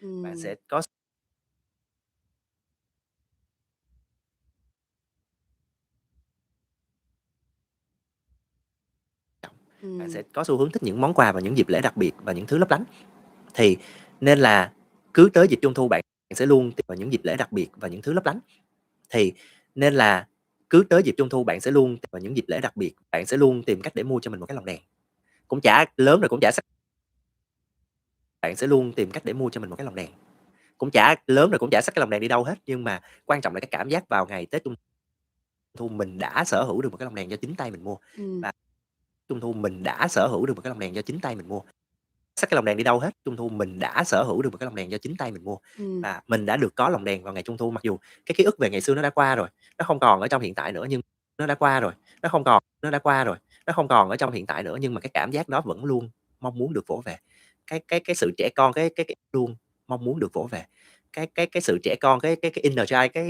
Bạn Ừm, sẽ có bạn ừm, sẽ có xu hướng thích những món quà vào những dịp lễ đặc biệt và những thứ lấp lánh. Thì nên là cứ tới dịp Trung thu bạn sẽ luôn tìm vào những dịp lễ đặc biệt và những thứ lấp lánh. Thì nên là cứ tới dịp Trung thu bạn sẽ luôn tìm vào những dịp lễ đặc biệt, bạn sẽ luôn tìm cách để mua cho mình một cái lồng đèn. Cũng chả lớn rồi cũng chả bạn sẽ luôn tìm cách để mua cho mình một cái lồng đèn. Cũng chả lớn rồi cũng chả xách cái lồng đèn đi đâu hết, nhưng mà quan trọng là cái cảm giác vào ngày Tết Trung thu mình đã sở hữu được một cái lồng đèn do chính tay mình mua, ừm, và Trung thu mình đã sở hữu được một cái lồng đèn do chính tay mình mua. Xách cái lồng đèn đi đâu hết, Trung thu mình đã sở hữu được một cái lồng đèn do chính tay mình mua, ừm, và mình đã được có lồng đèn vào ngày Trung thu. Mặc dù cái ký ức về ngày xưa nó đã qua rồi, nó không còn ở trong hiện tại nữa, nhưng nó đã qua rồi, nó đã qua rồi, nó không còn ở trong hiện tại nữa, nhưng mà cái cảm giác đó vẫn luôn mong muốn được vỗ về. Cái sự trẻ con, cái luôn mong muốn được vỗ về. Cái sự trẻ con, cái inner child,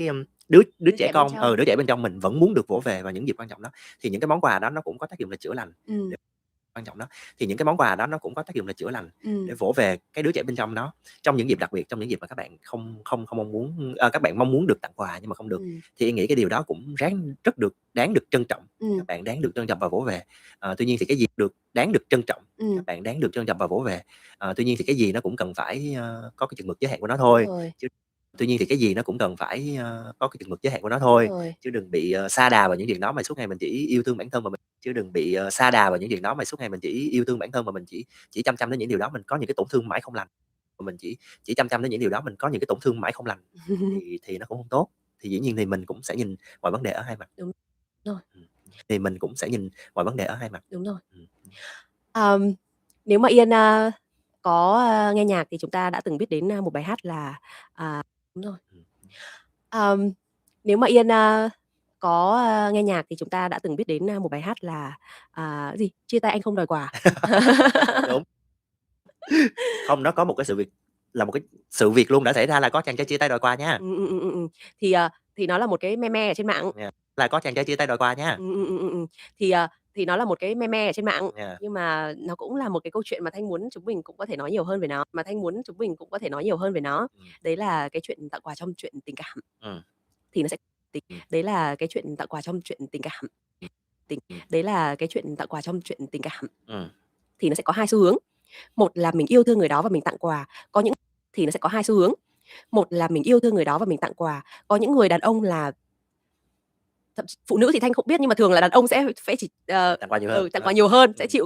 đứa đứa đứa trẻ trẻ bên con, trong. đứa trẻ bên trong mình vẫn muốn được vỗ về vào những dịp quan trọng đó. Thì những cái món quà đó nó cũng có tác dụng là chữa lành Ừm, để quan trọng đó. Thì những cái món quà đó nó cũng có tác dụng là chữa lành ừm, để vỗ về cái đứa trẻ bên trong đó, trong những dịp đặc biệt, trong những dịp mà các bạn không mong muốn, các bạn mong muốn được tặng quà nhưng mà không được. ừm, Thì Yên nghĩ cái điều đó cũng đáng được trân trọng, ừm, các bạn đáng được trân trọng và vỗ về. Tuy nhiên thì cái gì được đáng được trân trọng, ừm, các bạn đáng được trân trọng và vỗ về. Tuy nhiên thì cái gì nó cũng cần phải, có cái chừng mực giới hạn của nó đúng thôi, rồi, chứ tuy nhiên thì cái gì nó cũng cần phải, có cái chừng mực giới hạn của nó đúng thôi, rồi. chứ đừng bị, sa đà vào những chuyện đó mà suốt ngày mình chỉ yêu thương bản thân mà mình chứ đừng bị, sa đà vào những chuyện đó mà suốt ngày mình chỉ yêu thương bản thân mà mình chỉ chăm chăm đến những điều đó, mình có những cái tổn thương mãi không lành, mà mình chỉ chăm chăm đến những điều đó, mình có những cái tổn thương mãi không lành, thì nó cũng hông tốt. Thì dĩ nhiên thì mình cũng sẽ nhìn mọi vấn đề ở hai mặt. Đúng rồi, Ừm, thì mình cũng sẽ nhìn mọi vấn đề ở hai mặt. đúng rồi. Ừm, Ờm, nếu mà Yên, có, nghe nhạc thì chúng ta đã từng biết đến, một bài hát là đúng rồi. ừm. Ờm, nếu mà Yên, có, nghe nhạc thì chúng ta đã từng biết đến, một bài hát là, cái gì? "Chia tay anh không đòi quà." Đúng, không, nó có một cái sự việc là một cái sự việc luôn đã xảy ra là có chàng trai chia tay đòi quà nha. Thì, thì nó là một cái meme ở trên mạng. Là có chàng trai chia tay đòi quà nha. Thì, thì nó là một cái meme ở trên mạng, Yeah. nhưng mà nó cũng là một cái câu chuyện mà Thanh muốn chúng mình cũng có thể nói nhiều hơn về nó, Ừm, Đấy là cái chuyện tặng quà trong chuyện tình cảm, ừm, thì nó sẽ tình ừm, đấy là cái chuyện tặng quà trong chuyện tình cảm, ừm, tình ừm, đấy là cái chuyện tặng quà trong chuyện tình cảm, ừm, thì nó sẽ có hai xu hướng. Một là mình yêu thương người đó và mình tặng quà, có những thì nó sẽ có hai xu hướng. Một là mình yêu thương người đó và mình tặng quà, có những người đàn ông là phụ nữ thì Thanh không biết nhưng mà thường là đàn ông sẽ chỉ, tặng quà nhiều hơn, tặng quà nhiều hơn, sẽ ừm, chịu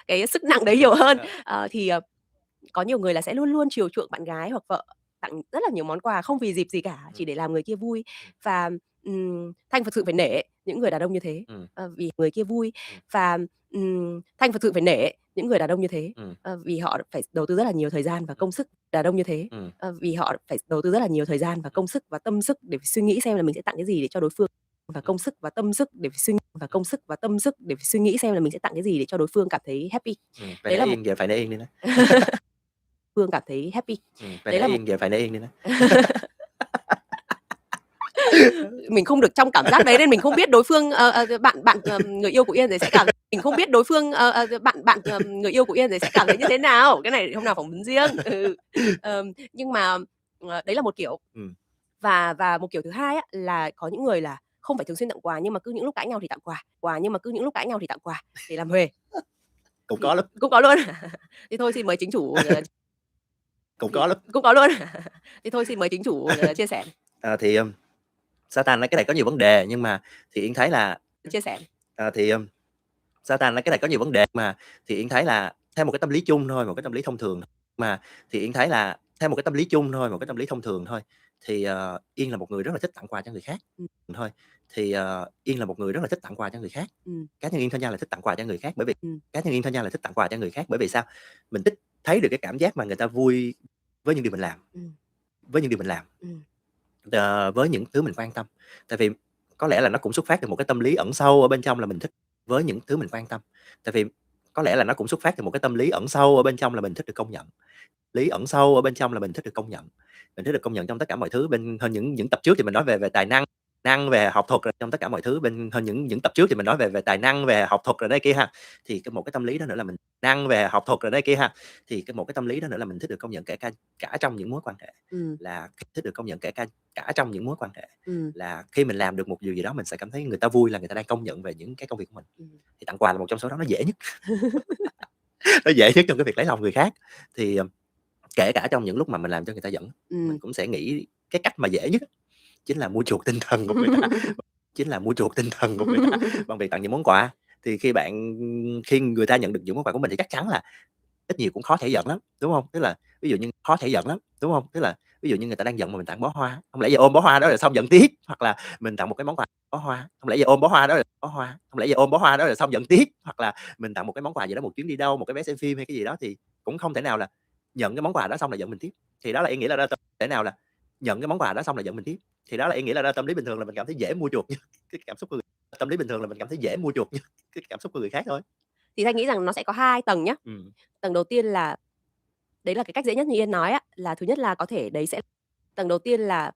cái sức nặng đấy nhiều hơn. ờ, Thì, có nhiều người là sẽ luôn luôn chiều chuộng bạn gái hoặc vợ, tặng rất là nhiều món quà không vì dịp gì cả, chỉ ừm, để làm người kia vui. ừm, Và, Thanh thực sự phải nể những người đàn ông như thế, ừm, vì người kia vui. ừm, Và, Thanh thực sự phải nể những người đàn ông như thế, ừm, vì họ phải đầu tư rất là nhiều thời gian và ừm, công sức. Đàn ông như thế, ừm, vì họ phải đầu tư rất là nhiều thời gian và ừm, công sức và tâm sức để suy nghĩ xem là mình sẽ tặng cái gì để cho đối phương và ừm, công sức và tâm sức để suy nghĩ xem là mình sẽ tặng cái gì để cho đối phương cảm thấy happy. phải Đấy để là một yên, giờ phải để yên đi đó. phương cảm thấy happy. Phải Đấy để là một yên, giờ phải để yên đi đó. mình không được trong cảm giác đấy nên mình không biết đối phương, bạn bạn, người yêu của Yên thì sẽ cảm mình không biết đối phương, bạn bạn, người yêu của Yên thì sẽ cảm thấy như thế nào, cái này hôm nào phỏng vấn riêng. Nhưng mà, đấy là một kiểu. Ừm, Và một kiểu thứ hai á, là có những người là không phải thường xuyên tặng quà nhưng mà cứ những lúc cãi nhau thì tặng quà để làm huề, cũng thì có lắm, cũng có luôn. Thì thôi xin mời chính chủ, cũng thì có lắm. cũng có luôn. Thì thôi xin mời chính chủ, chia sẻ Thì, sao ta, nói cái này có nhiều vấn đề, nhưng mà thì Yên thấy là chia sẻ. thì, sao ta, nói cái này có nhiều vấn đề mà thì Yên thấy là theo một cái tâm lý chung thôi, một cái tâm lý thông thường mà thì Yên thấy là theo một cái tâm lý chung thôi, một cái tâm lý thông thường thôi, thì, Yên là một người rất là thích tặng quà cho người khác Ừm, thôi. Thì, Yên là một người rất là thích tặng quà cho người khác. ừm, Cá nhân Yên Thanh Nha là thích tặng quà cho người khác, bởi vì ừm, cá nhân Yên Thanh Nha là thích tặng quà cho người khác bởi vì sao? Mình thích thấy được cái cảm giác mà người ta vui với những điều mình làm, ừm, với những điều mình làm. ừm, Với những thứ mình quan tâm. Tại vì có lẽ là nó cũng xuất phát từ một cái tâm lý ẩn sâu ở bên trong là mình thích với những thứ mình quan tâm. Tại vì có lẽ là nó cũng xuất phát từ một cái tâm lý ẩn sâu ở bên trong là mình thích được công nhận. Lý ẩn sâu ở bên trong là mình thích được công nhận. Mình thích được công nhận trong tất cả mọi thứ. Hơn những tập trước thì mình nói về về tài năng, năng về học thuật rồi trong tất cả mọi thứ bên hơn những tập trước thì mình nói về tài năng về học thuật rồi đây kia ha. Thì một cái tâm lý đó nữa là mình năng về học thuật rồi đây kia ha. Thì một cái tâm lý đó nữa là mình thích được công nhận cả trong những mối quan hệ, là thích được công nhận cả trong những mối quan hệ, là khi mình làm được một điều gì đó mình sẽ cảm thấy người ta vui, là người ta đang công nhận về những cái công việc của mình. Thì tặng quà là một trong số đó, nó dễ nhất. Nó dễ nhất trong cái việc lấy lòng người khác. Thì, kể cả trong những lúc mà mình làm cho người ta giận, mình cũng sẽ nghĩ cái cách mà dễ nhất chính là mua chuộc tinh thần của người ta, chính là mua chuộc tinh thần của người ta bằng việc tặng những món quà. Thì khi người ta nhận được những món quà của mình thì chắc chắn là ít nhiều cũng khó thể giận lắm, đúng hông? Tức là ví dụ như khó thể giận lắm, đúng hông? Tức là ví dụ như người ta đang giận mà mình tặng bó hoa, hông lẽ giờ ôm bó hoa đó rồi xong giận tiếp, hoặc là mình tặng một cái món quà bó hoa, hông lẽ giờ ôm bó hoa đó rồi hông lẽ giờ ôm bó hoa đó rồi xong giận tiếp, hoặc là mình tặng một cái món quà gì đó, một chuyến đi đâu, một cái vé xem phim hay cái gì đó thì cũng không thể nào là nhận cái món quà đó xong là giận mình tiếp. Thì đó là ý nghĩa là ra tâm thể nào là nhận cái món quà đó xong là giận mình tiếp. Thì đó là ý nghĩa là ra tâm lý bình thường là mình cảm thấy dễ mua chuộc nhất cái cảm xúc của người tâm lý bình thường là mình cảm thấy dễ mua chuộc nhất cái cảm xúc của người khác thôi. Thì Thanh nghĩ rằng nó sẽ có 2 tầng nhá. Tầng đầu tiên là đấy là cái cách dễ nhất như Yên nói á, là thứ nhất là có thể đấy sẽ tầng đầu tiên là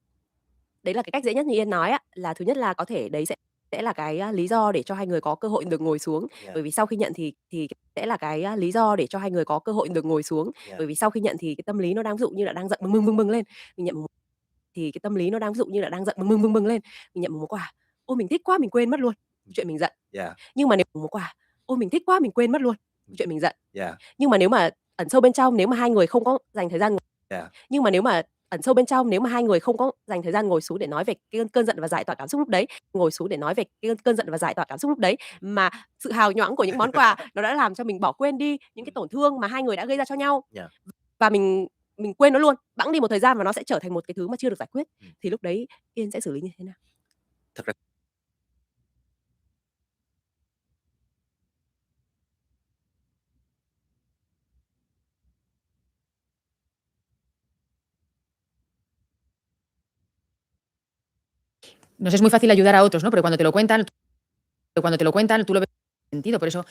đấy là cái cách dễ nhất như Yên nói á, là thứ nhất là có thể đấy sẽ là cái, lý do để cho hai người có cơ hội được ngồi xuống. Bởi vì sau khi nhận thì sẽ là cái, lý do để cho hai người có cơ hội được ngồi xuống. Bởi vì sau khi nhận thì cái tâm lý nó đang ví dụ như là đang giận bừng bừng lên, mình nhận một thì cái tâm lý nó đang ví dụ như là đang giận bừng bừng lên, mình nhận một món quà, ôi, mình thích quá mình quên mất luôn chuyện mình giận. Nhưng mà nếu một món quà, ôi, mình thích quá mình quên mất luôn chuyện mình giận. Nhưng mà nếu mà ẩn sâu bên trong, nếu mà hai người không có dành thời gian nhưng mà nếu mà ẩn sâu bên trong, nếu mà hai người không có dành thời gian ngồi xuống để nói về cái cơn giận và giải tỏa cảm xúc lúc đấy, ngồi xuống để nói về cái cơn giận và giải tỏa cảm xúc lúc đấy, mà sự hào nhoáng của những món quà nó đã làm cho mình bỏ quên đi những cái tổn thương mà hai người đã gây ra cho nhau. Và mình quên nó luôn, bẵng đi một thời gian và nó sẽ trở thành một cái thứ mà chưa được giải quyết. Thì lúc đấy Yên sẽ xử lý như thế nào? Thật ra Nos es muy fácil ayudar a otros, ¿no? Pero cuando te lo cuentan, tú lo ves con sentido. Por eso,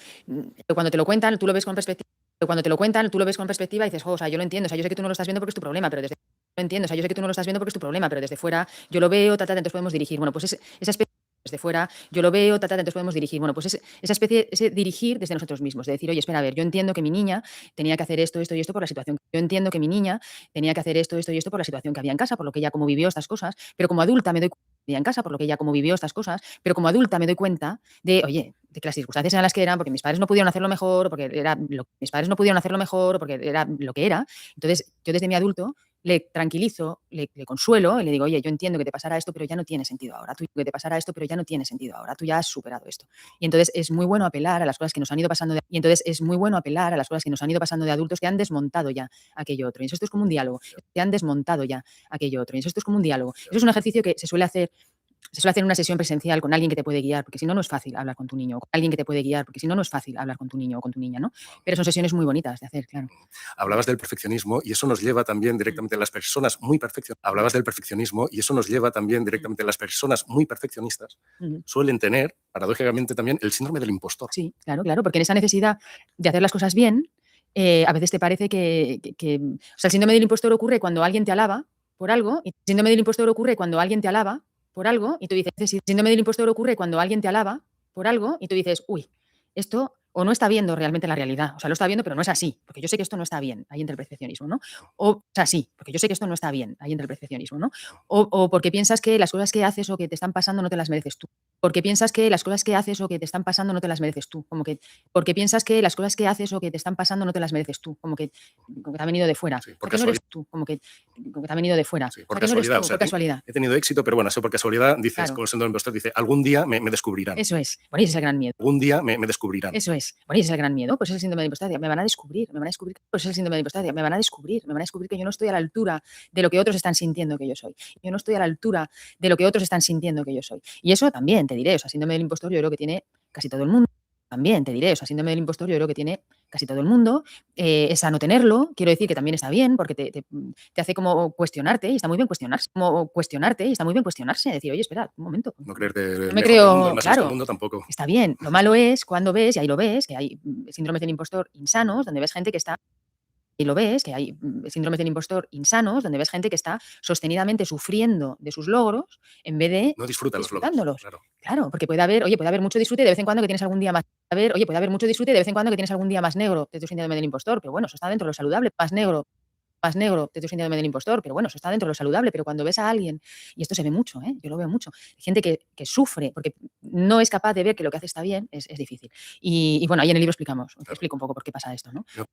cuando te lo cuentan, tú lo ves con perspectiva. Cuando te lo cuentan, tú lo ves con perspectiva y dices, o sea, yo lo entiendo, o sea, yo sé que tú no lo estás viendo porque es tu problema, pero desde lo entiendo, o sea, yo sé que tú no lo estás viendo porque es tu problema, pero desde fuera yo lo veo, entonces podemos dirigir. Bueno, pues esa especie desde fuera, yo lo veo, entonces podemos dirigir. Bueno, pues esa especie, ese dirigir desde nosotros mismos, de decir, oye, espera, a ver, yo entiendo que mi niña tenía que hacer esto, esto y esto por la situación. Yo entiendo que mi niña tenía que hacer esto, esto y esto por la situación que había en casa, por lo que ella como vivió estas cosas, pero como adulta me doy cuenta en casa, por lo que ella como vivió estas cosas, pero como adulta me doy cuenta de, oye, de que las circunstancias eran las que eran, porque mis padres no pudieron hacerlo mejor, porque era mis padres no pudieron hacerlo mejor, porque era lo que era. Entonces, yo desde mi adulto le tranquilizo, le consuelo y le digo, oye, yo entiendo que te pasará esto, pero ya no tiene sentido ahora. Tú que te pasará esto, pero ya no tiene sentido ahora. Tú ya has superado esto. Y entonces es muy bueno apelar a las cosas que nos han ido pasando y entonces es muy bueno apelar a las cosas que nos han ido pasando de adultos que han desmontado ya aquello otro. Y eso esto es como un diálogo. Que han desmontado ya aquello otro. Y eso esto es como un diálogo. Eso es un ejercicio que se suele hacer en una sesión presencial con alguien que te puede guiar, porque si no, no es fácil hablar con tu niño. Con alguien que te puede guiar, porque si no, no es fácil hablar con tu niño o con tu niña, ¿no? Pero son sesiones muy bonitas de hacer, claro. Hablabas del perfeccionismo y eso nos lleva también directamente a las personas muy perfeccionistas. Hablabas del perfeccionismo y eso nos lleva también directamente a las personas muy perfeccionistas. Suelen tener, paradójicamente también, el síndrome del impostor. Sí, claro, porque en esa necesidad de hacer las cosas bien, a veces te parece que o sea, el síndrome del impostor ocurre cuando alguien te alaba por algo, y el síndrome del impostor ocurre cuando alguien te alaba por algo, y tú dices, el síndrome del impostor ocurre cuando alguien te alaba por algo, y tú dices, uy, esto o no está viendo realmente la realidad, o sea, lo está viendo, pero no es así, porque yo sé que esto no está bien, ahí entra el perfeccionismo, ¿no? O sea, sí, porque yo sé que esto no está bien, ahí entra el perfeccionismo, ¿no? O porque piensas que las cosas que haces o que te están pasando no te las mereces tú. Porque piensas que las cosas que haces o que te están pasando no te las mereces tú. Como que, porque piensas que las cosas que haces o que te están pasando no te las mereces tú. Como que te han venido de fuera. Sí, porque no eres tú. Como que te han venido de fuera. Sí, por o sea, que no eres casualidad. tú, O sea, por casualidad. he tenido éxito, pero bueno, eso por casualidad, dices, Claro. con el síndrome del impostor, dice, algún día me descubrirán. Eso es. Bueno, y ese es el gran miedo. Algún día me descubrirán. Eso es. Bueno, y ese es el gran miedo. Pues es el síndrome de impostor. Me van a descubrir. Pues es el síndrome de impostor. Me van a descubrir que yo no estoy a la altura de lo que otros están sintiendo que yo soy. Yo no estoy a la altura de lo que otros están sintiendo que yo soy. Y eso también te diré, o sea, síndrome del impostor yo creo que tiene casi todo el mundo. También te diré, o sea, síndrome del impostor yo creo que tiene casi todo el mundo. Es sano tenerlo, quiero decir que también está bien, porque te hace como cuestionarte, y está muy bien cuestionarse, decir, oye, espera, un momento. No creerte No me mejor creo, del mundo, el más listo claro, del mundo tampoco. está bien. Lo malo es cuando ves, y ahí lo ves, que hay síndromes del impostor insanos, donde ves gente que está Y lo ves, que hay síndromes del impostor insanos, donde ves gente que está sostenidamente sufriendo de sus logros en vez de No disfruta los logros, disfrutándolos. claro. Claro, porque puede haber mucho disfrute y de vez en cuando que tienes algún día más. Puede haber mucho disfrute y de vez en cuando que tienes algún día más negro de tu síndrome del impostor, pero bueno, eso está dentro de lo saludable, más negro de tu síndrome del impostor, pero bueno, eso está dentro de lo saludable, pero cuando ves a alguien, y esto se ve mucho, yo lo veo mucho, gente que sufre porque no es capaz de ver que lo que hace está bien, es difícil. Y bueno, ahí en el libro explicamos, explico un poco por qué pasa esto, ¿no? No.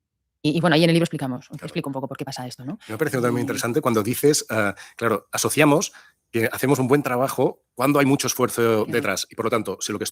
Y bueno, ahí en el libro explicamos, Claro. explico un poco por qué pasa esto, ¿no? Me ha parecido también interesante cuando dices, claro, asociamos que hacemos un buen trabajo cuando hay mucho esfuerzo detrás y por lo tanto, si lo que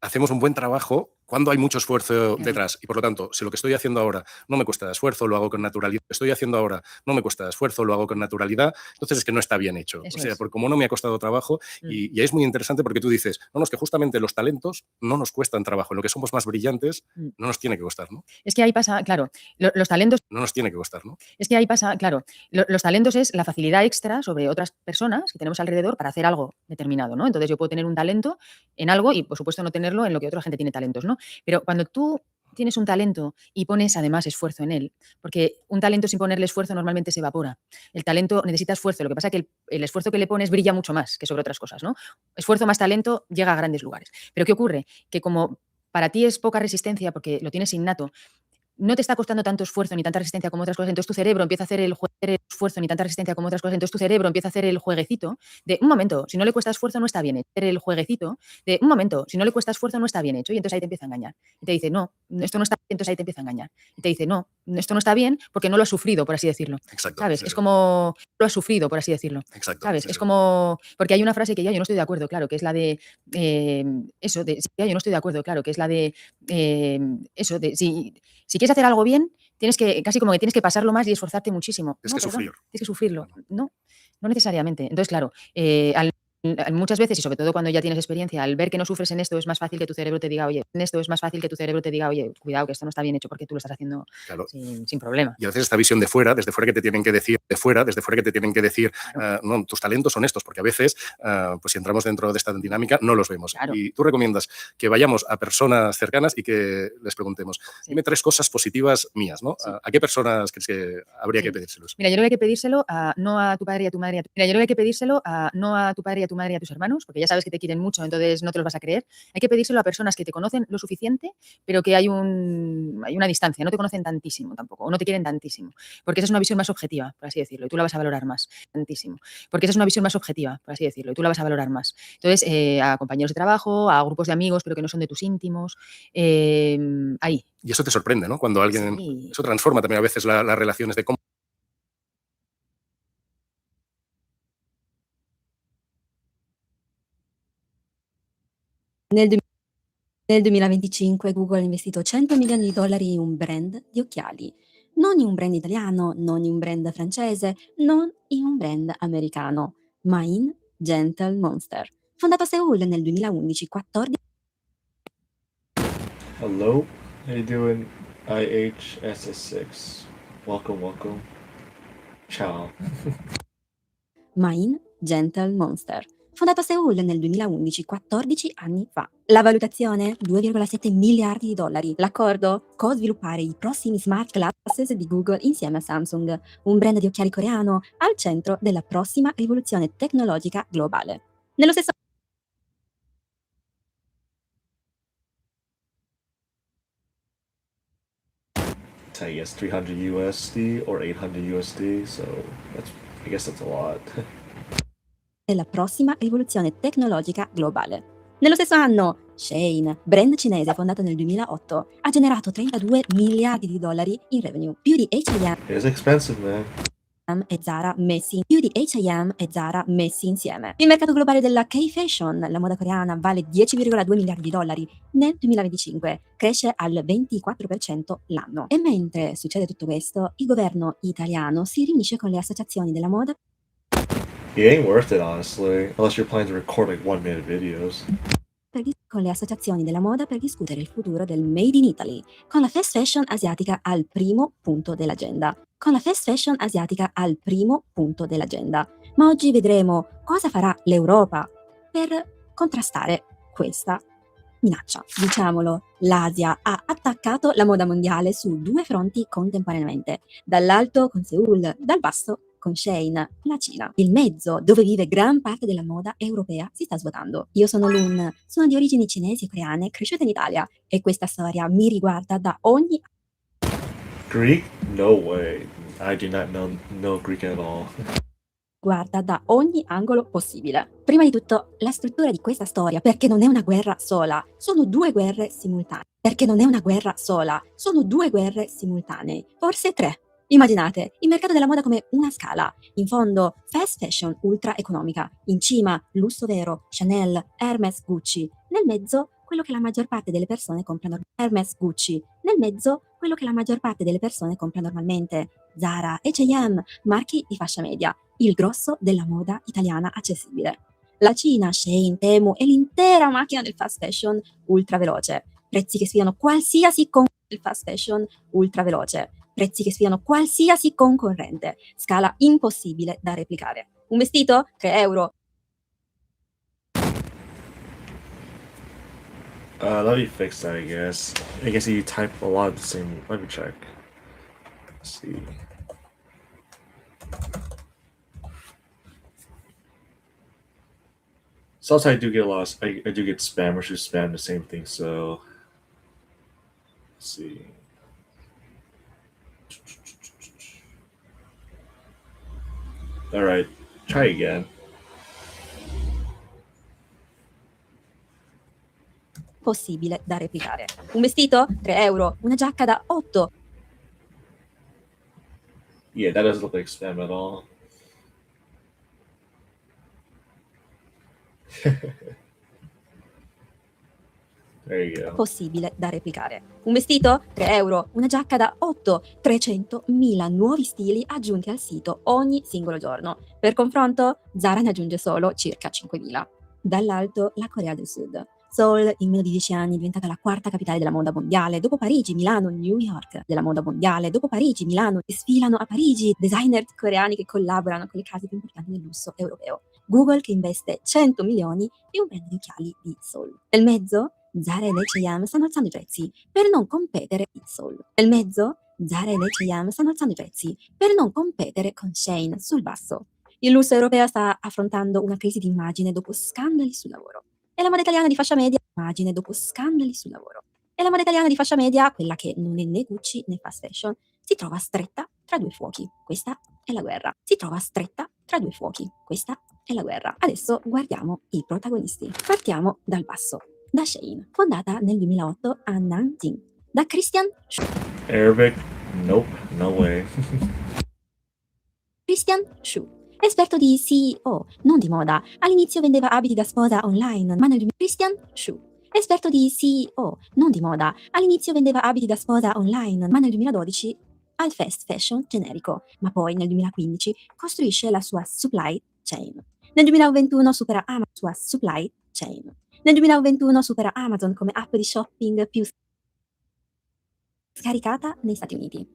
hacemos un buen trabajo cuando hay mucho esfuerzo detrás y por lo tanto, si lo que estoy haciendo ahora no me cuesta esfuerzo, lo hago con naturalidad, lo que estoy haciendo ahora no me cuesta esfuerzo, lo hago con naturalidad, entonces es que no está bien hecho. Eso o sea, es. por como no me ha costado trabajo y es muy interesante porque tú dices, no, es que justamente los talentos no nos cuestan trabajo, en lo que somos más brillantes no nos tiene que costar, ¿no? Es que ahí pasa, claro, los talentos... No nos tiene que costar, ¿no? Es que ahí pasa, claro, los talentos es la facilidad extra sobre otras personas que tenemos alrededor para hacer algo determinado, ¿no? Entonces yo puedo tener un talento en algo y, por supuesto, no tenerlo en lo que otra gente tiene talentos, ¿no? Pero cuando tú tienes un talento y pones además esfuerzo en él, porque un talento sin ponerle esfuerzo normalmente se evapora. El talento necesita esfuerzo, lo que pasa es que el esfuerzo que le pones brilla mucho más que sobre otras cosas, ¿no? Esfuerzo más talento llega a grandes lugares. Pero ¿qué ocurre? Que como para ti es poca resistencia porque lo tienes innato, no te está costando tanto esfuerzo ni tanta resistencia como otras cosas, entonces tu cerebro empieza a hacer el esfuerzo ni tanta resistencia como otras cosas, entonces tu cerebro empieza a hacer el jueguecito de un momento, si no le cuesta esfuerzo no está bien hecho, el jueguecito de un momento, si no le cuesta esfuerzo no está bien hecho, y entonces ahí te empieza a engañar y te dice no, esto no está bien, entonces ahí te empieza a engañar y te dice no, esto no está bien porque no lo has sufrido, por así decirlo. Exacto. ¿Sabes? Sí, es sí. como lo has sufrido, por así decirlo. Exacto. ¿Sabes? Sí, Es sí. como, porque hay una frase que ya yo no estoy de acuerdo, claro, que es la de eso de, ya yo no estoy de acuerdo, claro, que es la de eso de, si quieres hacer algo bien, tienes que, casi como que tienes que pasarlo más y esforzarte muchísimo. Es que sufrir. Tienes que sufrirlo. No necesariamente. Entonces, claro, muchas veces, y sobre todo cuando ya tienes experiencia, al ver que no sufres en esto, es más fácil que tu cerebro te diga, oye, cuidado, que esto no está bien hecho porque tú lo estás haciendo sin problema. Y a veces esta visión de fuera, desde fuera que te tienen que decir, no, tus talentos son estos, porque a veces, pues si entramos dentro de esta dinámica, no los vemos. Claro. Y tú recomiendas que vayamos a personas cercanas y que les preguntemos, dime 3 cosas positivas mías, ¿no? Sí. ¿A qué personas crees que habría que pedírselos? Mira, yo creo que hay que pedírselo no a tu padre y a tu madre. Mira, yo creo que hay que pedírselo no a tu padre y a tu madre y a tus hermanos, porque ya sabes que te quieren mucho, entonces no te los vas a creer. Hay que pedírselo a personas que te conocen lo suficiente, pero que hay una distancia, no te conocen tantísimo tampoco, o no te quieren tantísimo, porque esa es una visión más objetiva, por así decirlo, y tú la vas a valorar más, tantísimo, porque esa es una visión más objetiva, por así decirlo, y tú la vas a valorar más. Entonces, a compañeros de trabajo, a grupos de amigos, pero que no son de tus íntimos, ahí. Y eso te sorprende, ¿no? Cuando alguien... Sí. Eso transforma también a veces las relaciones de cómo... Nel 2025 Google ha investito $100 milioni in un brand di occhiali. Non in un brand italiano, non in un brand francese, non in un brand americano, ma in Gentle Monster. Fondato a Seoul nel 2011-14. Hello, how you doing? IHSS6. Welcome. Ciao. Ma in Gentle Monster. Fondato a Seoul nel 2011, 14 anni fa. La valutazione? $2,7 miliardi. L'accordo? Co-sviluppare i prossimi smart glasses di Google insieme a Samsung, un brand di occhiali coreano al centro della prossima rivoluzione tecnologica globale. Nello stesso I guess 300 USD or 800 USD, so I guess that's a lot. della prossima rivoluzione tecnologica globale. Nello stesso anno, Shein, brand cinese fondato nel 2008, ha generato $32 miliardi in revenue, più di H&M It's expensive, man. e Zara messi insieme. Il mercato globale della K-Fashion, la moda coreana, vale $10,2 miliardi nel 2025, cresce al 24% l'anno. E mentre succede tutto questo, il governo italiano si riunisce con le associazioni della moda It ain't worth it, honestly, unless you're planning to record like 1-minute videos. con le associazioni della moda per discutere il futuro del Made in Italy, con la fast fashion asiatica al primo punto dell'agenda. Ma oggi vedremo cosa farà l'Europa per contrastare questa minaccia. Diciamolo, l'Asia ha attaccato la moda mondiale su 2 fronti contemporaneamente. Dall'alto con Seoul, dal basso con Shein, la Cina. Il mezzo, dove vive gran parte della moda europea, si sta svuotando. Io sono Lun, sono di origini cinesi e coreane, cresciuta in Italia, e questa storia mi riguarda da ogni Greek? No way. I do not know Greek at all. guarda da ogni angolo possibile. Prima di tutto, la struttura di questa storia, perché non è una guerra sola, sono 2 guerre simultanee. Perché non è una guerra sola, sono 2 guerre simultanee, forse 3. Immaginate il mercato della moda come una scala. In fondo, fast fashion ultra economica. In cima, lusso vero, Chanel, Hermes, Gucci. Nel mezzo, quello che la maggior parte delle persone comprano. Hermes, Gucci. Nel mezzo, quello che la maggior parte delle persone compra normalmente. Zara, H&M, marchi di fascia media. Il grosso della moda italiana accessibile. La Cina, Shein, Temu e l'intera macchina del fast fashion ultra veloce. Prezzi che sfidano qualsiasi il fast fashion ultra veloce. Prezzi che sfidano qualsiasi concorrente. Scala impossibile da replicare. Un vestito? 3 euro. Let me fix that, I guess. I guess you type a lot of the same. Let me check. Let's see. Sometimes I do get lost. I do get spammers who spam the same thing, so let's see. Alright, try again. Possibile da replicare. Un vestito? 3 euro. Una giacca da 8. Yeah, that doesn't look like spam at all. There you go. Possibile da replicare. Un vestito? 3 euro. Una giacca da 8. 300.000 nuovi stili aggiunti al sito ogni singolo giorno. Per confronto, Zara ne aggiunge solo circa 5.000. Dall'alto, la Corea del Sud. Seoul in meno di 10 anni è diventata la 4ª capitale della moda mondiale, dopo Parigi, Milano, New York della moda mondiale, dopo Parigi, Milano, e sfilano a Parigi designer coreani che collaborano con le case più importanti del lusso europeo. Google che investe 100 milioni e un brand di occhiali di Seoul. Nel mezzo, Zara e H&M stanno alzando i prezzi per non competere con Seoul. Nel mezzo, Zara e H&M stanno alzando i prezzi per non competere con Shein sul basso. Il lusso europeo sta affrontando una crisi di immagine dopo scandali sul lavoro. E la moda italiana di fascia media, immagine dopo scandali sul lavoro. E la moda italiana di fascia media, quella che non è né Gucci né fast fashion, si trova stretta tra 2 fuochi. Questa è la guerra. Si trova stretta tra 2 fuochi. Questa è la guerra. Adesso guardiamo i protagonisti. Partiamo dal basso. Da Shein, fondata nel 2008 a Nanjing. Da Christian Arabic? Nope, no way. Shu, esperto di CEO, non di moda. All'inizio vendeva abiti da sposa online, ma nel Christian Shu, esperto di CEO, non di moda. All'inizio vendeva abiti da sposa online, ma nel 2012 al fast fashion generico, ma poi nel 2015 costruisce la sua supply chain. Nel 2021 supera Amazon sua supply chain. Nel 2021 supera Amazon come app di shopping più scaricata negli Stati Uniti.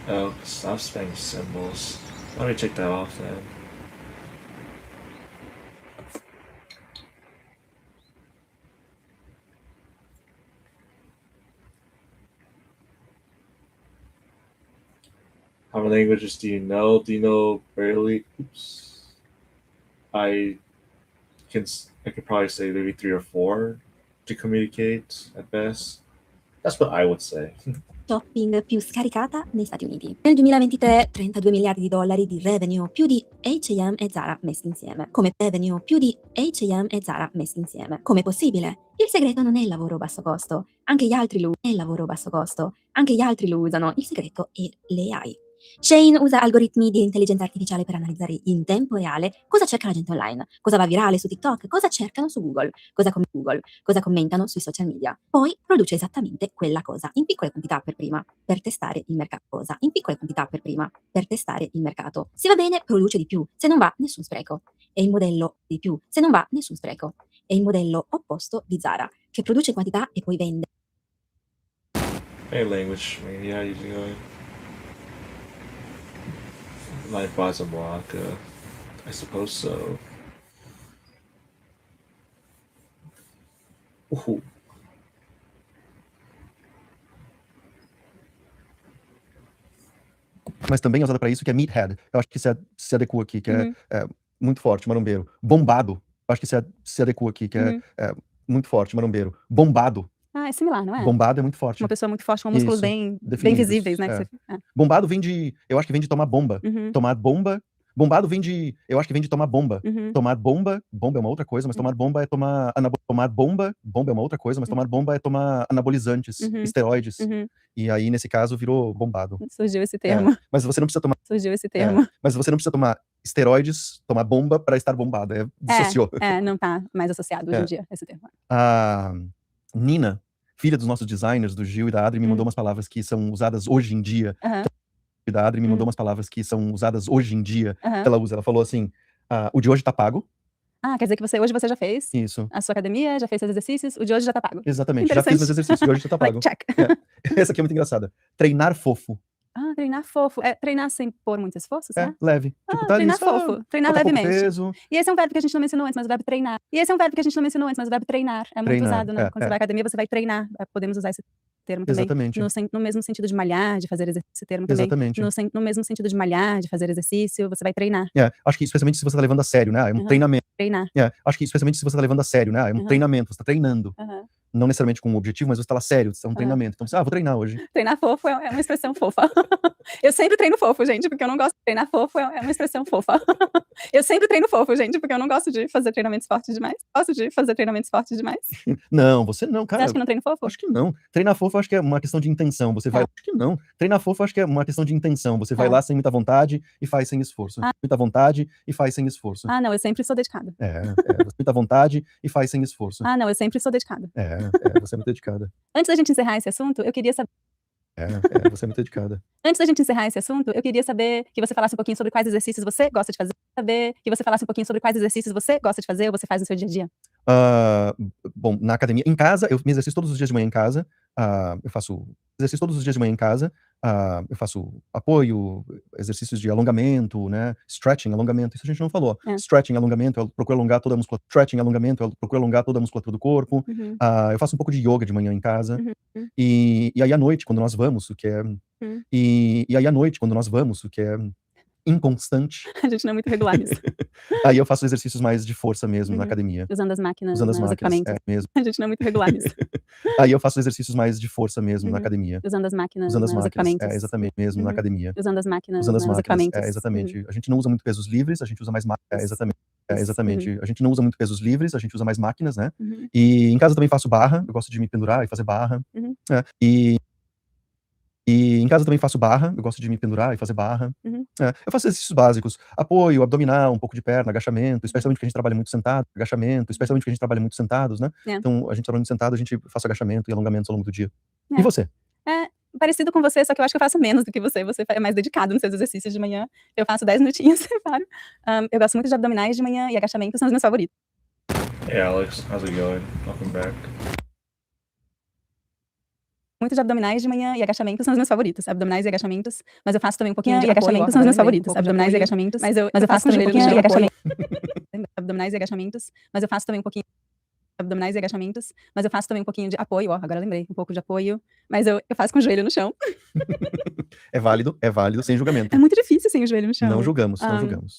Oh, stop spamming symbols. Let me check that off then. How many languages do you know? Do you know barely? Oops. I could probably say maybe 3 or 4 to communicate at best. That's what I would say. Shopping più scaricata negli Stati Uniti. Nel 2023 32 miliardi di dollari di revenue, più di H&M e Zara messi insieme. Come revenue, più di H&M e Zara messi insieme. Com'è possibile? Il segreto non è il lavoro a basso costo. Anche gli altri lo usano. Il segreto è l'AI. Shein usa algoritmi di intelligenza artificiale per analizzare in tempo reale cosa cerca la gente online, cosa va virale su TikTok, cosa cercano su Google, cosa commentano sui social media. Poi produce esattamente quella cosa in piccole quantità per prima, per testare il mercato. Se va bene, produce di più, se non va, nessun spreco. È il modello opposto di Zara, che produce quantità e poi vende. Hey, language mania, how you doing? Life buys a block, I suppose so. Uhul. Mas também é usada para isso, que é meathead. Eu acho que se adequa aqui, que Uhum. é muito forte, marombeiro. Bombado. Eu acho que se adequa aqui, que Uhum. é muito forte, marombeiro. Bombado. Ah, é similar, não é? Bombado é muito forte. Uma pessoa muito forte, com músculos Isso, bem definidos, visíveis, né? é. Que você... Bombado vem de. Eu acho que vem de tomar bomba. Uhum. Tomar bomba. Bombado vem de. Eu acho que vem de tomar bomba. Uhum. Tomar bomba. Bomba é uma outra coisa, mas tomar bomba é tomar. Tomar bomba. Bomba é uma outra coisa, mas tomar bomba é tomar anabolizantes, Uhum. esteroides. Uhum. E aí, nesse caso, virou bombado. Surgiu esse termo. Mas você não precisa tomar. Surgiu esse termo. Mas você não precisa tomar esteroides, tomar bomba para estar bombado. Dissociou. Não tá mais associado hoje em dia, esse termo. A Nina, filha dos nossos designers, do Gil e da Adri, me mandou umas palavras que são usadas hoje em dia. Aham. Da Adri me mandou umas palavras que são usadas hoje em dia. Aham. Que ela usa. Ela falou assim: o de hoje tá pago. Ah, quer dizer que hoje você já fez Isso. a sua academia, já fez seus exercícios, o de hoje já tá pago. Exatamente. Já fiz meus exercícios, de hoje já tá pago. Like, check. Essa aqui é muito engraçada. Treinar fofo. Ah, treinar fofo. É treinar sem pôr muito esforço, certo? Leve. Tipo, tá treinar ali, fofo. Treinar bota pouco levemente. peso. E esse é um verbo que a gente não mencionou antes, mas o verbo treinar. É muito Treinar, usado, né? Quando você vai à academia, você vai treinar. Podemos usar esse termo também. Exatamente. No mesmo sentido de malhar, de fazer esse termo também. Exatamente. No mesmo sentido de malhar, de fazer exercício, você vai treinar. Acho que especialmente se você tá levando a sério, né? É um treinamento. Treinar. Acho que especialmente se você tá levando a sério, né? É um treinamento, você tá treinando. Não necessariamente com um objetivo, mas você tá lá sério, é um treinamento. Então você, vou treinar hoje. Treinar fofo é uma expressão fofa. Eu sempre treino fofo, gente, porque eu não gosto de treinar fofo, é uma expressão fofa. Eu sempre treino fofo, gente, porque eu não gosto de fazer treinamentos fortes demais. Não, você não, Você cara. acha que não treino fofo? Acho que não. Treinar fofo, acho que é uma questão de intenção. Você vai. Acho que não. Treinar fofo, acho que é uma questão de intenção. Você vai lá sem muita vontade e faz sem esforço. Muita vontade e faz sem esforço. Ah, não, eu sempre sou dedicada. Muita vontade e faz sem esforço. Ah, não, eu sempre sou dedicada. Você é muito dedicada. Antes da gente encerrar esse assunto, eu queria saber. Você é muito dedicada. Antes da gente encerrar esse assunto, eu queria saber que você falasse um pouquinho sobre quais exercícios você gosta de fazer. Ou você faz no seu dia a dia. Bom, na academia, em casa, eu me exercito todos os dias de manhã em casa. Eu faço exercício todos os dias de manhã em casa. Eu faço apoio, exercícios de alongamento, né? Stretching, alongamento, isso a gente não falou. Stretching, alongamento, eu procuro alongar toda a musculatura do corpo. Eu faço um pouco de yoga de manhã em casa. E aí à noite, quando nós vamos, o que é inconstante. A gente não é muito regular nisso. Aí eu faço exercícios mais de força mesmo na academia. Usando as máquinas, Usando as os máquinas, equipamentos. mesmo. A gente não é muito regular nisso. Aí eu faço exercícios mais de força mesmo na academia. Usando as máquinas, Usando as os máquinas, equipamentos. exatamente, mesmo na academia. Usando as máquinas, Usando as os máquinas, equipamentos. exatamente. A gente não usa muito pesos livres, a gente usa mais máquinas. Exatamente. A gente não usa muito pesos livres, a gente usa mais máquinas, né? E em casa também faço barra, eu gosto de me pendurar e fazer barra. E em casa também faço barra, eu gosto de me pendurar e fazer barra. Eu faço exercícios básicos, apoio, abdominal, um pouco de perna, agachamento, especialmente porque a gente trabalha muito sentado, né? Então, a gente trabalha muito sentado, a gente faz agachamento e alongamentos ao longo do dia. E você? Parecido com você, só que eu acho que eu faço menos do que você. Você é mais dedicado nos seus exercícios de manhã. Eu faço 10 minutinhos, separo. Eu gosto muito de abdominais de manhã e agachamentos são os meus favoritos. Hey Alex, how's it going? Welcome back. Muito de abdominais de manhã e agachamentos são os meus favoritos. Abdominais e agachamentos, mas eu faço também um pouquinho de agachamentos são os meus favoritos. Abdominais e agachamentos, mas eu faço também um pouquinho de agachamento. Abdominais e agachamentos, mas eu faço também um pouquinho abdominais e agachamentos, mas eu faço também um pouquinho de apoio, agora lembrei, um pouco de apoio, mas eu faço com o joelho no chão. É válido, sem julgamento. É muito difícil sem o joelho no chão. Não julgamos.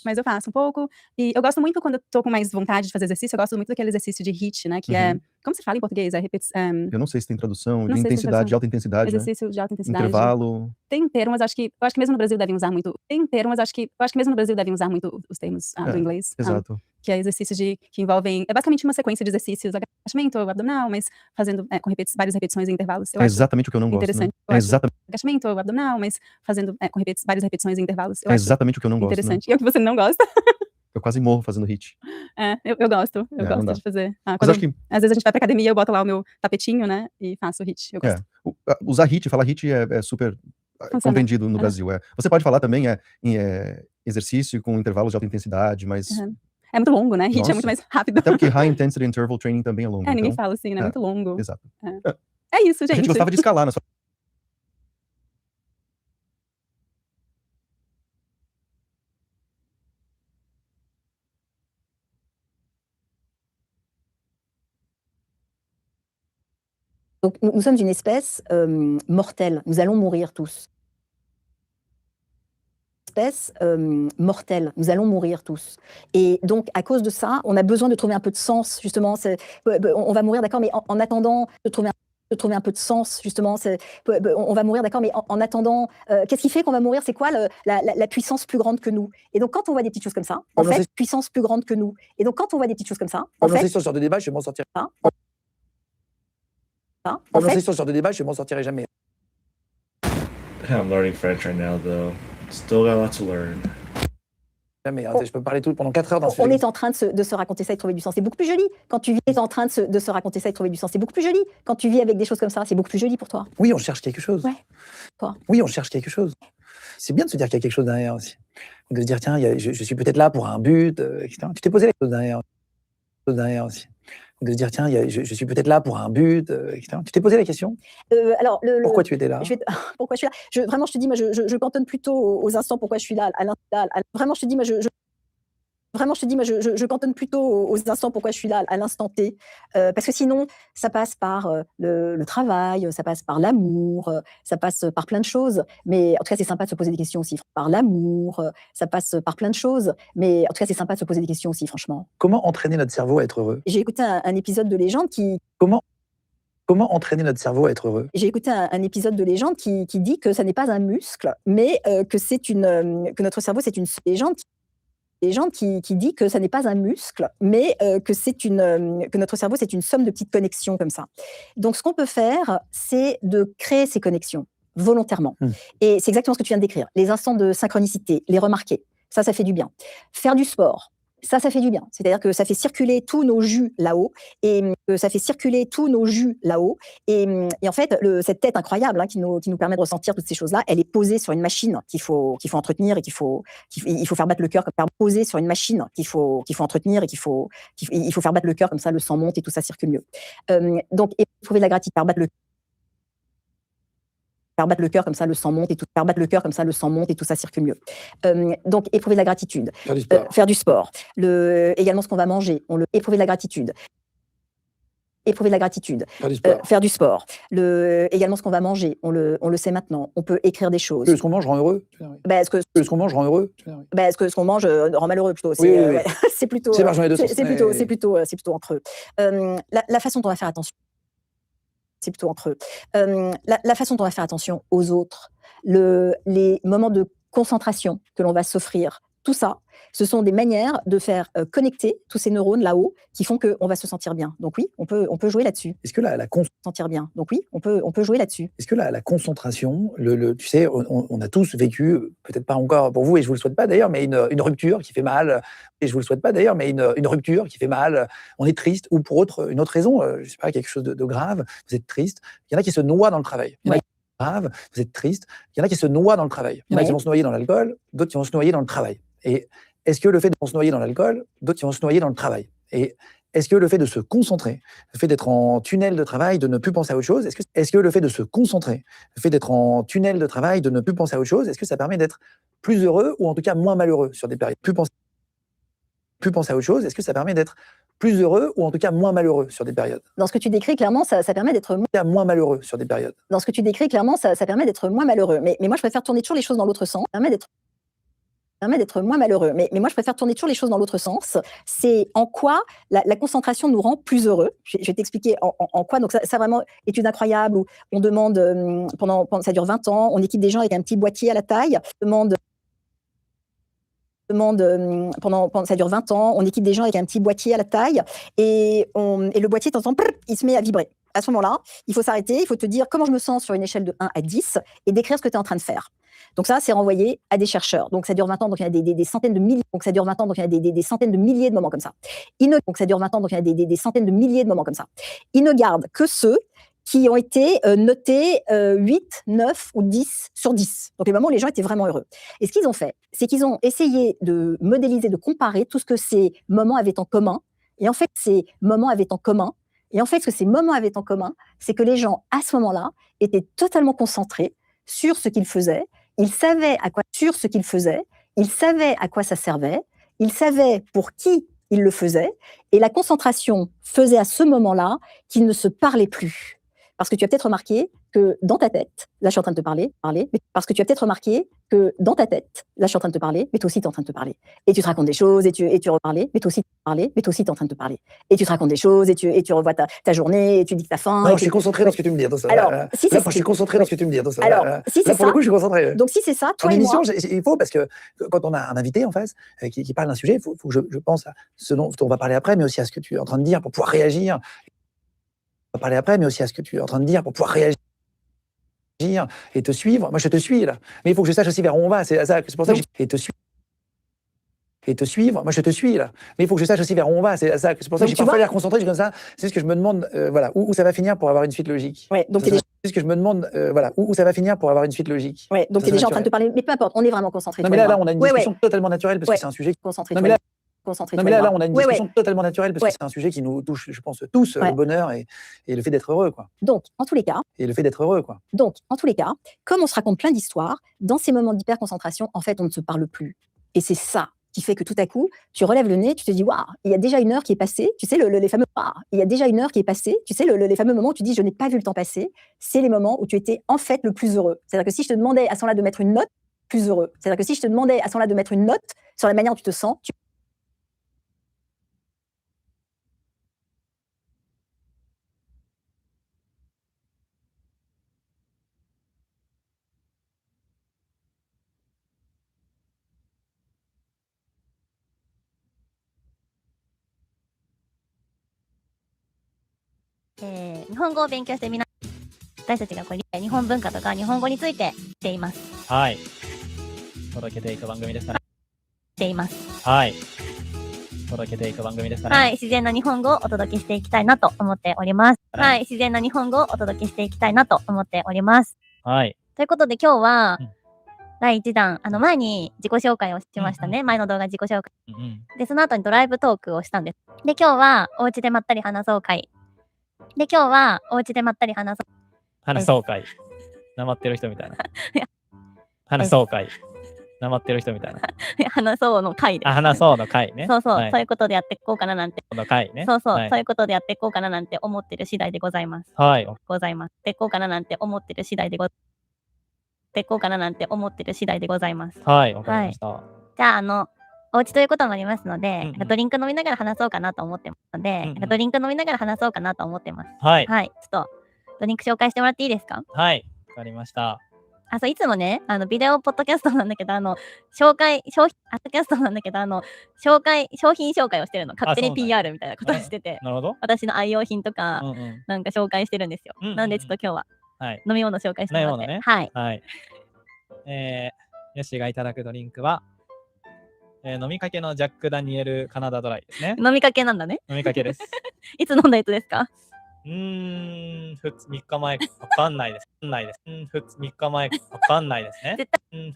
Mas eu faço um pouco, e eu gosto muito quando eu tô com mais vontade de fazer exercício, eu gosto muito daquele exercício de HIIT, né, que é, como se fala em português? É eu não sei se tem tradução, não de sei se tem intensidade, de alta intensidade, exercício de alta intensidade. Intervalo. Tem um termo, mas eu acho que mesmo no Brasil devem usar muito. Os termos do inglês. Exato. Que é exercícios que envolvem. É basicamente uma sequência de exercícios, agachamento, abdominal, mas fazendo com várias repetições em intervalos. Eu É acho exatamente o que eu não gosto. interessante. Né? Agachamento, abdominal, mas fazendo com várias repetições em intervalos. Eu é acho exatamente o que eu não gosto. Interessante. Né? E é o que você não gosta? Eu quase morro fazendo HIIT. Eu gosto. Eu gosto de fazer. Mas acho que... Às vezes a gente vai pra academia, eu boto lá o meu tapetinho, né? E faço HIIT. Eu gosto. Usar HIIT, falar HIIT é super compreendido no Brasil. Você pode falar também em exercício com intervalos de alta intensidade, mas... É muito longo, né? HIIT é muito mais rápido. Até porque High Intensity Interval Training também é longo. Ninguém fala assim, né? É muito longo. Exato. É isso, gente. A gente gostava de escalar na sua Donc nous sommes une espèce mortelle, nous allons mourir tous. Espèce mortelle, nous allons mourir tous. Et donc à cause de ça, on a besoin de trouver un peu de sens, justement. On va mourir, d'accord, mais en attendant de trouver un peu de sens, justement. On va mourir, d'accord, mais en attendant, qu'est-ce qui fait qu'on va mourir? C'est quoi la puissance plus grande que nous? Et donc quand on voit des petites choses comme ça, en fait, puissance plus grande que nous. Et donc quand on voit des petites choses comme ça, en fait, sur ce genre de débat, je vais m'en sortir. Sur ce genre de débat, je vais m'en sortirai jamais. I'm learning French right now, though. Still got a lot to learn. Jamais. Je peux parler pendant 4 heures dans ce on est en train de se raconter ça et de trouver du sens. C'est beaucoup plus joli. Quand tu vis en train de se raconter ça et de trouver du sens, c'est beaucoup plus joli. Quand tu vis avec des choses comme ça, c'est beaucoup plus joli pour toi. Oui, on cherche quelque chose. Ouais. Toi. Oui, on cherche quelque chose. C'est bien de se dire qu'il y a quelque chose derrière aussi. De se dire, tiens, je suis peut-être là pour un but, etc. Tu t'es posé la chose derrière aussi. De se dire, tiens, je suis peut-être là pour un but, etc. Tu t'es posé la question? Alors, pourquoi tu étais là? Pourquoi je suis là? Vraiment, je te dis, moi, je cantonne plutôt aux instants pourquoi je suis là. Vraiment, je te dis, moi, je cantonne plutôt aux instants pourquoi je suis là, à l'instant T. Parce que sinon, ça passe par le travail, ça passe par l'amour, ça passe par plein de choses. Mais en tout cas, c'est sympa de se poser des questions aussi. Par l'amour, ça passe par plein de choses. Mais en tout cas, c'est sympa de se poser des questions aussi, franchement. Comment entraîner notre cerveau à être heureux? J'ai écouté un épisode de Légende qui... Comment entraîner notre cerveau à être heureux? J'ai écouté un épisode de Légende qui dit que ça n'est pas un muscle, mais que notre cerveau, c'est une légende qui dit que ça n'est pas un muscle, mais que notre cerveau, c'est une somme de petites connexions comme ça. Donc, ce qu'on peut faire, c'est de créer ces connexions volontairement. Et c'est exactement ce que tu viens de décrire. Les instants de synchronicité, les remarquer, ça fait du bien. Faire du sport, ça fait du bien. C'est-à-dire que ça fait circuler tous nos jus là-haut, et en fait, cette tête incroyable qui nous permet de ressentir toutes ces choses-là, elle est posée sur une machine qu'il faut entretenir et il faut faire battre le cœur, posée sur une machine qu'il faut entretenir et il faut faire battre le cœur, comme ça le sang monte et tout ça circule mieux. Donc, éprouver de la gratitude, faire battre le cœur, comme ça le sang monte et tout ça circule mieux. Donc éprouver de la gratitude, faire du sport, également ce qu'on va manger, éprouver de la gratitude. Faire du sport, également ce qu'on va manger, on le sait maintenant, on peut écrire des choses. Ce qu'on mange rend heureux? Ce qu'on mange rend heureux? Ce qu'on mange rend malheureux plutôt. C'est plutôt entre eux. La façon dont on va faire attention. C'est plutôt entre eux. La façon dont on va faire attention aux autres, les moments de concentration que l'on va s'offrir, tout ça, ce sont des manières de faire connecter tous ces neurones là-haut qui font qu'on va se sentir bien. Donc oui, on peut jouer là-dessus. Est-ce que sentir bien. Donc oui, on peut jouer là-dessus. Est-ce que la concentration, tu sais, on a tous vécu, peut-être pas encore pour vous, et je vous le souhaite pas d'ailleurs, mais une rupture qui fait mal, et je vous le souhaite pas d'ailleurs, mais une rupture qui fait mal, on est triste, ou pour une autre raison, je sais pas, quelque chose de grave, vous êtes triste, il y en a qui se noient dans le travail. Il y en a qui grave, vous êtes triste, il y en a qui se noient dans le travail. Il y en a qui vont se noyer dans l'alcool, d'autres qui vont se noyer dans le travail. Et est-ce que le fait de se noyer dans l'alcool, d'autres qui vont se noyer dans le travail? Et est-ce que le fait de se concentrer, le fait d'être en tunnel de travail, de ne plus penser à autre chose, est-ce que le fait de se concentrer, le fait d'être en tunnel de travail, de ne plus penser à autre chose, est-ce que ça permet d'être plus heureux ou en tout cas moins malheureux sur des périodes? Plus penser à autre chose, est-ce que ça permet d'être plus heureux ou en tout cas moins malheureux sur des périodes? Dans ce que tu décris, clairement, ça permet d'être moins malheureux sur des périodes. Dans ce que tu décris, clairement, ça permet d'être moins malheureux. Mais moi, je préfère tourner toujours les choses dans l'autre sens. Ça permet d'être moins malheureux. Mais moi, je préfère tourner toujours les choses dans l'autre sens. C'est en quoi la concentration nous rend plus heureux. Je vais t'expliquer en quoi. Donc, ça vraiment, étude incroyable où on demande, pendant ça dure 20 ans, on équipe des gens avec un petit boîtier à la taille, ça dure 20 ans, on équipe des gens avec un petit boîtier à la taille et le boîtier, t'entends, il se met à vibrer. À ce moment-là, il faut s'arrêter, il faut te dire comment je me sens sur une échelle de 1 à 10 et décrire ce que tu es en train de faire. Donc ça, c'est renvoyé à des chercheurs. Donc ça dure 20 ans, donc il y a des centaines de milliers. Donc ça dure 20 ans, donc il y a des centaines de milliers de moments comme ça. Donc ça dure 20 ans, donc il y a des centaines de milliers de moments comme ça. Ils ne gardent que ceux qui ont été notés 8, 9 ou 10 sur 10. Donc les moments où les gens étaient vraiment heureux. Et ce qu'ils ont fait, c'est qu'ils ont essayé de modéliser, de comparer tout ce que ces moments avaient en commun. Et en fait, ces moments avaient en commun, c'est que les gens, à ce moment-là, étaient totalement concentrés sur ce qu'ils faisaient. Ils savaient à quoi ça servait. Ils savaient pour qui ils le faisaient. Et la concentration faisait à ce moment-là qu'ils ne se parlaient plus. Parce que tu as peut-être remarqué que dans ta tête, là je suis en train de te parler, mais parce que tu as peut-être remarqué que dans ta tête, là je suis en train de te parler, mais toi aussi tu es en train de te parler. Et tu te racontes des choses et tu reparles, mais toi aussi tu es en train de te parler. Et tu te racontes des choses et tu revois ta journée et tu dis que tu as faim. Non, je suis concentré dans ce que tu me dis. Alors, si c'est je suis concentré dans ce que tu me dis. Alors, si c'est là, pour le ça, coup, je suis concentré. donc si c'est ça, toi En et émission, moi, il faut, parce que quand on a un invité en face qui parle d'un sujet, il faut que je pense à ce dont on va parler après, mais aussi à ce que tu es en train de dire pour pouvoir réagir. On va parler après, mais aussi à ce que tu es en train de dire pour pouvoir réagir et te suivre. Moi, je te suis là, mais il faut que je sache aussi vers où on va. C'est pour ça que et te suivre. Moi, je te suis là, mais il faut que je sache aussi vers où on va. C'est pour ça que j'ai parfois l'air concentré, comme ça. C'est ce que je me demande, voilà, où ça va finir pour avoir une suite logique. Ouais, donc c'est ce que je me demande, voilà, où ça va finir pour avoir une suite logique. Ouais, donc tu es déjà en train de te parler, mais peu importe, on est vraiment concentré. Non, mais là, on a une discussion totalement naturelle parce que c'est un sujet concentré. Non, mais là, on a une discussion totalement naturelle parce que c'est un sujet qui nous touche, je pense, tous, le bonheur et le fait d'être heureux, quoi. Donc, en tous les cas. Donc, en tous les cas, comme on se raconte plein d'histoires, dans ces moments d'hyperconcentration, en fait, on ne se parle plus. Et c'est ça qui fait que tout à coup, tu relèves le nez, tu te dis, waouh, il y a déjà une heure qui est passée, tu sais, les fameux, il y a déjà une heure qui est passée, tu sais, les fameux moments où tu dis, je n'ai pas vu le temps passer, c'est les moments où tu étais en fait le plus heureux. C'est-à-dire que si je te demandais à ce moment-là de mettre une note, plus heureux. C'est-à-dire que si je te demandais à ce moment-là de mettre une note sur la manière dont tu te sens,日本語を勉強して私たちがこれ日本文化とか日本語についてしています。はい。届けていく番組ですかね。しています。はい。届けていく番組ですかね。はい。自然な日本語をお届けしていきたいなと思っております。はい。自然な日本語をお届けしていきたいなと思っております。はい。ということで今日は、第1弾、前に自己紹介をしましたね。前の動画自己紹介。で、その後にドライブトークをしたんです。で、今日はお家でまったり話そう会。で、今日はお家でまったり話そう会。なまってる人みたいな。話そう会。なまってる人みたいな。話そうの会です。話そうの会ね。そうそう、はい、そういうことでやっていこうかななんて。の会ね。そうそう、はい、そういうことでやっていこうかななんて思ってる次第でございます。はい。ございます。でこうかななんて思ってる次第でこうかななんて思ってる次第でございます。はい、わかりました。はい、じゃあお家ということもありますので、ドリンク飲みながら話そうかなと思ってますので、ドリンク飲みながら話そうかなと思ってます。はい。はい。ちょっと、ドリンク紹介してもらっていいですか？はい。わかりました。そう、いつもね、ビデオポッドキャストなんだけど、商品紹介をしてるの。勝手に PR みたいなことをしてて、なるほど。私の愛用品とか、なんか紹介してるんですよ。なんでちょっと今日は、飲み物紹介してもらって。ね。はい。はい。ヨシがいただくドリンクは、飲みかけのジャック・ダニエル・カナダドライですね。飲みかけなんだね。飲みかけです。いつ飲んだやつですか3日前、わかんないです。3日前、わかんないですね。3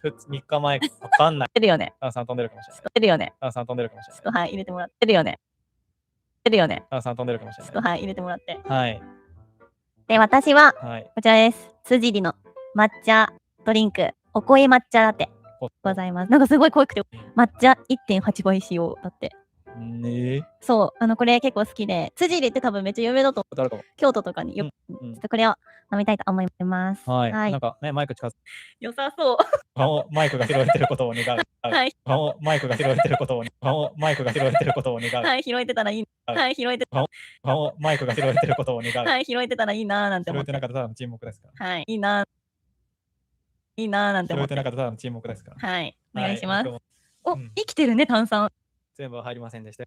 日前、わかんない。出るよね。さん飛んでるかもしれない。出るよね。さん飛んでるかもしれない。はい、入れてもらってるよね。出るよね。さん飛んでるかもしれない。はい、入れてもらって。はい。で、私は、こちらです。辻りの抹茶ドリンク、お声抹茶ラテ。ございます。なんかすごい濃くて、抹茶 1.8 倍使用だって。そう、これ結構好きで、辻入って多分めっちゃ有名だと思う。京都とかによく、ちょっとこれを飲みたいと思います。はい。なんかね、マイク近づ良さそう。マイクが拾えてることを願う。はい。マイクが拾えてることを、マイクが拾えてることを願う。はい、拾えてたらいい。はい、拾えてた。マイクが拾えてることを願う。はい、拾えてたらいいなーなんて思って。拾えてなかったらただの沈黙ですから。はい、いいなー。いいなーなんて思って。拾えてなかったらただの沈黙ですから。はい、お願いします。お、生きてるね、炭酸。全部入りませんでした。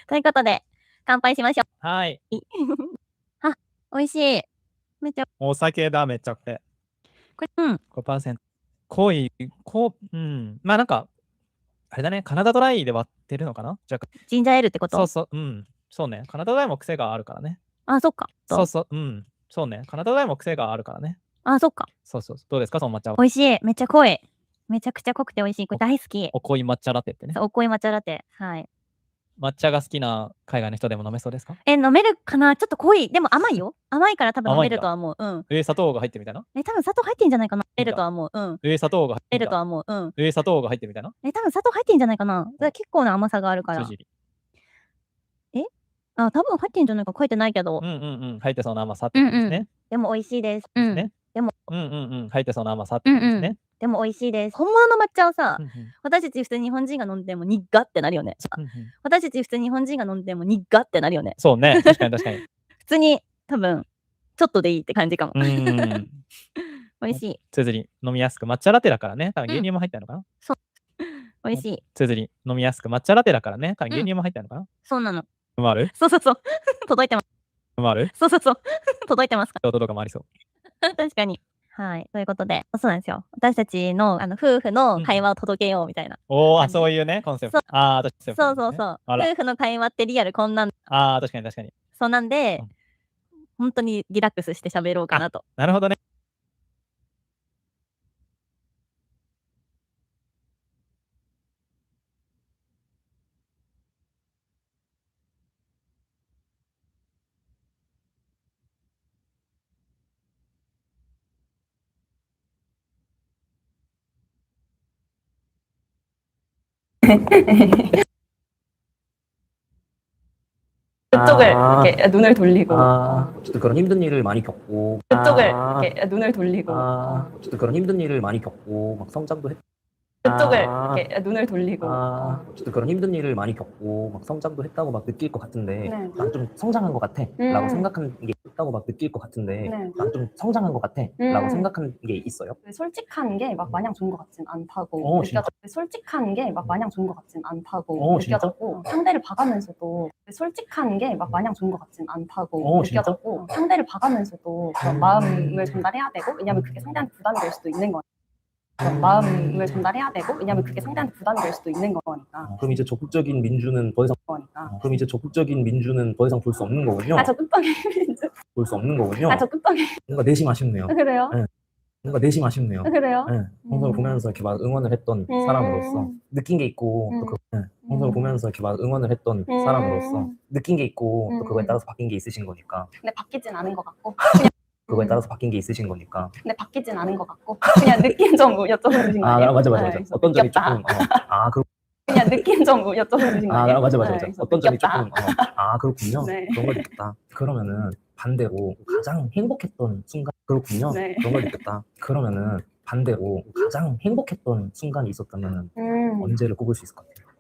ということで、乾杯しましょう。はい。あ、美味しい。めっちゃ。お酒だ、めっちゃくちゃ。これ、5%。濃い、まあなんか、あれだね、カナダドライで割ってるのかな？ジンジャーエールってこと？そう、そうね。カナダドライも癖があるからね。あ、そっか。そうね。カナダドライも癖があるからね。あ、そっか。そう。どうですか、その抹茶は。美味しい。めっちゃ濃い。めちゃくちゃ濃くて美味しい。これ大好き。お濃い抹茶ラテってね。お濃い抹茶ラテ。はい。抹茶が好きな海外の人でも飲めそうですか？飲めるかな？ちょっと濃い。でも甘いよ。甘いから多分飲めるとは思う。砂糖が入ってるみたいな？多分砂糖入ってんじゃないかな。飲めるとは思う。砂糖が入ってるとは思う。砂糖が入ってるみたいな？多分砂糖入ってんじゃないかな。結構な甘さがあるから。あ、多分入ってんじゃないか、書いてないけど。入ってそうな甘さってことですね。でも美味しいです。でも、入ってそうな甘さってことですね。でも美味しいです。本物の抹茶をさ、私たち普通日本人が飲んでも苦ってなるよね。私たち普通日本人が飲んでも苦ってなるよね。そうね。確かに確かに。普通に多分ちょっとでいいって感じかも。美味しい。綴り飲みやすく抹茶ラテだからね。多分牛乳も入ってるのかな。そう。美味しい。綴り飲みやすく抹茶ラテだからね。多分牛乳も入ってるのかな。そうなの。うまる？そうそうそう。届いてます。うまる？そうそうそう。届いてますか。音とかもありそう。確かに。はい。ということで、そうなんですよ。私たちの夫婦の会話を届けようみたいな。おお、そういうね、コンセプト。ああ、確かに。そうそうそう。夫婦の会話ってリアルこんなん。ああ、確かに確かに。そうなんで、本当にリラックスして喋ろうかなと。なるほどね。그쪽을 이렇게 눈을 돌리고 어쨌든 그런 힘든 일을 많이 겪고 그쪽을 이렇게 눈을 돌리고 어쨌든 그런 힘든 일을 많이 겪고 막 성장도 했 그쪽을 이렇게 눈을 돌리고 어쨌든 그런 힘든 일을 많이 겪고 막 성장도 했다고 막 느낄 것 같은데 네. 난 좀 성장한 것 같아 라고 생각하는 게 있다고 막 느낄 것 같은데 네. 난 좀 성장한 것 같아 라고 생각하는 게 있어요? 솔직한 게 막 마냥 좋은 것 같진 않다고 느껴졌고 솔직한 게 막 마냥 좋은 것 같진 않다고 느껴졌고 상대를 봐가면서도 솔직한 게 막 마냥 좋은 것 같진 않다고 느껴졌고 상대를 봐가면서도 그런 마음을 전달해야 되고 왜냐면 그게 상대한테 부담이 될 수도 있는 거니까 그런 마음을 전달해야 되고 왜냐면 그게 상대한테 부담이 될 수도 있는 거니까 그럼 이제 적극적인 민주는 더 이상 그럼 이제 적극적인 민주는 더 이상 볼 수 없는 거군요. 적극적인 민주 볼 수 없는 거군요. 적극적인 뭔가 내심 아쉽네요. 그래요? 네. 뭔가 내심 아쉽네요. 그래요? 네. 방송을 보면서 이렇게 막 응원을 했던 사람으로서 느낀 게 있고 또 방송을 보면서 이렇게 막 응원을 했던 사람으로서 느낀 게 있고 또 그거에 따라서 바뀐 게 있으신 거니까. 근데 바뀌진 않은 것 같고 그거에 따라서 바뀐 게 있으신 거니까. 근데 바뀌진 않은 것 같고 그냥 느낌 좀 여쭤보신 거 아니에요? 맞아. 네, 어떤 점이 느꼈다. 조금 그냥 느낌 좀 여쭤보신 거 아니에요? 맞아. 네, 어떤 점이 느꼈다. 조금 그렇군요. 네. 그런 걸 느꼈다. 그러면은 반대로 가장 행복했던 순간 그렇군요. 네. 그런 걸 느꼈다. 그러면은 반대로 가장 행복했던 순간이 있었다면 언제를 꼽을 수 있을 것 같아요?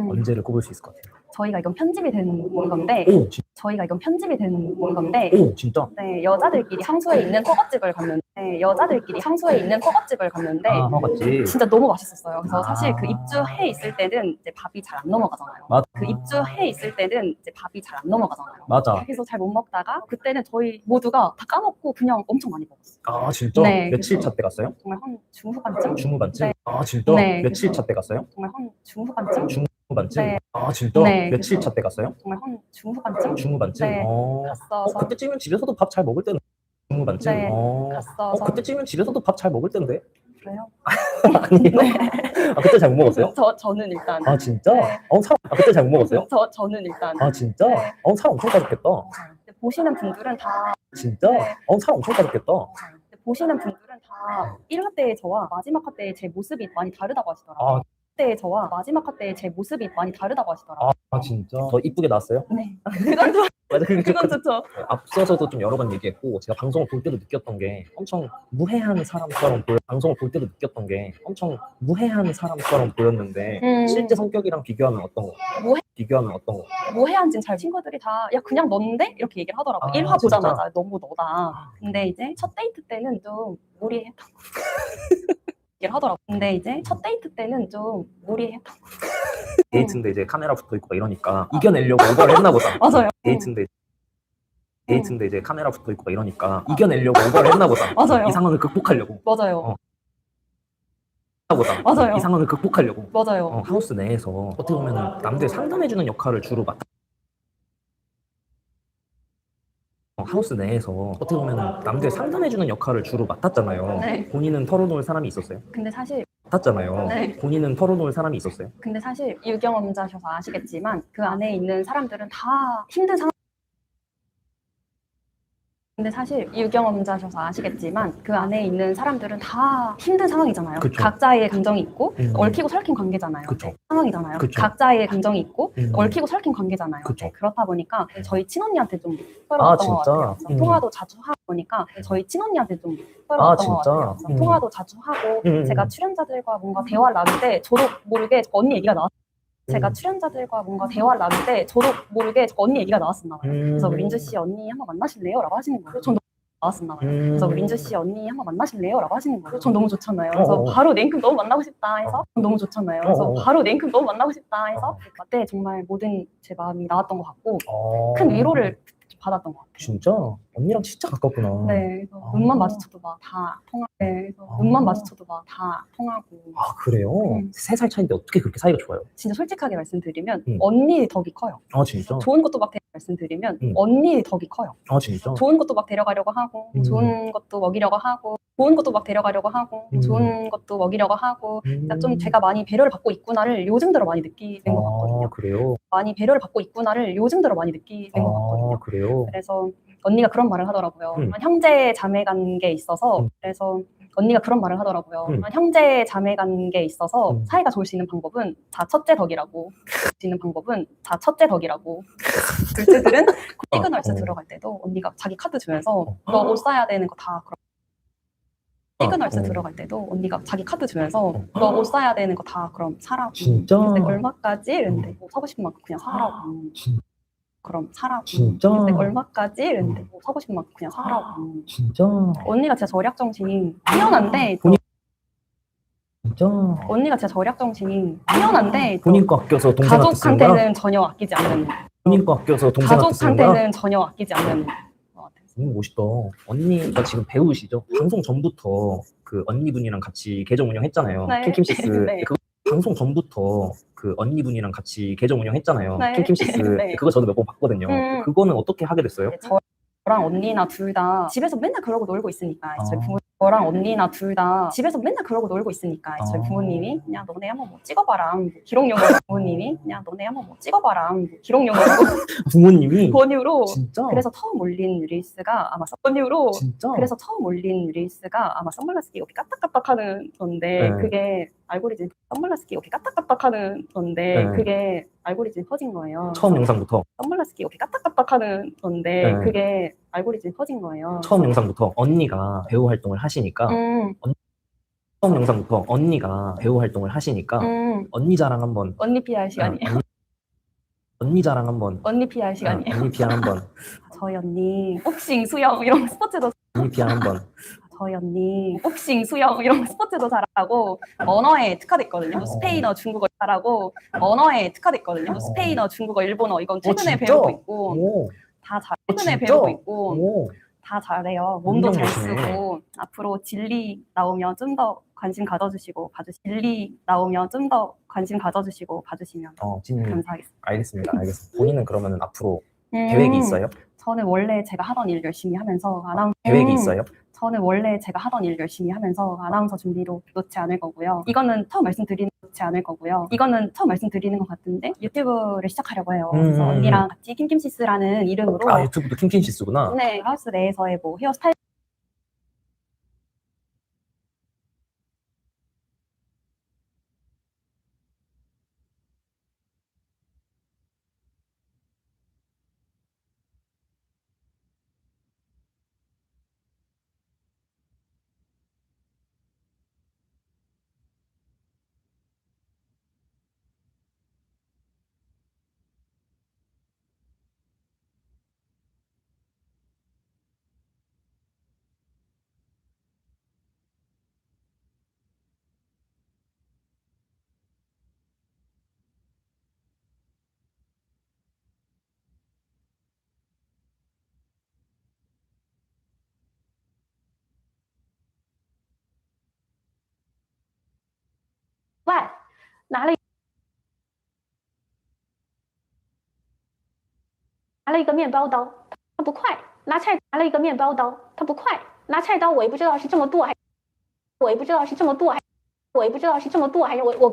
언제를 꼽을 수 있을 것 같아요? 저희가 이건 편집이 된 건데 저희가 이건 편집이 된 건데 오 진짜? 네, 여자들끼리 성수에 있는 허거집을 갔는데 허거집. 진짜 너무 맛있었어요. 그래서 사실 그 입주해 있을 때는 이제 밥이 잘 안 넘어가잖아요. 맞아. 그 입주해 있을 때는 이제 밥이 잘 안 넘어가잖아요. 맞아. 그래서 잘 못 먹다가 그때는 저희 모두가 다 까먹고 그냥 엄청 많이 먹었어요. 아 진짜? 네, 며칠 그래서 차 때 갔어요? 정말 한 중후반쯤? 중후반쯤? 네. 아 진짜? 네, 며칠 그래서 차 때 갔어요? 정말 한 중후반쯤? 중후반쯤? 네. 아 진짜? 네, 며칠 그래서 차 때 갔어요? 정말 한 중후반쯤? 중후반쯤? 네, 갔어서 그때쯤이면 집에서도 밥 잘 먹을 때는 중후반쯤? 네, 갔어서 그때쯤이면 집에서도 밥 잘 먹을 텐데? 그래요? 아니에요? 그때 잘 못 먹었어요? 저는 일단 아 진짜? 네. 그때 잘 못 먹었어요? 저는 일단 아 진짜? 네. 살 엄청 빠졌겠다. 보시는 분들은 다 진짜? 네. 살 엄청 빠졌겠다. 보시는 분들은 다 1화 때의 저와 마지막 화 때의 제 모습이 많이 다르다고 하시더라고요. 때의 저와 마지막 화 때의 제 모습이 많이 다르다고 하시더라고요. 아 진짜? 더 이쁘게 나왔어요? 네. 그건 맞아, 그건 좋죠. 앞서서도 좀 여러 번 얘기했고 제가 방송을 볼 때도 느꼈던 게 엄청 무해한 사람처럼 보였는데 실제 성격이랑 비교하면 어떤 거? 무해한진 잘 친구들이 다 야 그냥 넌데? 이렇게 얘기를 하더라고요. 1화 진짜? 보자마자 너무 너다. 근데 이제 첫 데이트 때는 좀 무리했던 거 얘기를 하더라고요. 근데 이제 첫 데이트 때는 좀 무리했던 거 데이트인데 이제 카메라 붙어 있고 막 이러니까 이겨내려고 오버를 했나 보다. 맞아요. 데이트인데 이제 카메라 붙어 있고 막 이러니까 이겨내려고 오버를 했나 보다. 맞아요. 이 상황을 극복하려고. 맞아요. 맞아요. 맞아요. 이 상황을 극복하려고. 맞아요. 하우스 내에서 어떻게 보면 남들 상담해주는 역할을 주로 맡아. 하우스 내에서 어떻게 보면 남들 상담해주는 역할을 주로 맡았잖아요. 네. 본인은 털어놓을 사람이 있었어요? 근데 사실 맡았잖아요. 네. 본인은 털어놓을 사람이 있었어요? 근데 사실 유경험자셔서 아시겠지만 그 안에 있는 사람들은 다 힘든 상황 근데 사실 유경험자셔서 아시겠지만 그 안에 있는 사람들은 다 힘든 상황이잖아요. 그쵸. 각자의 감정이 있고 얽히고 설킨 관계잖아요. 네, 상황이잖아요. 그쵸. 각자의 감정이 있고 얽히고 설킨 관계잖아요. 네, 그렇다 보니까 저희 친언니한테 좀 끌어왔던 것 같아요. 통화도 자주 하고 보니까 저희 친언니한테 좀 끌어왔던 것 같아요. 통화도 자주 하고 제가 출연자들과 뭔가 대화를 나눌 때 저도 모르게 언니 얘기가 나왔어요. 제가 출연자들과 뭔가 대화를 나눌 때 저도 모르게 언니 얘기가 나왔었나 봐요. 그래서 린주 씨 언니 한번 만나실래요? 라고 하시는 거예요. 전 너무 나왔었나 봐요. 그래서 린주 씨 언니 한번 만나실래요? 라고 하시는 거예요. 전 너무 좋잖아요. 그래서 바로 LingQ 너무 만나고 싶다 해서 너무 좋잖아요. 그래서 바로 LingQ 너무 만나고 싶다 해서 그때 정말 모든 제 마음이 나왔던 것 같고 큰 위로를 받았던 것 같아요. 진짜? 언니랑 진짜 가깝구나. 네, 그래서 눈만 마주쳐도 막 다 통하고, 네, 그래서 눈만 마주쳐도 막 다 통하고. 아, 그래요? 3살 차이인데 어떻게 그렇게 사이가 좋아요? 진짜 솔직하게 말씀드리면 언니 덕이 커요. 아, 진짜? 좋은 것도 막 말씀드리면 언니 덕이 커요. 아, 진짜? 좋은 것도 막 데려가려고 하고, 좋은 것도 먹이려고 하고, 좋은 것도 막 데려가려고 하고, 좋은 것도 먹이려고 하고, 그러니까 좀 제가 많이 배려를 받고 있구나를 요즘 들어 많이 느끼는 것 같거든요. 그래요? 많이 배려를 받고 있구나를 요즘 들어 많이 느끼는 것 같거든요. 그래요? 그래서 언니가 그런 말을 하더라고요. 형제 자매 관계에 있어서 그래서 언니가 그런 말을 하더라고요. 형제 자매 관계에 있어서 사이가 좋을 수 있는 방법은 다 첫째 덕이라고. 수 있는 방법은 다 첫째 덕이라고. 둘째들은 시그널스 들어갈 때도 언니가 자기 카드 주면서 너 옷 사야 되는 거 다 그럼. 시그널스 들어갈 때도 언니가 자기 카드 주면서 너 옷 사야 되는 거 다 그럼 사라고. 진짜? 근데 얼마까지? 이랬는데 뭐 사고 싶은 만큼 그냥 사라고. 그럼 사라고. 진짜? 근데 얼마까지? 이랬는데 뭐 사고 싶은 만큼 그냥 사라고. 진짜? 언니가 진짜 절약 정신이 뛰어난데 진짜? 언니가 진짜 절약 정신이 뛰어난데 본인 거 아껴서 동생한테 쓰는 거야? 가족한테는 전혀 아끼지 않는. 본인 거 아껴서 동생한테 쓰는 거야? 가족한테는 전혀 아끼지 않는. 멋있다. 언니가 지금 배우시죠? 방송 전부터 그 언니분이랑 같이 계정 운영했잖아요. 네. 킹킴시스. 네. 그 방송 전부터 그 언니분이랑 같이 계정 운영했잖아요. 네. 킹킴시스. 네. 그거 저도 몇 번 봤거든요. 그거는 어떻게 하게 됐어요? 저랑 언니나 둘 다 집에서 맨날 그러고 놀고 있으니까 저희 부모 저랑 언니나 둘 다 집에서 맨날 그러고 놀고 있으니까 저희 부모님이 그냥 너네 한번 뭐 찍어봐라. 기록용으로 부모님이 그냥 너네 한번 뭐 찍어봐라. 기록용으로 부모님이 권유로. 진짜? 그래서 처음 올린 릴스가 아마 권유로. 진짜? 그래서 처음 올린 릴스가 아마 선글라스 끼고 이렇게 까딱까딱하는 건데 그게 알고리즘 선글라스 끼고 이렇게 까딱까딱하는 건데 그게 알고리즘 퍼진 거예요. 처음 영상부터? 선글라스 끼고 이렇게 까딱까딱하는 건데 그게 알고리즘 퍼진 거예요. 처음 영상부터 언니가 배우 활동을 하시니까 처음 영상부터 언니가 배우 활동을 하시니까 언니 자랑 한번. 언니 PR 시간이에요. 언니 자랑 한번. 언니 PR 시간이에요. 언니 PR 한번. 저희 언니 복싱, 수영 이런 스포츠도. 언니 PR 한번. 저희 언니 복싱, 수영 이런 스포츠도 잘하고 언어에 특화됐거든요. 스페인어, 중국어 잘하고 언어에 특화됐거든요. 스페인어, 중국어, 일본어 이건 최근에 배우고 있고 다 최근에 배우고 있고 다 잘해요. 몸도 잘 쓰고 앞으로 진리 나오면 좀 더 관심 가져주시고 진리 나오면 좀 더 관심 가져주시고 봐주시면 감사하겠습니다. 알겠습니다. 본인은 그러면 앞으로 계획이 있어요? 저는 원래 제가 하던 일 열심히 하면서 아나운서 계획이 있어요? 저는 원래 제가 하던 일 열심히 하면서 아나운서 준비로 놓지 않을 거고요. 이거는 처음 말씀드리는 것 같은데 유튜브를 시작하려고 해요. 그래서 언니랑 같이 킹킴시스라는 이름으로. 아, 유튜브도 킹킴시스구나. 네, 하우스 내에서의 뭐 헤어스타일.外拿了一个面包刀，它不快；拿了一个面包刀，它不快；拿菜刀，我也不知道是这么剁还是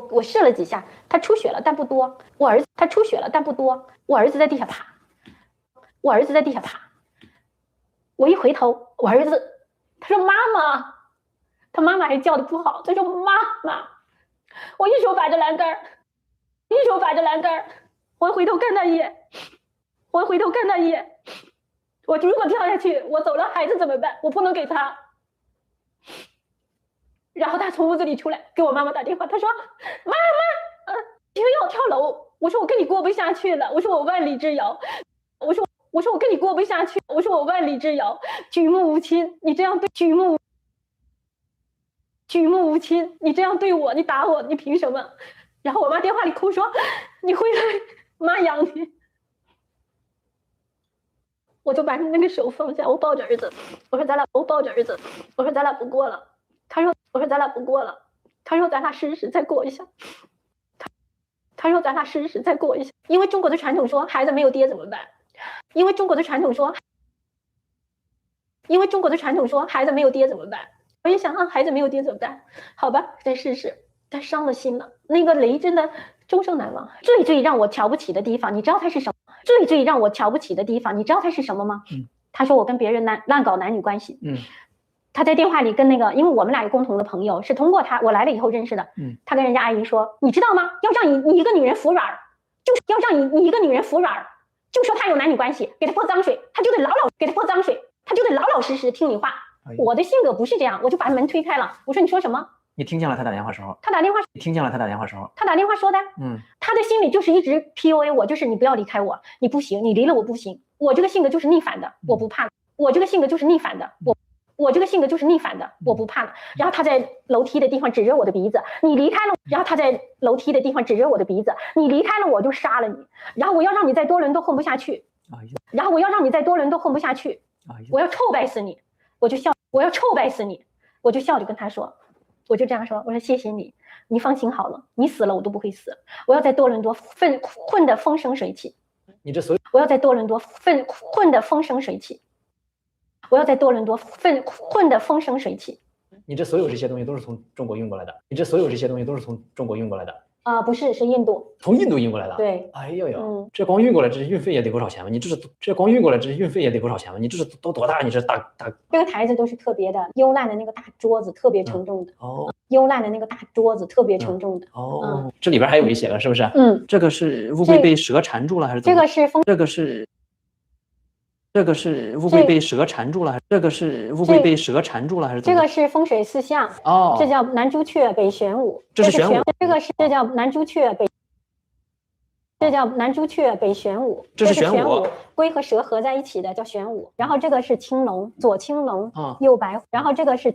我试了几下，它出血了，但不多。我儿子在地下爬，我一回头，我儿子他说妈妈，他妈妈还叫的不好，他说妈妈，我一手把着栏杆，一手把着栏杆，我回头看他一眼，我回头看他一眼，我如果跳下去，我走了，孩子怎么办？我不能给他。然后他从屋子里出来，给我妈妈打电话，他说妈妈，又要跳楼。我说我跟你过不下去了，我说我万里之遥，我说我跟你过不下去，我说我万里之遥，举目无亲，你这样对举目无亲，你这样对我，你打我，你凭什么？然后我妈电话里哭说，你回来，妈养你。我就把那个手放下，我抱着儿子，我说咱俩不过了。我说咱俩不过了。他说咱俩试试再过一下。他说咱俩试试再过一下，因为中国的传统说孩子没有爹怎么办？因为中国的传统说孩子没有爹怎么办？我一想孩子没有爹怎么办？好吧，再试试。但伤了心了，那个雷真的终生难忘。最让我瞧不起的地方，你知道他是什么？最让我瞧不起的地方，你知道他是什么吗？他说我跟别人乱搞男女关系。他在电话里跟那个，因为我们俩有共同的朋友，是通过他我来了以后认识的。他跟人家阿姨说，你知道吗？要让你一个女人服软，就是要让你一个女人服软，就说他有男女关系，给他泼脏水，他就得老老实实听你话。我的性格不是这样，我就把门推开了。我说你说什么？你听见了他打电话时候？你听见了他打电话时候？他打电话说的。他的心里就是一直 PUA 我，就是你不要离开我，你不行，你离了我不行。我这个性格就是逆反的，我不怕。我这个性格就是逆反的，我这个性格就是逆反的，我不怕了。然后他在楼梯的地方指着我的鼻子，你离开了。然后他在楼梯的地方指着我的鼻子，你离开了我就杀了你。然后我要让你在多伦多混不下去。我要臭败死你。我就笑，我要臭败死你。我就笑着跟他说，我就这样说，我说谢谢你，你放心好了，你死了我都不会死。我要在多伦多混得风生水起。我要在多伦多混得风生水起。我要在多伦多混得风生水起。你这所有这些东西都是从中国运过来的。不是，是印度。从印度运过来的。对。哎呦呦，这光运过来这运费也得不少钱吧？你这光运过来这运费也得不少钱吧？你这是都多大？你这大。这个台子都是特别的，幽烂的那个大桌子特别沉重的。幽烂的那个大桌子特别沉重的。这里边还有一些个是不是？这个是乌龟被蛇缠住了还是怎么？这个是乌龟被蛇缠住了，这个是乌龟被蛇缠住了还是怎么？这个是风水四象。这叫南朱雀北玄武。这是玄武。这叫南朱雀北。这叫南朱雀北玄武。这是玄武。龟和蛇合在一起的叫玄武。然后这个是青龙，左青龙，右白虎。然后这个是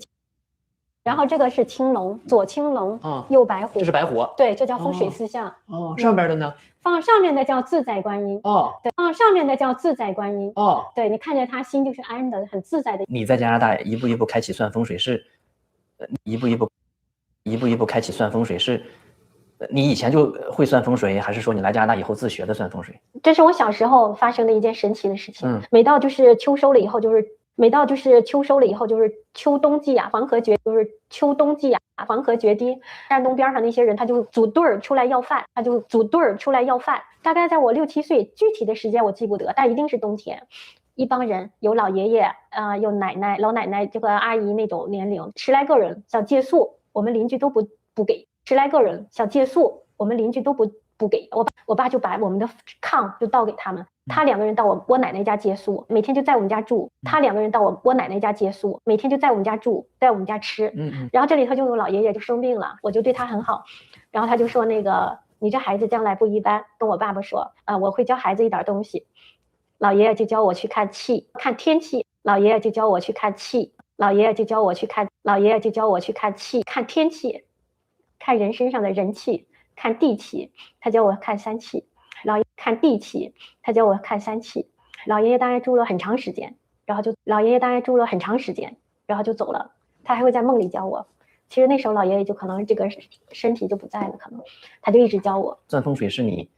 青龙，左青龙，右白虎。这是白虎。对，这叫风水四象。上边的呢？上面的叫自在观音。对，上面的叫自在观音。对，你看着他心就是安的，很自在的。你在加拿大一步一步开启算风水是，一步一步开启算风水是，你以前就会算风水，还是说你来加拿大以后自学的算风水？这是我小时候发生的一件神奇的事情。每到就是秋收了以后，就是秋冬季啊，黄河决堤，山东边上那些人他就组队儿出来要饭，大概在我6、7岁，具体的时间我记不得，但一定是冬天。一帮人，有老爷爷有奶奶、老奶奶，这个阿姨那种年龄，10来个人想借宿，我们邻居都不给。10来个人想借宿，我们邻居都不给。我爸就把我们的炕就倒给他们。他2个人到我奶奶家借宿，每天就在我们家住。他2个人到我奶奶家借宿，每天就在我们家住，在我们家吃。然后这里头就有老爷爷就生病了，我就对他很好。然后他就说那个你这孩子将来不一般，跟我爸爸说我会教孩子一点东西。老爷爷就教我去看天气。老爷爷就教我去看天气，看人身上的人气，看地气。他教我看3气。看地气，他教我看3气。老爷爷大概住了很长时间，然后就走了。他还会在梦里教我。其实那时候老爷爷就可能这个身体就不在了，可能他就一直教我。算风水是你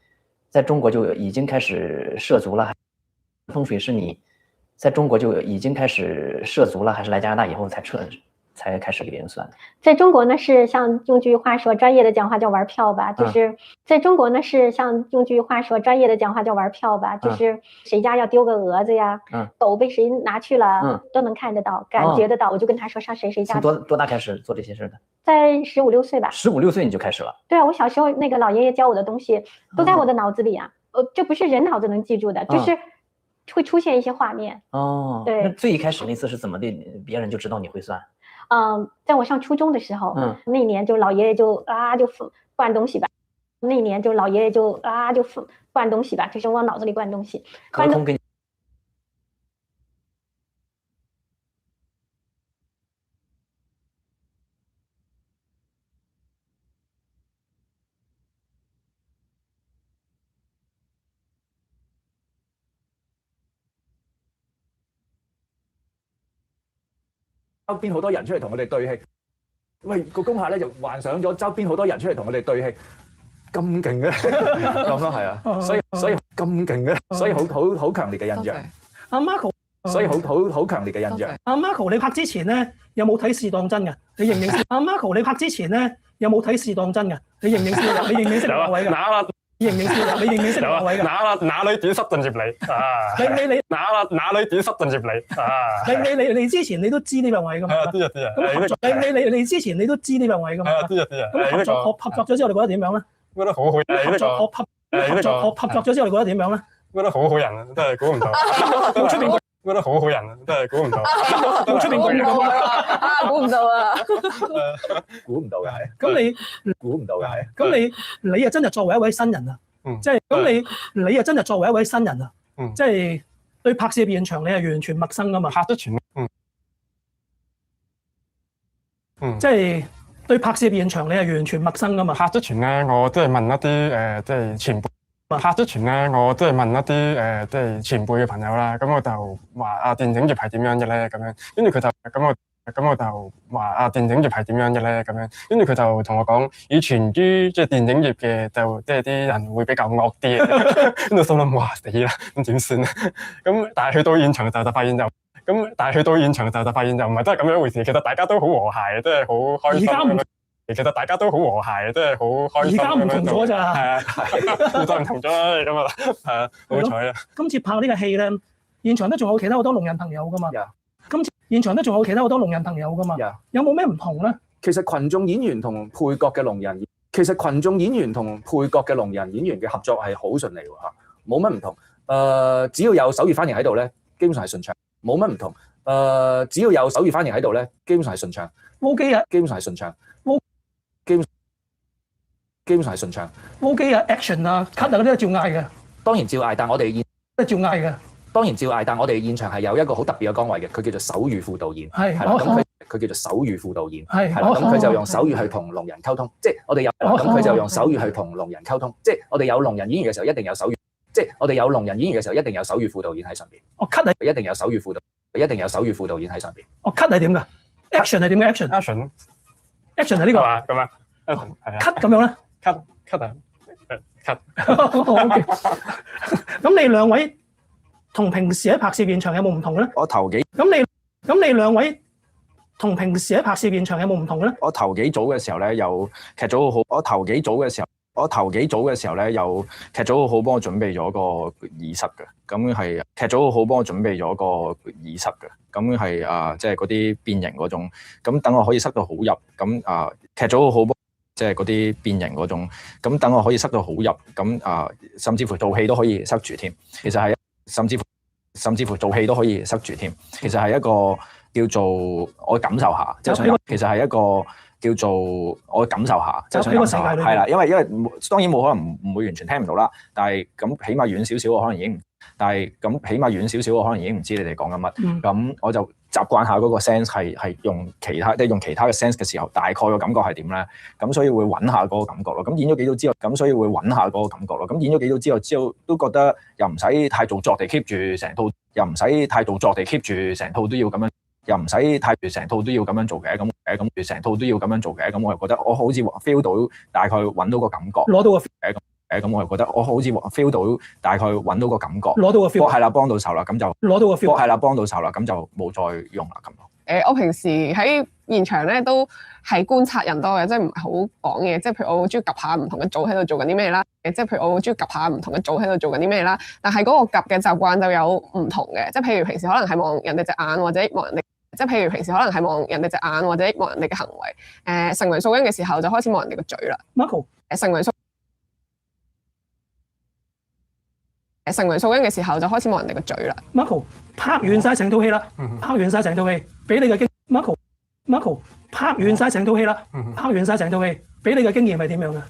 在中国就已经开始涉足了？风水是你在中国就已经开始涉足了，还是来加拿大以后才才开始给别人算？在中国呢，是像用句话说，专业的讲话叫玩票吧，就是在中国呢，是像用句话说，专业的讲话叫玩票吧，就是谁家要丢个蛾子呀，狗被谁拿去了，都能看得到，感觉得到。我就跟他说上谁家。从多大开始做这些事的？在15、16岁吧。15、16岁你就开始了？对啊，我小时候那个老爷爷教我的东西都在我的脑子里啊，这不是人脑子能记住的，就是会出现一些画面。哦，对。那最一开始那次是怎么的？别人就知道你会算？在我上初中的时候，那年就老爷爷就灌东西吧，那年就老爷爷就灌东西吧，就是往脑子里灌东西。隔空给你。周邊好多人出嚟同我哋對戲，喂個工客咧就幻想咗周邊好多人出嚟同我哋對戲，咁勁嘅咁咯，係啊，所以咁勁嘅，所以好強烈嘅印象。阿 Marco， 所以好強烈嘅印象。阿 Marco， 你拍之前咧有冇睇試當真嘅？你認唔認識？阿 Marco， 你拍之前咧有冇睇試當真嘅？你認唔認識？你認唔認識兩位㗎？你認唔認識？你認唔認識兩位㗎？哪裏短濕進接你啊？你哪裏短濕進接你啊？你之前你都知呢兩位㗎嘛？係啊，知啊。咁你之前你都知呢兩位㗎嘛？係啊，知啊。咁合作咗之後，你覺得點樣咧？覺得好好。合作咗之後，你覺得點樣咧？覺得好好人啊，真係估唔到。出邊覺得好好人啊，真係估唔到。出邊估唔到啊！估唔到嘅係。咁你估唔到嘅係。咁你啊真係作為一位新人啊，即係咁你啊真係作為一位新人啊，即係對拍攝現場你係完全陌生噶嘛？拍得全即係對拍攝現場你係完全陌生噶嘛？拍咗全咧，我即係問一啲即係前輩。拍咗全咧，我即係問一啲即係前輩嘅朋友啦，咁我就話電影業係點樣嘅咧？咁樣，跟住佢就咁我就話電影業係點樣嘅咧？咁樣，跟住佢就同我講，以前啲即係電影業嘅就即係啲人會比較惡啲嘅，跟住心諗哇死啦，咁點算咧？咁但係去到現場就發現就唔係真係咁樣一回事，其實大家都好和諧，即係好開心。其實大家都好和諧，即係好開心。而家唔同咗咋？係啊，現在唔同咗啦，咁啊，係啊，好彩啦。今次拍呢個戲咧，現場都仲有其他好多聾人朋友噶嘛。今次現場都仲有其他好多聾人朋友噶嘛。有冇咩唔同咧？其實群眾演員同配角嘅聾人，演員嘅合作係好順利喎嚇，冇乜唔同。只要有手語翻譯喺度咧，基本上係順暢，冇乜唔同。只要有手語翻譯喺度咧，基本上係順暢。OK 啊，基本上係順暢。基本上係順暢。OK 啊 ，action 啊，cut 啊嗰啲都照嗌嘅。當然照嗌，但我哋都照嗌嘅。當然照嗌，但我哋現場係有一個好特別嘅崗位嘅，佢叫做手語輔導員。係啦，咁佢叫做手語輔導員。係啦，咁佢就用手語去同聾人溝通。即係我哋有咁佢就用手語去同聾人溝通。即係我哋有聾人演員嘅時候，一定有手語。即係我哋有聾人演員嘅時候，一定有手語輔導員喺上邊。cut 係一定有手語輔導員喺上邊。cut 係點㗎 ？action 係點嘅 ？action 係呢個咁啊 cut 咁樣咧 ？cut 啊 cut。咁你兩位同平時喺拍攝現場有冇唔同咧？我頭幾咁你兩位同平時喺拍攝現場有冇唔同咧？我頭幾組嘅時候咧，有劇組好。我頭幾組嘅時候咧，有劇組好幫我準備咗個耳塞嘅。咁係劇組好幫我準備咗個耳塞嘅。咁係即係嗰啲變形嗰種。咁等我可以塞到好入。咁劇組好幫即係嗰啲變形嗰種。咁等我可以塞到好入。咁甚至乎做戲都可以塞住添。其實係甚至乎做戲都可以塞住添。其實係一個叫做我感受下，即係想其實係一個叫做我感受下，即係想感受下，係啦，因為當然冇可能唔會完全聽唔到啦，但係咁起碼遠少少我可能已經，但係咁起碼遠少少我可能已經唔知你哋講緊乜，咁我就習慣下嗰個 sense 係用其他嘅 sense 嘅時候，大概個感覺係點咧？咁所以會揾下嗰個感覺咯。咁演咗幾組之後，咁所以會揾下嗰個感覺咯。咁演咗幾組之後都覺得又唔使太做作地 keep 住成套，又唔使太做作地 keep 住成套都要咁樣。又唔使太成套都要咁樣做嘅，咁成套都要咁樣做嘅，咁我又覺得我好似 feel 到大概揾到個感覺，攞到個 feel 咁我又覺得我好似 feel 到大概揾到個感覺，攞到個 feel 係啦，幫到手啦，咁就攞到個 feel 係啦，幫到手啦，咁就冇再用啦咁咯。我平時喺現場咧都係觀察人多嘅，即係唔係好講嘢。即係譬如我好中意 𥄫 下唔同嘅組喺度做緊啲咩啦，即係譬如我好中意 𥄫 下唔同嘅組喺度做緊啲咩啦。但係嗰個 𥄫 嘅習慣就有唔同嘅，即係譬如平時可能係望人哋隻眼或者望人哋，即係譬如平時可能係望人哋隻眼或者望人哋嘅行為。成為素因嘅時候就開始望人哋個嘴啦。Marco，成為素因嘅時候就開始望人哋個嘴啦。Marco，拍完晒成套戲啦，拍完晒成套戲，俾你嘅經 Marco，拍完晒成套戲啦，拍完晒成套戲，俾你嘅經驗係點樣嘅？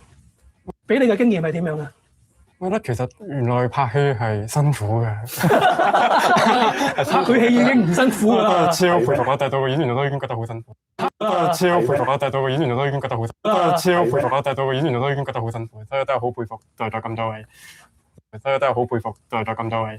俾你嘅經驗係點樣嘅？我覺得其實原來拍戲係辛苦嘅，拍佢戲已經唔辛苦啦。超佩服啊！但係到個演員我都已經覺得好辛苦。超佩服啊！但係到個演員我都已經覺得好辛苦。超佩服啊！但係到個演員我都已經覺得好辛苦，所以都係好佩服在座咁多位，所以都係好佩服在座咁多位。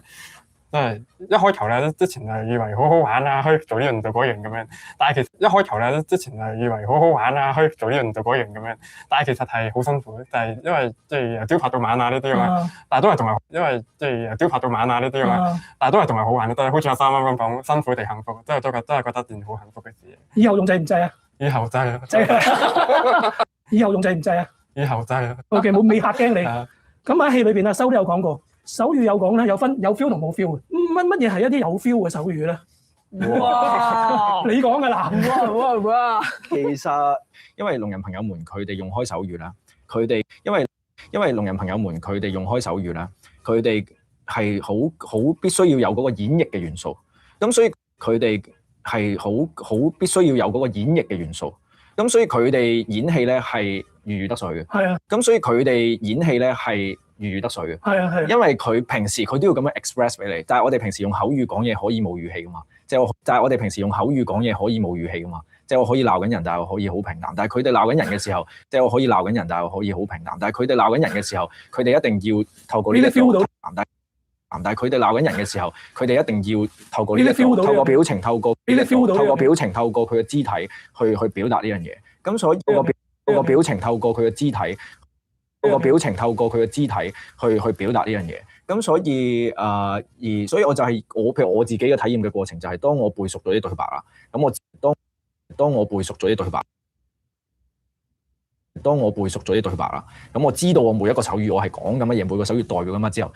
真係一開頭咧，之前係以為好好玩啊，可以做呢樣做嗰樣咁樣。但係其實一開頭咧，之前係以為好好玩啊，可以做呢樣做嗰樣咁樣。但係其實係好辛苦，但係因為即係由朝拍到晚啊呢啲啊嘛。但係都係同埋因為即係由朝拍到晚啊呢啲啊嘛。但係都係同埋好玩，都係好似阿三啱啱講，辛苦地幸福，真係都係覺得件好幸福嘅事。以後用制唔制啊？以後制啊！以後用制唔制啊？以後制啊 ！OK， 冇未嚇驚你。咁喺戲裏邊啊，收都有講過。手語有講咧，有分有 feel 同冇 feel 嘅。乜嘢係一啲有 feel 嘅手語咧？哇！你講㗎啦。哇！其實因為聾人朋友們佢哋用開手語啦，佢哋因為聾人朋友們佢哋用開手語啦，佢哋係好必須要有嗰個演繹嘅元素。咁所以佢哋係好必須要有嗰個演繹嘅元素。咁所以佢哋演戲咧係如魚得水嘅。係啊。咁所以佢哋演戲咧係如魚得水嘅。係啊係。因為佢平時佢都要咁樣 express 俾你，但係我哋平時用口語講嘢可以冇語氣噶嘛，但係我哋平時用口語講嘢可以冇語氣噶嘛，即係我可以鬧緊人，但係我可以好平淡。但係佢哋鬧緊人嘅時候，即係我可以鬧緊人，但係我可以好平淡。但係佢哋鬧緊人嘅時候，佢哋一定要透過呢啲 feel 到。但係佢哋鬧緊人嘅時候，佢哋一定要透過呢啲透過表情，透過表情，透過佢嘅肢體去表達呢樣嘢。咁所以透過表情，透過佢嘅肢體，透過表情，透過佢嘅肢體去表達呢樣嘢。咁所以所以我就係譬如我自己嘅體驗嘅過程，就係當我背熟咗啲對白啦，咁我當我背熟咗啲對白。當我背熟咗啲對白啦，咁我知道我每一個手語我係講緊乜嘢，每個手語代表緊乜之後，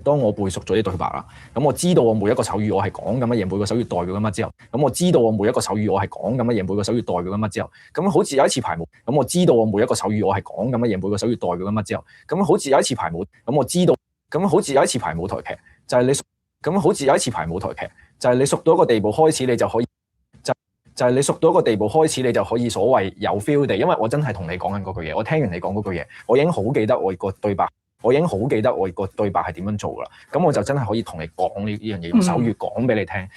當我背熟咗啲對白啦，咁我知道我每一個手語我係講緊乜嘢，每個手語代表緊乜之後，咁我知道我每一個手語我係講緊乜嘢，每個手語代表緊乜之後，咁好似有一次排舞，咁我知道我每一個手語我係講緊乜嘢，每個手語代表緊乜之後，咁好似有一次排舞，咁我知道，咁好似有一次排舞台劇，就係你熟，咁好似有一次排舞台劇，就係你熟到一個地步開始，你就可以。就係你熟到一個地步開始，你就可以所謂有 feel 地，因為我真係同你講緊嗰句嘢，我聽完你講嗰句嘢，我已經好記得我個對白，係點樣做啦。咁我就真係可以同你講呢樣嘢，用手語講俾你聽。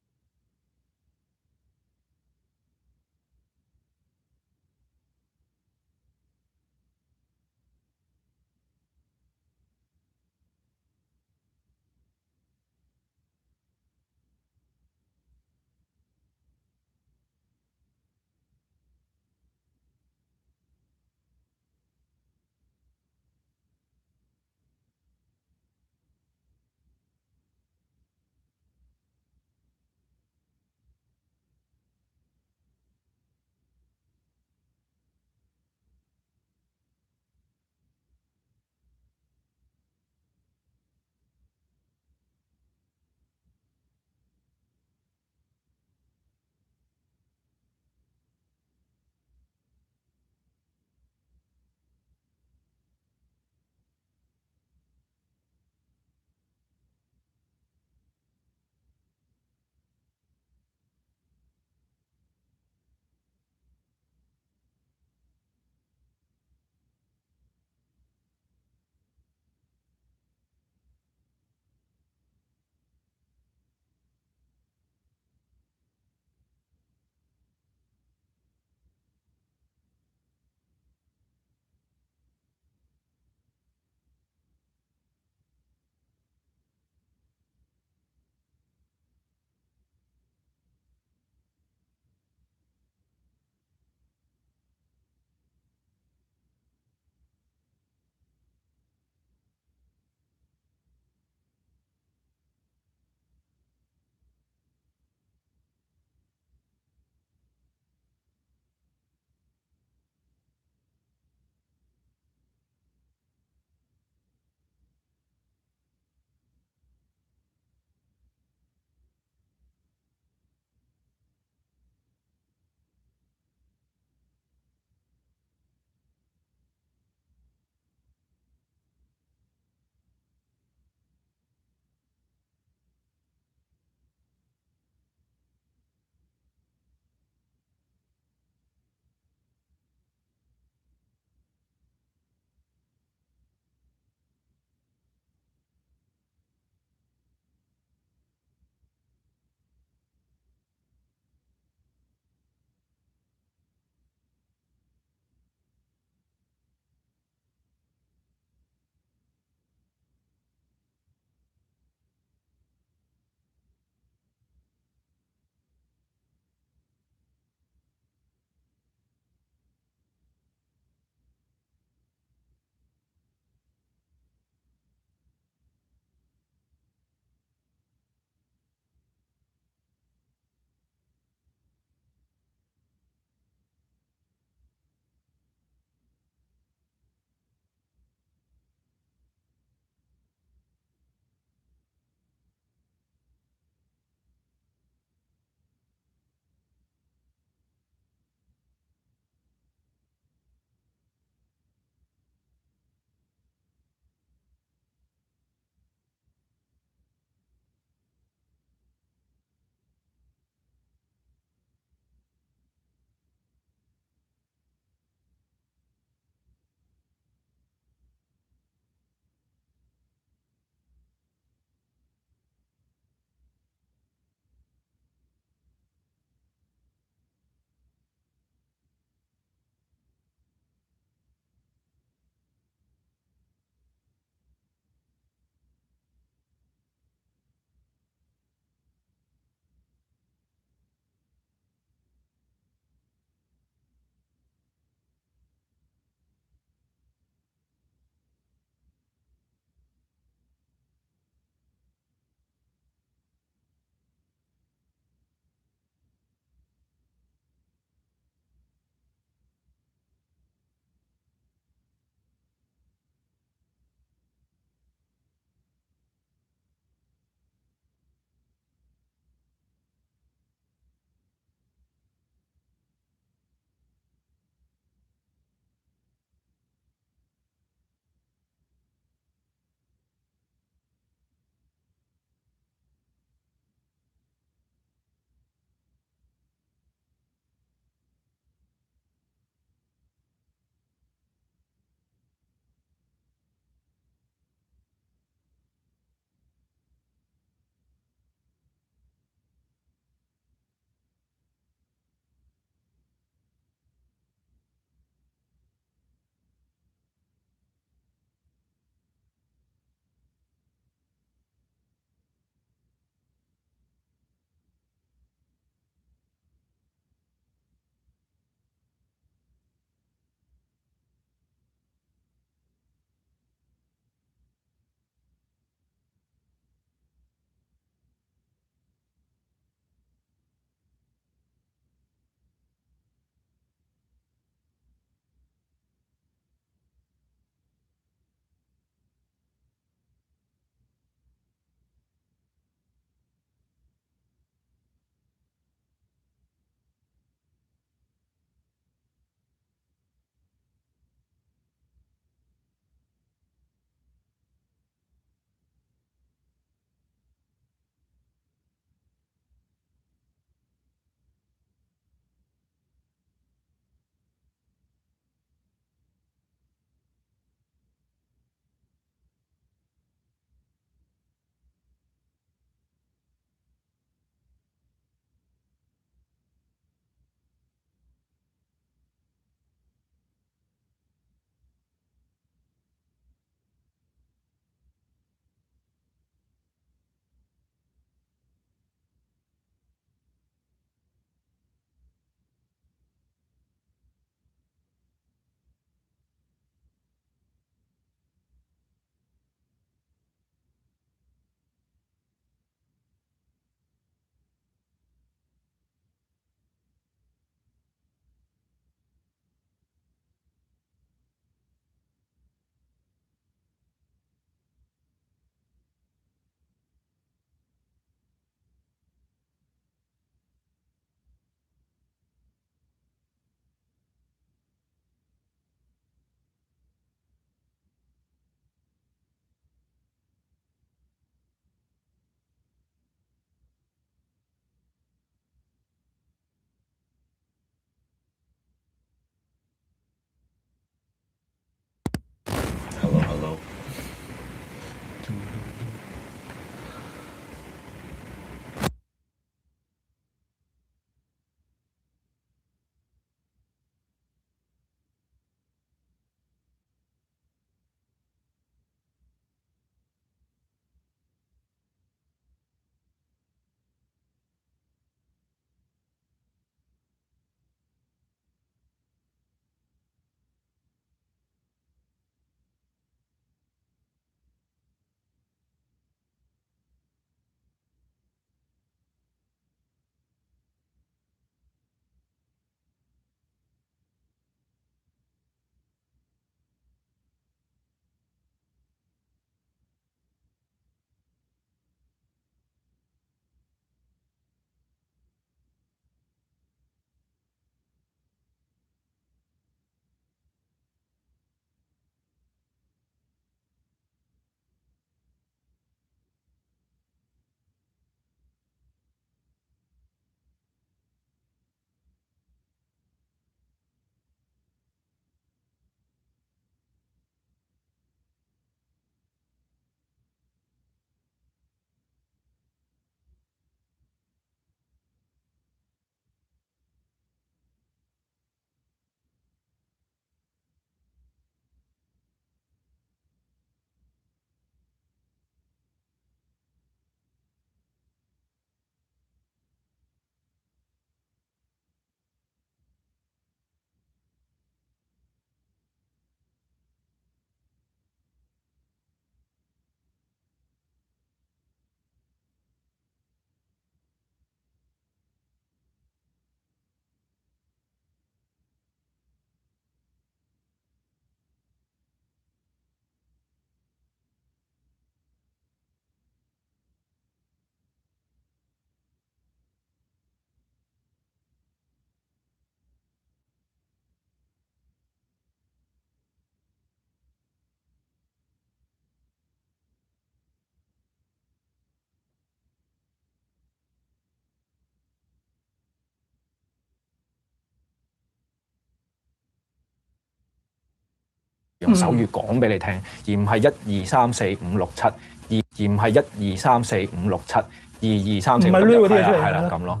用手語講俾你聽，而唔係1 2 3 4 5 6 7，而唔係1 2 3 4 5 6 7 2 2 3 4，唔係嗰啲嘢出嚟，係啦咁咯，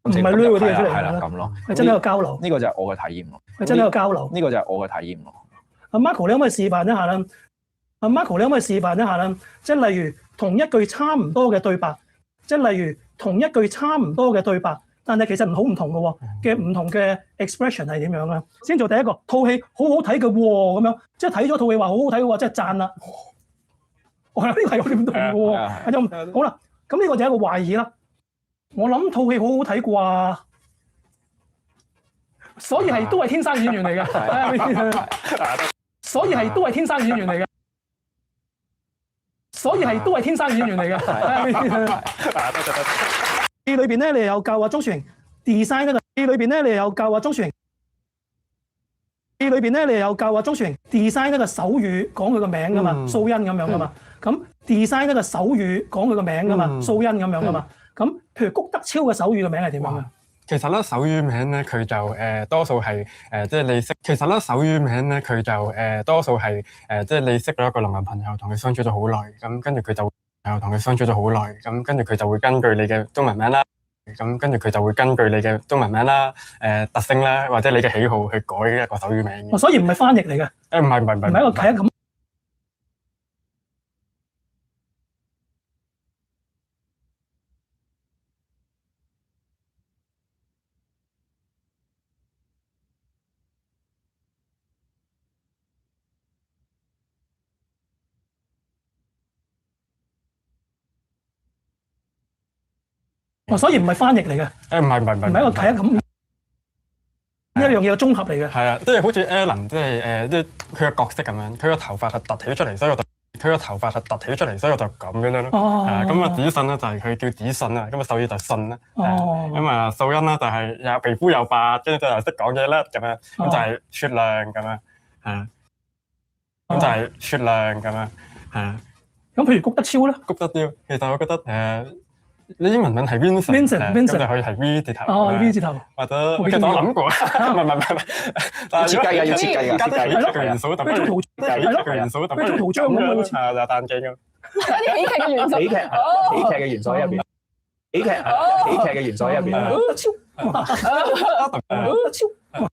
唔係嗰啲嘢出嚟，係啦咁咯，係真係一個交流。呢個就係我嘅體驗咯，係真係一個交流。呢個就係我嘅體驗咯。阿 Marco， 你可唔可以示範一下啦？阿 Marco， 你可唔可以示範一下啦？即係例如同一句差唔多嘅對白，即係例如同一句差唔多嘅對白，但係其實好唔同嘅喎，嘅唔同嘅 expression 係點樣啊？先做第一個，套戲好好睇嘅喎，咁樣即係睇咗套戲話好好睇嘅喎，即係讚啦。呢個係有啲唔同嘅喎。好啦，咁呢個就係一個懷疑啦。我諗套戲好好睇啩，所以係都係天生演員嚟嘅。所以係都係天生演員嚟嘅。所以係都係天生演員嚟嘅。戲裏邊咧，你有教阿鍾樹瑩 design 一個；戲裏邊咧，你有教阿鍾樹瑩；戲裏邊咧，你有教阿鍾樹瑩 design 一個手語講佢個名噶嘛，蘇欣咁樣噶嘛。咁 design 一個手語講佢個名噶嘛，蘇欣咁樣噶嘛。咁譬如谷德超嘅手語嘅名係點樣啊？其實咧手語名咧佢就多數係即係你識。其實咧手語名咧佢就多數係即係你識咗一個聾人朋友，同佢相處咗好耐，咁跟住佢就同佢相處咗好耐，咁跟住佢就會根據你嘅中文名啦，咁跟住佢就會根據你嘅中文名啦、特性啦，或者你嘅喜好去改一個手語名。所以唔係翻譯嚟嘅。唔係一個係一個咁。所以唔係翻譯嚟嘅。唔係一個係一個咁一樣嘢嘅綜合嚟嘅。係啊，即係好似 Alan， 即係佢嘅角色咁樣，佢個頭髮係突起咗出嚟，所以我就咁樣咯。咁啊，子信咧就係佢叫子信啊，咁啊手語就信啦。咁啊素欣啦就係又皮膚又白，跟住就又識講嘢啦咁樣，咁就係雪亮咁樣，係。咁就係雪亮咁樣，係啊。咁譬如谷德超咧？谷德超，其實我覺得你英文名係 Vincent， 咁就可以係 V 字頭。V 字頭。或者其實我諗過，唔係，要設計嘅，加啲喜劇嘅元素，特別係元素，特別係圖章咁樣，就彈鏡咁。有啲喜劇嘅元素。喜劇嘅元素喺入邊。喜劇嘅元素喺入邊。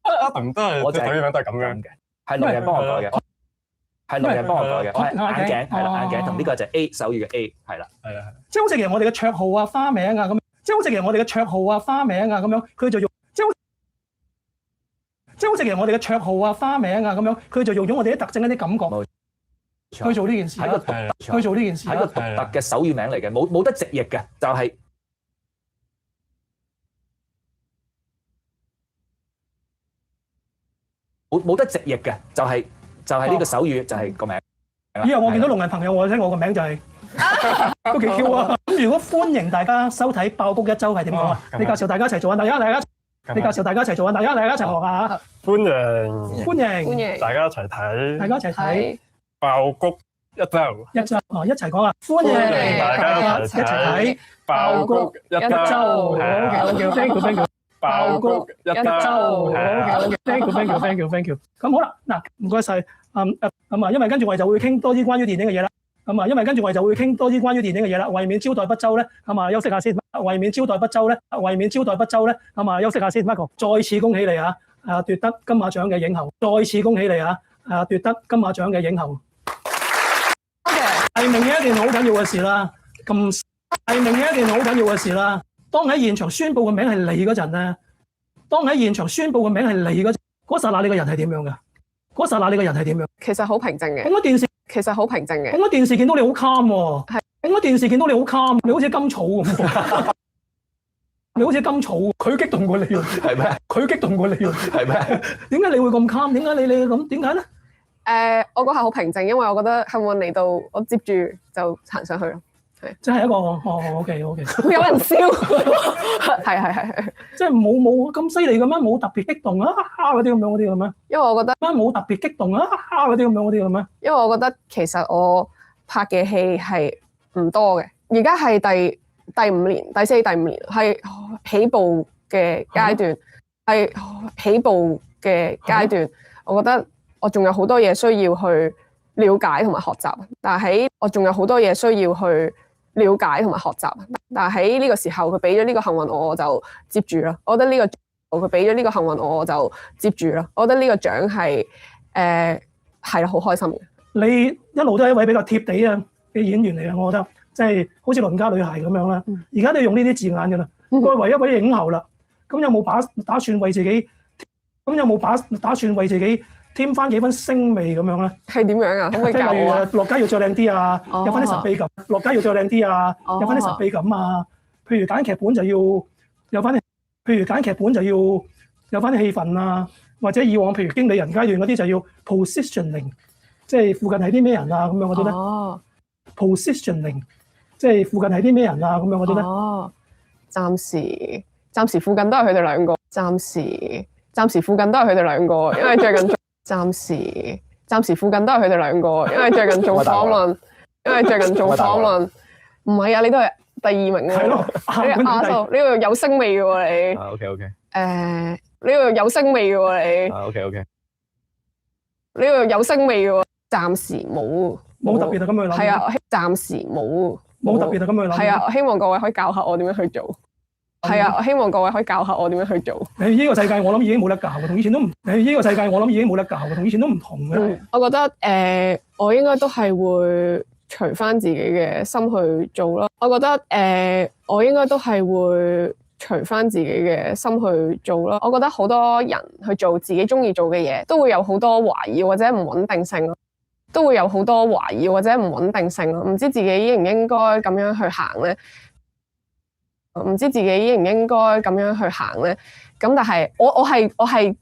阿鄧都係，我哋手語名都係咁樣嘅，係路人幫我改嘅。係路人幫我改嘅，我係眼鏡，係啦眼鏡，同呢個就係 A 手語嘅 A， 係啦，係啊，即係好似其實我哋嘅綽號啊、花名啊咁，即係好似其實我哋嘅綽號啊、花名啊咁樣，佢就用，即係好似其實我哋嘅綽號啊、花名啊咁樣，佢就用咗我哋啲特徵、一啲感覺去做呢件事，係一個獨特，去做呢件事，係一個獨特嘅手語名嚟嘅，冇得直譯嘅，就係冇得直譯嘅，就係呢個手語，就係個名。以後我見到聾人朋友，我聽我個名就係都幾 Q 啊！咁如果歡迎大家收睇爆谷一周係點講啊？你介紹大家一齊做啊！你介紹大家一齊做啊！大家一齊學下。歡迎大家一齊睇爆谷一周。一齊講啊！歡迎大家一齊睇爆谷一周。Thank you。爆谷一周，thank you。咁好啦，嗱，唔該晒。因為跟住我哋就會傾多啲關於電影嘅嘢啦。為免招待不周咧，休息下先。為免招待不周咧，休息下先。Michael， 再次恭喜你啊！奪得金馬獎嘅影后，再次恭喜你啊！奪得金馬獎嘅影后。提名嘅一件好緊要嘅事啦。提名嘅一件好緊要嘅事啦。當喺現場宣佈嘅名係你嗰陣咧，嗰剎那你個人係點樣嘅？其實好平靜嘅。電視見到你好 calm 喎。你好似金草咁。佢激動過你喎。係咩？係咩？點解你會咁 calm？點解你咁？點解咧？我嗰下好平靜，因為我覺得幸運嚟到，我接住就行上去咯。即係一個OK，有人笑，係，即係冇咁犀利咁樣，冇特別激動啊嗰啲咁樣，因為我覺得冇特別激動啊嗰啲咁樣，因為我覺得其實我拍嘅戲係唔多嘅，而家係第5年、第4、第5年係起步嘅階段，我覺得我仲有好多嘢需要去了解同埋學習，但係我仲有好多嘢需要去了解同埋學習，但係喺呢個時候佢俾咗呢個幸運我就接住啦。我覺得呢個佢俾咗呢個幸運我就接住啦。我覺得呢個獎係係啦，好開心嘅。你一路都係一位比較貼地嘅演員嚟嘅，我覺得即係好似鄰家女孩咁樣啦。而家都用呢啲字眼㗎啦。佢唯一位影后啦，咁有冇打算為自己？咁有冇打算為自己添翻幾分星味咁樣咧？係點樣啊？可唔可以教我啊？落街要着靚啲啊，有翻啲神秘感。落街要着靚啲啊，有翻啲神秘感啊。譬如揀劇本就要有翻啲，譬如揀劇本就要有翻啲氣氛啊。或者以往譬如經理人階段嗰啲就要 positioning， 即係附近係啲咩人啊咁樣嗰啲咧。positioning， 即係附近係啲咩人啊咁樣嗰啲咧。暫時附近都係佢哋兩個。暫時附近都係佢哋兩個，因為最近暫時附近都係佢哋兩個，因為最近做訪問，唔係啊，你都係第2名喎。係咯，你亞洲呢個有星味嘅喎你。OK。呢個有星味嘅喎你。OK。呢個有星味嘅喎，暫時冇特別咁去諗。係啊，暫時冇特別咁去諗。係啊，希望各位可以教下我點樣去做。係啊，我希望各位可以教下我點樣去做。呢個世界我諗已經冇得教嘅，同以前都唔。呢個世界我諗已經冇得教嘅，同以前都唔同嘅。我覺得我應該都係會隨翻自己嘅心去做啦。我覺得我應該都係會隨翻自己嘅心去做啦。我覺得好多人去做自己中意做嘅嘢，都會有好多懷疑或者唔穩定性咯。唔知自己應唔應該咁樣去行咧？唔知自己應唔應該咁樣去行咧？咁但係我係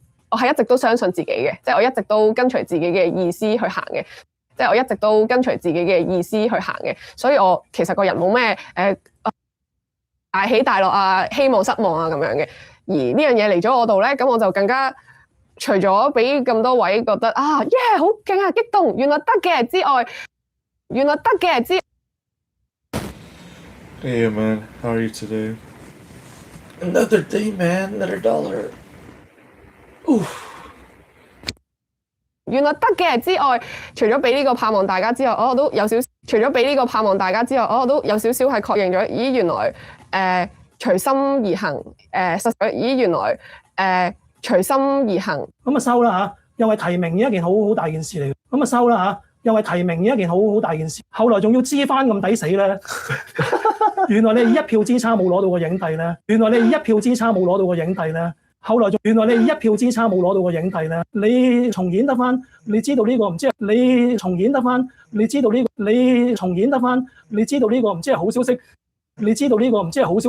一直都相信自己嘅，即係我一直都跟隨自己嘅意思去行嘅，所以我其實個人冇咩大起大落啊、希望失望啊咁樣嘅。而呢樣嘢嚟咗我度咧，咁我就更加除咗俾咁多位覺得啊耶好勁啊激動，原來得嘅之外。Hey man, how are you today? Another day, man. Another dollar. Oof. 原來得嘅之外，除咗俾呢個盼望大家之外，我都有少少係確認咗。咦，原來隨心而行隨心而行。咁啊收啦嚇，又係提名一件好大件事嚟嘅。咁啊收啦嚇。又係提名一件好大件事，後來仲要知翻咁抵死咧。原來你一票之差冇攞到個影帝咧。你重演得翻，你知道呢個唔知，你重演得翻，你知道呢個唔知係好消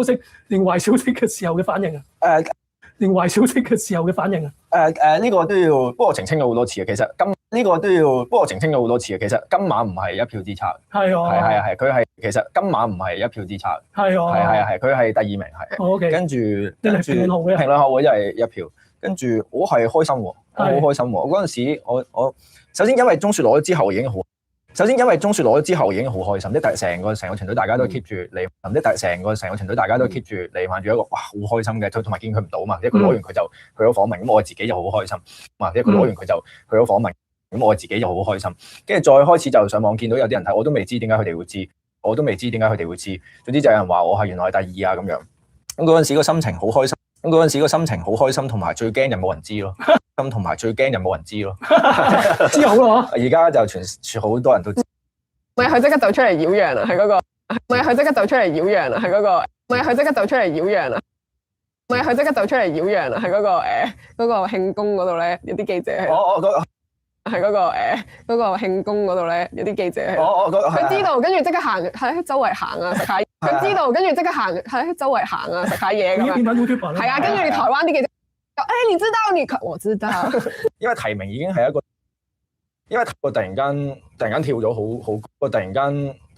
息，定壞消息嘅時候嘅反應啊。呢個都要，不過我澄清咗好多次啊。其實今晚唔係一票之差。係，佢係其實今晚唔係一票之差。係，佢係第2名係。跟住評論學會就係1票。跟住我係開心喎，我好開心喎。我嗰陣時我首先因為鍾雪攞咗之後已經好開心，即係成個團隊大家都 keep 住嚟，成個團隊大家都 keep 住嚟環住一個哇好開心嘅，同埋見佢唔到嘛，因為佢攞完佢就去咗訪問，咁我自己就好開心，因為佢攞完佢就去咗訪問，咁我自己就好開心。跟住再開始就上網見到有啲人睇，我都未知點解佢哋會知，總之就有人話我係原來係第2啊咁樣。咁嗰陣時個心情好開心，同埋最驚就冇人知咯。知好咯。而家就全好多人都知。唔係佢即刻就出嚟擾攘啦，係嗰個。佢即刻就出嚟擾攘啦，係嗰個。嗰個慶功嗰度咧，有啲記者係。係嗰個慶功嗰度咧，有啲記者係。佢知道，跟住即刻行喺周圍行啊，食下。佢知道，跟住即刻行喺周圍行啊，食下嘢咁樣。係啊，跟住台灣啲記者，你知道我知道。因為提名已經係一個，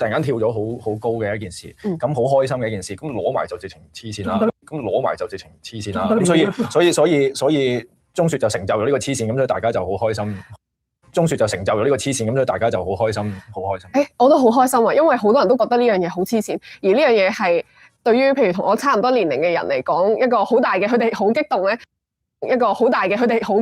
突然間跳咗好高嘅一件事，咁好開心嘅一件事，咁攞埋就直情黐線啦。咁所以鍾雪就成就咗呢個黐線，咁所以大家就好開心。我都好開心啊，因為好多人都覺得呢樣嘢好黐線，而呢樣嘢係對於譬如同我差唔多年齡嘅人嚟講，一個好大嘅佢哋好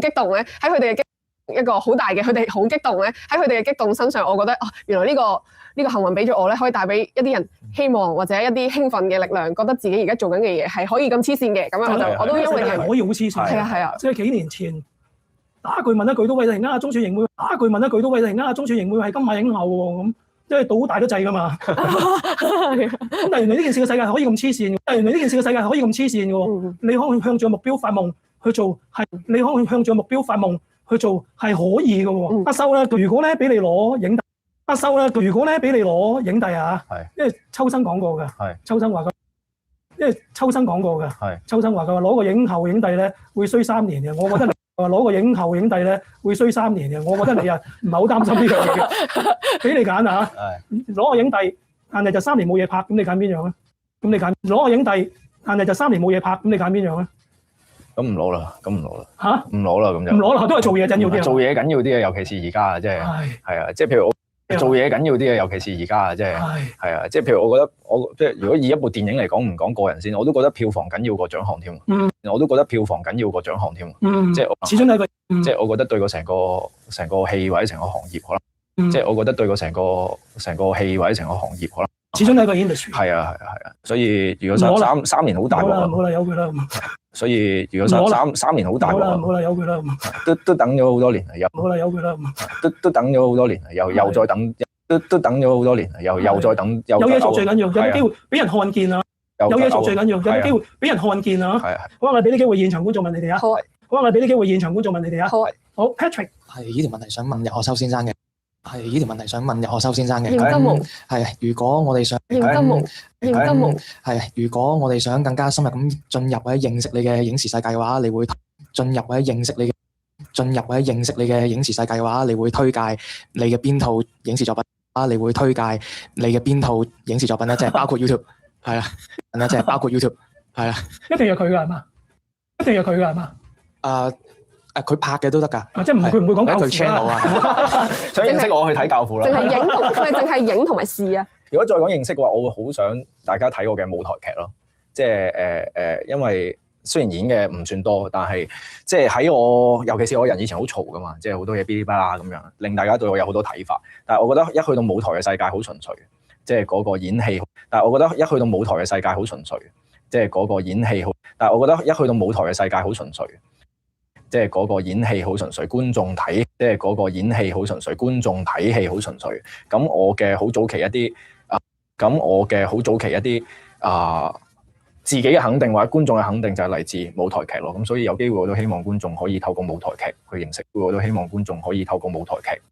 激動咧，喺佢哋嘅一個好大嘅，佢哋好激動咧。喺佢哋嘅激動身上，我覺得原來呢個幸運俾咗我咧，可以帶俾一啲人希望或者一啲興奮嘅力量，覺得自己而家做緊嘅嘢係可以咁黐線嘅。咁樣我都因為可以好黐線。係啊，即係幾年前打一句問一句都喂，突然間鍾雪瑩會打一句問一句都喂，突然間鍾雪瑩會係金馬影后喎咁。即係賭好大都制噶嘛，咁但係原來呢件事嘅世界係可以咁黐線嘅，但係原來呢件事嘅世界係可以咁黐線嘅喎，你可以向住目標發夢去做，係你可以向住目標發夢去做係可以嘅喎。阿修咧，如果咧俾你攞影帝，阿修咧，如果咧俾你攞影帝啊，因為秋生講過嘅，秋生話因為秋生講過嘅，秋生話佢話攞個影后影帝咧會衰3年嘅，我覺得。話攞個影后影帝咧會衰3年嘅，我覺得你啊唔係好擔心呢樣嘢嘅，俾你揀啊！攞個影帝，但係就3年冇嘢拍，咁你揀邊樣啊？咁你揀攞個影帝，但係就3年冇嘢拍，咁你揀邊樣啊？咁唔攞啦，咁唔攞啦嚇，唔攞啦咁就唔攞啦，都係做嘢緊要啲。做嘢緊要啲嘅，尤其是而家啊，即係係啊，即係譬如我。做嘢緊要啲嘅，尤其是而家啊，即係係啊，即係譬如我覺得即係如果以一部電影嚟講，唔講個人先，我都覺得票房緊要過獎項添。我都覺得票房緊要過獎項添。即係始終係一個，即係我覺得對個成個戲或者成個行業可能，即係我覺得對個成個戲或者成個行業可能，始終係一個 industry。係啊，所以如果三年好大鑊，冇啦，由佢啦。所以如果三年好大鑊，冇啦，由佢啦。都等咗好多年啦，冇啦，由佢啦。都等咗好多年啦，又再等，都等咗好多年啦，又再等，有嘢做最緊要，有啲機會俾人看見啊！有嘢做最緊要，有啲機會俾人看見啊！好啊，我俾啲機會現場觀眾問你哋啊！好啊，我俾啲機會現場觀眾問你哋啊！好，Patrick 係呢條問題想問日學修先生嘅，認真冇係如果我哋想如果我哋想更加深入咁進入或者認識你嘅影視世界嘅話，你會進入或者認識你嘅影視世界嘅話，你會推介你嘅邊套影視作品啊？你會推介你嘅邊套影視作品咧？即係包括 YouTube 係啦，即係包括 YouTube 係啦。一定要佢㗎係嘛？一定要佢㗎係嘛？佢拍嘅都得㗎。即係佢唔會講教父 channel 啊。想認識我去睇教父啦。淨係影同埋視啊。如果再講認識嘅話，我會好想大家睇我嘅舞台劇咯。即係因為雖然演嘅唔算多，但係即係喺我，尤其是我人以前好嘈㗎嘛，即係好多嘢噼哩啪啦咁樣，令大家對我有好多睇法。但係我覺得一去到舞台嘅世界好純粹，即係嗰個演戲。但係我覺得一去到舞台嘅世界好純粹，即係嗰個演戲好。但係我覺得一去到舞台嘅世界好純粹，即係嗰個演戲好純粹，觀眾睇，即係嗰個演戲好純粹，觀眾睇戲好純粹。咁我嘅好早期一啲自己嘅肯定或者觀眾嘅肯定就係嚟自舞台劇咯。咁所以有機會我都希望觀眾可以透過舞台劇去認識，我都希望觀眾可以透過舞台劇。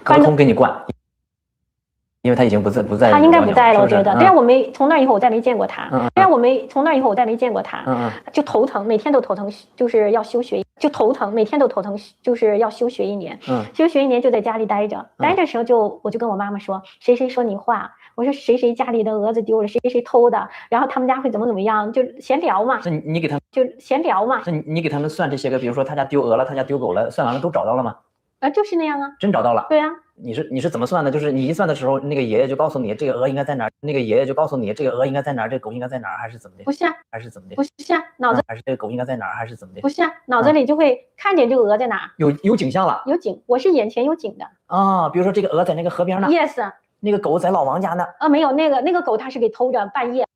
隔空给你灌，因为他已经不在。他应该不在了，我觉得。对啊，我从那以后我再没见过他。对啊，从那以后我再没见过他。就头疼，每天都头疼，就是要休学。就头疼，每天都头疼，就是要休学1年。休学1年就在家里待着，待着时候我就跟我妈妈说，谁谁说你话，我说谁谁家里的蛾子丢了，谁谁偷的，然后他们家会怎么样，就闲聊嘛。是你给他们就闲聊嘛。是你给他们算这些个，比如说他家丢鹅了，他家丢狗了，算完了都找到了吗？就是那样啊。真找到了。对啊。你是怎么算的？就是你一算的时候，那个爷爷就告诉你这个鹅应该在哪儿，那个爷爷就告诉你这个鹅应该在哪儿，这个狗应该在哪儿，还是怎么的？不是啊。还是怎么的？不是啊，脑子还是这个狗应该在哪儿，还是怎么的？不是啊，脑子里就会看见这个鹅在哪。有景象了。有景，我是眼前有景的。啊，比如说这个鹅在那个河边呢。Yes。那个狗在老王家呢。没有，那个狗它是给偷着，半夜。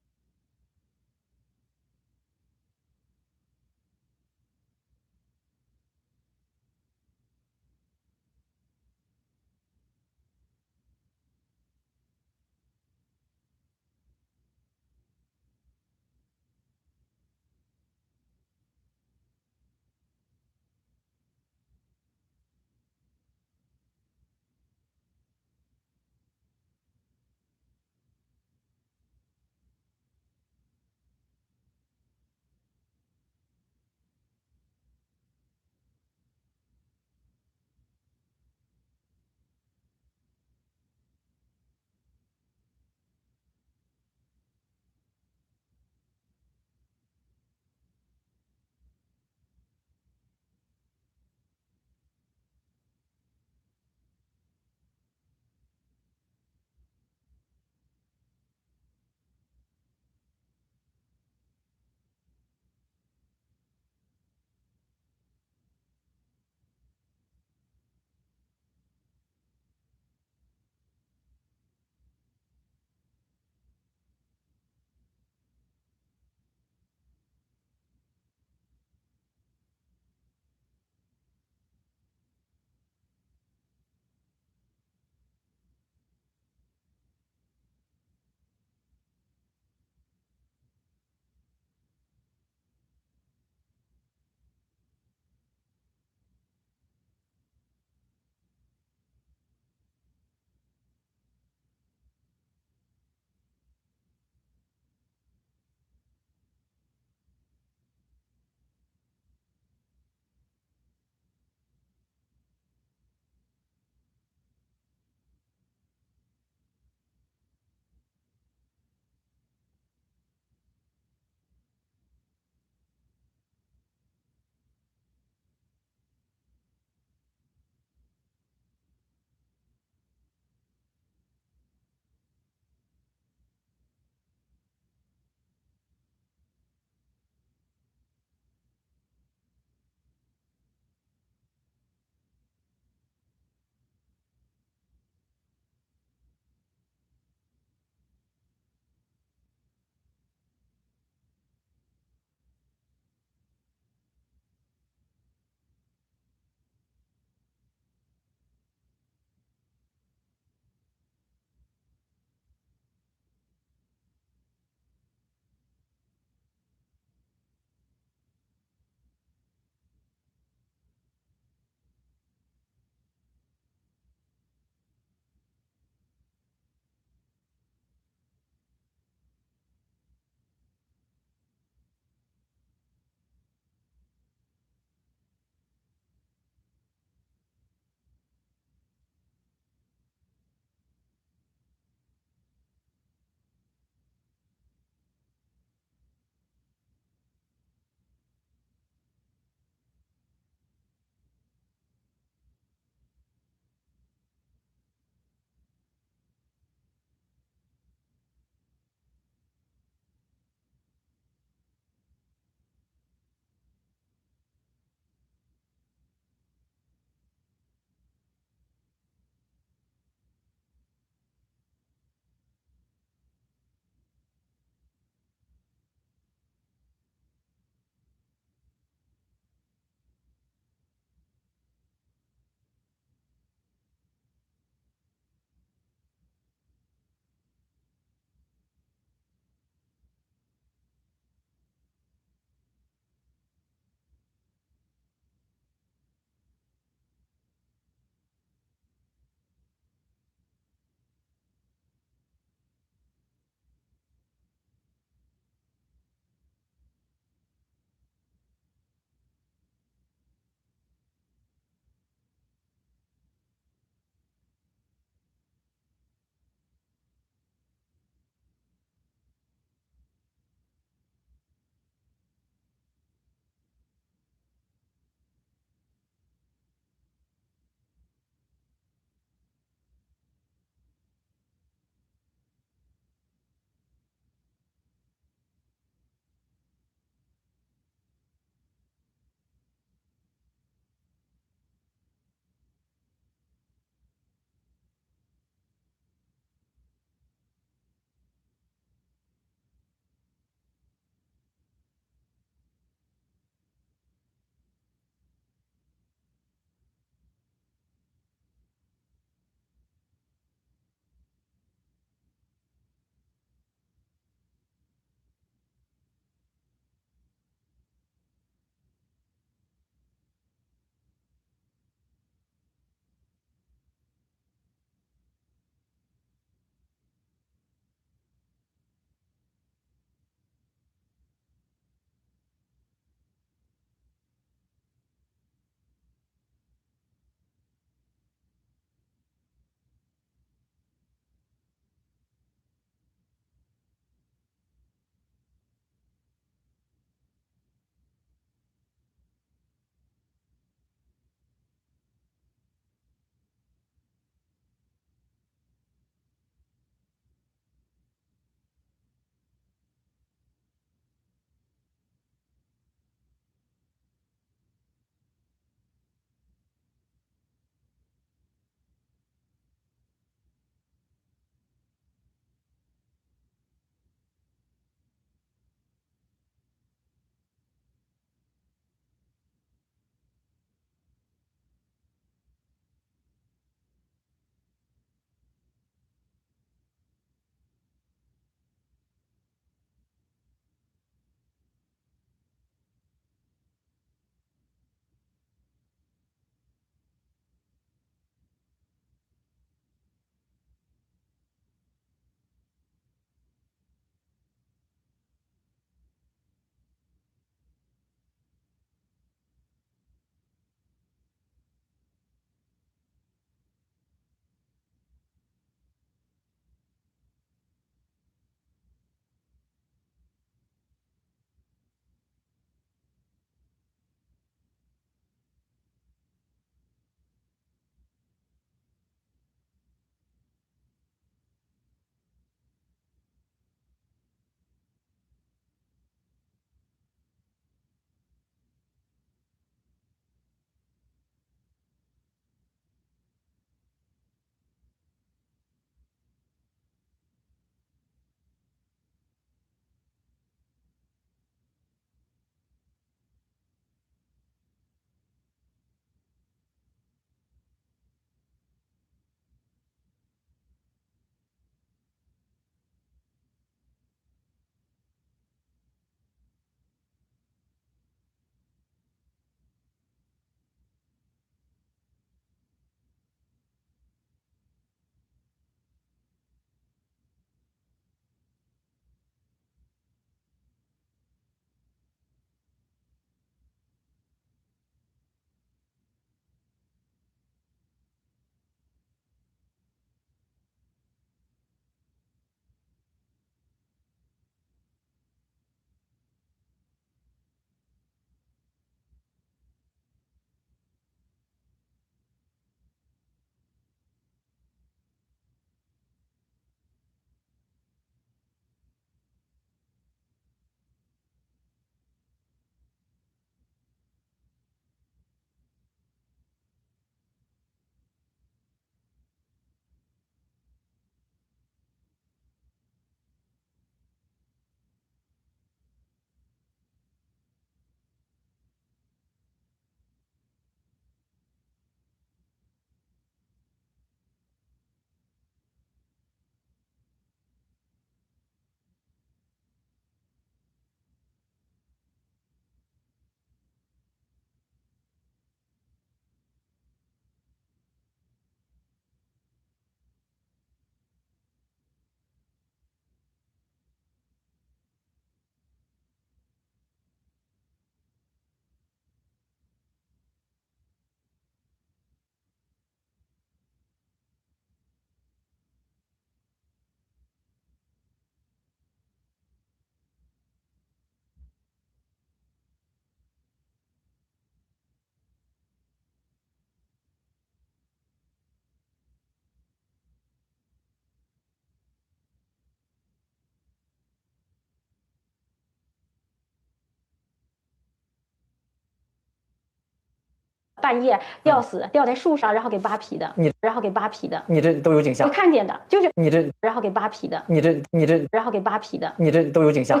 半夜吊死，吊在树上，然后给扒皮的，然后给扒皮的，你这都有景象，我看见的，就是你这，然后给扒皮的，你这，然后给扒皮的，你这都有景象，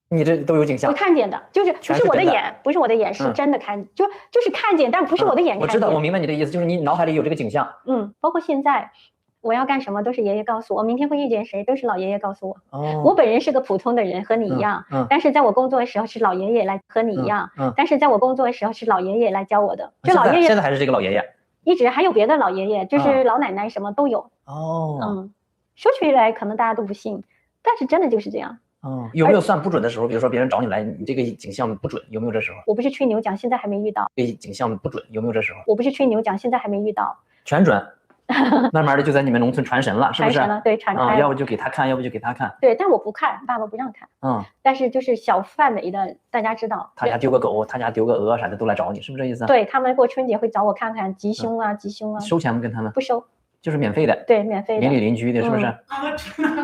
你这都有景象，我看见的，就是不是我的眼，不是我的眼，是真的看，就是看见，但不是我的眼看见。我知道，我明白你的意思，就是你脑海里有这个景象。包括现在。我要干什么都是爷爷告诉我，明天会遇见谁都是老爷爷告诉我。我本人是个普通的人，和你一样，但是在我工作的时候是老爷爷来和你一样，但是在我工作的时候是老爷爷来教我的。就老爷爷现在还是这个老爷爷，一直还有别的老爷爷，就是老奶奶什么都有。说起来可能大家都不信，但是真的就是这样。有没有算不准的时候？比如说别人找你来，你这个景象不准，有没有这时候？我不是吹牛讲，现在还没遇到。这景象不准，有没有这时候？我不是吹牛讲，现在还没遇到。全准。慢慢的就在你们农村传神了，是不是？传神了，对，传开了。要不就给他看，要不就给他看。对，但我不看，爸爸不让看。但是就是小范围的，大家知道。他家丢个狗，他家丢个鹅啥的都来找你，是不是这意思？对，他们过春节会找我看看吉凶啊，吉凶啊。收钱吗？跟他们？不收，就是免费的。对，免费的。邻里邻居的，是不是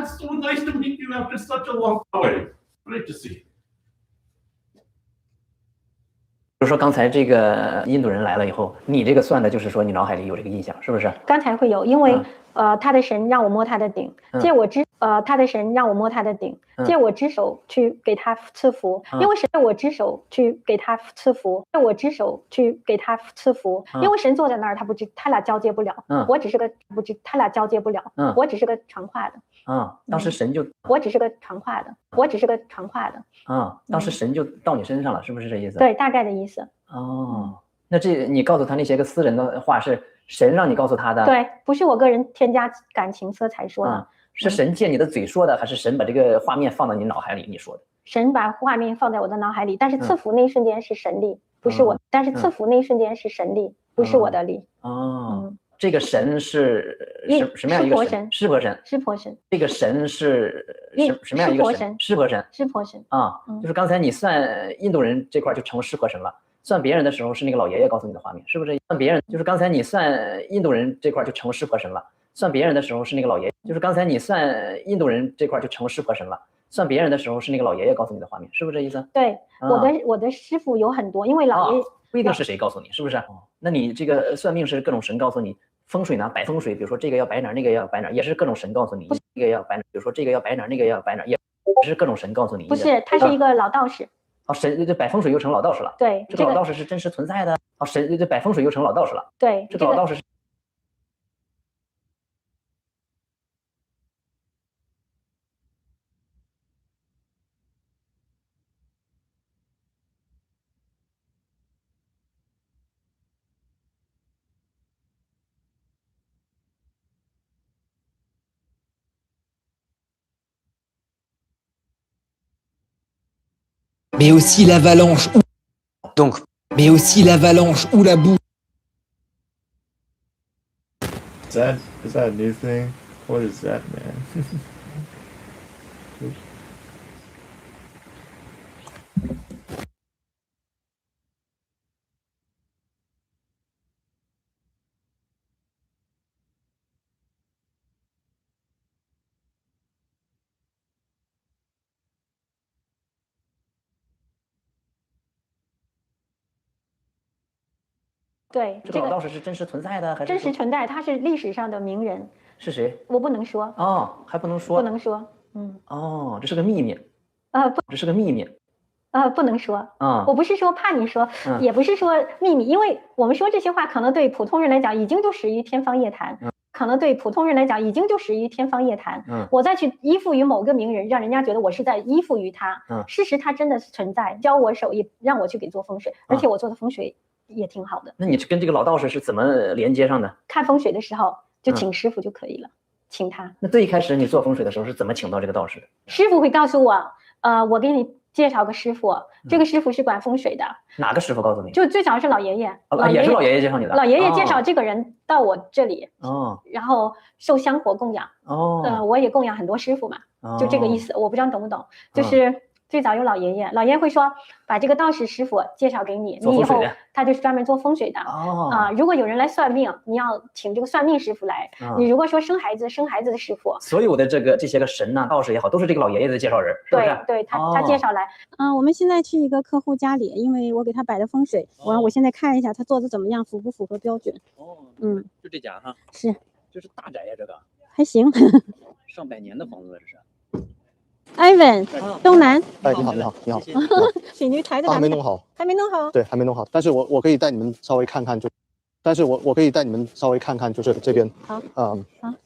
？So nice to meet you after such a long time. Great to see. 比如说刚才这个印度人来了以后，你这个算的就是说你脑海里有这个印象，是不是？刚才会有，因为他的神让我摸他的顶，借我之他的神让我摸他的顶，借我之手去给他赐福，因为神借我之手去给他赐福，借我之手去给他赐福，因为神坐在那儿，他俩交接不了，我只是个他俩交接不了，我只是个传话的。当时神就我只是个传话的，我只是个传话的。当时神就到你身上了，是不是这意思？对，大概的意思。那这你告诉他那些个私人的话是神让你告诉他的？对，不是我个人添加感情色彩说的。是神借你的嘴说的，还是神把这个画面放到你脑海里你说的？神把画面放在我的脑海里，但是赐福那一瞬间是神力，不是我。但是赐福那一瞬间是神力，不是我的力。这个神是什么样一个神？湿婆神。湿婆神。这个神是什么样一个神？湿婆神。湿婆神。就是刚才你算印度人这块就成湿婆神了，算别人的时候是那个老爷爷告诉你的画面，是不是？算别人就是刚才你算印度人这块就成湿婆神了，算别人的时候是那个老爷爷，就是刚才你算印度人这块就成湿婆神了，算别人的时候是那个老爷爷告诉你的画面，是不是这意思？对，我的师傅有很多，因为老爷爷。不一定是谁告诉你，是不是？那你这个算命是各种神告诉你，风水呢，摆风水，比如说这个要摆哪，那个要摆哪，也是各种神告诉你，这个要摆哪，比如说这个要摆哪，那个要摆哪，也是各种神告诉你。不是，他是一个老道士。神这摆风水又成老道士了。对，这个老道士是真实存在的。神这摆风水又成老道士了。对，这个老道士是。Mais aussi l'avalanche ou... Donc, mais aussi l'avalanche ou la boue. Is that a new thing? What is that, man?对，这个老道士是真实存在的还是？真实存在，他是历史上的名人。是谁？我不能说。还不能说。不能说。这是个秘密。不，这是个秘密。不能说。我不是说怕你说，也不是说秘密，因为我们说这些话，可能对普通人来讲已经就属于天方夜谭。可能对普通人来讲已经就属于天方夜谭。我再去依附于某个名人，让人家觉得我是在依附于他。事实他真的是存在，教我手艺，让我去给做风水，而且我做的风水也挺好的。那你跟这个老道士是怎么连接上的？看风水的时候就请师傅就可以了，请他。那最一开始你做风水的时候是怎么请到这个道士的？师傅会告诉我，我给你介绍个师傅，这个师傅是管风水的。哪个师傅告诉你？就最早是老爷爷，也是老爷爷介绍你的。老爷爷介绍这个人到我这里，然后受香火供养。我也供养很多师傅嘛，就这个意思。我不知道你懂不懂，就是最早有老爷爷，老爷爷会说把这个道士师傅介绍给你，你以后他就是专门做风水的。如果有人来算命，你要请这个算命师傅来。你如果说生孩子的师傅，所有的这些个神呐、道士也好，都是这个老爷爷的介绍人，是不是？对，他介绍来。我们现在去一个客户家里，因为我给他摆的风水，我现在看一下他做的怎么样，符不符合标准。就这家哈。是。这是大宅呀，这个。还行。上百年的房子这是。Ivan，东南。哎，你好。水泥台子还没弄好。还没弄好。对，还没弄好。但是我可以带你们稍微看看，我可以带你们稍微看看，就是这边。好。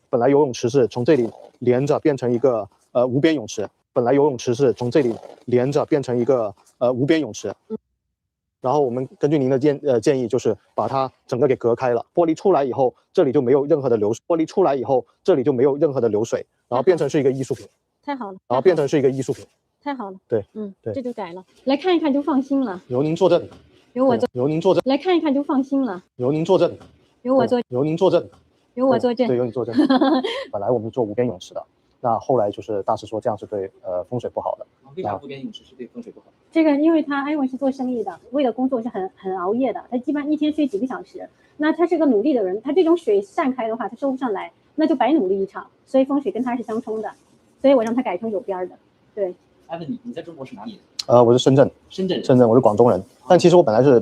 本来游泳池是从这里连着变成一个无边泳池。本来游泳池是从这里连着变成一个无边泳池。然后我们根据您的建议，就是把它整个给隔开了。玻璃出来以后，这里就没有任何的流水。然后变成是一个艺术品。太好了。太好了。对，对，这就改了。来看一看就放心了。由您坐镇。由我坐。由您坐镇。来看一看就放心了。由您坐镇。由我坐。由您坐镇。由我坐镇。对，由你坐镇。本来我们做无边泳池的，那后来就是大师说这样是对风水不好的。为啥无边泳池是对风水不好？这个因为他艾文是做生意的，为了工作是很熬夜的，他基本上一天睡几个小时。那他是个努力的人，他这种水散开的话，他收不上来，那就白努力一场。所以风水跟他是相冲的，所以我让他改成有边的。对。艾文，你在中国是哪里的？我是深圳，我是广东人。但其实我本来是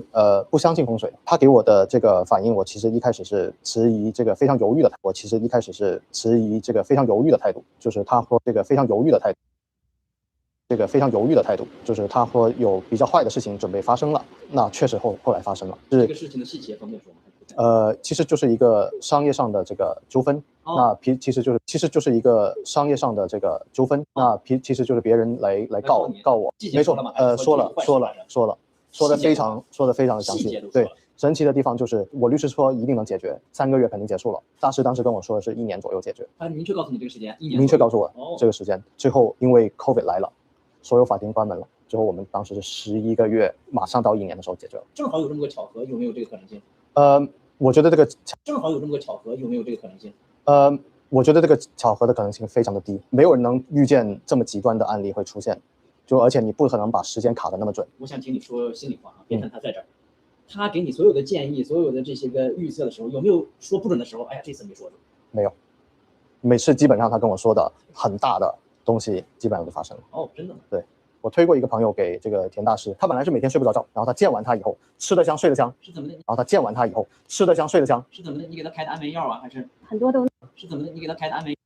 不相信风水。他给我的这个反应，我其实一开始是持疑这个非常犹豫的态度，就是他说这个非常犹豫的态度，就是他说有比较坏的事情准备发生了。那确实后来发生了。这个事情的细节方便说吗？其实就是一个商业上的这个纠纷。那其实就是一个商业上的这个纠纷。那其实就是别人来告我。没错。说的非常的详细。对，神奇的地方就是我律师说一定能解决，3个月肯定结束了。大师当时跟我说的是1年左右解决。他明确告诉你这个时间，1年。明确告诉我这个时间。最后因为 COVID 来了，所有法庭关门了。最后我们当时是11个月，马上到1年的时候解决了。正好有这么个巧合，有没有这个可能性？我觉得这个正好有这么个巧合，有没有这个可能性？我觉得这个巧合的可能性非常的低，没有人能预见这么极端的案例会出现，而且你不可能把时间卡得那么准。我想听你说心里话啊，别看他在这儿，他给你所有的建议，所有的这些个预测的时候，有没有说不准的时候？哎呀，这次没说准。没有，每次基本上他跟我说的很大的东西基本上都发生了。哦，真的吗？对。我推过一个朋友给这个田大师，他本来是每天睡不着觉，然后他见完他以后吃得香睡得香，是怎么的？然后他见完他以后吃得香睡得香，是怎么的？你给他开的安眠药啊，还是很多都？是怎么的？你给他开的安眠？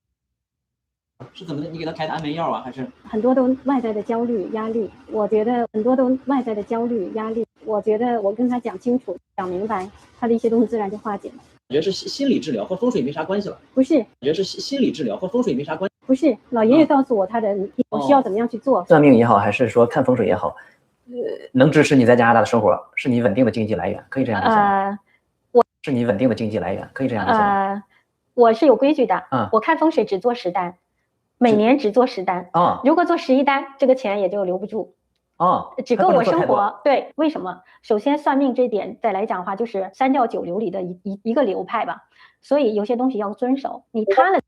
是怎么的？你给他开的安眠药啊，还是很多都外在的焦虑压力？我觉得很多都外在的焦虑压力。我觉得我跟他讲清楚讲明白，他的一些东西自然就化解了。我觉得是心理治疗和风水没啥关系了。不是，我觉得是心理治疗和风水没啥关系。不是，老爷爷告诉我他的，我需要怎么样去做。算命也好，还是说看风水也好，能支持你在加拿大的生活，是你稳定的经济来源，可以这样理解。是你稳定的经济来源，可以这样理解。我是有规矩的。我看风水只做10单，每年只做10单。如果做11单，这个钱也就留不住。只够我生活。对，为什么？首先算命这点再来讲的话，就是3教9流里的一个流派吧。所以有些东西要遵守，你塌了。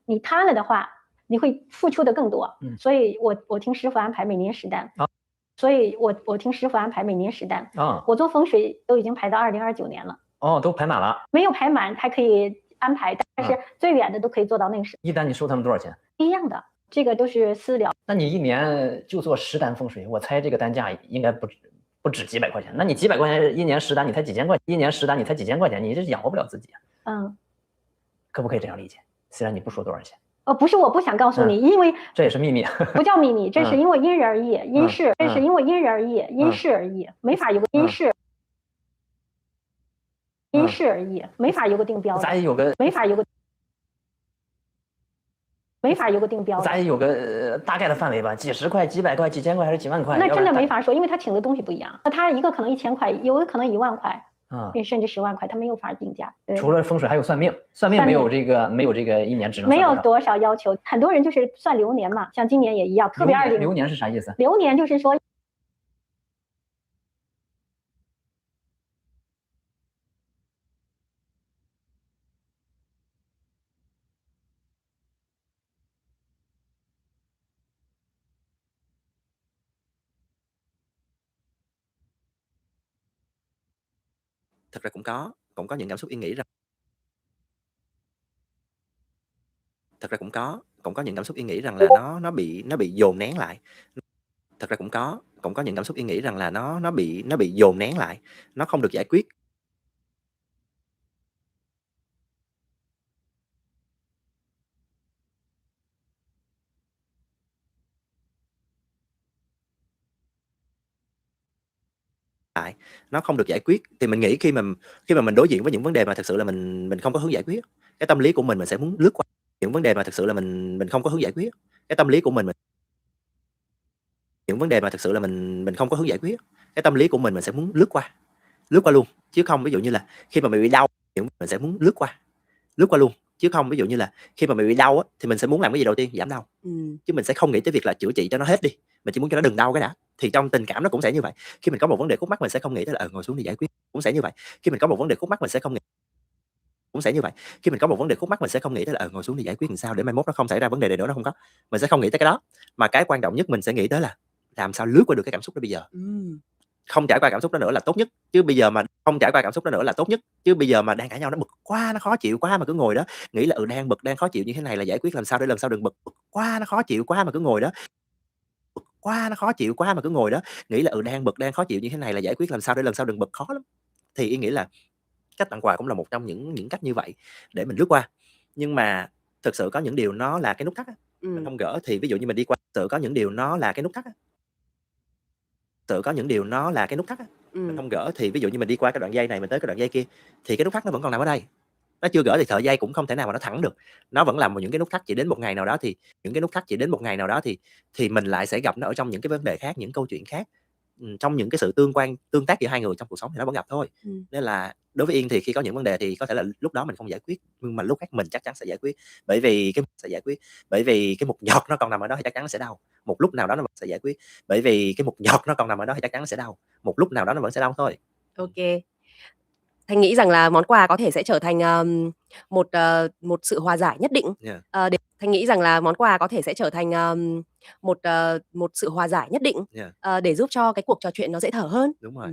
你塌了的话，你会付出的更多。所以我听师傅安排每年10单。所以我听师傅安排每年10单。我做风水都已经排到2029年了。都排满了。没有排满还可以安排，但是最远的都可以做到那个时。一单你收他们多少钱？一样的，这个都是私聊。那你1年就做10单风水，我猜这个单价应该不止几百块钱。那你几百块钱1年10单，你才几千块钱？1年10单你才几千块钱，你这养活不了自己。可不可以这样理解？虽然你不说多少钱。不是我不想告诉你，因为这也是秘密。不叫秘密，这是因为因人而异，因事，这是因为因人而异，因事而异，没法有个因事而异，没法有个定标。咱也有个没法有个定标。咱也有个大概的范围吧，几十块、几百块、几千块还是几万块？那真的没法说，因为他请的东西不一样。那他一个可能1000块，有的可能1万块。甚至10万块，他没有法定价。除了风水还有算命，算命没有这个1年只能没有多少要求。很多人就是算流年嘛，像今年也一样，特别20。流年是啥意思？流年就是说。Thật ra cũng có những cảm xúc Yên nghĩ rằng thật ra cũng có những cảm xúc Yên nghĩ rằng là nó bị dồn nén lại. Thật ra cũng có những cảm xúc Yên nghĩ rằng là nó bị dồn nén lại, nó không được giải quyết. Nó không được giải quyết thì mình nghĩ khi mà mình đối diện với những vấn đề mà thực sự là mình không có hướng giải quyết, cái tâm lý của mình sẽ muốn lướt qua những vấn đề mà thực sự là mình không có hướng giải quyết. Cái tâm lý của mình những vấn đề mà thực sự là mình không có hướng giải quyết, cái tâm lý của mình sẽ muốn lướt qua luôn, chứ không ví dụ như là khi mà mình bị đau mình sẽ muốn lướt qua luôn, chứ không ví dụ như là khi mà mình bị đau á, thì mình sẽ muốn làm cái gì đầu tiên? Giảm đau. Chứ mình sẽ không nghĩ tới việc là chữa trị cho nó hết đi, mình chỉ muốn cho nó đừng đau cái đã. Thì trong tình cảm nó cũng sẽ như vậy, khi mình có một vấn đề khúc mắc mình sẽ không nghĩ tới là ngồi xuống để giải quyết, cũng sẽ như vậy. Khi mình có một vấn đề khúc mắc mình sẽ không nghĩ tới là ngồi xuống để giải quyết làm sao để mai mốt nó không xảy ra vấn đề này nữa, nó không có. Mình sẽ không nghĩ tới cái đó, mà cái quan trọng nhất mình sẽ nghĩ tới là làm sao lướt qua được cái cảm xúc đó bây giờ. Không trải qua cảm xúc đó nữa là tốt nhất, chứ bây giờ mà đang cãi nhau nó bực quá, nó khó chịu quá mà cứ ngồi đó nghĩ là đang bực đang khó chịu như thế này là giải quyết làm sao để lần sau đừng bực quá, nó khó chịu quá mà cứ ngồi đó nghĩ là đang bực đang khó chịu như thế này là giải quyết làm sao để lần sau đừng bực, khó lắm. Thì Yên nghĩ là cách tặng quà cũng là một trong những cách như vậy để mình lướt qua. Nhưng mà thực sự có những điều nó là cái nút thắt á, mình không gỡ thì ví dụ như mình đi qua, thực sự có những điều nó là cái nút thắt á. Mình không gỡ thì ví dụ như mình đi qua cái đoạn dây này mình tới cái đoạn dây kia thì cái nút thắt nó vẫn còn nằm ở đây. Nó chưa gỡ thì sợi dây cũng không thể nào mà nó thẳng được. Nó vẫn là những cái nút thắt, chỉ đến một ngày nào đó thì mình lại sẽ gặp nó ở trong những cái vấn đề khác, những câu chuyện khác. Trong những cái sự tương tác giữa hai người trong cuộc sống thì nó vẫn gặp thôi. Nên là đối với Yên thì khi có những vấn đề thì có thể là lúc đó mình không giải quyết, nhưng mà lúc khác mình chắc chắn sẽ giải quyết. Bởi vì cái mục nhọt nó còn nằm ở đó thì chắc chắn nó sẽ đau. Một lúc nào đó nó vẫn sẽ giải quyết. Bởi vì cái mục nhọt nó còn nằm ở đó thì chắc chắn nó sẽ đau. Một lúc nào đó nó vẫn sẽ đau thôi. Ok. Thanh nghĩ rằng là món quà có thể sẽ trở thành một sự hòa giải nhất định. Thanh nghĩ rằng là món quà có thể sẽ trở thành một sự hòa giải nhất định để giúp cho cái cuộc trò chuyện nó dễ thở hơn. Đúng rồi.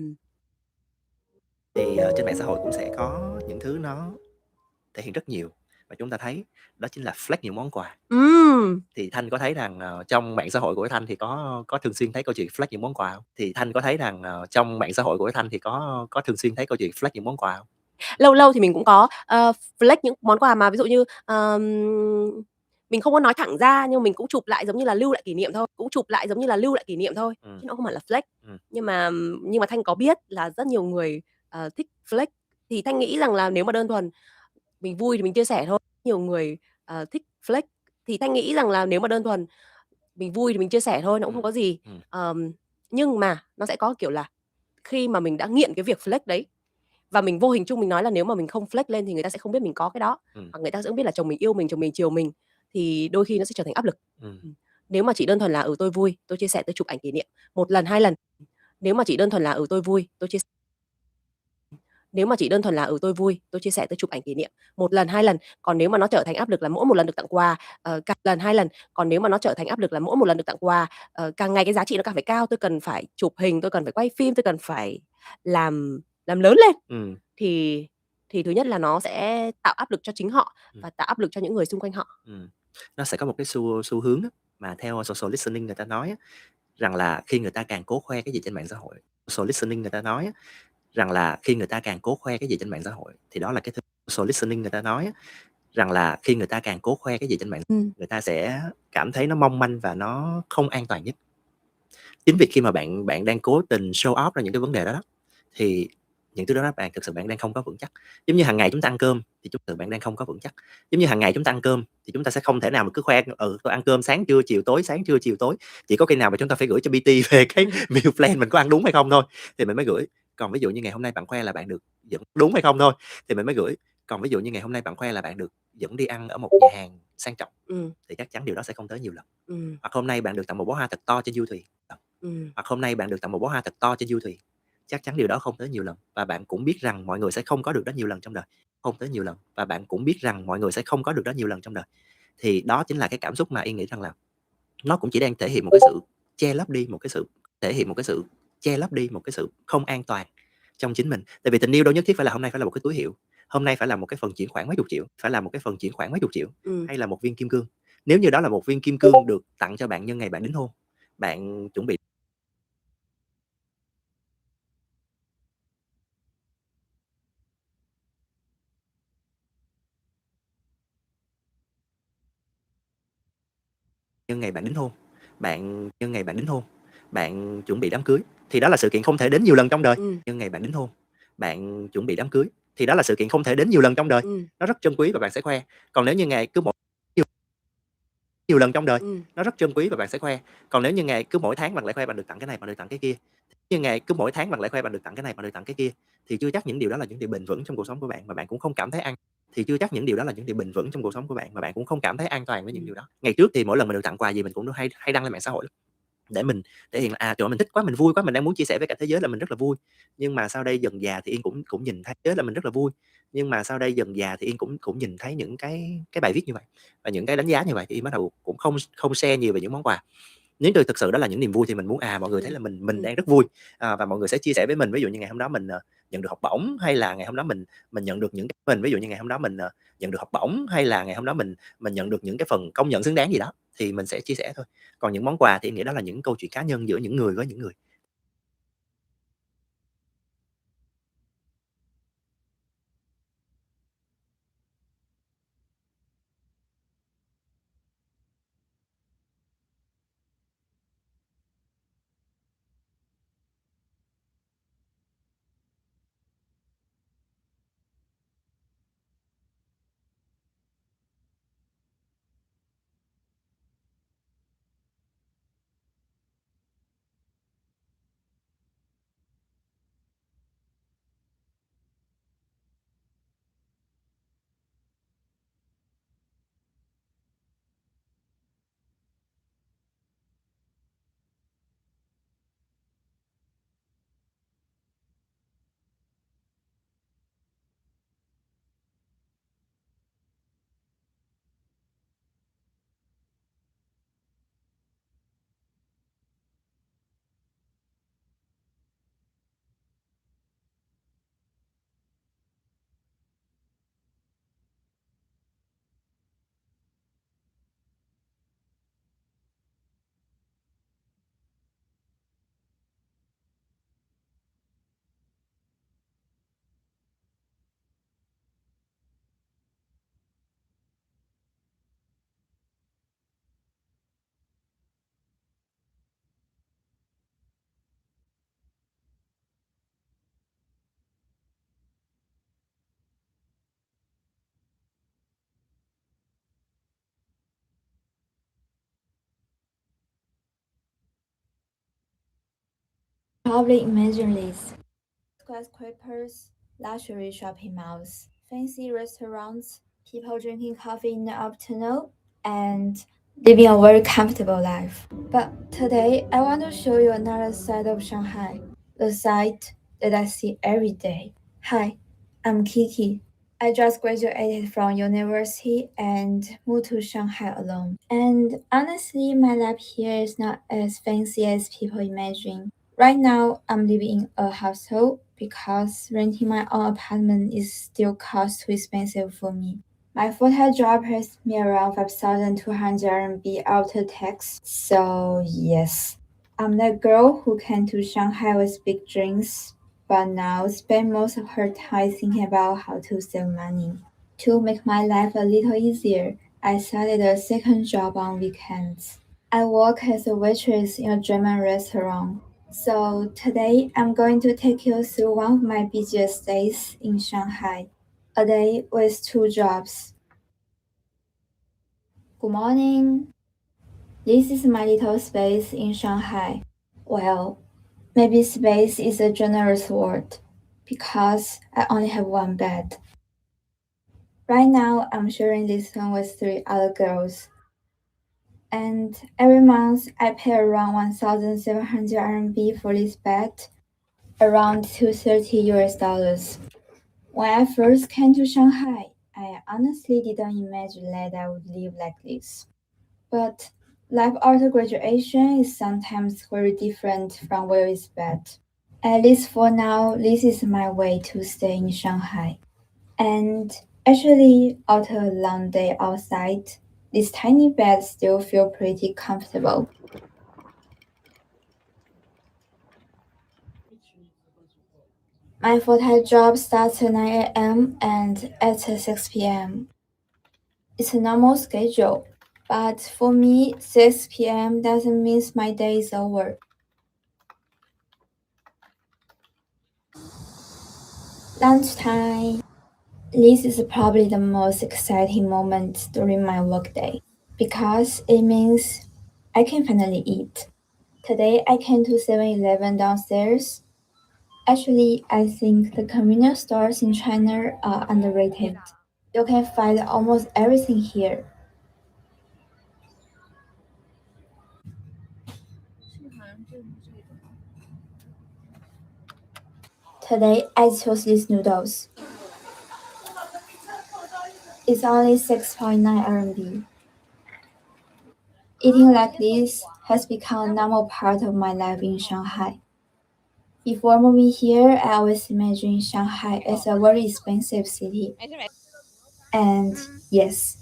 Thì trên mạng xã hội cũng sẽ có những thứ nó thể hiện rất nhiều và chúng ta thấy đó chính là flex những món quà. Thì Thanh có thấy rằng trong mạng xã hội của Thanh thì có thường xuyên thấy câu chuyện flex những món quà không? Lâu lâu thì mình cũng có flex những món quà mà ví dụ như mình không có nói thẳng ra nhưng mình cũng chụp lại giống như là lưu lại kỷ niệm thôi, chứ nó không phải là flex. Nhưng mà Thanh có biết là rất nhiều người thích flex, thì Thanh nghĩ rằng là nếu mà đơn thuần mình vui thì mình chia sẻ thôi. Nhiều người thích flex thì Thanh nghĩ rằng là nếu mà đơn thuần mình vui thì mình chia sẻ thôi, nó cũng không có gì. Nhưng mà nó sẽ có kiểu là khi mà mình đã nghiện cái việc flex đấy và mình vô hình chung mình nói là nếu mà mình không flex lên thì người ta sẽ không biết mình có cái đó, hoặc người ta sẽ không biết là chồng mình yêu mình, chồng mình chiều mình, thì đôi khi nó sẽ trở thành áp lực. Nếu mà chỉ đơn thuần là tôi vui, tôi chia sẻ, tôi chụp ảnh kỷ niệm 1 lần 2 lần. Nếu mà chỉ đơn thuần là tôi vui, tôi chia sẻ, tôi chụp ảnh kỷ niệm 1 lần 2 lần. Còn nếu mà nó trở thành áp lực là mỗi 1 lần được tặng quà, càng ngày cái giá trị nó càng phải cao, tôi cần phải chụp hình, tôi cần phải quay phim, tôi cần phải làm lớn lên. Thì thứ nhất là nó sẽ tạo áp lực cho chính họ và tạo áp lực cho những người xung quanh họ. Nó sẽ có một cái xu hướng á, mà theo social listening người ta nói á, rằng là khi người ta càng cố khoe cái gì trên mạng xã hội, thì đó là cái thứ social listening người ta nói á, rằng là khi người ta càng cố khoe cái gì trên mạng, người ta sẽ cảm thấy nó mong manh và nó không an toàn nhất. Chính vì khi mà bạn đang cố tình show off ra những cái vấn đề đó thì những thứ đó thực sự bạn đang không có vững chắc. Giống như hàng ngày chúng ta ăn cơm thì bạn đang không có vững chắc. Thì chúng ta sẽ không thể nào mà cứ khoe tôi ăn cơm sáng trưa chiều tối, chỉ có khi nào mà chúng ta phải gửi cho PT về cái meal plan mình có ăn đúng hay không thôi thì mình mới gửi. Còn ví dụ như ngày hôm nay bạn khoe là bạn được dẫn đúng hay không thôi thì mình mới gửi. Còn ví dụ như ngày hôm nay bạn khoe là bạn được dẫn đi ăn ở một nhà hàng sang trọng thì chắc chắn điều đó sẽ không tới nhiều lần. Hoặc hôm nay bạn được tặng một bó hoa thật to trên du thuyền. Chắc chắn điều đó không tới nhiều lần, và bạn cũng biết rằng mọi người sẽ không có được đó nhiều lần trong đời. Thì đó chính là cái cảm xúc mà Yên nghĩ rằng là nó cũng chỉ đang thể hiện một cái sự che lấp đi một cái sự không an toàn trong chính mình. Tại vì tình yêu đâu nhất thiết phải là hôm nay phải là một cái túi hiệu, hôm nay phải là một cái phần chuyển khoản mấy chục triệu, hay là một viên kim cương. Nếu như đó là một viên kim cương được tặng cho bạn nhân ngày bạn đính hôn, bạn chuẩn bị nhân ngày bạn đính hôn, bạn chuẩn bị đám cưới thì đó là sự kiện không thể đến nhiều lần trong đời. Nhân ngày bạn đính hôn, bạn chuẩn bị đám cưới thì đó là sự kiện không thể đến nhiều lần trong đời. Nó rất trân quý và bạn sẽ khoe. Còn nếu như ngày cứ nhiều lần trong đời, nó rất trân quý và bạn sẽ khoe. Còn nếu như ngày cứ mỗi tháng bạn lại khoe bạn được tặng cái này, bạn được tặng cái kia, như ngày cứ mỗi tháng bạn lại khoe bạn được tặng cái này, bạn được tặng cái kia, thì chưa chắc những điều đó là những điều bền vững trong cuộc sống của bạn, mà bạn cũng không cảm thấy an toàn với những điều đó. Ngày trước thì mỗi lần mình được tặng quà gì mình cũng hay đăng lên mạng xã hội lắm, để mình thể hiện là trời ơi, mình thích quá, mình vui quá, mình đang muốn chia sẻ với cả thế giới là mình rất là vui. Nhưng mà sau đây dần già thì Yên cũng nhìn thấy là mình rất là vui. Nhưng mà sau đây dần già thì Yên cũng nhìn thấy những cái bài viết như vậy và những cái đánh giá như vậy, thì Yên bắt đầu cũng không share nhiều về những món quà. Nếu như thực sự đó là những niềm vui thì mình muốn mọi người thấy là mình đang rất vui, và mọi người sẽ chia sẻ với mình. Ví dụ như ngày hôm đó mình nhận được học bổng, hay là ngày hôm đó mình nhận được những cái ví dụ như ngày hôm đó mình nhận được học bổng, hay là ngày hôm đó mình nhận được những cái phần công nhận xứng đáng gì đó, thì mình sẽ chia sẻ thôi. Còn những món quà thì em nghĩ đó là những câu chuyện cá nhân giữa những người với những người. Probably imagine this. Skyscrapers, luxury shopping malls, fancy restaurants, people drinking coffee in the afternoon, and living a very comfortable life. But today, I want to show you another side of Shanghai, the side that I see every day. Hi, I'm Kiki. I just graduated from university and moved to Shanghai alone. And honestly, my life here is not as fancy as people imagine. Right now, I'm living in a hostel because renting my own apartment is still cost too expensive for me. My full-time job pays me around 5,200 RMB after tax. So yes, I'm that girl who came to Shanghai with big dreams, but now spend most of her time thinking about how to save money. To make my life a little easier, I started a second job on weekends. I work as a waitress in a German restaurant. So today I'm going to take you through one of my busiest days in Shanghai, a day with 2 jobs. Good morning. This is my little space in Shanghai. Well, maybe space is a generous word because I only have one bed. Right now, I'm sharing this one with 3 other girls. And every month, I pay around 1,700 RMB for this bed, around $230 US. When I first came to Shanghai, I honestly didn't imagine that I would live like this. But life after graduation is sometimes very different from where it's bad. At least for now, this is my way to stay in Shanghai. And actually, after a long day outside, this tiny bed still feels pretty comfortable. My full-time job starts at 9 a.m. and ends at 6 p.m. It's a normal schedule, but for me, 6 p.m. doesn't mean my day is over. Lunchtime. This is probably the most exciting moment during my workday because it means I can finally eat. Today I came to 7-Eleven downstairs. Actually, I think the convenience stores in China are underrated. You can find almost everything here. Today I chose these noodles. It's only 6.9 RMB. Eating like this has become a normal part of my life in Shanghai. Before moving here, I always imagined Shanghai as a very expensive city. And yes,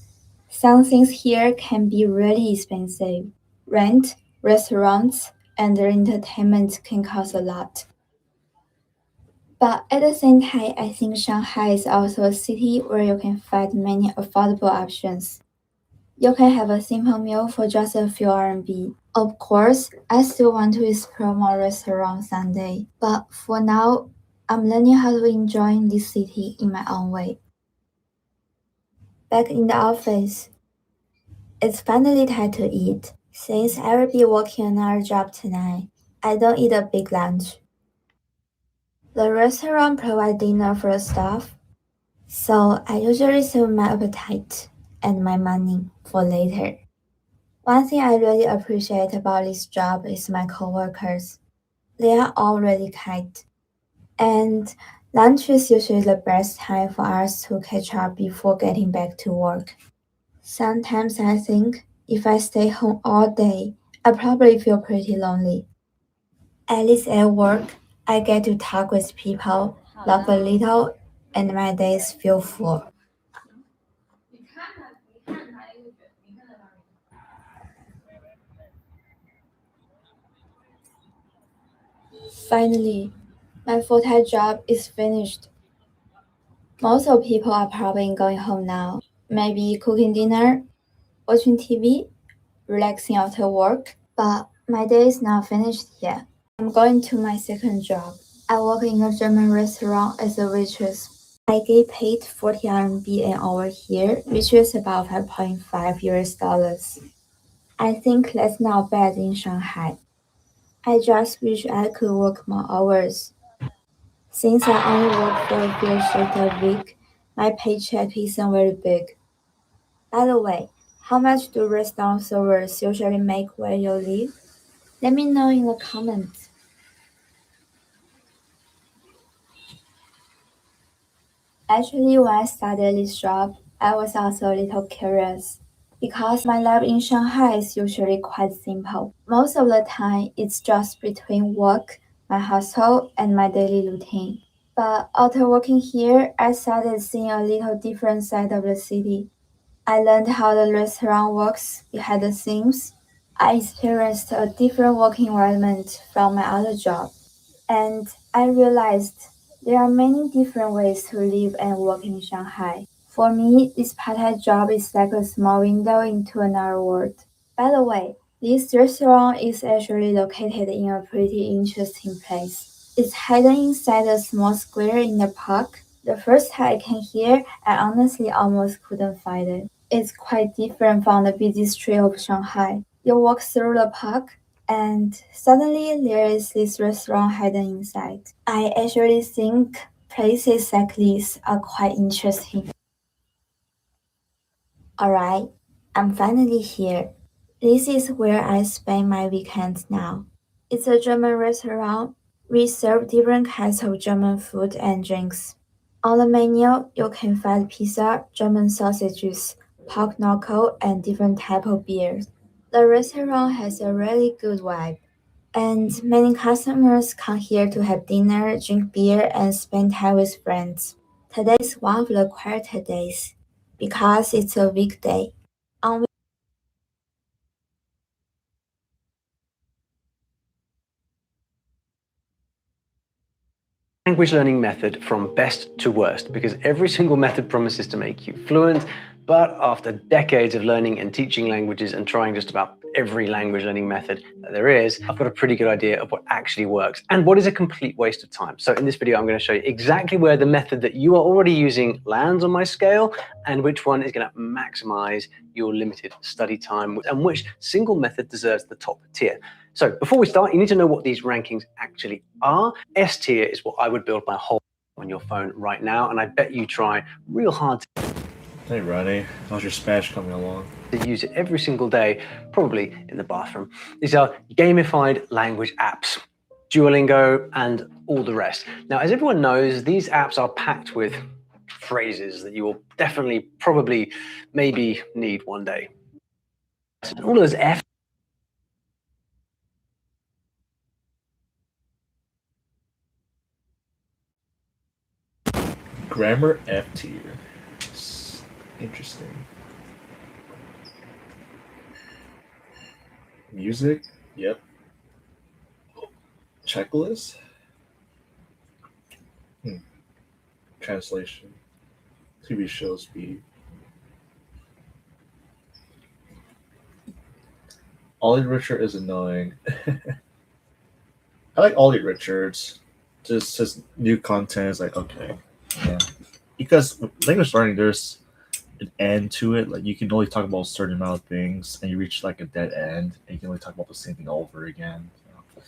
some things here can be really expensive. Rent, restaurants, and entertainment can cost a lot. But at the same time, I think Shanghai is also a city where you can find many affordable options. You can have a simple meal for just a few RMB. Of course, I still want to explore more restaurants someday, but for now, I'm learning how to enjoy this city in my own way. Back in the office, it's finally time to eat. Since I will be working another job tonight, I don't eat a big lunch. The restaurant provides dinner for the staff, so I usually save my appetite and my money for later. One thing I really appreciate about this job is my coworkers. They are all really kind. And lunch is usually the best time for us to catch up before getting back to work. Sometimes I think if I stay home all day, I probably feel pretty lonely. At least at work, I get to talk with people, laugh a little, and my days feel full. Finally, my full-time job is finished. Most of people are probably going home now, maybe cooking dinner, watching TV, relaxing after work, but my day is not finished yet. I'm going to my second job. I work in a German restaurant as a waitress. I get paid 40 RMB an hour here, which is about 5.5 US dollars. I think that's not bad in Shanghai. I just wish I could work more hours. Since I only work for a few shifts a week, my paycheck isn't very big. By the way, how much do restaurant servers usually make where you live? Let me know in the comments. Actually, when I started this job, I was also a little curious because my life in Shanghai is usually quite simple. Most of the time, it's just between work, my household, and my daily routine. But after working here, I started seeing a little different side of the city. I learned how the restaurant works behind the scenes. I experienced a different work environment from my other job. And I realized there are many different ways to live and work in Shanghai. For me, this part-time job is like a small window into another world. By the way, this restaurant is actually located in a pretty interesting place. It's hidden inside a small square in the park. The first time I came here, I honestly almost couldn't find it. It's quite different from the busy street of Shanghai. You walk through the park, and suddenly there is this restaurant hidden inside. I actually think places like this are quite interesting. Alright, I'm finally here. This is where I spend my weekends now. It's a German restaurant. We serve different kinds of German food and drinks. On the menu, you can find pizza, German sausages, pork knuckle, and different type of beers. The restaurant has a really good vibe. And many customers come here to have dinner, drink beer, and spend time with friends. Today is one of the quieter days because it's a weekday. On language learning method from best to worst, because every single method promises to make you fluent, but after decades of learning and teaching languages and trying just about every language learning method that there is, I've got a pretty good idea of what actually works and what is a complete waste of time. So in this video, I'm going to show you exactly where the method that you are already using lands on my scale and which one is going to maximize your limited study time and which single method deserves the top tier. So before we start, you need to know what these rankings actually are. S tier is what I would build my whole on your phone right now, and I bet you try real hard Hey Ronnie, how's your Spanish coming along? To use it every single day, probably in the bathroom. These are gamified language apps, Duolingo and all the rest. Now, as everyone knows, these apps are packed with phrases that you will definitely, probably, maybe need one day. And all those F Grammar F tier. Interesting. Music? Yep. Checklist? Translation. TV show speed. Ollie Richard is annoying. I like Ollie Richards. Just his new content is like, okay. Yeah. Because with language learning, there's an end to it. Like you can only talk about a certain amount of things and you reach like a dead end and you can only talk about the same thing over again. So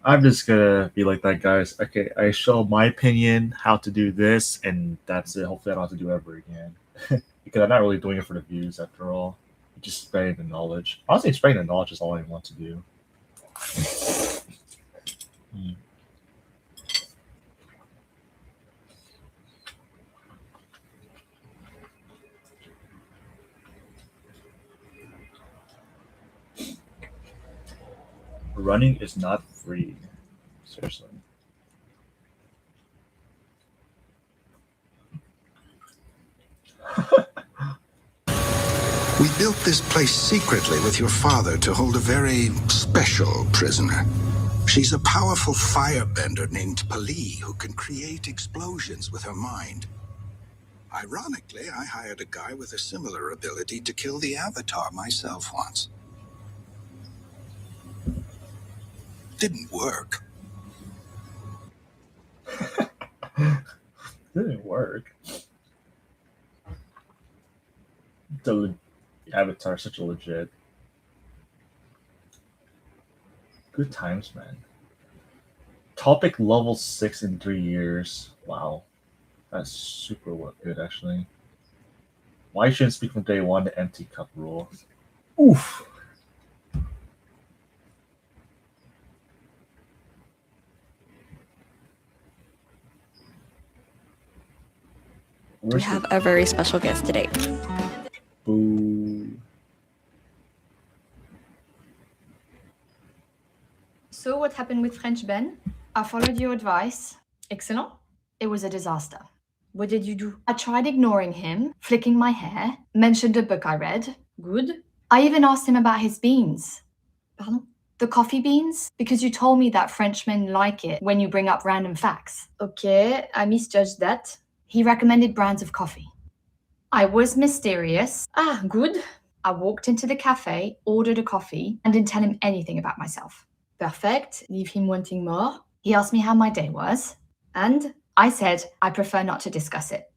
I'm just gonna be like that, guys. Okay, I show my opinion how to do this and that's it. Hopefully I don't have to do it ever again. Because I'm not really doing it for the views after all. Just spreading the knowledge. Honestly, spreading the knowledge is all I want to do. Running is not free. Seriously. We built this place secretly with your father to hold a very special prisoner. She's a powerful firebender named Pali who can create explosions with her mind. Ironically, I hired a guy with a similar ability to kill the Avatar myself once. Didn't work. Didn't work. The Avatar is such a legit. Good times, man. Topic level 6 in 3 years. Wow. That's super good, actually. Why shouldn't speak from day one the empty cup rule? Oof. We have a very special guest today. Boo. So what happened with French Ben? I followed your advice. Excellent. It was a disaster. What did you do? I tried ignoring him, flicking my hair, mentioned a book I read. Good. I even asked him about his beans. Pardon? The coffee beans? Because you told me that Frenchmen like it when you bring up random facts. Okay, I misjudged that. He recommended brands of coffee. I was mysterious. Ah, good. I walked into the cafe, ordered a coffee, and didn't tell him anything about myself. Perfect. Leave him wanting more. He asked me how my day was, and I said I prefer not to discuss it.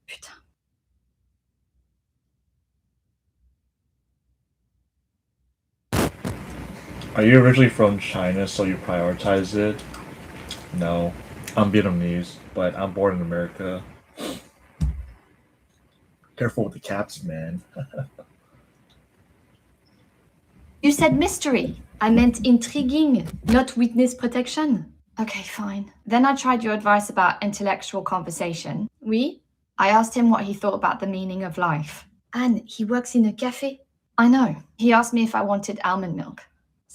Putain. Are you originally from China, so you prioritize it? No. I'm Vietnamese, but I'm born in America. Careful with the caps, man. You said mystery. I meant intriguing, not witness protection. Okay, fine. Then I tried your advice about intellectual conversation. Oui. I asked him what he thought about the meaning of life. And he works in a cafe. I know. He asked me if I wanted almond milk.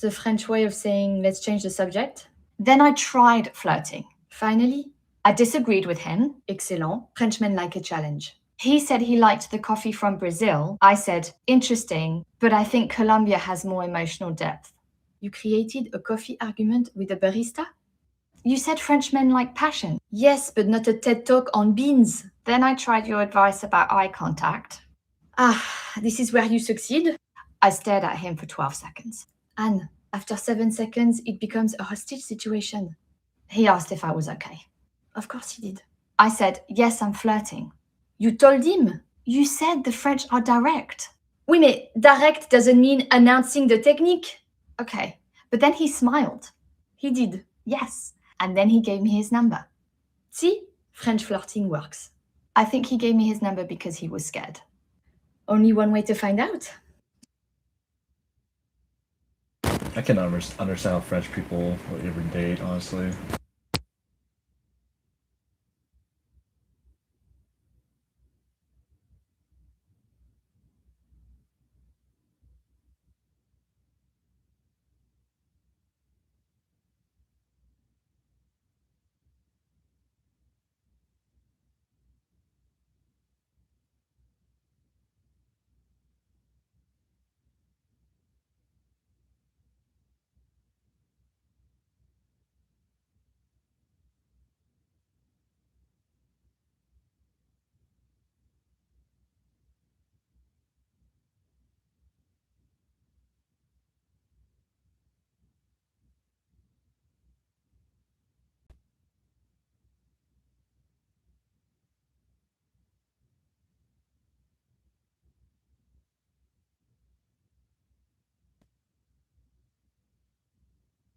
the French way of saying, let's change the subject. Then I tried flirting. Finally, I disagreed with him. Excellent. Frenchmen like a challenge. He said he liked the coffee from Brazil. I said, interesting, but I think Colombia has more emotional depth. You created a coffee argument with a barista? You said Frenchmen like passion. Yes, but not a TED Talk on beans. Then I tried your advice about eye contact. This is where you succeed. I stared at him for 12 seconds. And after 7 seconds, it becomes a hostage situation. He asked if I was okay. Of course he did. I said, yes, I'm flirting. You told him. You said the French are direct. Oui, mais direct doesn't mean announcing the technique. Okay, but then he smiled. He did, yes. And then he gave me his number. See, French flirting works. I think he gave me his number because he was scared. Only one way to find out. I can understand how French people would ever date, honestly.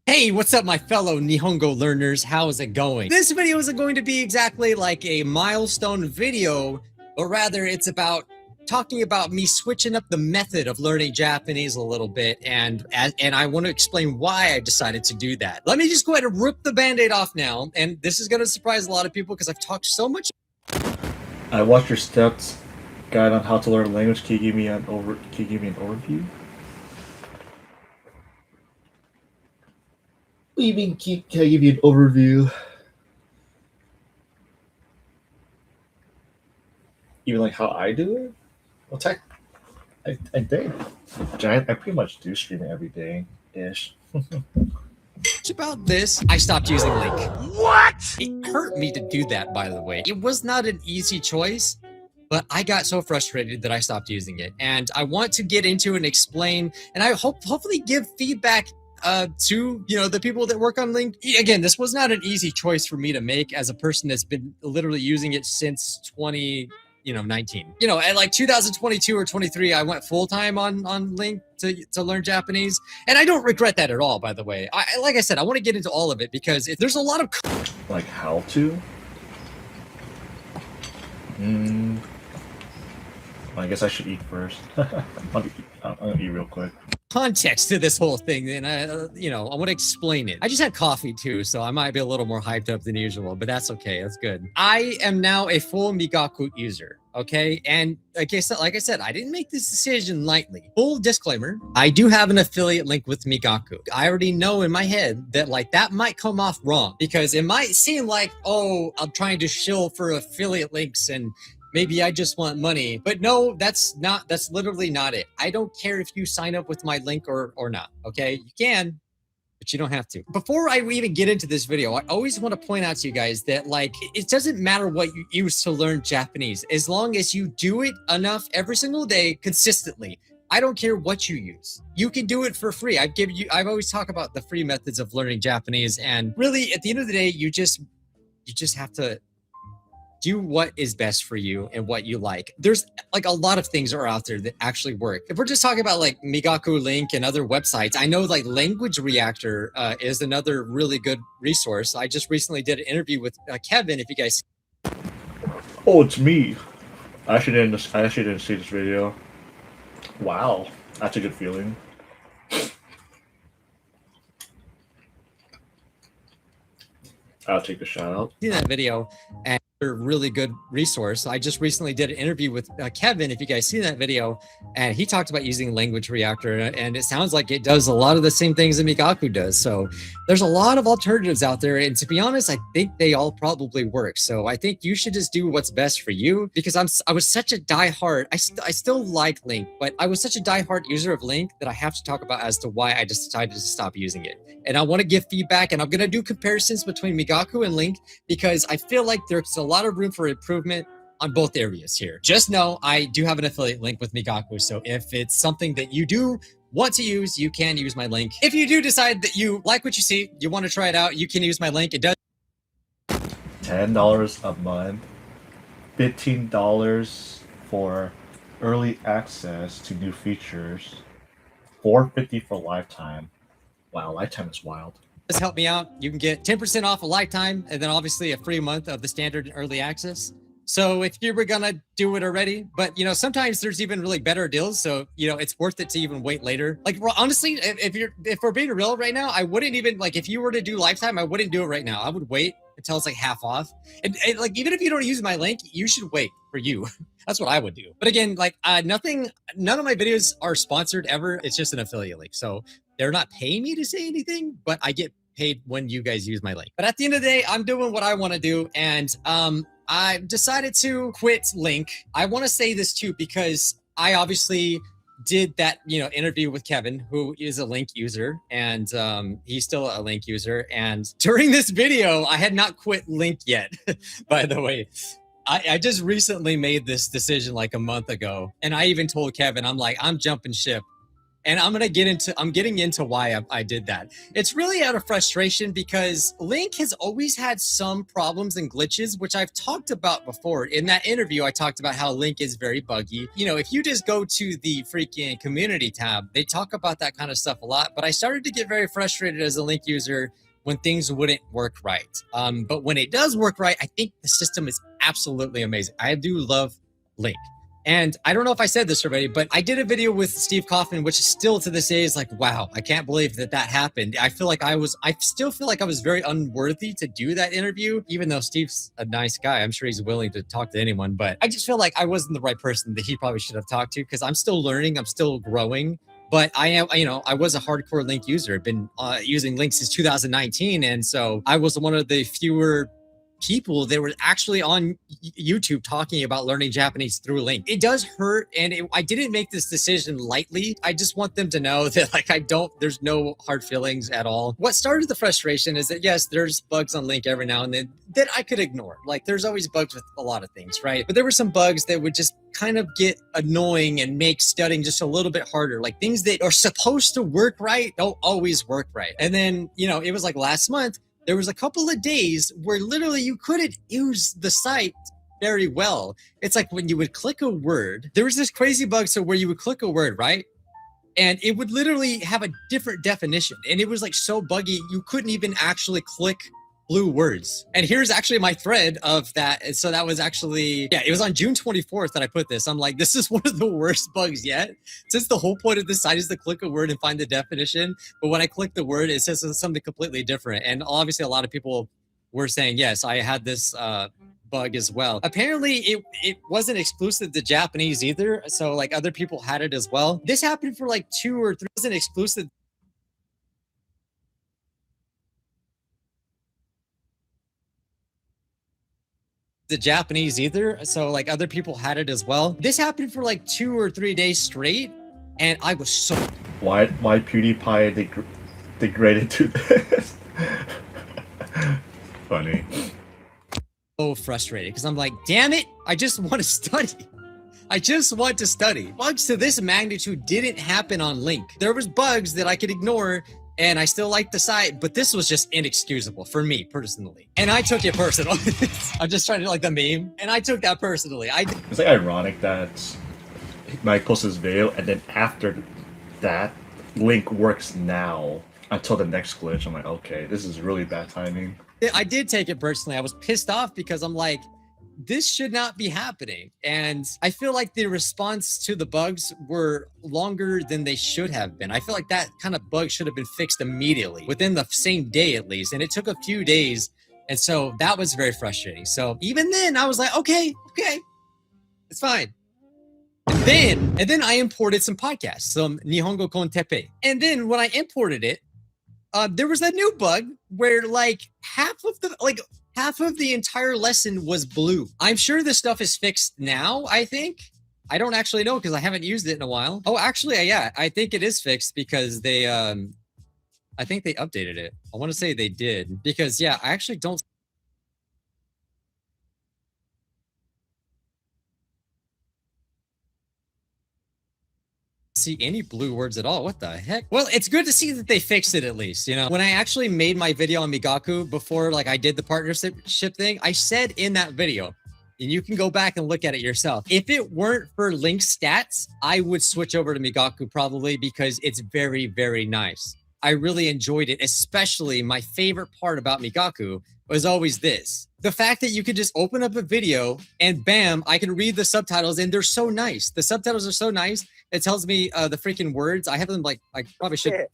Hey, what's up, my fellow Nihongo learners? How is it going? This video isn't going to be exactly like a milestone video, but rather it's about talking about me switching up the method of learning Japanese a little bit, and I want to explain why I decided to do that. Let me just go ahead and rip the band-aid off now, and this is going to surprise a lot of people because I've talked so much. I watched your steps guide on how to learn a language. Can you give me an overview? What do you mean, can I give you an overview? Even like how I do it? Well, I did. I pretty much do streaming every day-ish. About this, I stopped using LingQ. What? It hurt me to do that, by the way. It was not an easy choice, but I got so frustrated that I stopped using it. And I want to get into and explain, and I hopefully give feedback to the people that work on LingQ. Again, this was not an easy choice for me to make as a person that's been literally using it since 2019. At like 2022 or 23, I went full-time on LingQ to learn Japanese, and I don't regret that at all, by the way. Like I said, I want to get into all of it because there's a lot of like how to. I guess I should eat first. I'm gonna eat real quick. Context to this whole thing, and I want to explain it. I just had coffee too, so I might be a little more hyped up than usual, but that's okay. That's good. I am now a full Migaku user, okay? And like I said, I didn't make this decision lightly. Full disclaimer, I do have an affiliate link with Migaku. I already know in my head that that might come off wrong because it might seem like, oh, I'm trying to shill for affiliate links and maybe I just want money, but no, that's literally not it. I don't care if you sign up with my link or not, okay? You can, but you don't have to. Before I even get into this video, I always want to point out to you guys that it doesn't matter what you use to learn Japanese, as long as you do it enough every single day consistently. I don't care what you use. You can do it for free. I've always talked about the free methods of learning Japanese, and really at the end of the day, you just have to do what is best for you and what you like. There's a lot of things are out there that actually work. If we're just talking about Migaku Link and other websites, I know Language Reactor is another really good resource. I just recently did an interview with Kevin, if you guys. Oh, it's me. I actually didn't see this video. Wow, that's a good feeling. I'll take a shout out. See that video and really good resource. I just recently did an interview with Kevin, if you guys see that video, and he talked about using Language Reactor, and it sounds like it does a lot of the same things that Migaku does. So there's a lot of alternatives out there, and to be honest, I think they all probably work. So I think you should just do what's best for you, because I was such a diehard, I still like LingQ, but I was such a diehard user of LingQ that I have to talk about as to why I just decided to stop using it. And I want to give feedback, and I'm going to do comparisons between Migaku and LingQ, because I feel like there's a lot of room for improvement on both areas here. Just know I do have an affiliate link with Migaku, so if it's something that you do want to use, you can use my link. If you do decide that you like what you see, you want to try it out, you can use my link. It does $10 a month, $15 for early access to new features, $4.50 for lifetime. Wow, lifetime is wild. Just help me out. You can get 10% off a lifetime, and then obviously a free month of the standard and early access. So if you were gonna do it already, but sometimes there's even really better deals. So it's worth it to even wait later. Like, honestly, if we're being real right now, I wouldn't even, like, if you were to do lifetime, I wouldn't do it right now. I would wait until it's like half off. And like, even if you don't use my link, you should wait for you. That's what I would do. But again, like, none of my videos are sponsored ever. It's just an affiliate link. So they're not paying me to say anything, but I get paid when you guys use my link. But at the end of the day, I'm doing what I want to do. And I decided to quit LingQ. I want to say this too, because I obviously did that, interview with Kevin, who is a LingQ user, and he's still a LingQ user. And during this video, I had not quit LingQ yet, by the way. I just recently made this decision like a month ago. And I even told Kevin, I'm like, I'm jumping ship. And I'm getting into why I did that. It's really out of frustration, because LingQ has always had some problems and glitches, which I've talked about before. In that interview, I talked about how LingQ is very buggy. If you just go to the freaking community tab, they talk about that kind of stuff a lot. But I started to get very frustrated as a LingQ user when things wouldn't work right. But when it does work right, I think the system is absolutely amazing. I do love LingQ. And I don't know if I said this already, but I did a video with Steve Kaufman, which still to this day is like, wow, I can't believe that happened. I still feel like I was very unworthy to do that interview, even though Steve's a nice guy. I'm sure he's willing to talk to anyone, but I just feel like I wasn't the right person that he probably should have talked to, because I'm still learning, I'm still growing. But I was a hardcore LingQ user. I've been using LingQ since 2019. And so I was one of the fewer people that were actually on YouTube talking about learning Japanese through LingQ. It does hurt, and I didn't make this decision lightly. I just want them to know that there's no hard feelings at all. What started the frustration is that, yes, there's bugs on LingQ every now and then that I could ignore. Like, there's always bugs with a lot of things, right? But there were some bugs that would just kind of get annoying and make studying just a little bit harder. Like, things that are supposed to work right don't always work right. And then, it was like last month, there was a couple of days where literally you couldn't use the site very well. It's like when you would click a word, there was this crazy bug. So where you would click a word, right? And it would literally have a different definition. And it was like so buggy, you couldn't even actually click blue words. And here's actually my thread of that. And so that was actually, it was on June 24th that I put this. I'm like, this is one of the worst bugs yet. Since the whole point of this site is to click a word and find the definition. But when I click the word, it says something completely different. And obviously a lot of people were saying, yes, I had this bug as well. Apparently it wasn't exclusive to Japanese either. So like other people had it as well. This happened for like 2 or 3, it wasn't exclusive the Japanese either. So like other people had it as well. This happened for like 2 or 3 days straight, and I was so why PewDiePie degraded to this. Funny. So frustrated, because I'm like, damn it, I just want to study. I just want to study. Bugs to this magnitude didn't happen on LingQ. There was bugs that I could ignore, and I still like the site, but this was just inexcusable for me personally. And I took it personal. I'm just trying to like the meme, and I took that personally. It's like ironic that Mike posted this video, and then after that, LingQ works now until the next glitch. I'm like, okay, this is really bad timing. I did take it personally. I was pissed off because I'm like, this should not be happening. And I feel like the response to the bugs were longer than they should have been. I feel like that kind of bug should have been fixed immediately, within the same day at least. And it took a few days And so that was very frustrating. So even then I was like, okay, it's fine. And then I imported some podcasts, some Nihongo Kon Teppei. And then when I imported it, there was that new bug where like half of the entire lesson was blue. I'm sure this stuff is fixed now, I think. I don't actually know because I haven't used it in a while. Oh, actually, yeah, I think it is fixed because they I think they updated it. I want to say they did because yeah, I actually don't see any blue words at all. What the heck? Well, it's good to see that they fixed it at least, you know. When I actually made my video on Migaku before like I did the partnership thing, I said in that video, and you can go back and look at it yourself. If it weren't for Link stats, I would switch over to Migaku probably because it's very, very nice. I really enjoyed it, especially my favorite part about Migaku was always this. The fact that you could just open up a video and bam, I can read the subtitles and they're so nice. The subtitles are so nice. It tells me the freaking words. I have them like, I probably should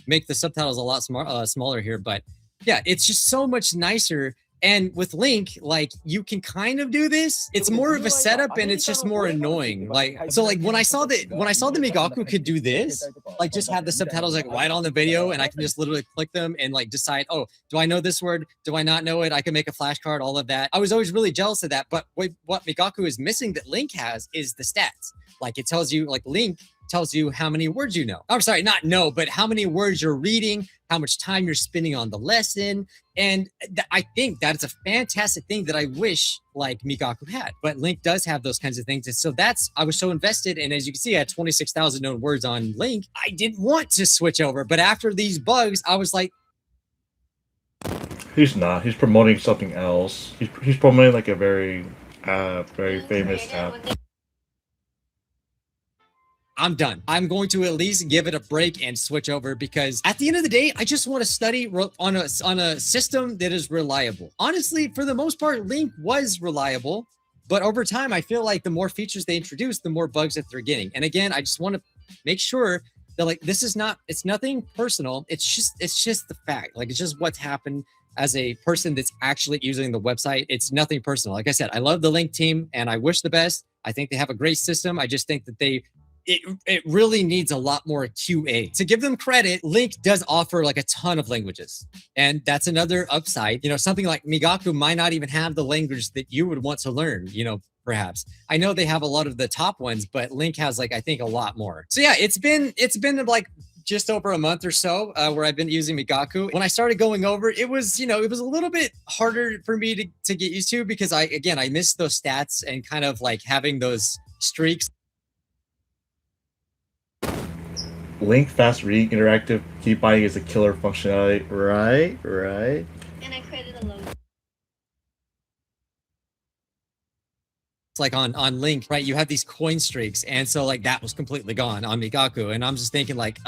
make the subtitles a lot smaller here, but yeah, it's just so much nicer. And with Link, like you can kind of do this. It's more of a setup and it's just more annoying. Like, so like when I saw the Migaku could do this, like just have the subtitles like right on the video and I can just literally click them and like decide, oh, do I know this word? Do I not know it? I can make a flashcard, all of that. I was always really jealous of that. But what Migaku is missing that Link has is the stats. Like it tells you, like Link tells you how many words you know. I'm sorry, not know, but how many words you're reading, how much time you're spending on the lesson. And I think that is a fantastic thing that I wish like Migaku had. But Link does have those kinds of things. And so I was so invested. And as you can see, I had 26,000 known words on Link. I didn't want to switch over. But after these bugs, I was like, he's not. He's promoting something else. He's promoting like a very famous app. I'm done. I'm going to at least give it a break and switch over because at the end of the day, I just want to study on a system that is reliable. Honestly, for the most part, Link was reliable, but over time, I feel like the more features they introduce, the more bugs that they're getting. And again, I just want to make sure that like this is not, it's nothing personal. It's just the fact. Like it's just what's happened as a person that's actually using the website. It's nothing personal. Like I said, I love the Link team and I wish the best. I think they have a great system. I just think that it really needs a lot more QA. To give them credit, Link does offer like a ton of languages. And that's another upside. You know, something like Migaku might not even have the language that you would want to learn, you know, perhaps. I know they have a lot of the top ones, but Link has like, I think a lot more. So yeah, it's been like just over a month or so where I've been using Migaku. When I started going over, it was, you know, it was a little bit harder for me to get used to because I missed those stats and kind of like having those streaks. Link fast reading interactive keep buying is a killer functionality. Right. And I created a logo. It's like on Link, right? You have these coin streaks. And so like that was completely gone on Migaku. And I'm just thinking like,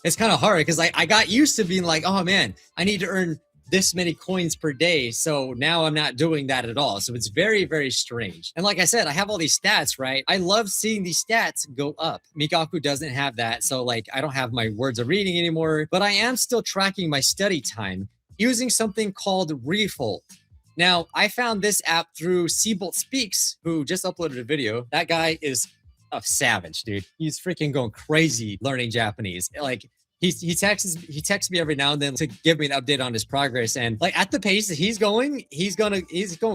it's kind of hard because I got used to being like, oh man, I need to earn this many coins per day. So now I'm not doing that at all. So it's very, very strange. And like I said, I have all these stats, right? I love seeing these stats go up. Migaku doesn't have that. So like, I don't have my words of reading anymore, but I am still tracking my study time using something called Refold. Now, I found this app through Seabolt Speaks, who just uploaded a video. That guy is a savage, dude. He's freaking going crazy learning Japanese. Like, he texts me every now and then to give me an update on his progress. And like at the pace that he's going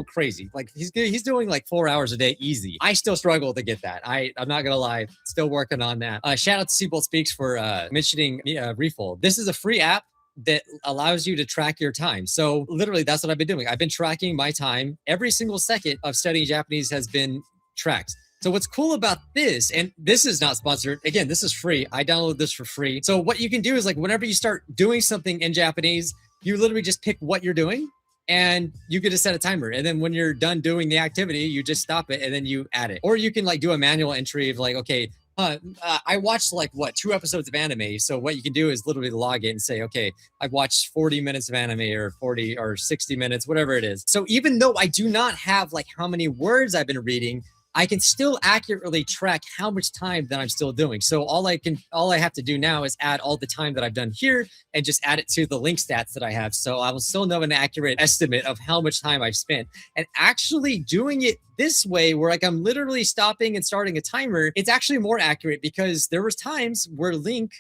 crazy. Like he's doing like 4 hours a day easy. I still struggle to get that. I'm not gonna lie, still working on that. Shout out to Seabolt Speaks for mentioning Refold. This is a free app that allows you to track your time. So literally that's what I've been doing. I've been tracking my time. Every single second of studying Japanese has been tracked. So what's cool about this, and this is not sponsored, again, this is free. I downloaded this for free. So what you can do is like whenever you start doing something in Japanese, you literally just pick what you're doing and you get to set a timer. And then when you're done doing the activity, you just stop it and then you add it. Or you can like do a manual entry of like, okay, I watched like 2 episodes of anime. So what you can do is literally log in and say, okay, I've watched 40 minutes of anime or 40 or 60 minutes, whatever it is. So even though I do not have like how many words I've been reading, I can still accurately track how much time that I'm still doing. So all I have to do now is add all the time that I've done here and just add it to the link stats that I have. So I will still know an accurate estimate of how much time I've spent. And actually doing it this way, where like I'm literally stopping and starting a timer, it's actually more accurate because there was times where Link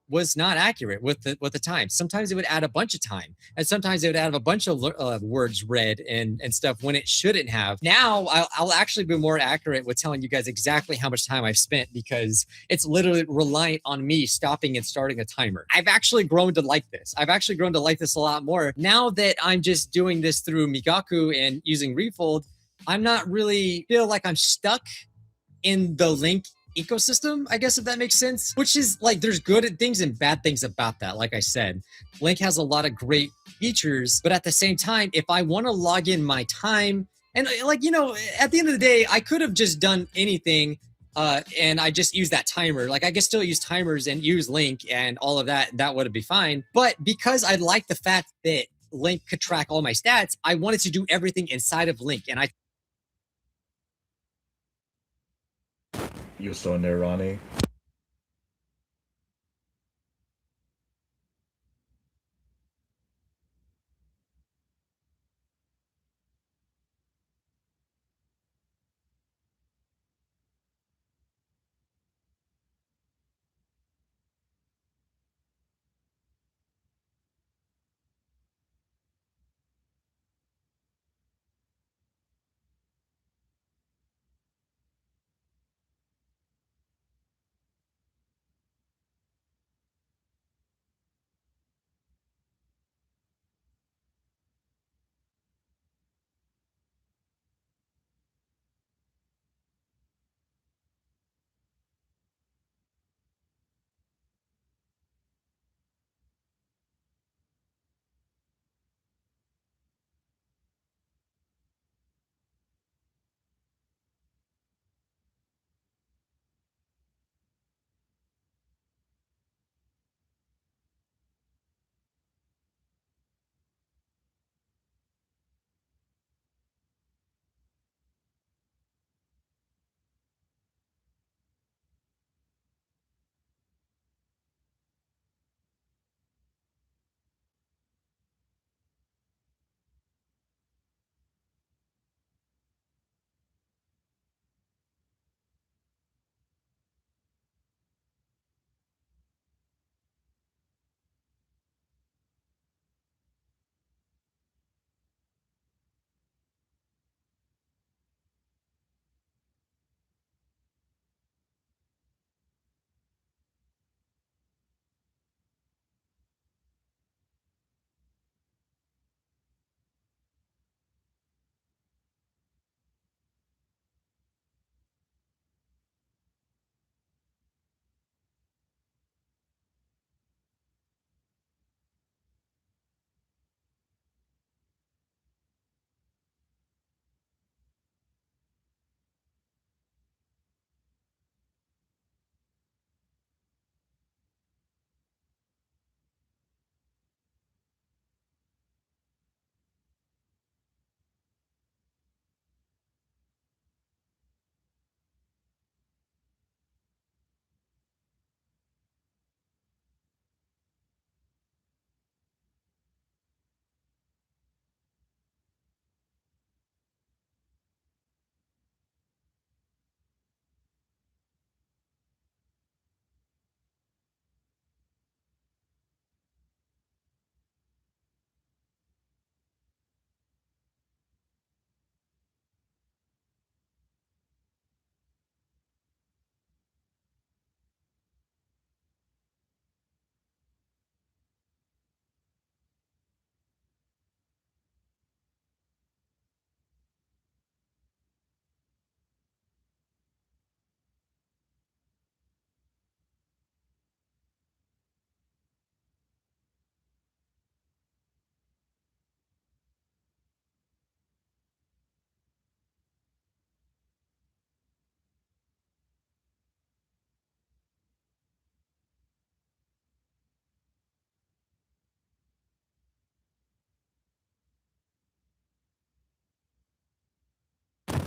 was not accurate with the time. Sometimes it would add a bunch of time, and sometimes it would add a bunch of words read and stuff when it shouldn't have. Now I'll actually be more accurate with telling you guys exactly how much time I've spent because it's literally reliant on me stopping and starting a timer. I've actually grown to like this. I've actually grown to like this a lot more now that I'm just doing this through Migaku and using Refold. I'm not really feel like I'm stuck in the Link ecosystem, I guess, if that makes sense, which is like there's good things and bad things about that. Like I said, Link has a lot of great features, but at the same time, if I want to log in my time and like, you know, at the end of the day, I could have just done anything and I just use that timer. Like I could still use timers and use Link and all of that. That would be fine. But because I like the fact that Link could track all my stats, I wanted to do everything inside of Link. And I You still in there, Ronnie?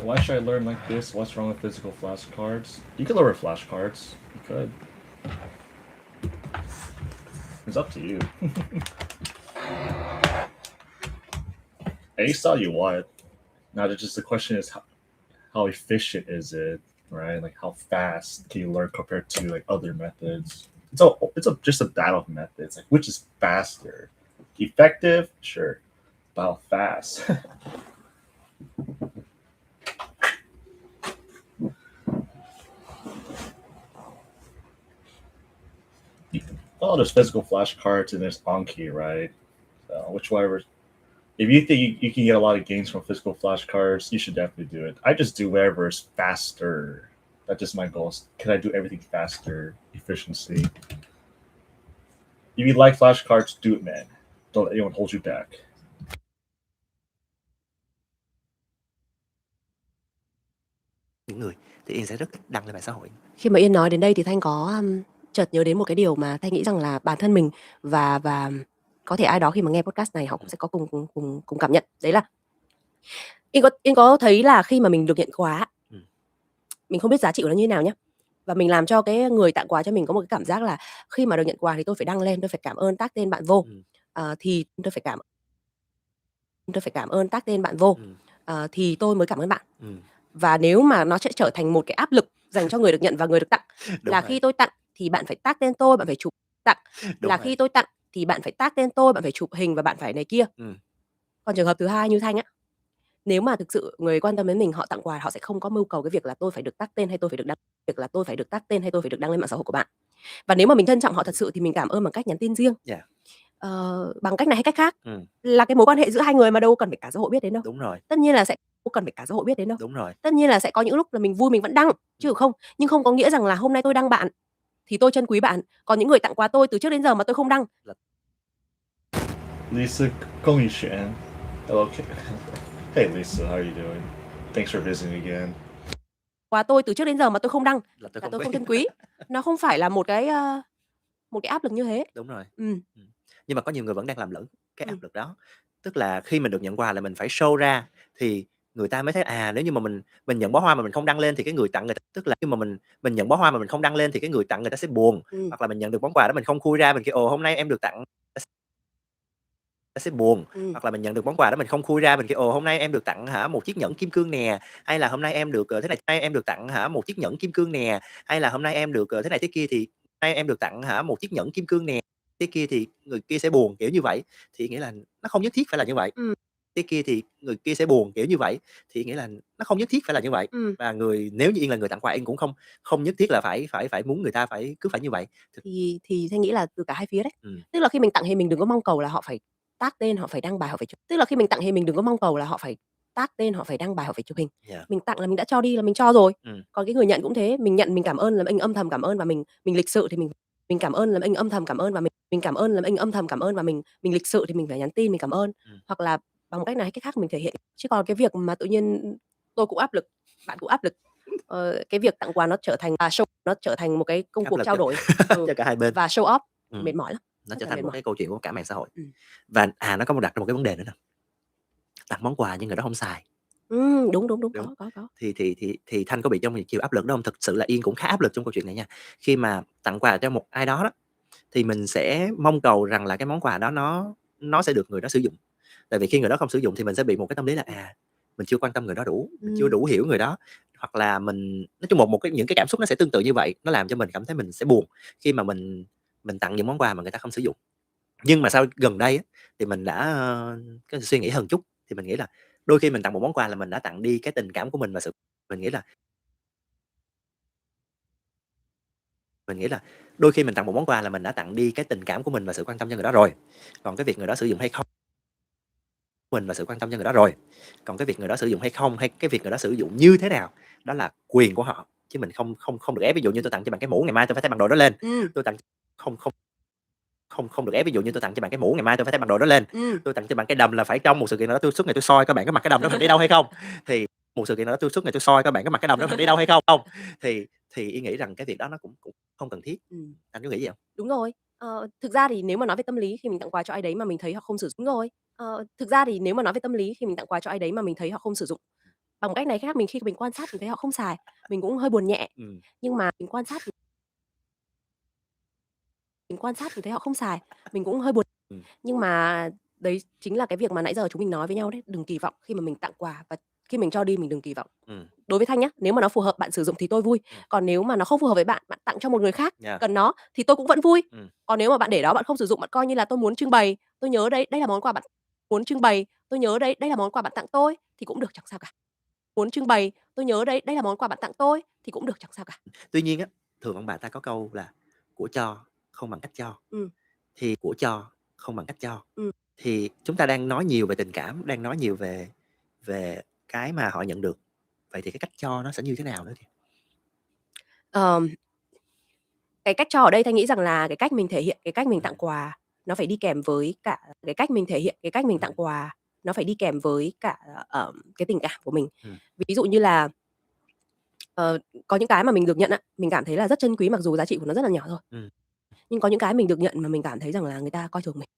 Why should I learn like this? What's wrong with physical flashcards? You could learn flashcards. You could. It's up to you. A saw you what. Now just the question is how efficient is it, right? Like how fast can you learn compared to like other methods? Just a battle of methods. Like which is faster? Effective, sure, but how fast? Oh, there's physical flashcards and there's Anki, right? So whichever. If you think you can get a lot of gains from physical flashcards, you should definitely do it. I just do whatever is faster. That's just my goals. Can I do everything faster? Efficiency. If you like flashcards, do it, man. Don't let anyone hold you back. Những người thì Yên sẽ rất thích đăng lên mạng xã hội. Khi mà Yên nói đến đây thì Thanh có chợt nhớ đến một cái điều mà Thanh nghĩ rằng là bản thân mình và có thể ai đó khi mà nghe podcast này họ cũng sẽ có cùng cảm nhận. Đấy là Yên có thấy là khi mà mình được nhận quà, mình không biết giá trị của nó như thế nào nhé. Và mình làm cho cái người tặng quà cho mình có một cái cảm giác là khi mà được nhận quà thì tôi phải đăng lên, tôi phải cảm ơn tag tên bạn vô. Thì tôi phải cảm ơn tag tên bạn vô. Thì tôi mới cảm ơn bạn. Và nếu mà nó sẽ trở thành một cái áp lực dành cho người được nhận và người được tặng là khi tôi tặng thì bạn phải tag tên tôi, bạn phải chụp tặng. Là khi tôi tặng thì bạn phải tag tên tôi, bạn phải chụp hình và bạn phải này kia. Còn trường hợp thứ hai như Thanh á, nếu mà thực sự người quan tâm đến mình họ tặng quà, họ sẽ không có mưu cầu cái việc là tôi phải được tag tên hay tôi phải được đăng lên mạng xã hội của bạn. Và nếu mà mình trân trọng họ thật sự thì mình cảm ơn bằng cách nhắn tin riêng. Bằng cách này hay cách khác. Là cái mối quan hệ giữa hai người mà đâu cần phải cả xã hội biết đến đâu. Đúng rồi. Tất nhiên là sẽ không cần phải cả xã hội biết đến đâu. Đúng rồi. Tất nhiên là sẽ có những lúc là mình vui mình vẫn đăng, chứ không. Nhưng không có nghĩa rằng là hôm nay tôi đăng bạn thì tôi trân quý bạn. Còn những người tặng quà tôi từ trước đến giờ mà tôi không đăng. Lisa Gong Yuxuan. Hello. Hey Lisa, how are you doing? Thanks for visiting again. Quà tôi từ trước đến giờ mà tôi không đăng Là tôi không trân quý. Nó không phải là một cái áp lực như thế. Đúng rồi. Nhưng mà có nhiều người vẫn đang làm lẫn cái áp lực đó. Tức là khi mình được nhận quà là mình phải show ra thì người ta mới thấy nếu như mà mình nhận bó hoa mà mình không đăng lên thì cái người tặng người ta, tức là khi mà mình nhận bó hoa mà mình không đăng lên thì cái người tặng người ta sẽ buồn. Hoặc là mình nhận được món quà đó mình không khui ra, mình kêu hôm nay em được tặng, ta sẽ buồn. Hoặc là mình nhận được món quà đó mình không khui ra, mình kêu hôm nay em được tặng một chiếc nhẫn kim cương nè, hay là hôm nay em được thế này, em được tặng một chiếc nhẫn kim cương nè, hay là hôm nay em được thế này thế kia, thì nay em được tặng một chiếc nhẫn kim cương nè, thế kia thì người kia sẽ buồn, kiểu như vậy. Thì nghĩa là nó không nhất thiết phải là như vậy. Thế kia thì người kia sẽ buồn, kiểu như vậy. Thì nghĩa là nó không nhất thiết phải là như vậy. Và nếu như Yên là người tặng quà, Yên cũng không nhất thiết là phải muốn người ta cứ phải như vậy. Thì Thanh nghĩ là từ cả hai phía đấy. Tức là khi mình tặng thì mình đừng có mong cầu là họ phải tag tên, họ phải đăng bài, họ phải chụp. Tức là khi mình tặng thì mình đừng có mong cầu là họ phải tag tên, họ phải đăng bài, họ phải chụp hình. Mình tặng là mình đã cho đi là mình cho rồi. Còn cái người nhận cũng thế, mình nhận mình cảm ơn là mình âm thầm cảm ơn và mình lịch sự thì mình cảm ơn là mình âm thầm cảm ơn và mình cảm ơn là mình âm thầm cảm ơn và mình lịch sự thì mình phải nhắn tin mình cảm ơn. Hoặc là bằng một cách này hay cách khác mình thể hiện. Chứ còn cái việc mà tự nhiên tôi cũng áp lực, bạn cũng áp lực. Cái việc tặng quà nó trở thành một cái công cuộc trao đổi cho cả hai bên và show off mệt mỏi lắm. Nó trở thành một cái câu chuyện của cả mạng xã hội. Và nó có đặt ra một cái vấn đề nữa nè. Tặng món quà nhưng người đó không xài. Đúng. Có. Thì Thanh có bị trong chiều áp lực đó không? Thực sự là Yên cũng khá áp lực trong câu chuyện này nha. Khi mà tặng quà cho một ai đó thì mình sẽ mong cầu rằng là cái món quà đó nó sẽ được người đó sử dụng. Tại vì khi người đó không sử dụng thì mình sẽ bị một cái tâm lý là mình chưa quan tâm người đó đủ, mình chưa đủ hiểu người đó, hoặc là mình nói chung những cái cảm xúc nó sẽ tương tự như vậy, nó làm cho mình cảm thấy mình sẽ buồn khi mà mình tặng những món quà mà người ta không sử dụng. Nhưng mà sau gần đây thì mình đã có suy nghĩ hơn chút, thì mình nghĩ là đôi khi mình tặng một món quà là mình đã tặng đi cái tình cảm của mình và mình nghĩ là đôi khi mình tặng một món quà là mình đã tặng đi cái tình cảm của mình và sự quan tâm cho người đó rồi. Còn cái việc người đó sử dụng hay không hay cái việc người đó sử dụng như thế nào, đó là quyền của họ, chứ mình không được ép. Ví dụ như tôi tặng cho bạn cái mũ, ngày mai tôi phải thấy bản đồ đó lên. Tôi tặng không được ép. Ví dụ như tôi tặng cho bạn cái mũ, ngày mai tôi phải thấy bản đồ đó lên. Tôi tặng cho bạn cái đầm là phải trong một sự kiện nào đó tôi suốt ngày tôi soi các bạn có mặc cái đầm đó mình đi đâu hay không. Thì một sự kiện nào đó tôi suốt ngày tôi soi các bạn có mặc cái đầm đó mình đi đâu hay không. Thì Ý nghĩ rằng cái việc đó nó cũng không cần thiết. Anh có nghĩ gì không? Đúng rồi. Thực ra thì nếu mà nói về tâm lý khi mình tặng quà cho ai đấy mà mình thấy họ không sử dụng Bằng một cách này khác, khi mình quan sát mình thấy họ không xài, mình cũng hơi buồn nhẹ. Nhưng mà mình quan sát mình thấy họ không xài, mình cũng hơi buồn. Nhưng mà đấy chính là cái việc mà nãy giờ chúng mình nói với nhau đấy, đừng kỳ vọng khi mà mình tặng quà và khi mình cho đi mình đừng kỳ vọng. Đối với Thanh nhá, nếu mà nó phù hợp bạn sử dụng thì tôi vui. Còn nếu mà nó không phù hợp với bạn, bạn tặng cho một người khác cần nó thì tôi cũng vẫn vui. Còn nếu mà bạn để đó bạn không sử dụng, bạn coi như là tôi muốn trưng bày, tôi nhớ đây là món quà bạn muốn trưng bày, tôi nhớ đây là món quà bạn tặng tôi thì cũng được chẳng sao cả. Muốn trưng bày, tôi nhớ đây là món quà bạn tặng tôi thì cũng được chẳng sao cả. Tuy nhiên á, thường ông bà ta có câu là của cho không bằng cách cho. Thì của cho không bằng cách cho. Thì chúng ta đang nói nhiều về tình cảm, đang nói nhiều về cái mà họ nhận được. Vậy thì cái cách cho nó sẽ như thế nào nữa thì? Cái cách cho ở đây Thanh nghĩ rằng là cái cách mình thể hiện, cái cách mình tặng quà nó phải đi kèm với cả cái cách mình thể hiện, cái cách mình tặng quà nó phải đi kèm với cả cái tình cảm của mình. Ví dụ như là có những cái mà mình được nhận á, mình cảm thấy là rất trân quý mặc dù giá trị của nó rất là nhỏ thôi. Nhưng có những cái mình được nhận mà mình cảm thấy rằng là người ta coi thường mình.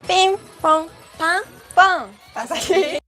Ping pong pang pong. Passageiro.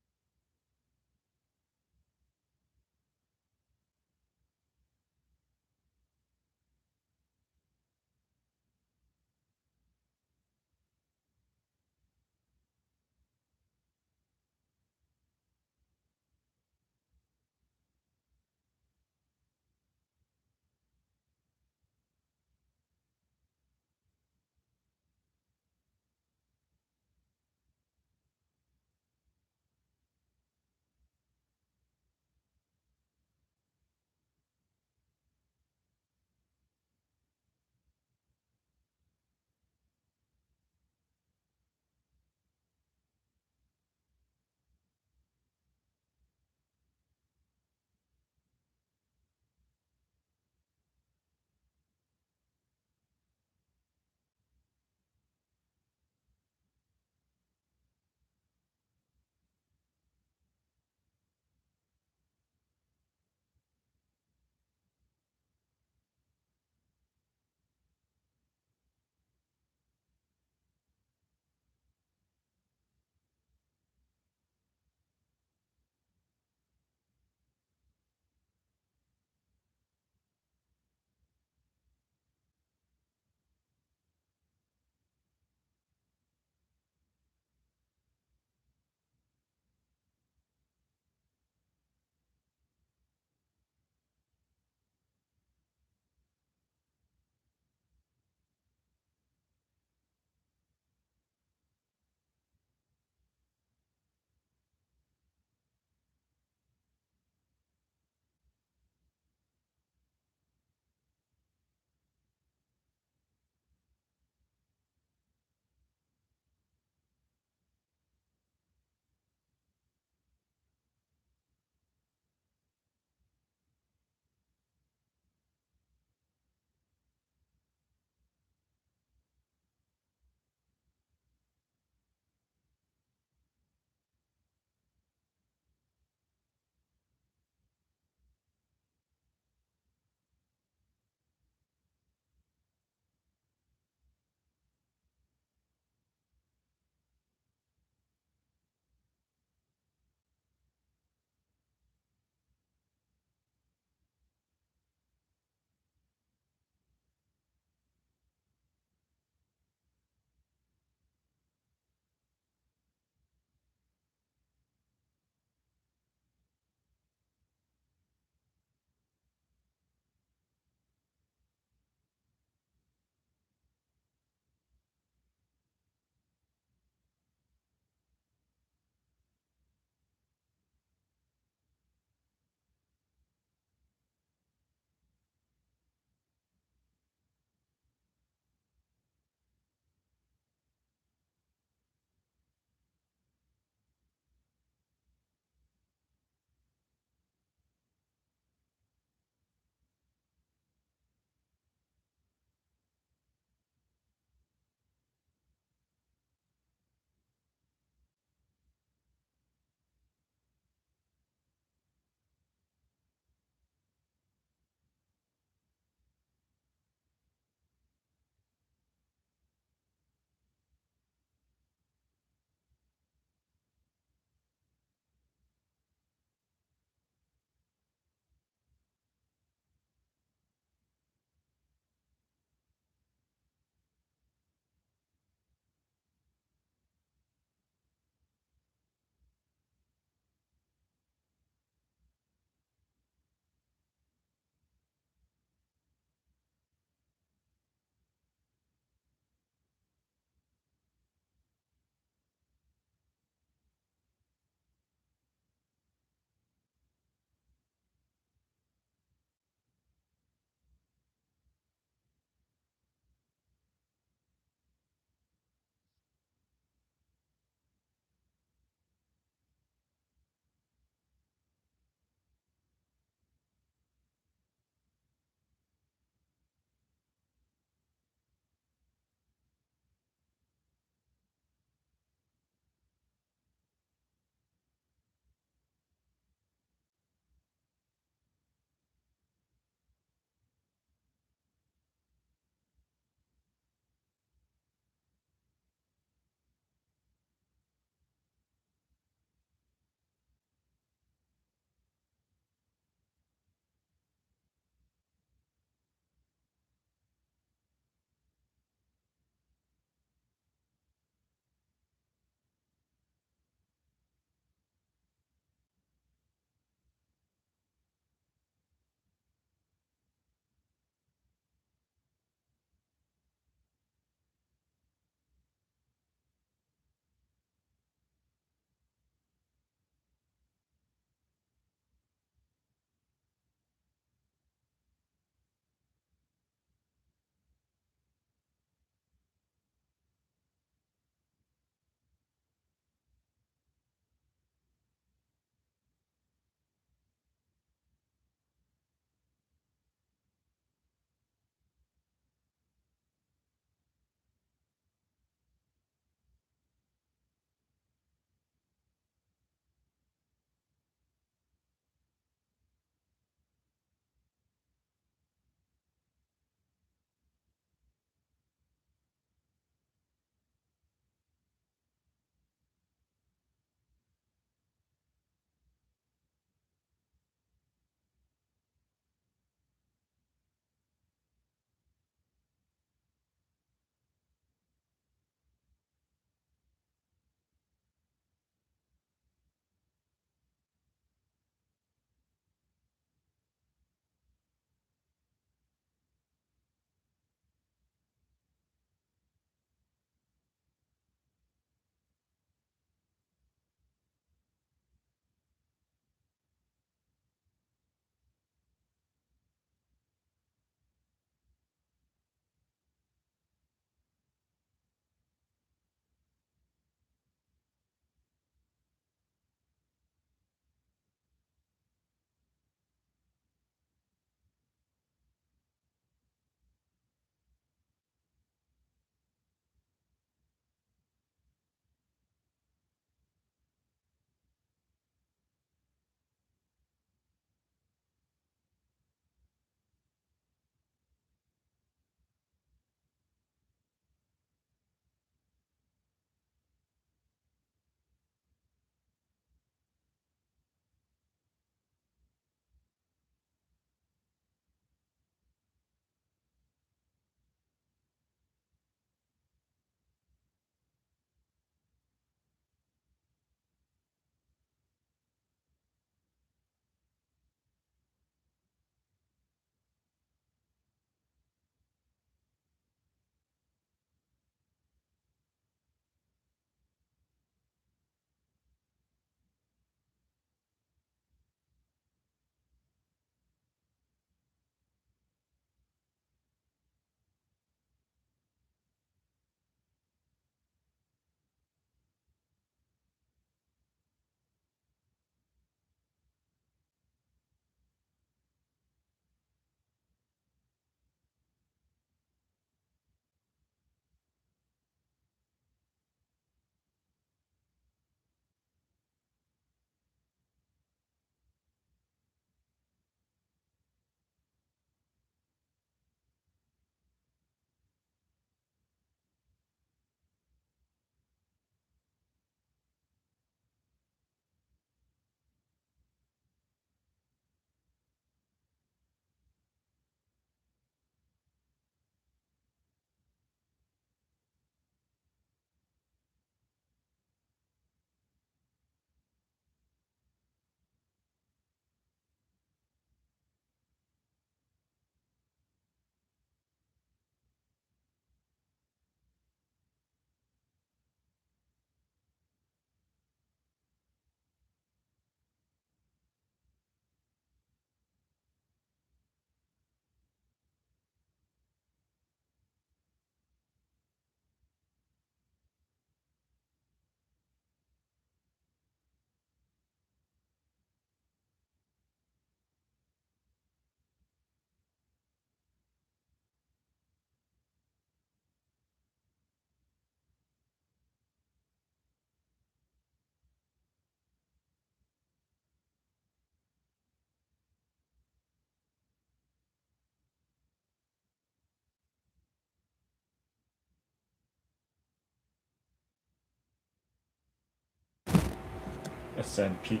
SMP.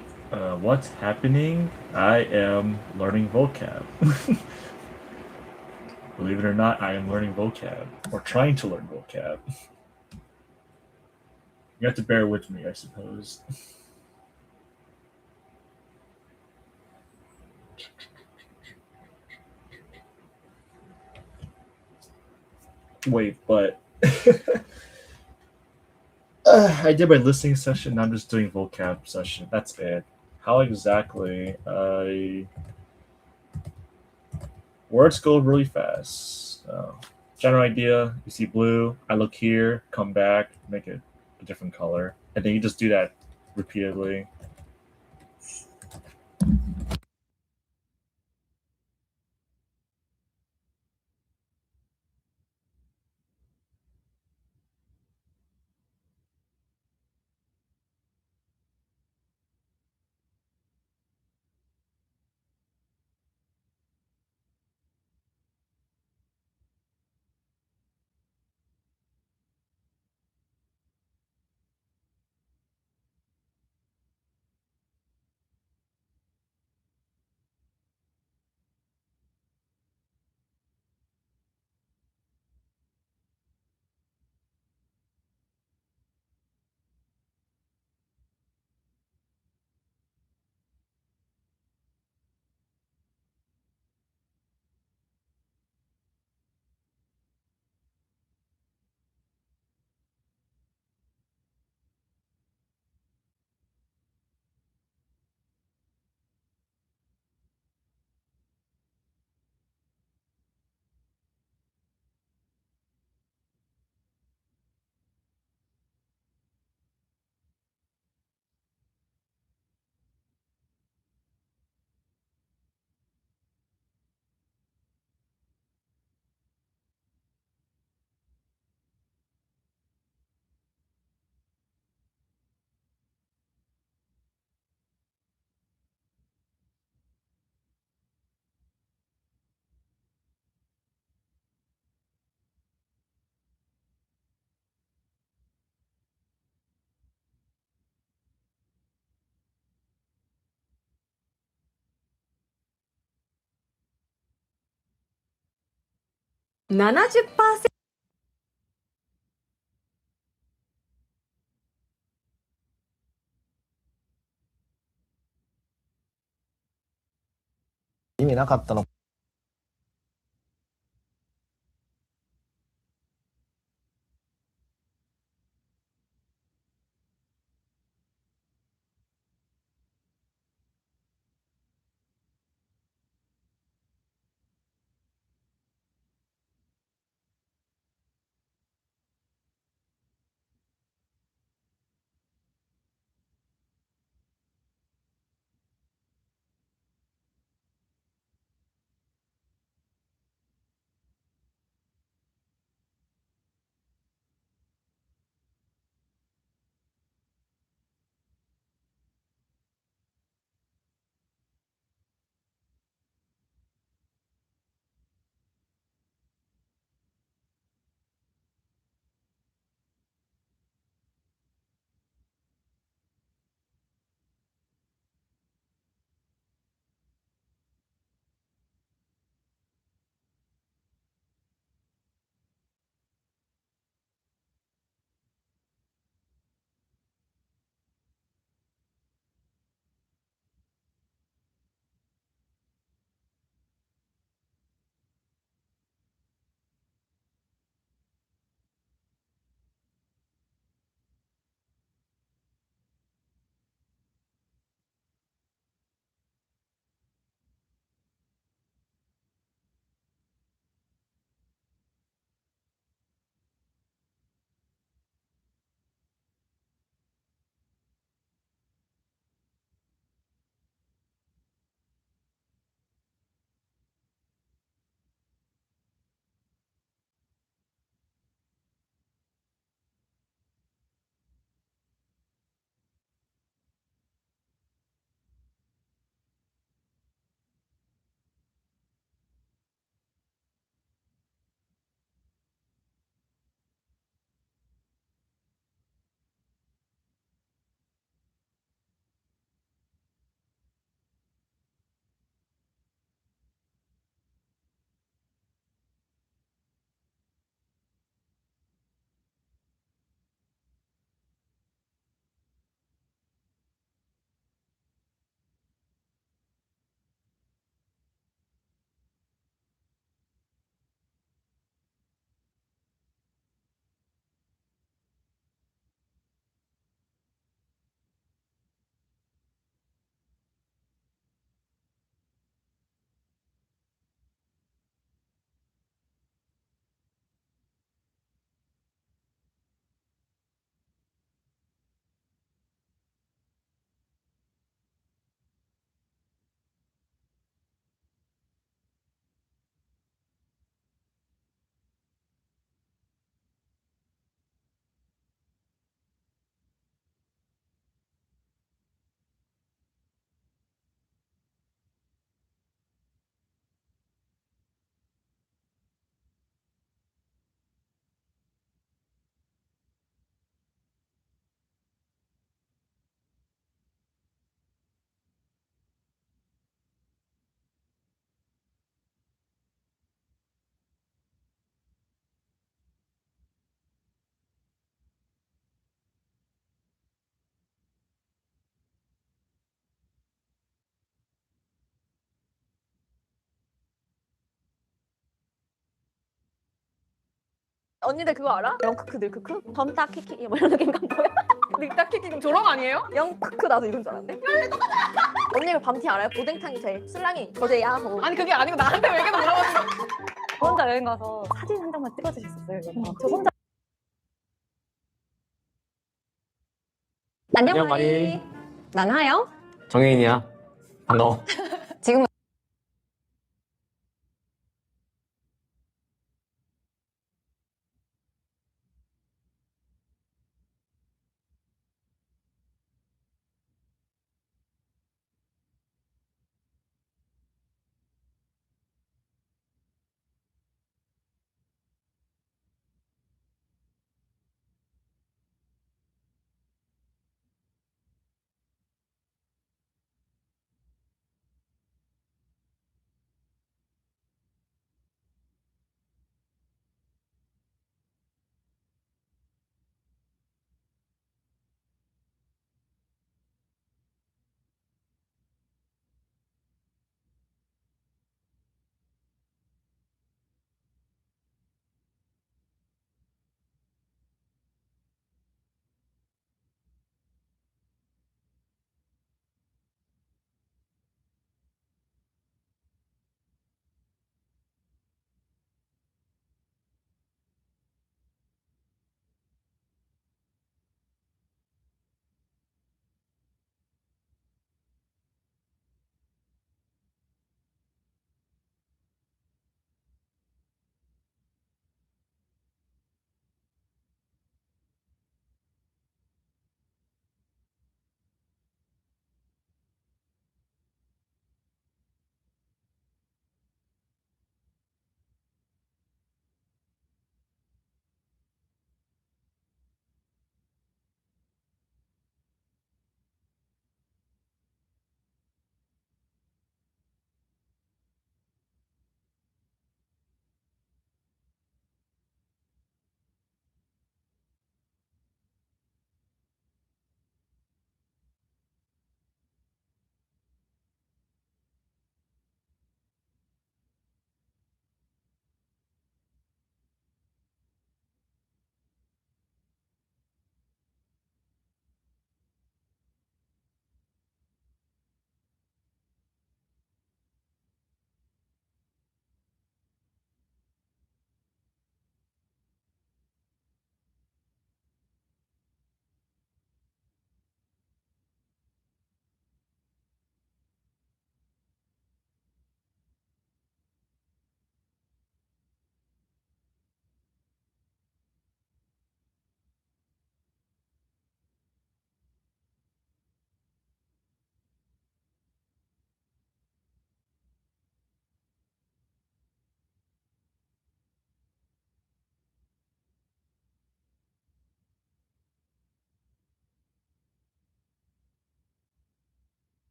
What's happening? I am learning vocab. Believe it or not, I am learning vocab, or trying to learn vocab. You have to bear with me, I suppose. Wait, but I did my listening session. Now I'm just doing vocab session. That's it. How exactly? Words go really fast. General idea: you see blue. I look here. Come back. Make it a different color, and then you just do that repeatedly. %70 意味なかったの 언니들 그거 알아? 영크크 늘크크? 덤따 키키 뭐 이런 느낌 뭐야? 닉따 키키 그럼 졸업 아니에요? 영크크 나도 이건 줄 알았는데. 언니 그 밤티 알아요? 오뎅탕이 제일 신랑이 저제야 뭐. 아니 그게 아니고 나한테 왜 계속 물어보는 거야? 저 혼자 여행 가서 사진 한 장만 찍어주셨었어요. 저 혼자. 안녕 마리. 난 하영. 정혜인이야. 반가워. 지금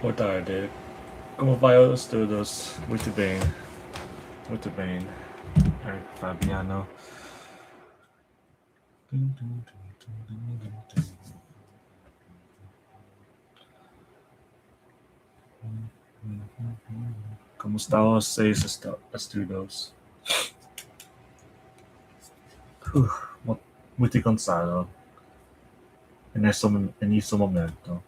Boa tarde. Como vai os todos? Muito bem. Muito bem. Eric Fabiano. ¿Cómo están los 6 estudios? Muy cansado en ese momento.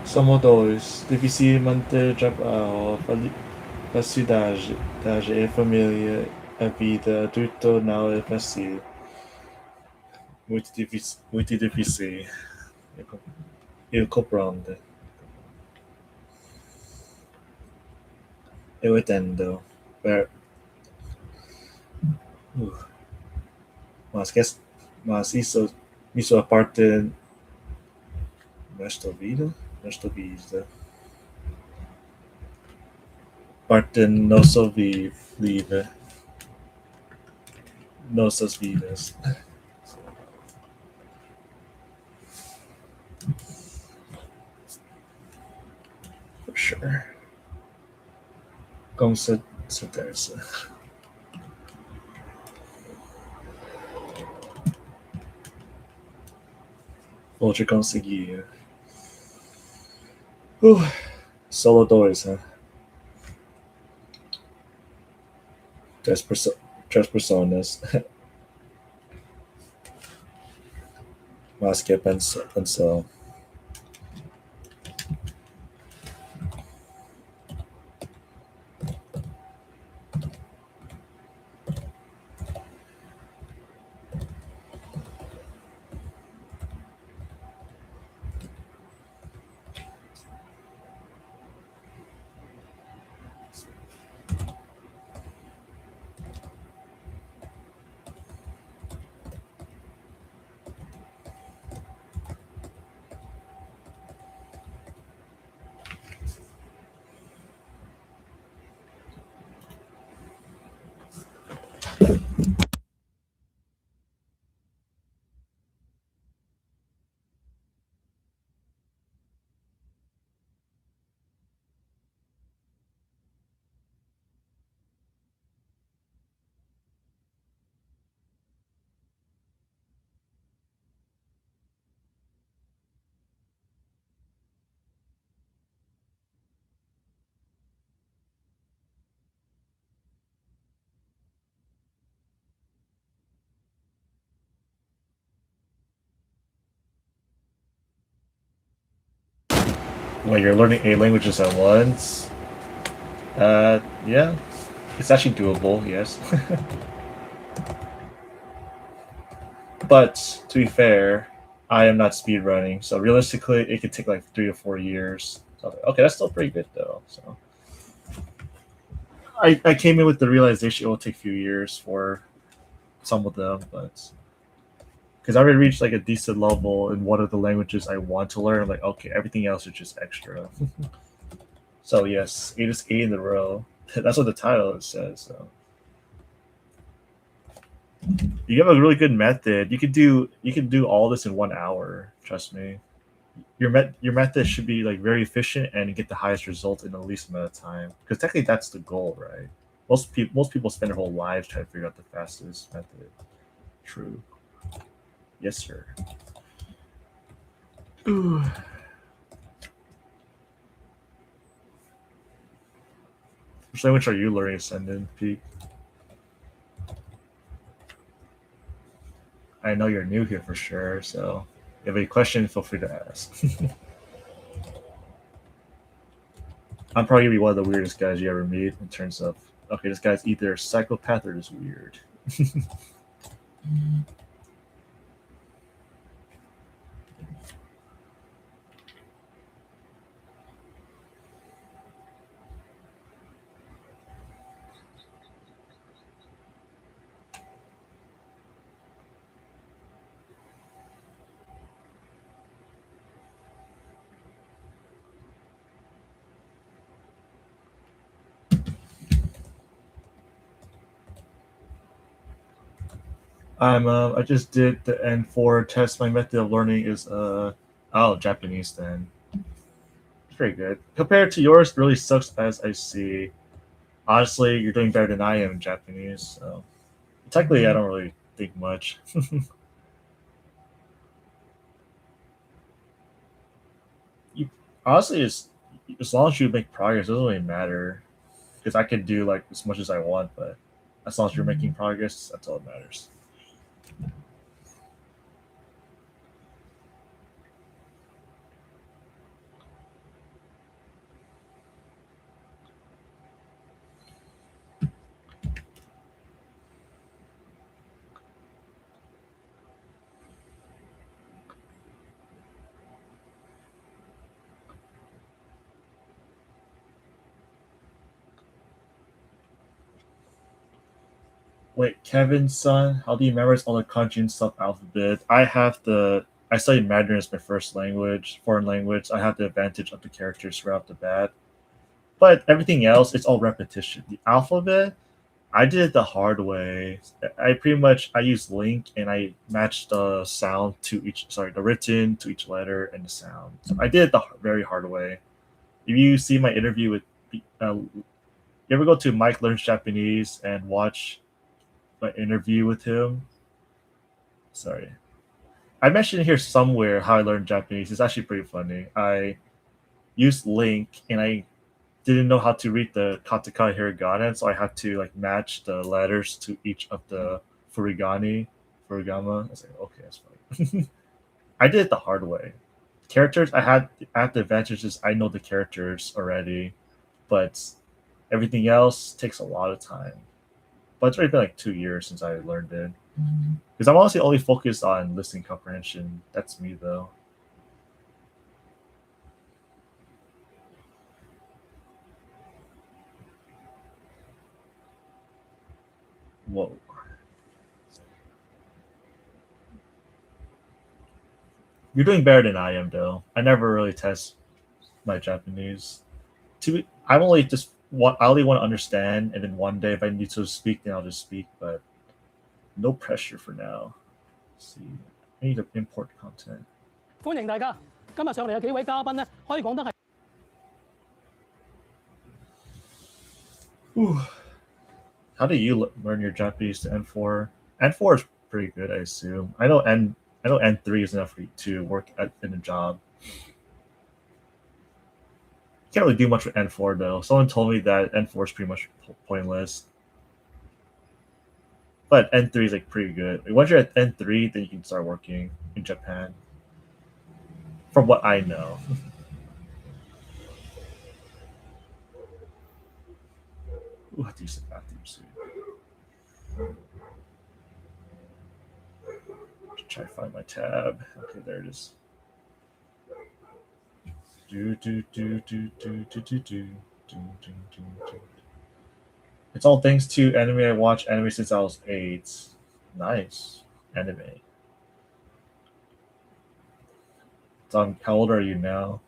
Somos dois. Dificilmente trabalho, felicidade, e família, a vida adulta não é fácil. Muito difícil, muito difícil. Eu compreendo. Eu entendo. Mas isso é parte nesta vida. Parte nossa vida. Nossas vidas. For sure. Com certeza. Vou te conseguir. Solo dois, né? Três pessoas. Mas que pensou. When you're learning 8 languages at once, yeah, it's actually doable, yes. But to be fair, I am not speedrunning, so realistically, it could take like 3 or 4 years. So, okay, that's still pretty good though. So I came in with the realization it will take a few years for some of them, but because I already reached like a decent level in one of the languages I want to learn, I'm like, okay, everything else is just extra. So yes, 8 is 8 in a row. That's what the title says. So you have a really good method. You could do all this in 1 hour. Trust me. your method should be like very efficient and get the highest result in the least amount of time. Because technically that's the goal, right? Most people spend their whole lives trying to figure out the fastest method. True. Yes, sir. Ooh. Which language are you learning, Ascendant Peak? I know you're new here for sure, so if you have any questions, feel free to ask. I'm probably gonna be one of the weirdest guys you ever meet in terms of, okay, this guy's either a psychopath or just weird. I just did the N4 test. My method of learning is Japanese then. It's pretty good. Compared to yours, it really sucks as I see. Honestly, you're doing better than I am in Japanese, so technically I don't really think much. Honestly, as long as you make progress, it doesn't really matter. Because I can do like as much as I want, but as long as you're making progress, that's all that matters. Wait, Kevin's son, how do you memorize all the kanji and stuff alphabet? I studied Mandarin as my first language, foreign language. I have the advantage of the characters right off the bat. But everything else, it's all repetition. The alphabet, I did it the hard way. I used LingQ and I matched the sound to the written to each letter and the sound. So I did it the very hard way. If you see my interview with, you ever go to Mike Learns Japanese and watch my interview with him? Sorry. I mentioned here somewhere how I learned Japanese. It's actually pretty funny. I used LingQ and I didn't know how to read the katakana hiragana, so I had to like match the letters to each of the furigama. I was like, okay, that's fine. I did it the hard way. Characters, I had the advantages. I know the characters already, but everything else takes a lot of time. But it's already been like 2 years since I learned it. Because I'm honestly only focused on listening comprehension. That's me though. Whoa. You're doing better than I am though. I never really test my Japanese. I only want to understand, and then one day if I need to speak, then I'll just speak. But no pressure for now. Let's see, I need to import content. 歡迎大家，今日上嚟嘅幾位嘉賓咧，可以講得係。How do you learn your Japanese to N4? N4 is pretty good, I assume. I know N3 is enough for you to work in a job. Can't really do much with N4 though. Someone told me that N4 is pretty much pointless. But N3 is like pretty good. Once you're at N3, then you can start working in Japan. From what I know. Ooh, I have to use the bathroom soon. Try to find my tab. Okay, there it is. It's all thanks to anime. I watched anime since I was 8. Nice. Anime. How old are you now?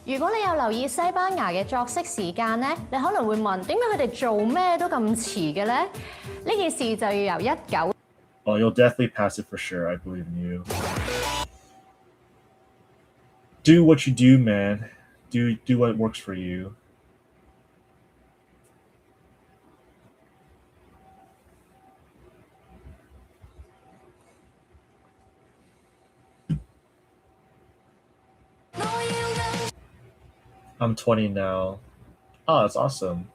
如果你有留意西班牙嘅作息時間呢，你可能會問點解佢哋做咩都咁遲嘅呢？呢件事就要由19 Oh, you'll definitely pass it for sure. I believe in you. Do what you do, man. Do what works for you. I'm 20 now. Oh, that's awesome.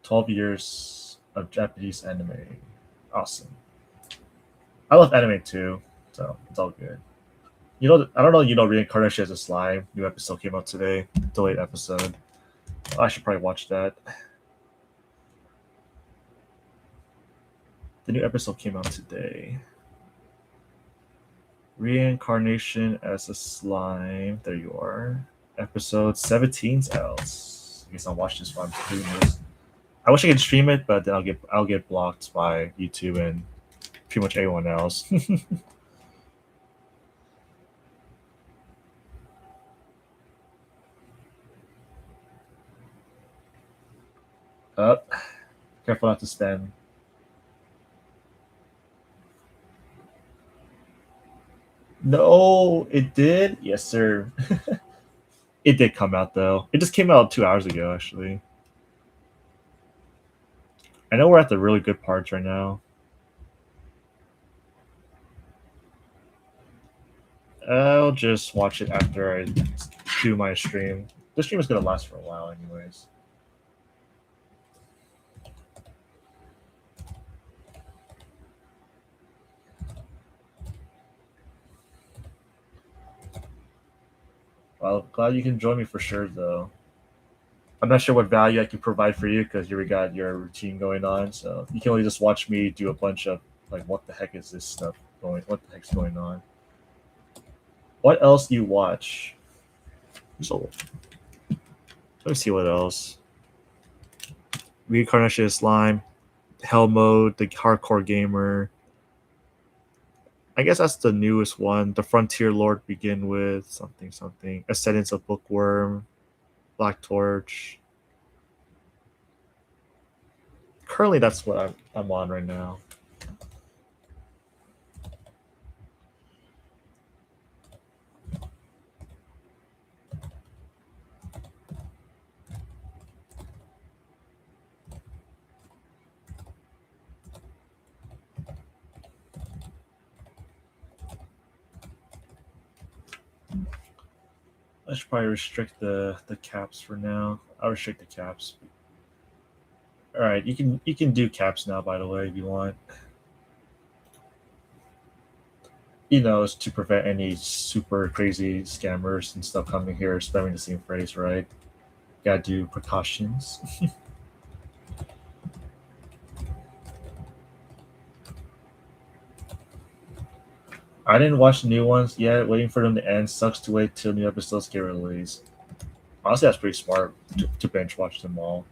12 years of Japanese anime. Awesome. I love anime too, so it's all good. You know, I don't know. You know, Reincarnation as a Slime. New episode came out today. Delayed episode. I should probably watch that. The new episode came out today. Reincarnation as a Slime. There you are. Episode 17's out. I guess I'll watch this while I'm doing this. I wish I could stream it, but then I'll get blocked by YouTube and pretty much everyone else. Up. Careful not to spam. No, it did. Yes, sir. It did come out though. It just came out 2 hours ago, actually. I know we're at the really good parts right now. I'll just watch it after I do my stream. The stream is gonna last for a while, anyways. Well, glad you can join me for sure, though. I'm not sure what value I can provide for you because you got your routine going on, so you can only just watch me do a bunch of like, what the heck is this stuff going? What the heck's going on? What else do you watch? So, let me see what else. Reincarnation of Slime, Hell Mode, the Hardcore Gamer. I guess that's the newest one. The Frontier Lord begin with something. Ascendance of Bookworm, Black Torch. Currently, that's what I'm on right now. I should probably restrict the caps for now. I'll restrict the caps. All right, you can do caps now. By the way, if you want, it's to prevent any super crazy scammers and stuff coming here spamming the same phrase, right? Gotta do precautions. I didn't watch the new ones yet. Waiting for them to end. Sucks to wait till new episodes get released. Honestly, that's pretty smart to bench watch them all.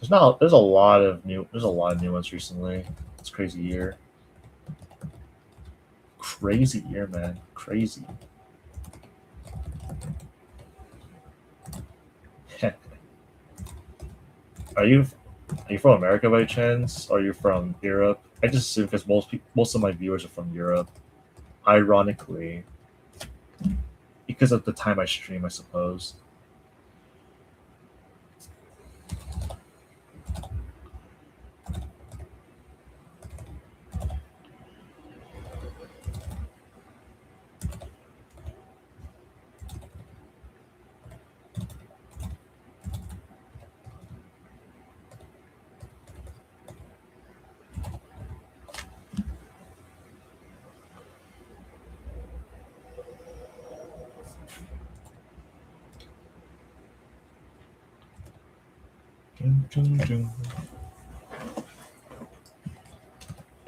There's a lot of new ones recently. It's a crazy year. Crazy year, man. Crazy. Are you from America by chance? Or are you from Europe? I just assume because most of my viewers are from Europe. Ironically, because of the time I stream, I suppose.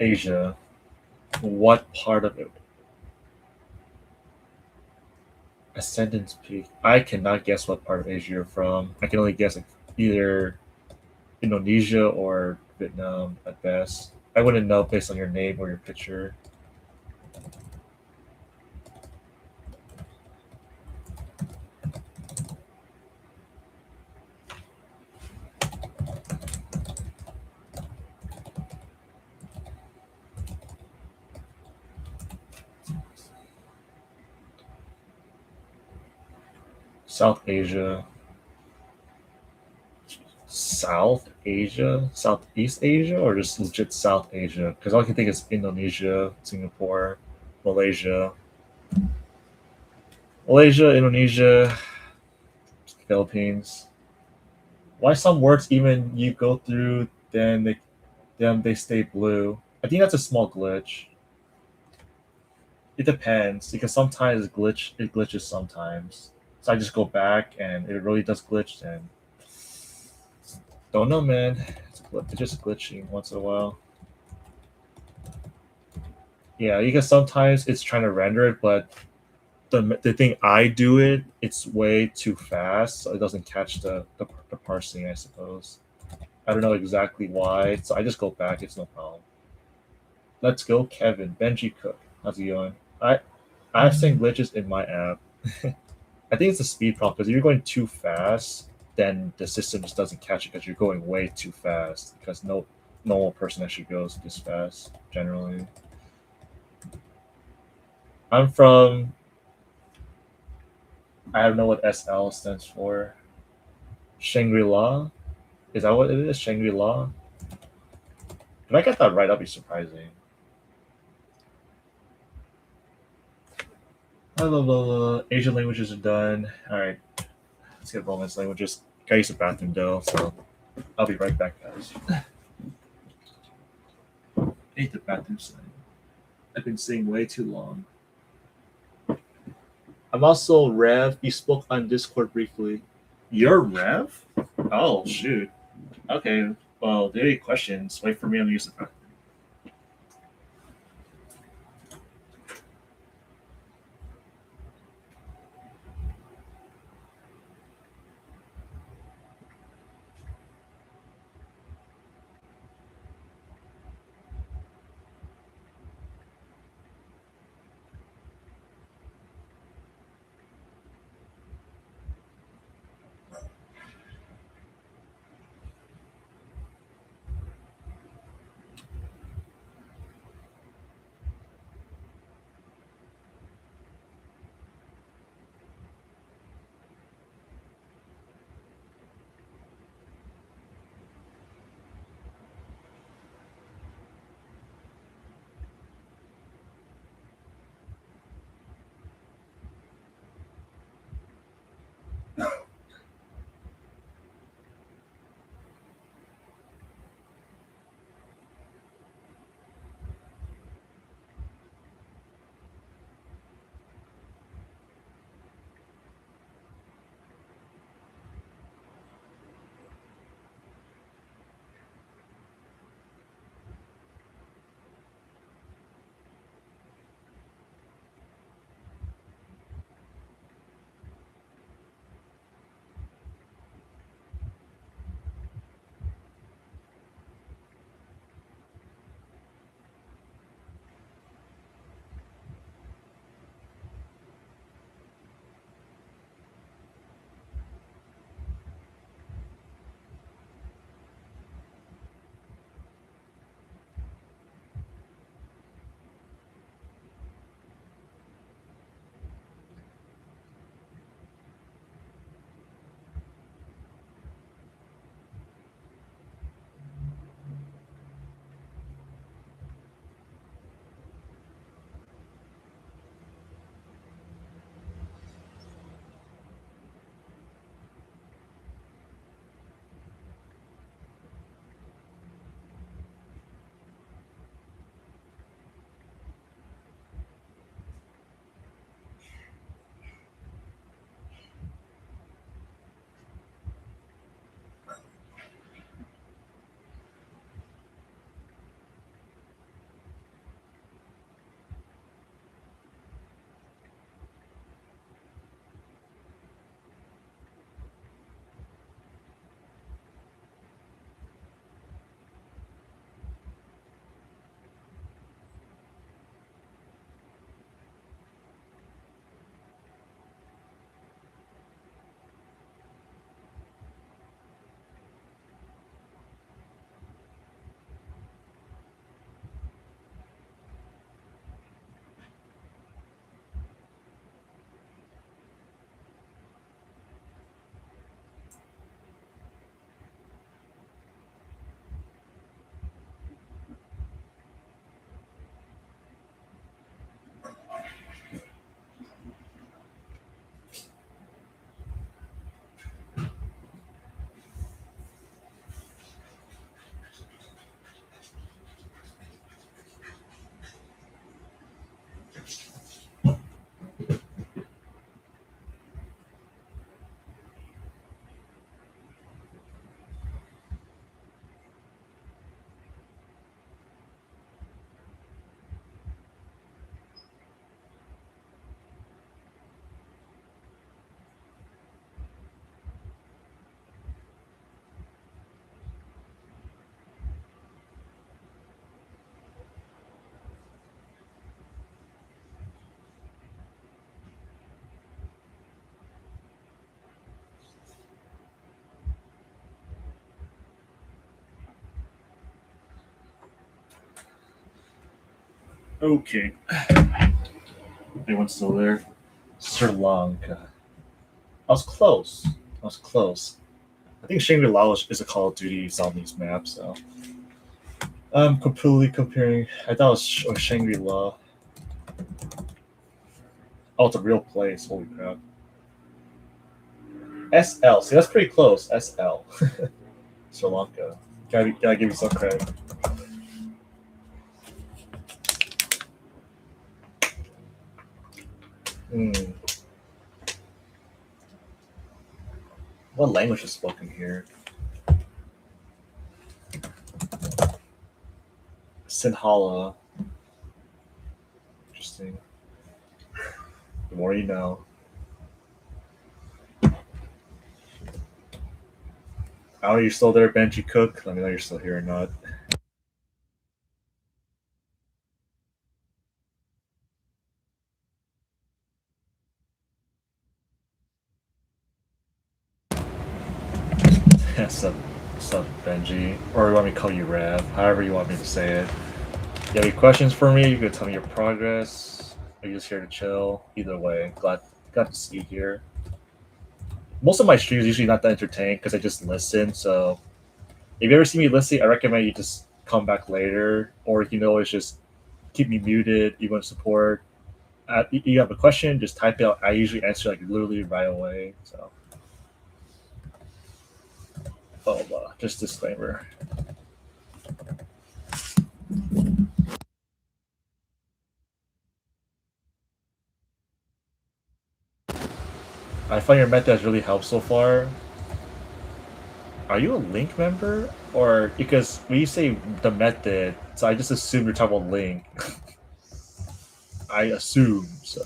Asia. What part of it? Ascendance Peak. I cannot guess what part of Asia you're from. I can only guess either Indonesia or Vietnam at best. I wouldn't know based on your name or your picture. South Asia. South Asia? Southeast Asia? Or just legit South Asia? Because all I can think is Indonesia, Singapore, Malaysia. Malaysia, Indonesia, Philippines. Why some words even you go through, then they stay blue? I think that's a small glitch. It depends because sometimes it glitches sometimes. So I just go back and it really does glitch. Then don't know, man. It's just glitching once in a while. Yeah, because sometimes it's trying to render it, but the thing I do it's way too fast, so it doesn't catch the parsing, I suppose. I don't know exactly why, so I just go back. It's no problem. Let's go, Kevin. Benji Cook. How's it going? I have seen glitches in my app. I think it's a speed problem because if you're going too fast, then the system just doesn't catch it because you're going way too fast. Because no normal person actually goes this fast generally. I'm from. I don't know what SL stands for. Shangri-La? Is that what it is? Shangri-La? If I get that right, that'd be surprising. Asian languages are done. Alright. Let's get Romance languages. Gotta use the bathroom though, so I'll be right back, guys. I hate the bathroom sign. I've been sitting way too long. I'm also Rev. You spoke on Discord briefly. You're Rev? Oh, shoot. Okay. Well, there are any questions. Wait for me on the use of bathroom. Okay. Anyone still there? Sri Lanka. I was close. I think Shangri-La is a Call of Duty zombies map, so I'm completely comparing. I thought it was Shangri-La. Oh, it's a real place. Holy crap. SL. See, that's pretty close. SL. Sri Lanka. Gotta give you some credit. Hmm. What language is spoken here? Sinhala. Interesting. The more you know. Are you still there, Benji Cook? Let me know you're still here or not. Sup, Benji? Or you want me to call you Rav? However you want me to say it. You have any questions for me? You can tell me your progress. Are you just here to chill? Either way, glad to see you here. Most of my streams usually not that entertaining because I just listen. So if you ever see me listening, I recommend you just come back later, or you can always just keep me muted. You want support? You have a question? Just type it out. I usually answer like literally right away. So, blah blah blah. Just disclaimer. I find your method has really helped so far. Are you a Link member? Or because when you say the method, so I just assume you're talking about Link. I assume so.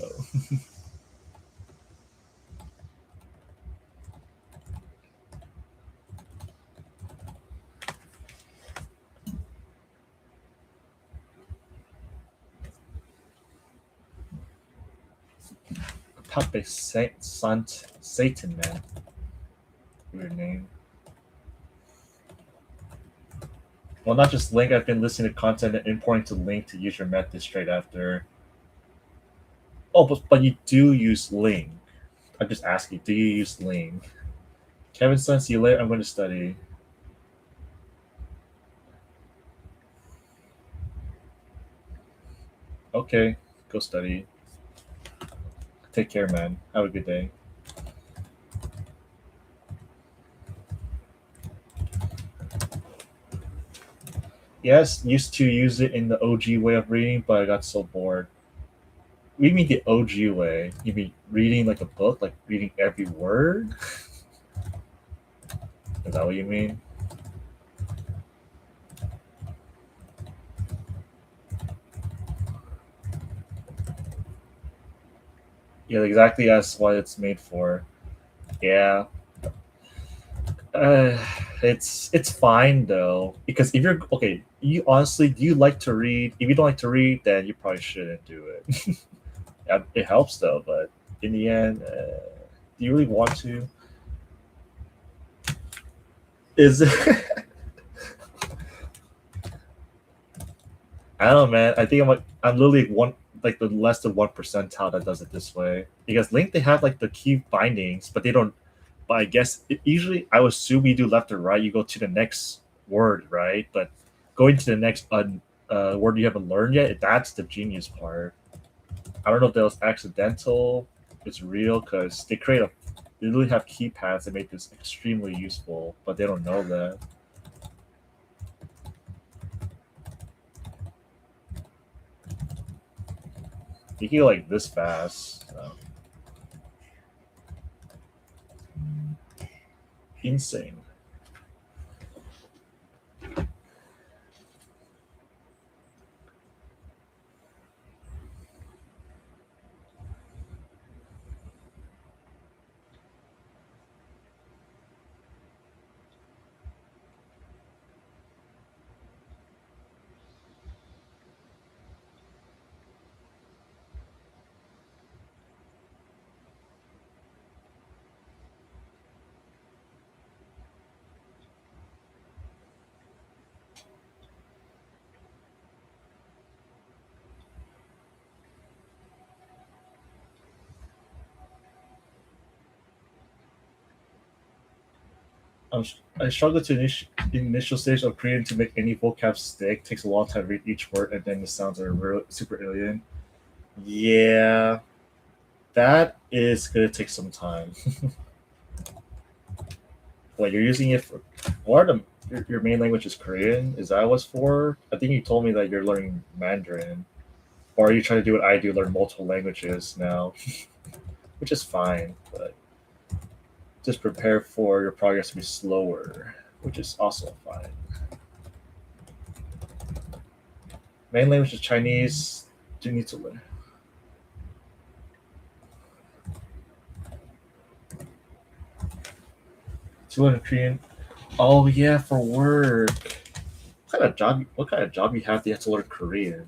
Pape Satan, man. Weird name. Well, not just Link. I've been listening to content and importing to Link to use your method straight after. Oh, but you do use Link. I'm just asking, do you use Link? Kevin son, see you later. I'm going to study. Okay, go study. Take care, man. Have a good day. Yes, used to use it in the OG way of reading, but I got so bored. What do you mean the OG way? You mean reading like a book, like reading every word? Is that what you mean? Yeah, exactly. That's what it's made for. Yeah. Uh, it's fine though, because if you're okay, you honestly, do you like to read? If you don't like to read, then you probably shouldn't do it. Yeah, it helps though, but in the end, do you really want to? Is I don't know, man. I think I'm literally one like the less than 1% that does it this way. Because Link they have like the key bindings, but they don't. But I guess usually I would assume you do left or right. You go to the next word, right? But going to the next word you haven't learned yet, that's the genius part. I don't know if that was accidental. It's real because they really have keypads that make this extremely useful, but they don't know that. You can go like this fast. So. Insane. I struggle to initial stage of Korean to make any vocab stick. Takes a long time to read each word, and then the sounds are super alien. Yeah, that is gonna take some time. What you're using it for? What are your main language is Korean? Is that what's for? I think you told me that you're learning Mandarin, or are you trying to do what I do, learn multiple languages now, which is fine, but just prepare for your progress to be slower, which is also fine. Main language is Chinese. Do you need to learn? To learn Korean. Oh yeah, for work. What kind of job you have? Do you have to learn Korean?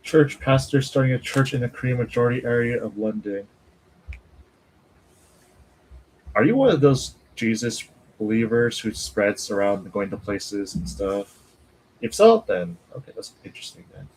Church pastor starting a church in the Korean majority area of London. Are you one of those Jesus believers who spreads around going to places and stuff? If so, then okay, that's interesting then.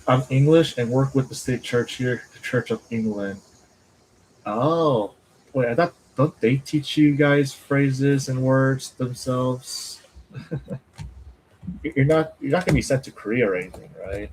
I'm English and work with the state church here, the Church of England. Oh, wait, I thought don't they teach you guys phrases and words themselves? You're not gonna be sent to Korea or anything, right?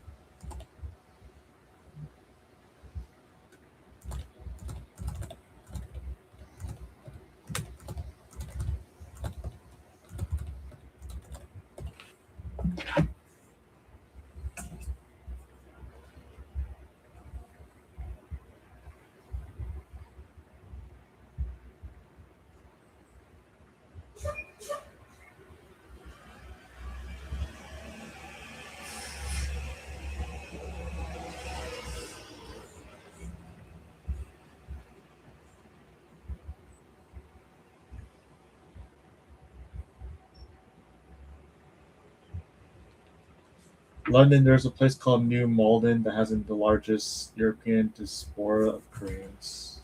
London, there's a place called New Malden that has the largest European diaspora of Koreans.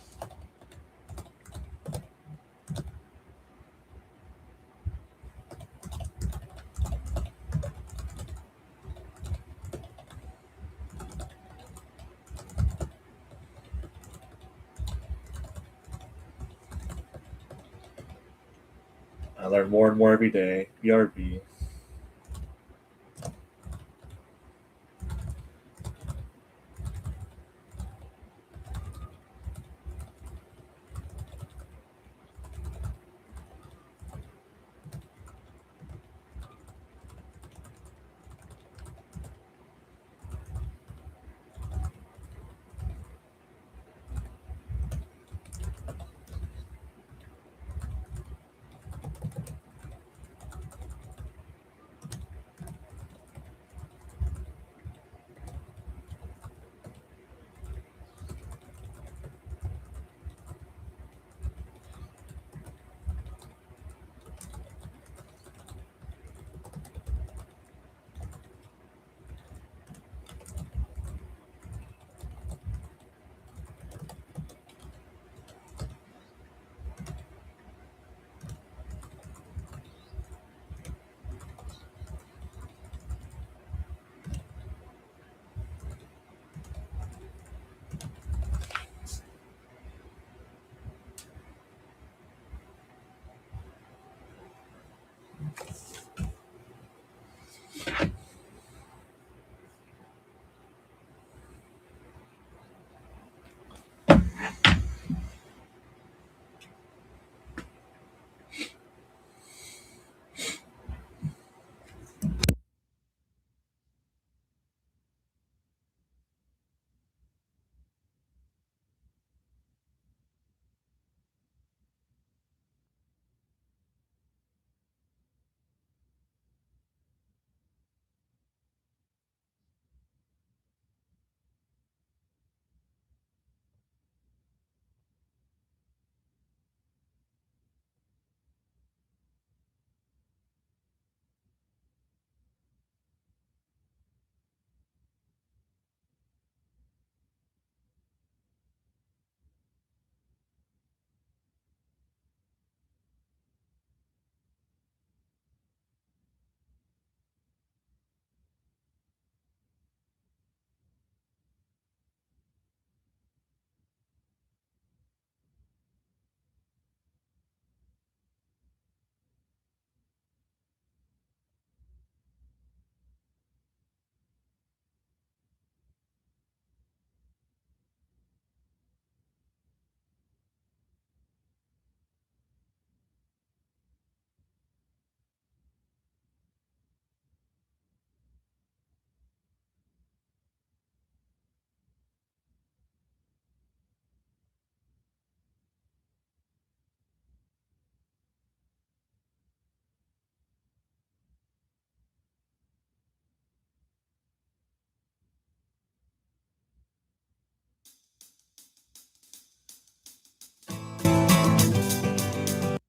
I learn more and more every day. BRB.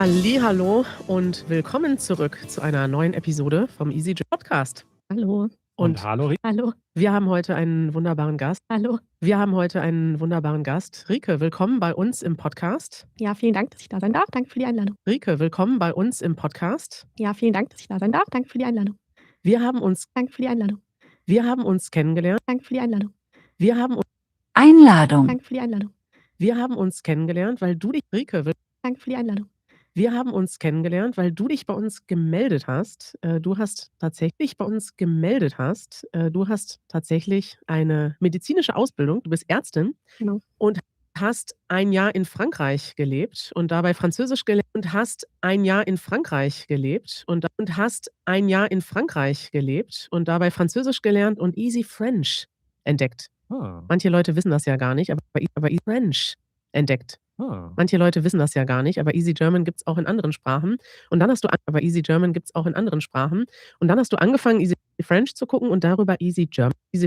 Hallihallo und willkommen zurück zu einer neuen Episode vom Easy German Podcast. Hallo. Und hallo, Hallo. Wir haben heute einen wunderbaren Gast. Hallo. Wir haben heute einen wunderbaren Gast. Rike, willkommen bei uns im Podcast. Ja, vielen Dank, dass ich da sein darf. Danke für die Einladung. Rike, willkommen bei uns im Podcast. Ja, vielen Dank, dass ich da sein darf. Danke für die Einladung. Danke für die Einladung. Wir haben uns kennengelernt. Danke für die Einladung. Wir haben uns Einladung. Danke für die Einladung. Wir haben uns kennengelernt, weil du dich, Rike, Danke für die Einladung. wir haben uns kennengelernt, weil du dich bei uns gemeldet hast. Du hast tatsächlich bei uns gemeldet hast. Du hast tatsächlich eine medizinische Ausbildung. Du bist Ärztin Genau. und hast ein Jahr in Frankreich gelebt und dabei Französisch gelernt und hast ein Jahr in Frankreich gelebt und hast ein Jahr in Frankreich gelebt und dabei Französisch gelernt und Easy French entdeckt. Ah. Manche Leute wissen das ja gar nicht, aber Easy French entdeckt. Ah. Manche Leute wissen das ja gar nicht, aber Easy German gibt's auch in anderen Sprachen. Und dann hast du Easy German gibt's auch in anderen Sprachen. Und dann hast du angefangen, Easy French zu gucken und darüber Easy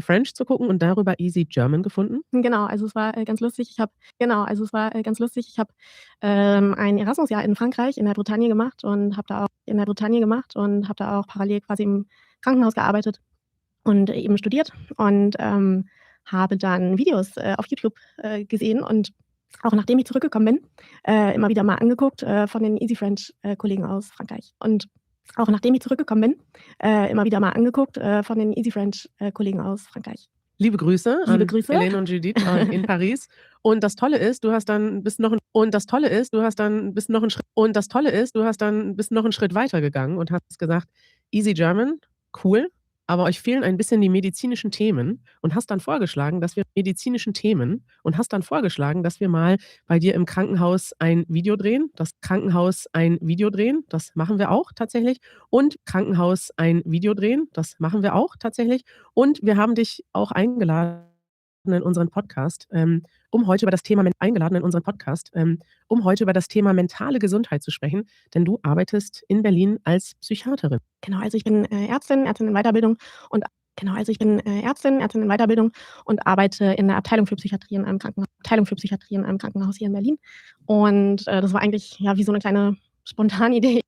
French zu gucken und darüber Easy German gefunden? Genau, also es war ganz lustig. Ich habe ein Erasmus-Jahr in Frankreich, in der Bretagne gemacht und habe da auch parallel quasi im Krankenhaus gearbeitet und eben studiert und habe dann Videos auf YouTube gesehen und auch nachdem ich zurückgekommen bin, immer wieder mal angeguckt von den Easy French Kollegen aus Frankreich. Und auch nachdem ich zurückgekommen bin, immer wieder mal angeguckt von den Easy French Kollegen aus Frankreich. Liebe Grüße Liebe an Grüße. Helene und Judith in Paris. Und das Tolle ist, du hast dann bist noch 'n Schritt weitergegangen und hast gesagt: „Easy German, cool, aber euch fehlen ein bisschen die medizinischen Themen" und hast dann vorgeschlagen, dass wir mal bei dir im Krankenhaus ein Video drehen. Das machen wir auch tatsächlich. Und wir haben dich auch eingeladen in unseren Podcast, um heute über das Thema mentale Gesundheit zu sprechen, denn du arbeitest in Berlin als Psychiaterin. Genau, also ich bin Ärztin in Weiterbildung und arbeite in der Abteilung für Psychiatrie in einem Krankenhaus hier in Berlin. Und das war eigentlich ja wie so eine kleine Spontanidee.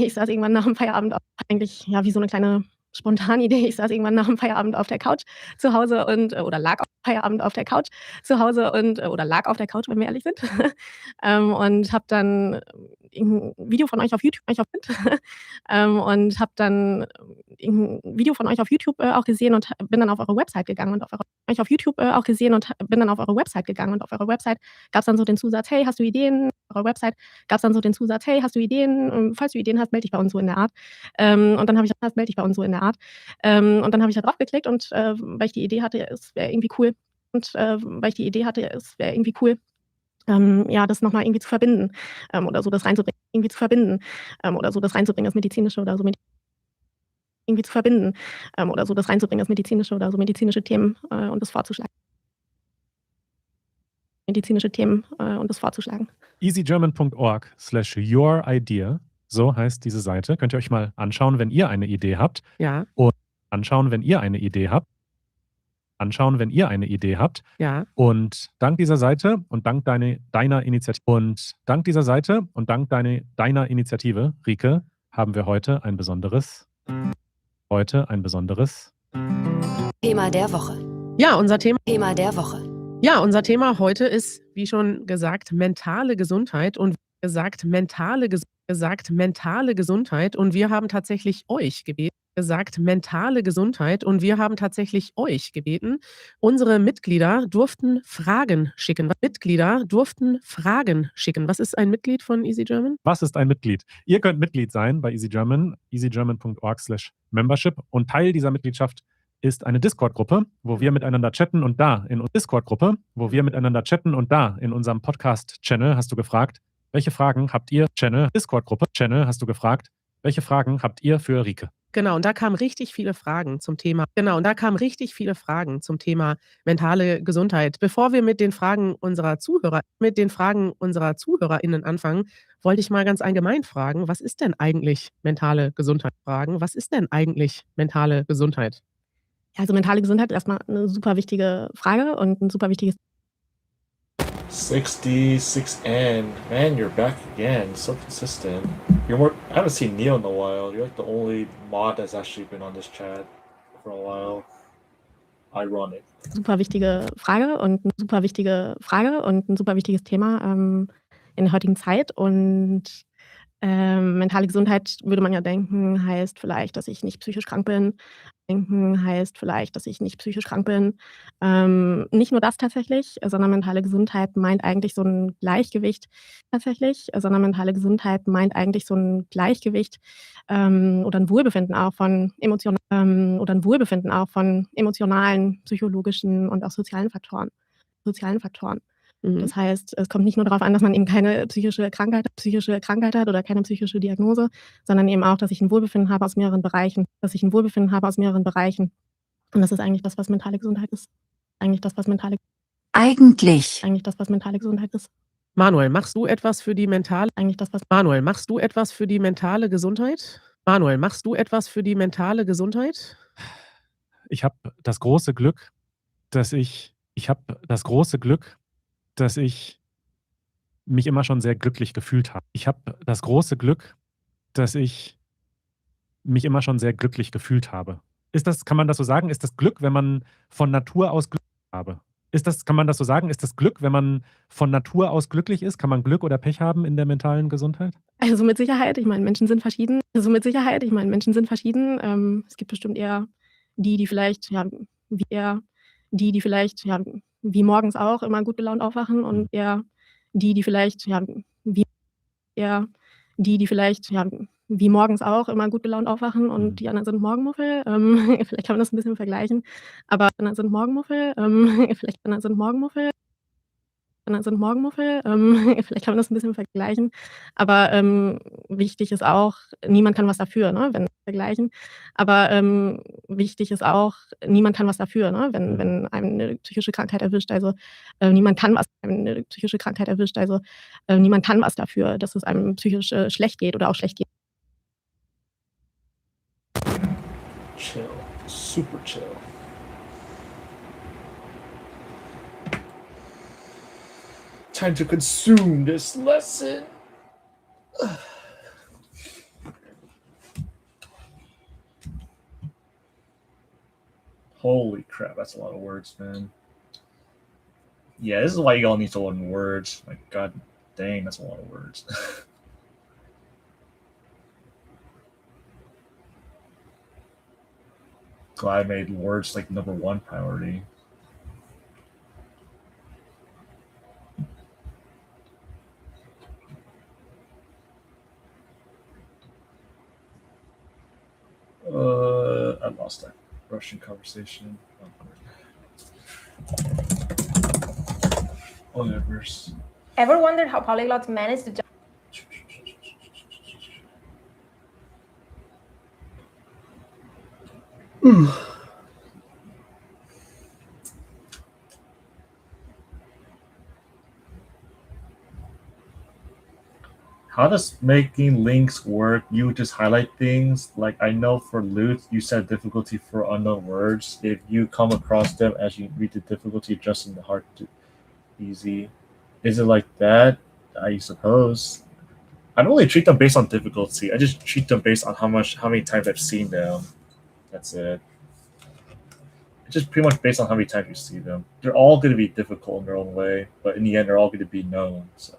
Ich saß irgendwann nach dem Feierabend auf der Couch zu Hause und oder lag auf der Couch zu Hause und oder lag auf der Couch, wenn wir ehrlich sind. Und habe dann irgend 'n Video von euch auf YouTube und habe dann irgend 'n Video von euch auf YouTube auch gesehen und bin dann auf eure Website gegangen und auf eurer Website gab's dann so den Zusatz: „Hey, hast du Ideen?" Auf eurer Website gab's dann so den Zusatz: „Hey, hast du Ideen? Falls du Ideen hast, melde dich bei uns", so in der Art. Und dann habe ich da drauf geklickt und, weil ich die Idee hatte, es wäre irgendwie cool ja, das noch mal irgendwie zu verbinden, oder so das reinzubringen, das medizinische oder so das medizinische oder so medizinische Themen, und das vorzuschlagen. easygerman.org/youridea, so heißt diese Seite. Könnt ihr euch mal anschauen, wenn ihr eine Idee habt. Ja. Und anschauen, wenn ihr eine Idee habt. Ja. Und dank dieser Seite und dank deiner Initiative, Rike, haben wir heute ein besonderes Thema der Woche. Ja, unser Thema der Woche. Ja, unser Thema heute ist, wie schon gesagt, mentale Gesundheit und wir haben tatsächlich euch gebeten. Unsere Mitglieder durften Fragen schicken. Was ist ein Mitglied von Easy German? Was ist ein Mitglied? Ihr könnt Mitglied sein bei Easy German, easygerman.org/membership, und Teil dieser Mitgliedschaft ist eine Discord-Gruppe, wo wir miteinander chatten, und da in unserem Podcast-Channel hast du gefragt, welche Fragen habt ihr für Rike? Genau, und da kamen richtig viele Fragen zum Thema mentale Gesundheit. Bevor wir mit den Fragen unserer ZuhörerInnen anfangen, wollte ich mal ganz allgemein fragen, was ist denn eigentlich mentale Gesundheit? Ja, also mentale Gesundheit ist erst mal 'ne super wichtige Frage und 'n super wichtiges 66N. Man, you're back again. So consistent. I haven't seen Neil in a while. You're like the only mod that's actually been on this chat for a while. Ironic. super wichtige Frage und 'n super wichtiges Thema, in der heutigen Zeit. Und, mentale Gesundheit, würde man ja denken, heißt vielleicht, dass ich nicht psychisch krank bin. Nicht nur das tatsächlich, sondern mentale Gesundheit meint eigentlich so 'n Gleichgewicht oder 'n Wohlbefinden auch von emotionalen, psychologischen und auch sozialen Faktoren. Mhm. Das heißt, es kommt nicht nur darauf an, dass man eben keine psychische Krankheit hat oder keine psychische Diagnose, sondern eben auch, dass ich 'n Wohlbefinden habe aus mehreren Bereichen. Und das ist eigentlich das, was mentale Gesundheit ist. Manuel, machst du etwas für die mentale Gesundheit? Ich habe das große Glück, dass ich mich immer schon sehr glücklich gefühlt habe. Kann man das so sagen? Ist das Glück, wenn man von Natur aus glücklich habe? Kann man das so sagen? Ist das Glück, wenn man von Natur aus glücklich ist? Kann man Glück oder Pech haben in der mentalen Gesundheit? Also, mit Sicherheit, ich meine, Menschen sind verschieden. Es gibt bestimmt eher die vielleicht, wie morgens auch immer gut gelaunt aufwachen und eher die vielleicht, wie morgens auch immer gut gelaunt aufwachen und die anderen sind Morgenmuffel. Vielleicht kann man das 'n bisschen vergleichen, aber vielleicht kann man das 'n bisschen vergleichen. Aber, wichtig ist auch, niemand kann was dafür, ne, wenn einem 'ne psychische Krankheit erwischt. Also, niemand kann was dafür, dass es einem psychisch, schlecht geht oder auch schlecht geht. Chill. Super chill. Time to consume this lesson. Holy crap, that's a lot of words, man. Yeah, this is why you all need to learn words. Like, god dang, that's a lot of words. glad I made words like number one priority. I lost that Russian conversation. Whatever. Ever wondered how polyglots manage to How does making links work? You just highlight things. Like I know for Luth, you set difficulty for unknown words. If you come across them as you read the difficulty, adjusting the hard to easy. Is it like that? I suppose. I don't really treat them based on difficulty. I just treat them based on how many times I've seen them. That's it. It's just pretty much based on how many times you see them. They're all going to be difficult in their own way, but in the end, they're all going to be known. So.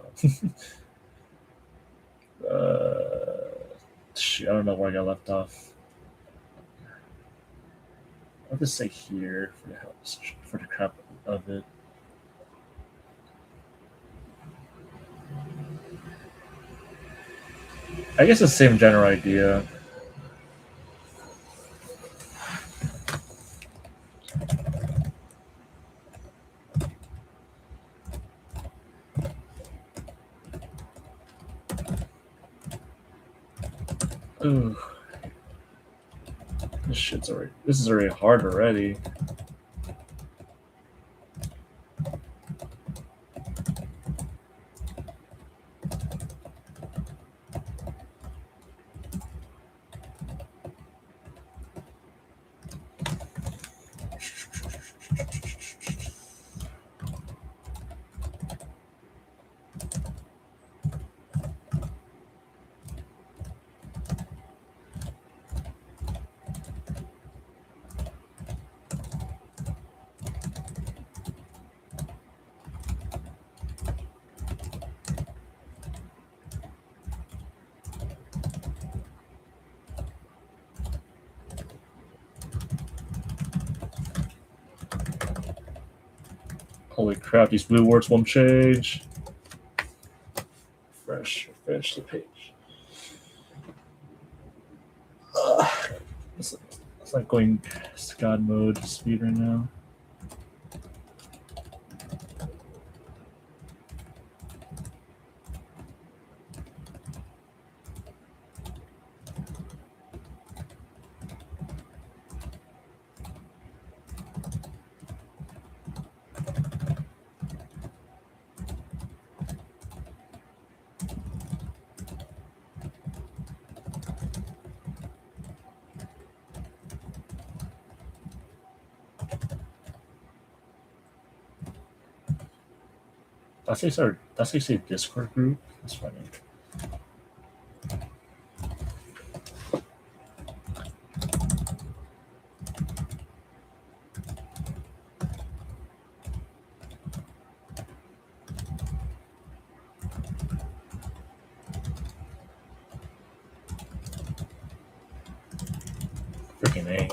Shoot, I don't know where I got left off. I'll just say here for the crap of it. I guess it's the same general idea. Ooh. This is already hard already. Holy crap, these blue words won't change. Refresh the page. It's like going SCAD mode speed right now. That's actually a Discord group. That's funny. Freaking A.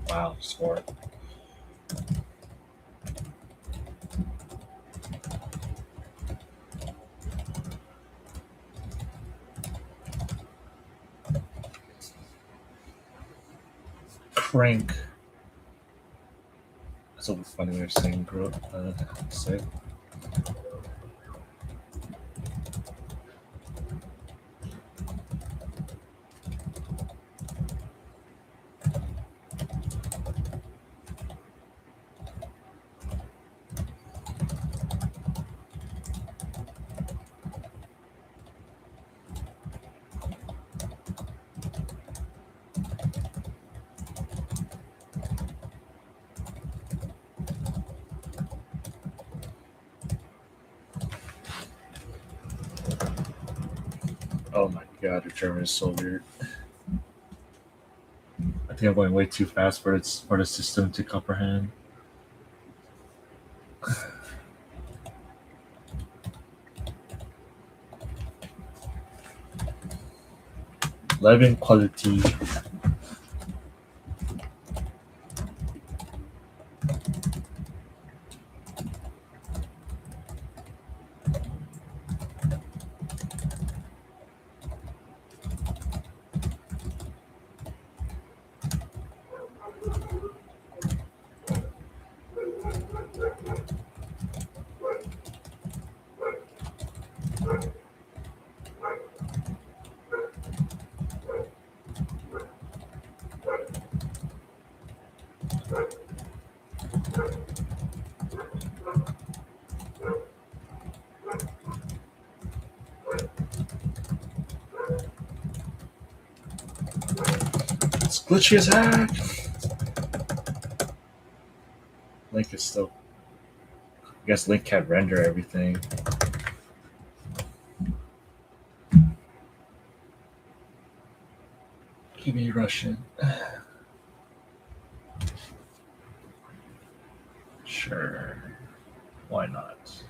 Wow, smart. Crank. That's a funny way of saying say. Oh my god, the German is so weird. I think I'm going way too fast for the system to comprehend. 11 quality. It's glitchy as heck. Link is still. I guess Link can't render everything. Give me Russian. Sure. Why not?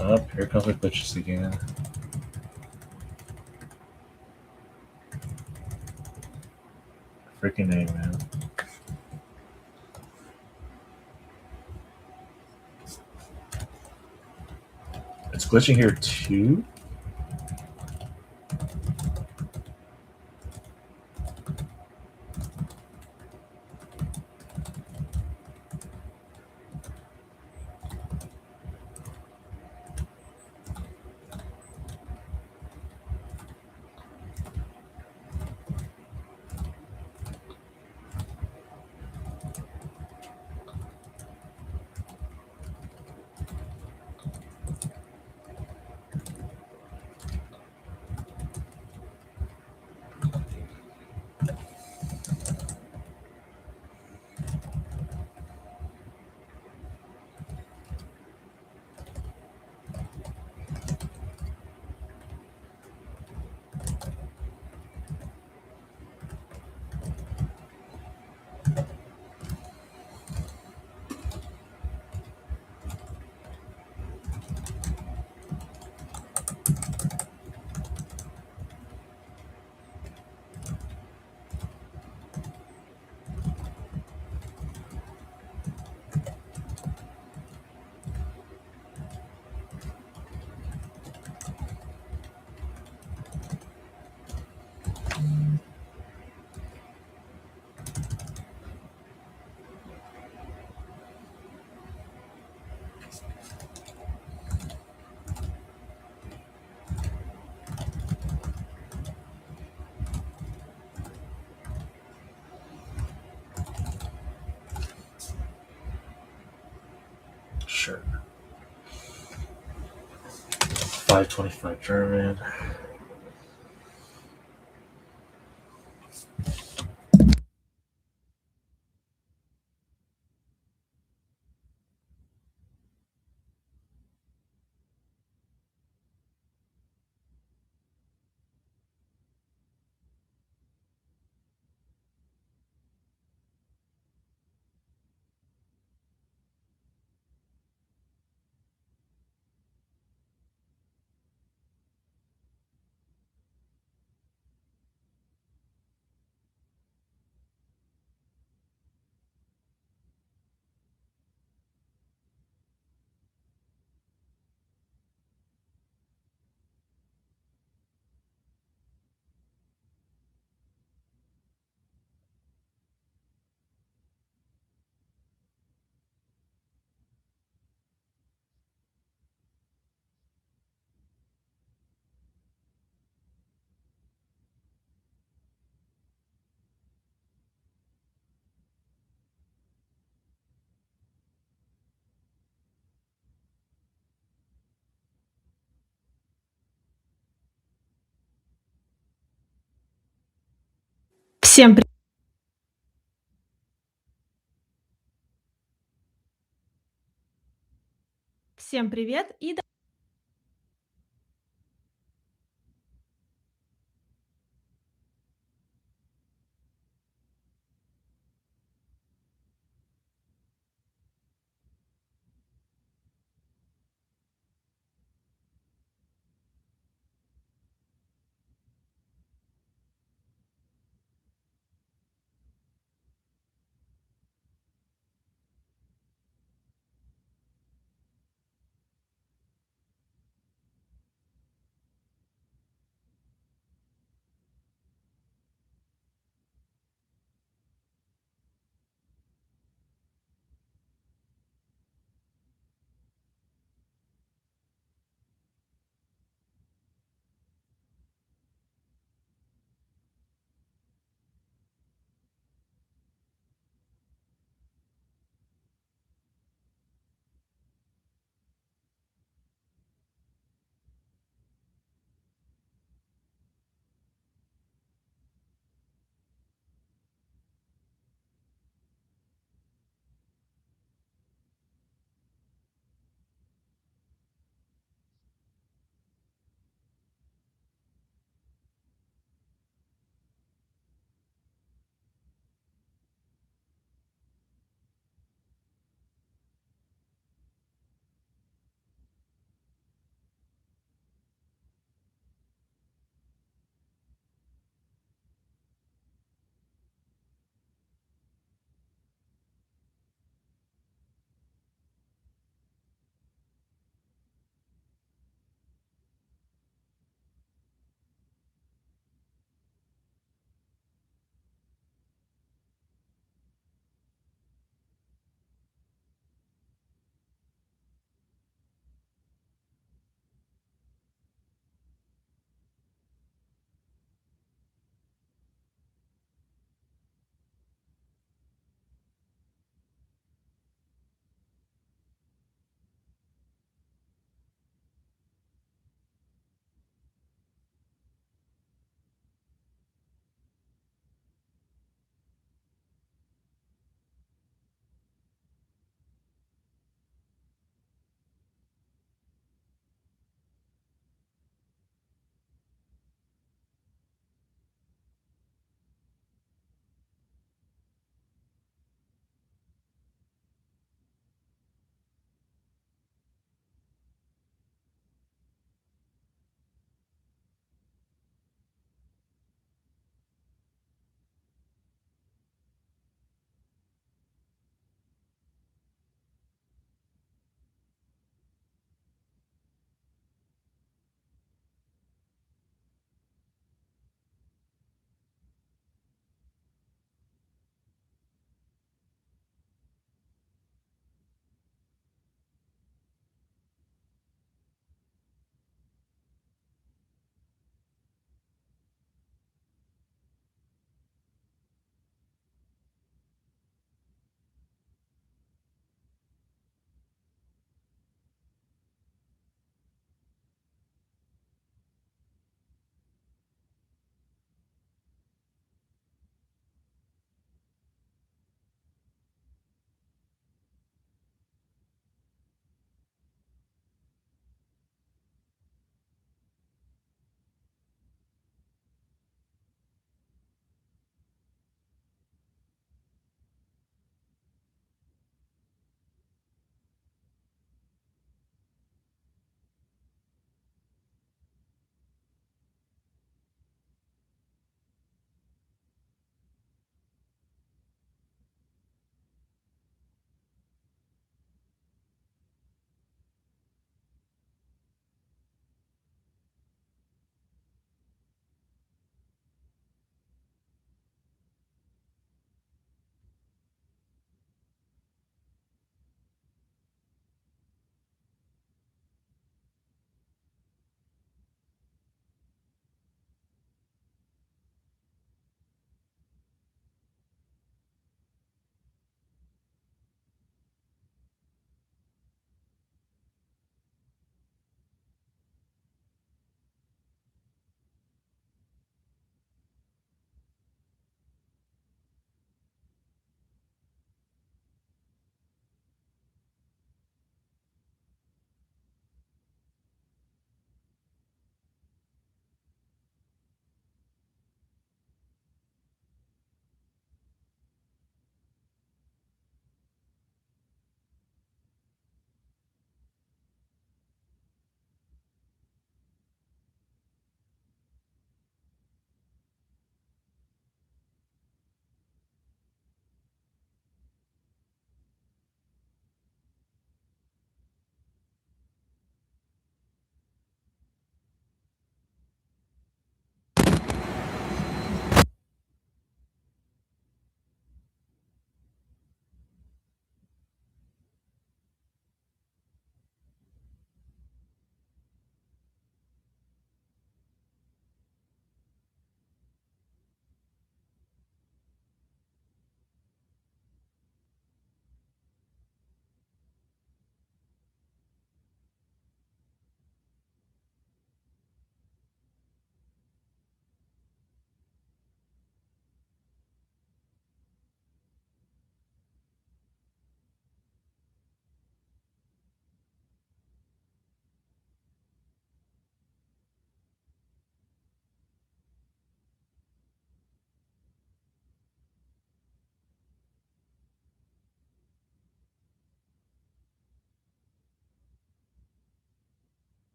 Oh, here comes the glitches again. Freaking A, man. It's glitching here too? Sure. 525 German. Всем привет. Всем привет и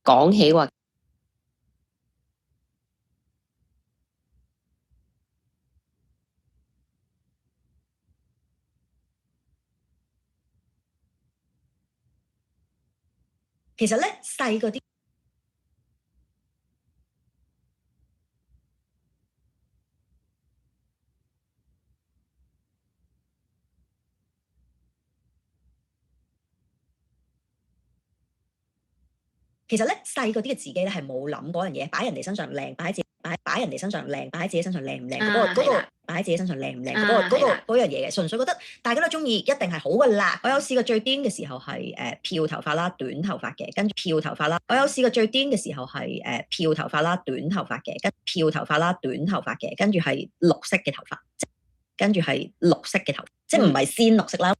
講起話。其實咧細嗰啲。其實咧細嗰啲嘅自己咧係冇諗嗰樣嘢，擺人哋身上靚，擺人哋身上靚，擺喺自己身上靚唔靚嗰個擺喺自己身上靚唔靚嗰樣嘢嘅，純粹覺得大家都中意，一定係好噶啦。我有試過最癲嘅時候係漂頭髮啦，短頭髮嘅，跟住漂頭髮啦。我有試過最癲嘅時候係漂頭髮啦，短頭髮嘅，跟漂頭髮啦，短頭髮嘅，跟住係綠色嘅頭髮，跟住係綠色嘅頭髮，即係唔係鮮綠色啦。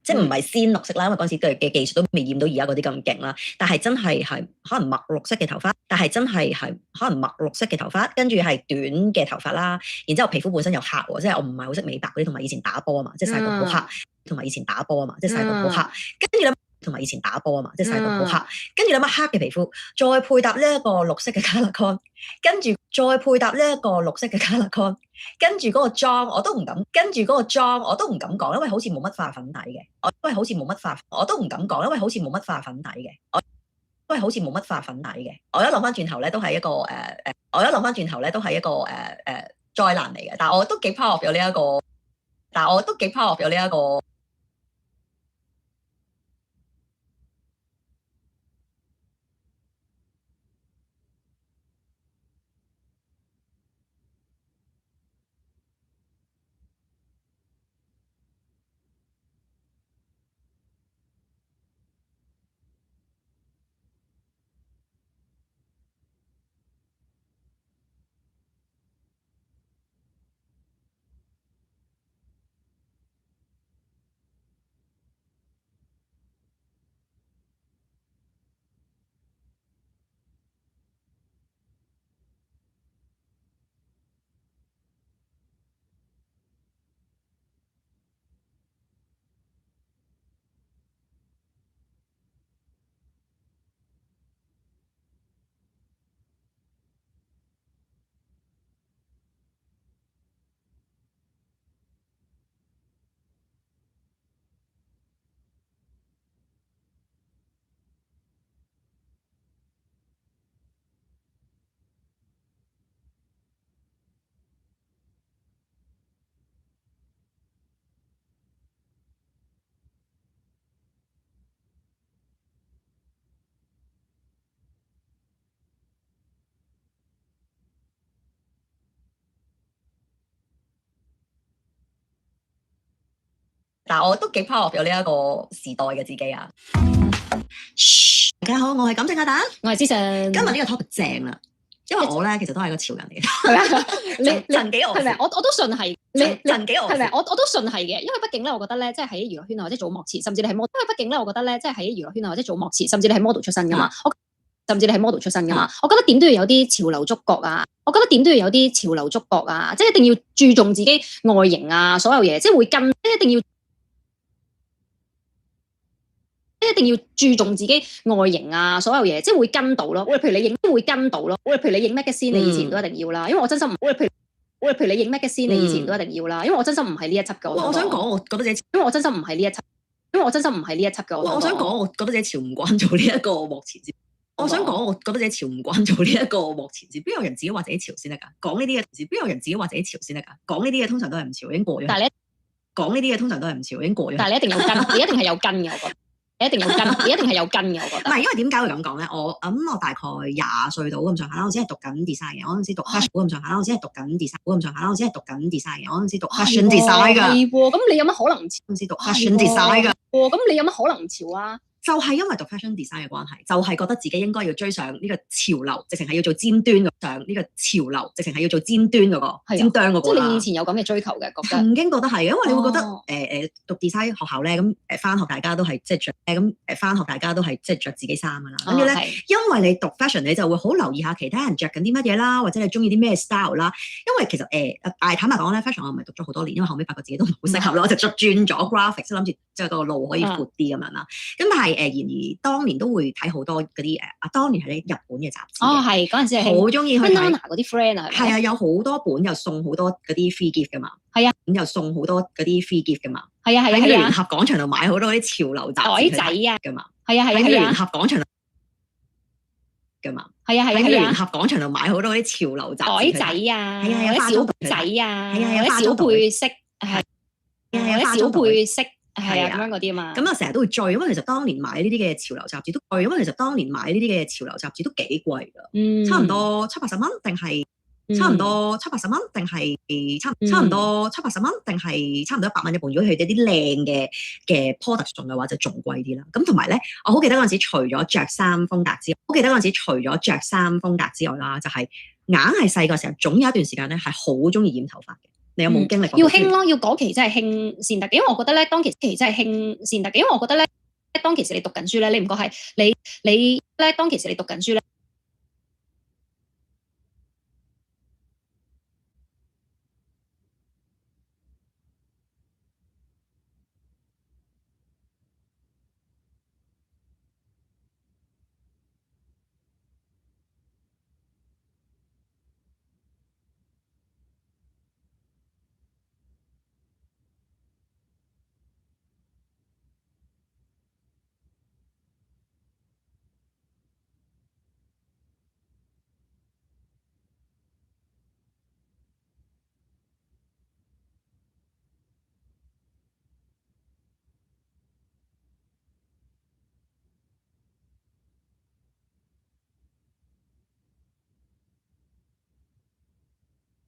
即係唔係鮮綠色啦，因為嗰陣時嘅技術都未驗到而家嗰啲咁勁啦。但係真係可能墨綠色嘅頭髮，跟住係短嘅頭髮啦。然之後皮膚本身又黑喎，即係我唔係好識美白嗰啲，同埋以前打波啊嘛，即係曬到好黑，同埋以前打波啊嘛，即係曬到好黑。跟住咧，同埋以前打波啊嘛，即係曬到好黑。跟住你乜黑嘅皮膚，再配搭呢一個綠色嘅卡勒康，跟住再配搭呢一個綠色嘅卡勒康。跟住嗰個妝我都唔敢，講，因為好似冇乜化粉底嘅，我都唔敢講，因為好似冇乜化粉底嘅，我一諗翻轉頭咧，都係一個災難嚟嘅，但係我都幾 proud of 有呢一個，但係我都幾 proud of 有呢一個時代嘅自己啊！大家好，我係感性阿蛋，我係思晨。今日呢個 topic 正啦，因為我咧其實都係個潮人嚟嘅。曾幾何時係咪？我都信係。曾幾何時係咪？我都信係嘅，因為畢竟咧，我覺得咧，即係喺娛樂圈啊，或者做幕前，甚至你係 model。因為畢竟咧，我覺得咧，即係喺娛樂圈啊，或者做幕前，甚至你係 model 出身噶嘛。甚至你係 model 出身噶嘛？我覺得點都要有啲潮流觸覺啊！即係一定要注重自己外形啊，所有嘢，即係會跟，一定要注重自己外形啊，所有嘢，即係會跟到咯。譬如你影 magazine 你以前都一定要啦，因為我真心唔。譬如你影 magazine 你以前都一定要啦，因為我真心唔係呢一輯嘅。我想講，我覺得自己，因為我真心唔係呢一輯嘅。我想講，我覺得自己潮唔慣做呢一個幕前。我想講，我覺得自己潮唔慣做呢一個幕前線，邊有人自己話自己潮先得㗎？講呢啲嘢，邊有人自己話自己潮先得㗎？講呢啲嘢通常都係唔潮，已經過咗。但係你講呢啲嘢通常都係唔潮，已經過咗。但係你一定要跟，你一定係有跟嘅，我覺得。你一定係有跟嘅，我覺得。唔係，因為點解會咁講咧？我大概20歲到咁上下啦，我只係讀緊 design 嘅，我嗰陣時讀 fashion 咁上下啦，我只係讀緊 design 咁上下啦，我只係讀緊 design 嘅，我嗰陣時讀 fashion design 㗎。係喎，咁你有乜可能潮？嗰陣時讀 fashion design 㗎。咁你有乜可能潮啊？就係因為讀 fashion design 嘅關係，就係覺得自己應該要追上呢個潮流，直情係要做尖端嘅上呢個潮流，直情係要做尖端嗰個，尖端嗰個。即係你以前有咁嘅追求嘅，曾經覺得係，因為你會覺得讀 design 學校咧，咁返學大家都係即係著，返學大家都係即係著自己衫㗎啦。跟住咧，因為你讀 fashion，你就會好留意下其他人着緊啲乜嘢啦，或者你中意啲咩 style 啦。因為其實坦白講咧 ，fashion 我唔係讀咗好多年，因為後尾發覺自己都唔好適合咯，我就轉咗 graphics，諗住即係個路可以闊啲咁樣啦。咁但係然而當年都會睇好多嗰啲當年係啲日本嘅雜誌哦，係嗰陣時係好中意去睇 Banana 嗰啲 friend 啊，係啊，有好多本又送好多嗰啲 free gift 噶嘛，係啊，咁又送好多嗰啲 free gift 噶嘛，係啊係啊喺係啊聯合廣場度買好多啲潮流雜誌袋仔啊噶嘛，係啊係啊喺係啊聯合廣場度噶嘛，係啊係啊喺係啊聯合廣場度買好多啲潮流雜誌袋仔啊，係啊，或者小花樽仔啊，係啊，或者小配飾係，或者小配飾係係啊咁樣嗰啲啊嘛。咁啊，成日都會追，因為其實當年買呢啲嘅潮流雜誌都貴，因為其實當年買呢啲嘅潮流雜誌都幾貴㗎，差唔多70-80蚊，定係差唔多70-80蚊，定係差唔多70-80蚊，定係差唔多100蚊一本。如果佢哋啲靚嘅 product 送嘅話，就仲貴啲啦。咁同埋咧，我好記得嗰陣時，除咗着衫風格之外，好記得嗰陣時除咗着衫風格之外啦，就係硬係細個時候，總有一段時間咧係好中意染頭髮嘅。你有冇經歷過？要興咯，要嗰期真係興先得嘅，因為我覺得咧，當其時真係興先得嘅，因為我覺得咧，當其時你讀緊書咧，你唔覺係你咧，當其時你讀緊書咧。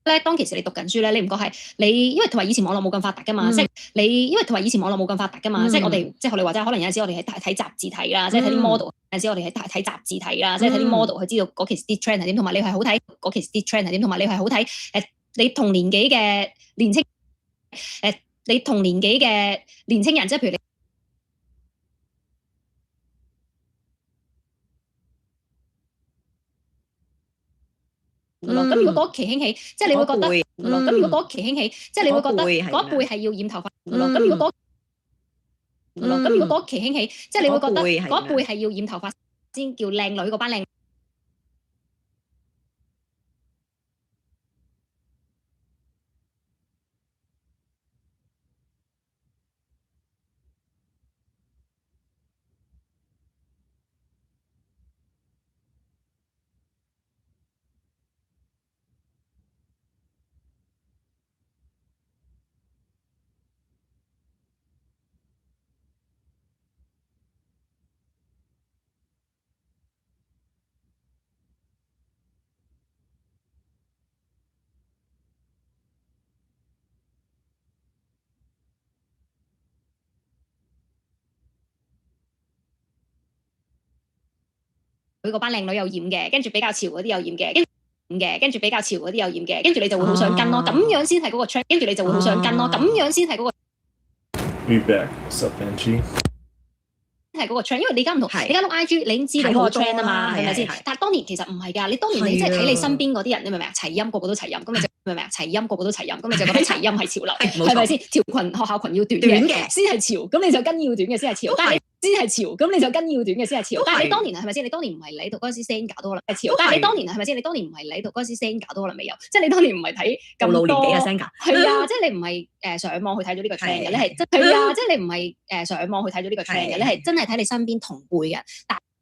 咧，當其時你讀緊書咧，你唔覺係你，因為同埋以前網絡冇咁發達噶嘛，即係你，因為同埋以前網絡冇咁發達噶嘛，即係我哋，即係學你話齋，可能有陣時我哋係睇雜誌睇啦，即係睇啲 model，有陣時我哋係睇雜誌睇啦，即係睇啲 model 去知道嗰期時啲 trend 係點，同埋你係好睇嗰期時啲 trend 係點，同埋你係好睇你同年紀嘅年青你同年紀嘅年青人，即係譬如你。咁如果嗰期興起，即係你會覺得咁如果嗰期興起，即係你會覺得嗰一輩係要染頭髮咁如果嗰期興起，即係你會覺得嗰一輩係要染頭髮先叫靚女嗰班靚。佢嗰班靚女又染嘅，跟住比較潮嗰啲又染嘅，跟住比較潮嗰啲又染嘅，跟住你就會好想跟咯，咁樣先係嗰個 trend，跟住你就會好想跟咯，咁樣先係嗰個。Be back, what's up, Benji? 係嗰個 trend，因為你而家唔同，你而家碌 IG，你已經知道嗰個 trend 啊嘛，係咪先？但係當年其實唔係㗎，你當年你即係睇你身邊嗰啲人，你明唔明啊？齊音個個都齊音，咁你就明唔明啊？齊音個個都齊音，咁你就覺得齊音係潮流，係咪先？條裙學校裙要短嘅先係潮，咁你就跟要短嘅先係潮，但係先係潮，咁你就跟要短嘅先係潮。但係你當年係咪先？你當年唔係嚟到嗰陣時 Senga 都可能係潮，但係你當年係咪先？你當年唔係嚟到嗰陣時 Senga 都可能未有，即係你當年唔係睇咁多年紀嘅 Senga，係啊，即係你唔係上網去睇咗呢個 trend 嘅，你係係啊，即係你唔係上網去睇咗呢個 trend 嘅，你係真係睇你身邊同輩嘅，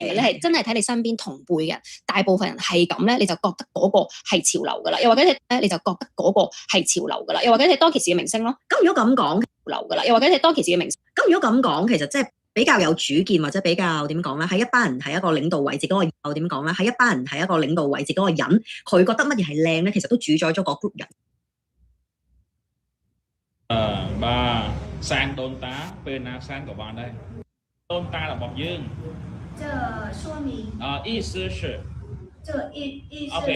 你係真係睇你身邊同輩嘅，大部分人係咁咧，你就覺得嗰個係潮流噶啦，又或者咧，你就覺得嗰個係潮流噶啦，又或者係當其時嘅明星咯。咁如果咁講，潮流噶啦，又或者係當其時嘅明星。咁如果咁講，其實即係比較有主見或者比較點講咧，喺一班人係一個領導位置嗰個又點講咧？喺一班人係一個領導位置嗰個人，佢覺得乜嘢係靚咧，其實都主宰咗個 group 人。បាទសានដូនតាពេលណាសានក៏បានដែរដូនតារបស់យើង这说明意思是这意思 OK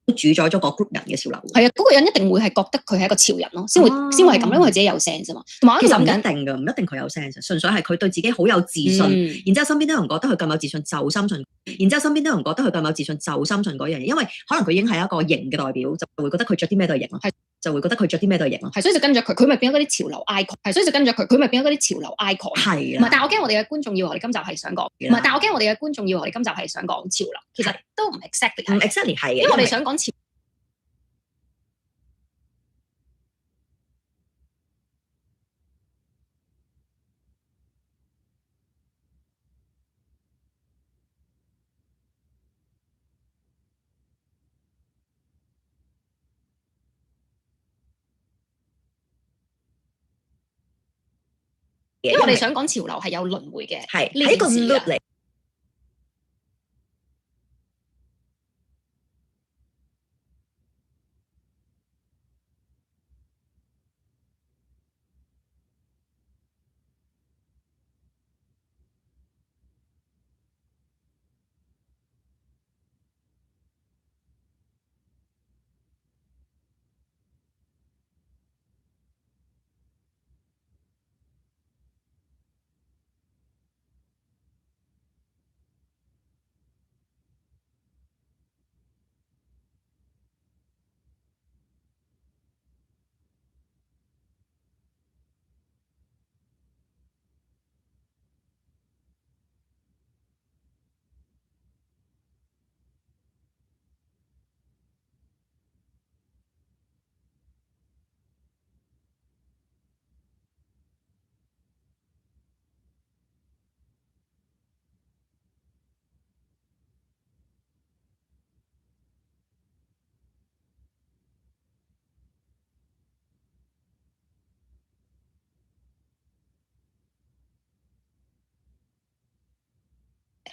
都主宰咗個 group 人嘅潮流。係啊，嗰個人一定會係覺得佢係一個潮人咯，先會係咁，因為佢自己有 sense 嘛。同埋其實唔一定㗎，唔一定佢有 sense，純粹係佢對自己好有自信，然之後身邊都有人覺得佢咁有自信就深信，然之後身邊都有人覺得佢咁有自信就深信嗰樣嘢，因為可能佢已經係一個型嘅代表，就會覺得佢着啲咩都係型咯。就會覺得佢着啲咩都係型咯。係，所以就跟咗佢，佢咪變咗嗰啲潮流 icon。係，所以就跟咗佢，佢咪變咗嗰啲潮流 icon。係唔係，但係我驚我哋嘅觀眾以為我哋今集係想講，唔係，但係我驚我哋嘅觀眾以為我哋今集係想講潮流，其實都唔 exactly 係。唔 exactly 係嘅，因為我哋想講潮。因為我哋想講潮流係有輪迴嘅，係一個 loop 嚟。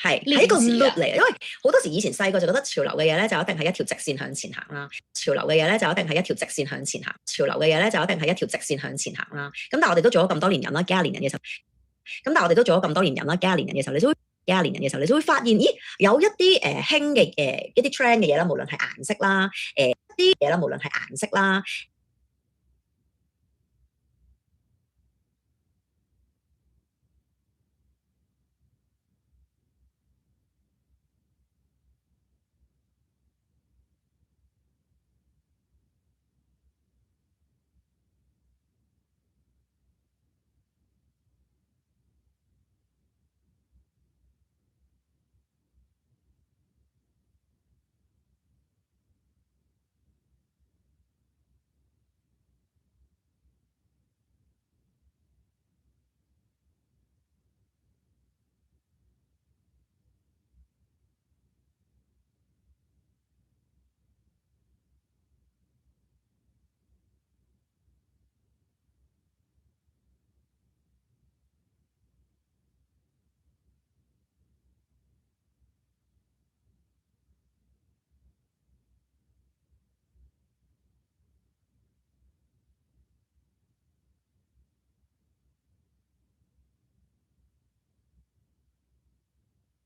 係一個 loop 嚟，因為好多時以前細個就覺得潮流嘅嘢咧就一定係一條直線向前行啦，潮流嘅嘢咧就一定係一條直線向前行，潮流嘅嘢咧就一定係一條直線向前行啦。咁但係我哋都做咗咁多年人啦，幾廿年人嘅時候，咁但係我哋都做咗咁多年人啦，幾廿年人嘅時候，你就會發現，咦，有一啲興嘅一啲 trend 嘅嘢啦，無論係顏色啦，啲嘢啦，無論係顏色啦。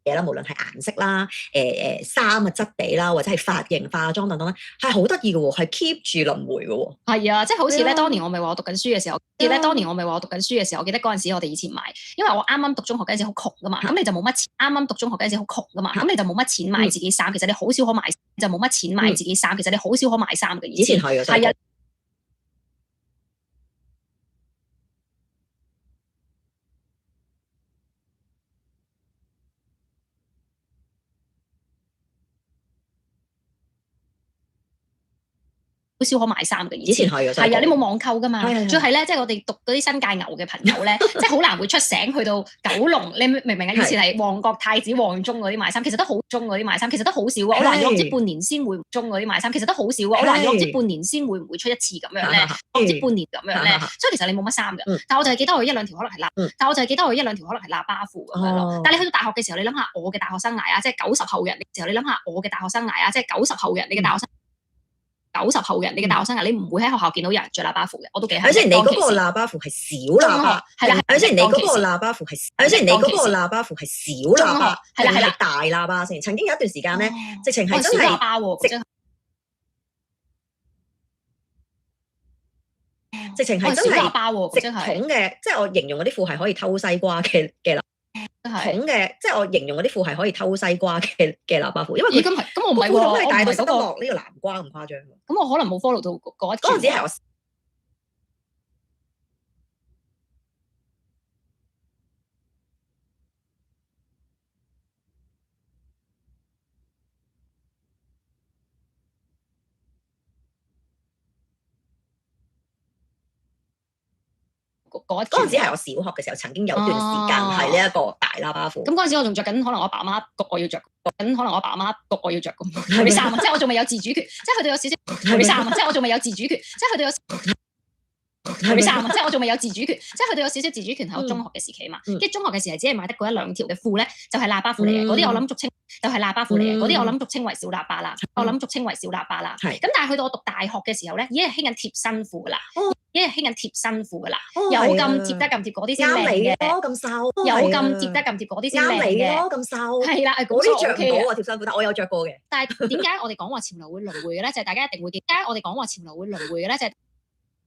嘢啦，無論係顏色啦、衫嘅質地啦，或者係髮型、化妝等等咧，係好得意嘅喎，係 keep 住輪迴嘅喎。係啊，即係好似咧，當年我咪話我讀緊書嘅時候，當年我咪話我讀緊書嘅時候，我記得嗰陣時我哋以前買，因為我啱啱讀中學嗰陣時好窮噶嘛，咁你就冇乜錢。啱啱讀中學嗰陣時好窮噶嘛，咁你就冇乜錢買自己衫，其實你好少可買，就冇乜錢買自己衫，其實你好少可買衫嘅。以前係啊。好少可買衫嘅，以前係啊，你冇網購噶嘛，仲係咧，即係我哋讀嗰啲新界牛嘅朋友咧，即係好難會出醒去到九龍，你明唔明啊？以前係旺角太子、旺中嗰啲買衫，其實都好中嗰啲買衫，其實都好少啊。我難咗唔知半年先會中嗰啲買衫，其實都好少啊。我難咗唔知半年先會唔會出一次咁樣咧，唔知半年咁樣咧，所以其實你冇乜衫嘅。但係我就係記得我一兩條可能係喇叭褲咁樣咯。但係你去到大學嘅時候，你諗下我嘅大學生涯啊，即係90後嘅人嘅時候，你諗下我嘅大學生涯啊，即係90後嘅人，你嘅大學生。90後嘅人，你嘅大學生涯，你唔會喺學校見到有人着喇叭褲嘅，我都幾肯定。雖然你嗰個喇叭褲係小喇叭，係啦。雖然你嗰個喇叭褲係，雖然你嗰個喇叭褲係小喇叭，係大喇叭先。曾經有一段時間咧，直情係真係喇叭喎，直情係真係直筒嘅，即係我形容嗰啲褲係可以偷西瓜嘅喇。筒嘅，即係我形容嗰啲褲係可以偷西瓜嘅喇叭褲，因為佢咁我唔係喎，個褲筒係我唔係大到塞得嗰個落呢個南瓜咁誇張。咁我可能冇 follow 到嗰一條。嗰陣時係我嗰陣時係我小學嘅時候，曾經有段時間係呢一個大喇叭褲。咁嗰陣時我仲着緊，可能我阿爸媽焗我要着緊，可能我阿爸媽焗我要着嗰啲衫，即係我仲未有自主權，即係去到有少少嗰啲衫，即係我仲未有自主權，即係去到有嗰啲衫，即係我仲未有自主權，即係去到有少少自主權喺我中學嘅時期嘛。跟住中學嘅時候只係買得嗰一兩條嘅褲咧，就係喇叭褲嚟嘅，嗰啲我諗俗稱就係喇叭褲嚟嘅，嗰啲我諗俗稱為小喇叭啦，我諗俗稱為小喇叭啦。咁但係去到我讀大學嘅時候咧，已經係興緊貼身褲噶啦。已經係興緊貼身褲噶啦，有咁貼得咁貼嗰啲先靚嘅，咁瘦，有咁貼得咁貼嗰啲先靚嘅，咁瘦，係啦，嗰啲着唔到啊貼身褲，但我有着過嘅。但係點解我哋講話潮流會輪迴嘅咧？就係大家一定會記。點解我哋講話潮流會輪迴嘅咧？就係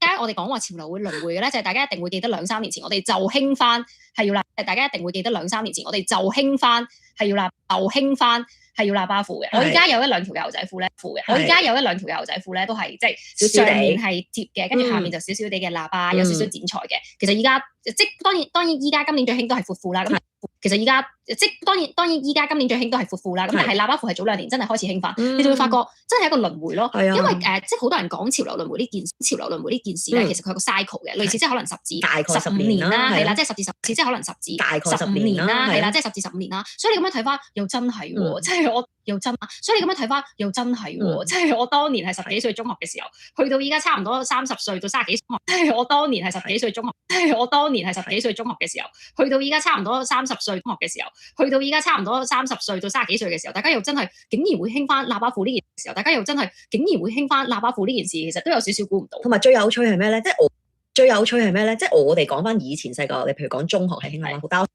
點解我哋講話潮流會輪迴嘅咧？就係大家一定會記得2-3年前我哋就興翻係要喇，大家一定會記得2-3年前我哋就興翻係要喇，就興翻。係要喇叭褲嘅，我而家有1-2條牛仔褲咧，我而家有1-2條牛仔褲咧，都係即係上面係貼嘅，跟住下面就少少地嘅喇叭，有少少剪裁嘅。其實而家即當然依家今年最興都係闊褲啦。咁其實而家即當然依家今年最興都係闊褲啦。咁但係喇叭褲係早2年真係開始興翻，你就會發覺真係一個輪迴咯。因為即係好多人講潮流輪迴呢件事咧，其實佢有個 cycle 嘅，類似即係可能10至15年啦，係啦，即係10至10，即係可能10至15年啦，係啦，即係10至15年啦。所以你咁樣睇翻又真係喎，即係我又真啊！所以你咁樣睇翻又真係喎，即係我當年係10幾歲中學嘅時候，去到依家差唔多30歲到30幾歲，即係我當年係10幾歲中學，即係我當年係10幾歲中學嘅時候，去到依家差唔多30歲中學嘅時候，去到依家差唔多30歲到30幾歲嘅時候，大家又真係竟然會興翻喇叭褲呢件事時候，大家又真係竟然會興翻喇叭褲呢件事，其實都有少少估唔到。同埋最有趣係咩咧？即係我哋講翻以前細個，你譬如講中學係興喇叭褲，但係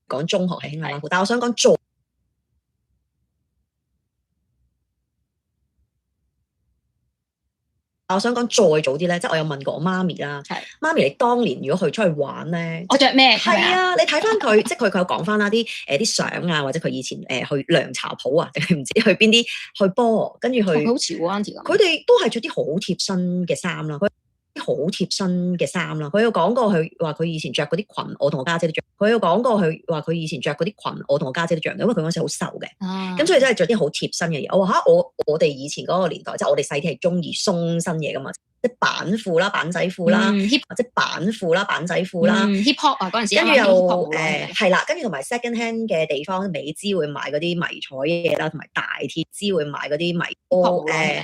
我講中學係興喇叭褲，但係我想講做。我想講再早啲咧，即係我有問過我媽咪啦。媽咪，你當年如果佢出去玩咧，我着咩？係啊，你睇翻佢，即係佢有講翻啦啲相啊，或者佢以前去涼茶鋪啊，定係唔知去邊啲去波，跟住去。好潮喎 Auntie 咁。佢哋都係着啲好貼身嘅衫啦。好貼身嘅衫啦，佢有講過佢話佢以前着嗰啲裙，我同我家姐都着。佢有講過佢話佢以前着嗰啲裙，我同我家姐都着，因為佢嗰時好瘦嘅。咁所以真係着啲好貼身嘅嘢。我話嚇，我哋以前嗰個年代，即係我哋細啲係中意鬆身嘢噶嘛，即係板褲啦、板仔褲啦，或者板褲啦、板仔褲啦。hip hop 啊嗰陣時，跟住又係啦，跟住同埋 second hand 嘅地方，美姿會買嗰啲迷彩嘢啦，同埋大鐵姿會買嗰啲迷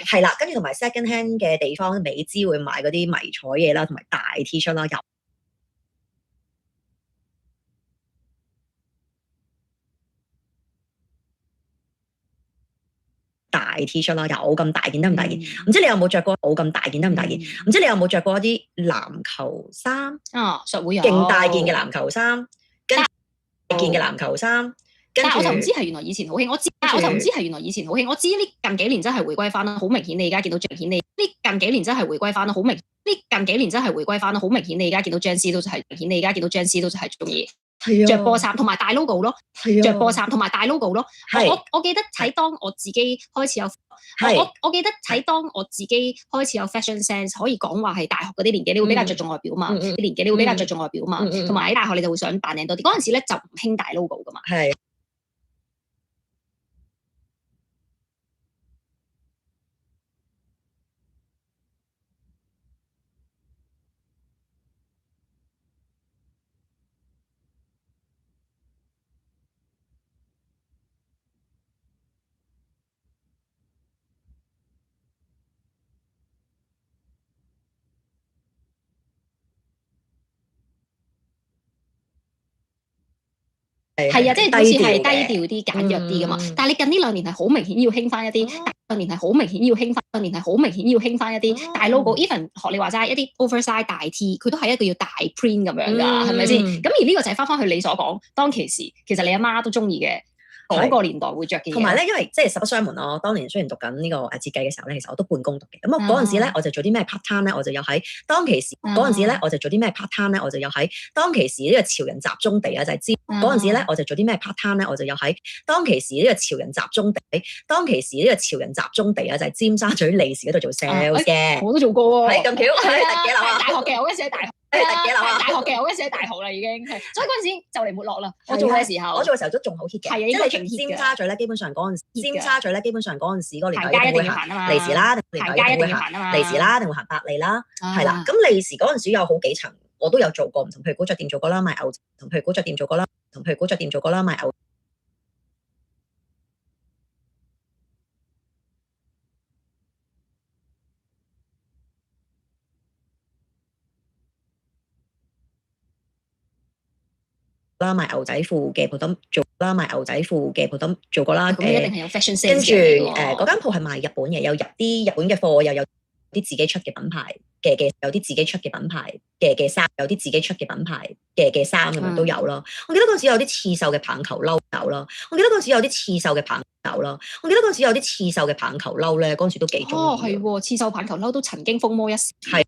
係啦，跟住同埋 second hand 嘅地方，美姿會買嗰啲迷彩嘢啦，同埋大 T 恤啦，大 T 恤啦，有咁大件得咁大件，唔知你有冇着過？冇咁大件得咁大件，唔知你有冇着過一啲籃球衫？實會有勁大件嘅籃球衫，跟大件嘅籃球衫。但係我就唔知係原來以前好興，我就唔知係原來以前好興，我知呢近幾年真係回歸翻啦，好明顯你而家見到張顯，你呢近幾年真係回歸翻啦，好明，呢近幾年真係回歸翻啦，好明顯你而家見到張 C 都係明顯你而家見到張 C 都係中意着波衫同埋大 logo 咯，着波衫同埋大 logo 咯。我記得喺當我自己開始有，我記得喺當我自己開始有 fashion sense， 可以講話係大學嗰啲年紀，你會比較着重外表嘛，年紀你會比較着重外表嘛，同埋喺大學你就會想扮靚多啲。嗰陣時咧就唔興大 logo 噶嘛。係啊，即係好似係低調啲、簡約啲噶嘛。但係你近呢2年係好明顯要興翻一啲，近年係好明顯要興翻，近年係好明顯要興翻一啲大 logo。even 學你話齋一啲 oversize 大 T， 佢都係一個要大 print 咁樣㗎，係咪先？咁而呢個就係翻去你所講，當其時其實你阿媽都中意嘅。嗰個年代會着嘅嘢。同埋咧，因為即係實不相瞞咯，當年雖然讀緊呢個設計嘅時候咧，其實我都半工讀嘅。咁我嗰陣時咧，我就做啲咩 part time 咧，我就有喺當其時嗰陣時咧，我就做啲咩 part time 咧，我就有喺當其時呢個潮人集中地啊，就係尖嗰陣時咧，我就做啲咩 part time 咧，我就有喺當其時呢個潮人集中地，當其時呢個潮人集中地啊，就係尖沙咀利時嗰度做 sales 嘅。我都做過喎。係咁巧，係第幾樓啊？大學嘅，我嗰陣時喺大學。第幾樓啊？大學嘅，我嗰陣時喺大學啦已經，所以嗰陣時就嚟沒落啦。我做嘅時候，我做嘅時候都仲好 hit 嘅，係啊，即係你從尖沙咀咧，基本上嗰陣時，尖沙咀咧，基本上嗰陣時嗰個年代一定會行利時啦，行街一定要行啊嘛，利時啦，定會行百利啦，係啦。咁利時嗰陣時有好幾層，我都有做過，唔同譬如古着店做過啦，賣牛，同譬如古着店做過啦，同譬如古着店做過啦，賣牛。啦，賣牛仔褲嘅鋪頭做啦，賣牛仔褲嘅鋪頭做過啦。咁一定係有 fashion sense 跟住嘅嗰間鋪係賣日本嘢，有入啲日本嘅貨，又有啲自己出嘅品牌嘅，有啲自己出嘅品牌嘅衫，有啲自己出嘅品牌嘅衫咁樣都有咯。我記得嗰陣時有啲刺繡嘅棒球褸有咯。我記得嗰陣時有啲刺繡嘅棒球咯。我記得嗰陣時有啲刺繡嘅棒球褸咧，嗰陣時都幾中意。哦，係喎，刺繡棒球褸都曾經風魔一時。係。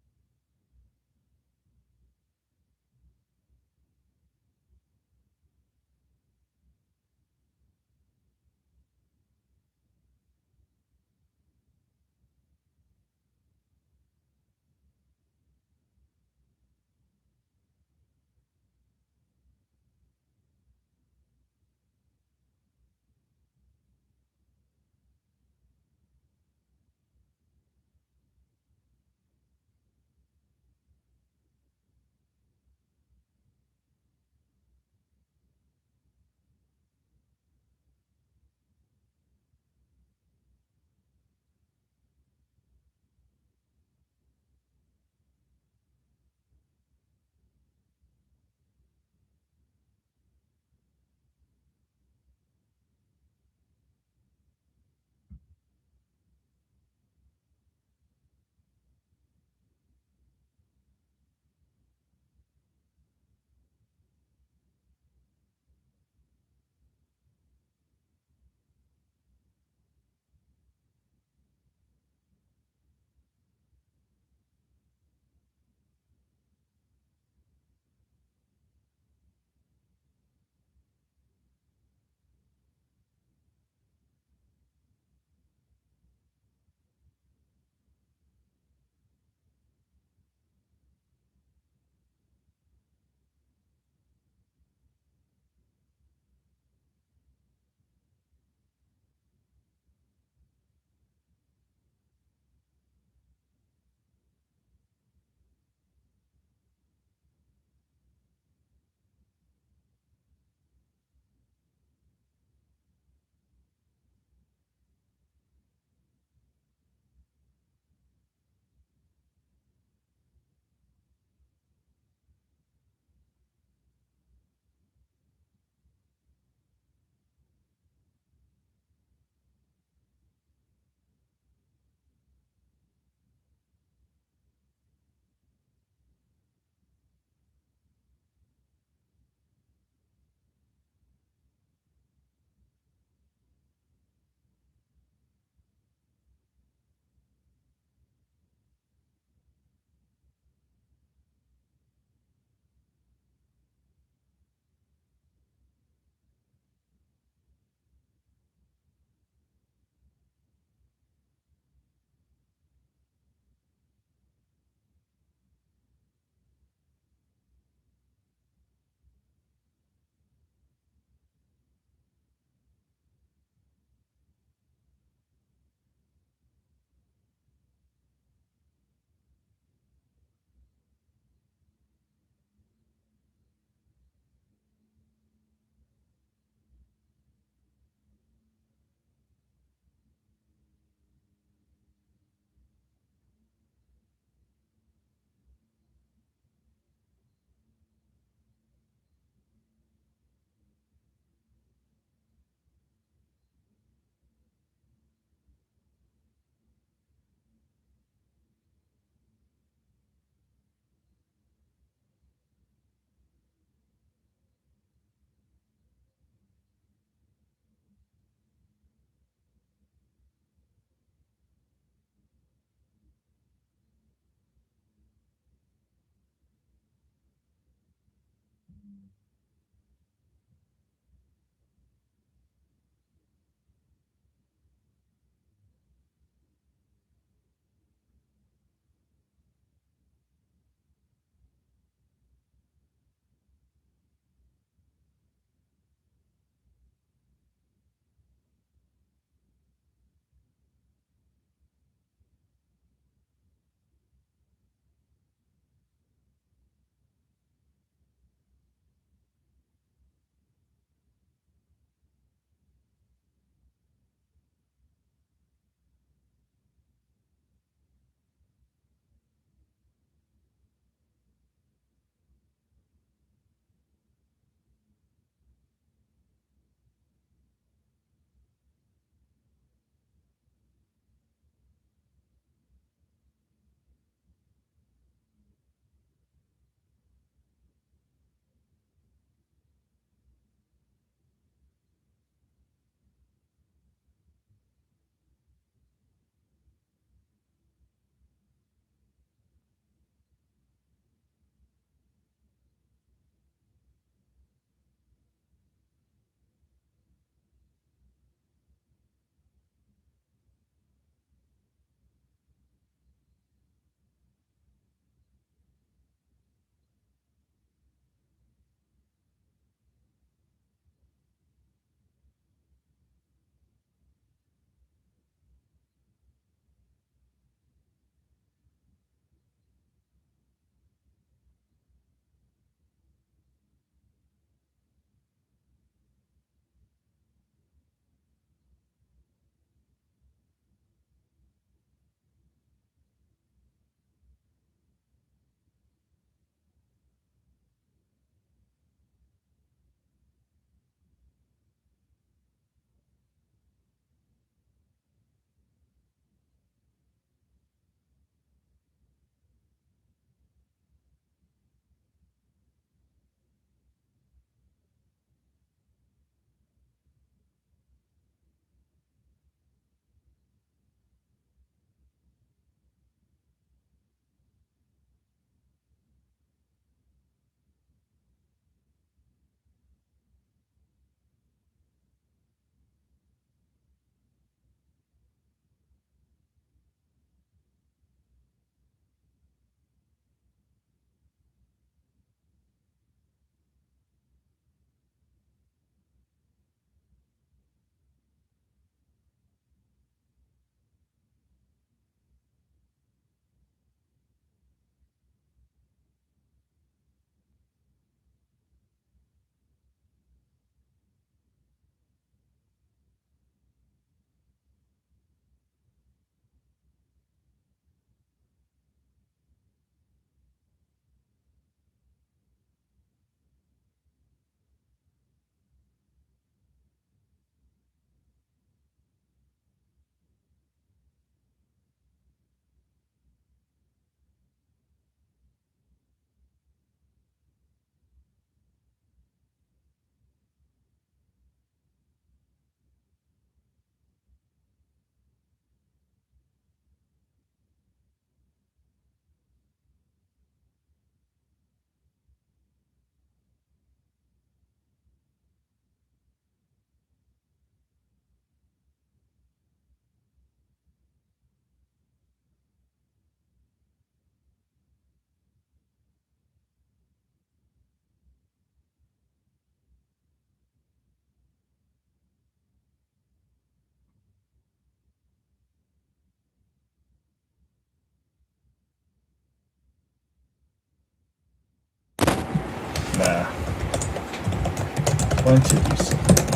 going to do something.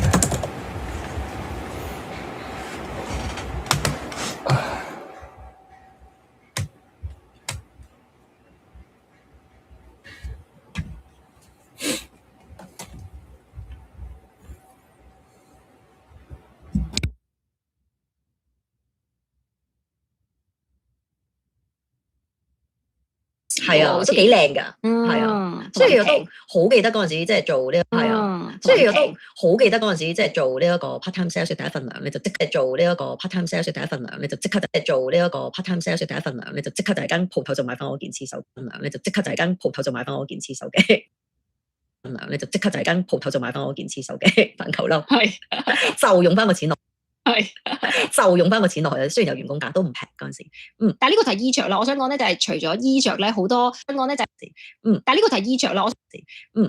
係啊，都幾靚㗎，係啊，所以我都好記得嗰陣時即係做呢，係啊，所以我都好記得嗰陣時即係做呢一個 part time sales 第一份糧，你就即刻做呢一個 part time sales 第一份糧，你就即刻做呢一個 part time sales 第一份糧，你就即刻就係間鋪頭就買翻我件刺手份糧，你就即刻就係間鋪頭就買翻我件刺手嘅份糧，你就即刻就係間鋪頭就買翻我件刺手嘅帆球褸，係就用翻個錢落。係就用翻個錢落去，雖然有員工價都唔平嗰陣時，但係呢個就係衣着啦。我想講咧就係除咗衣着咧，好多香港咧就係但係呢個就係衣着啦。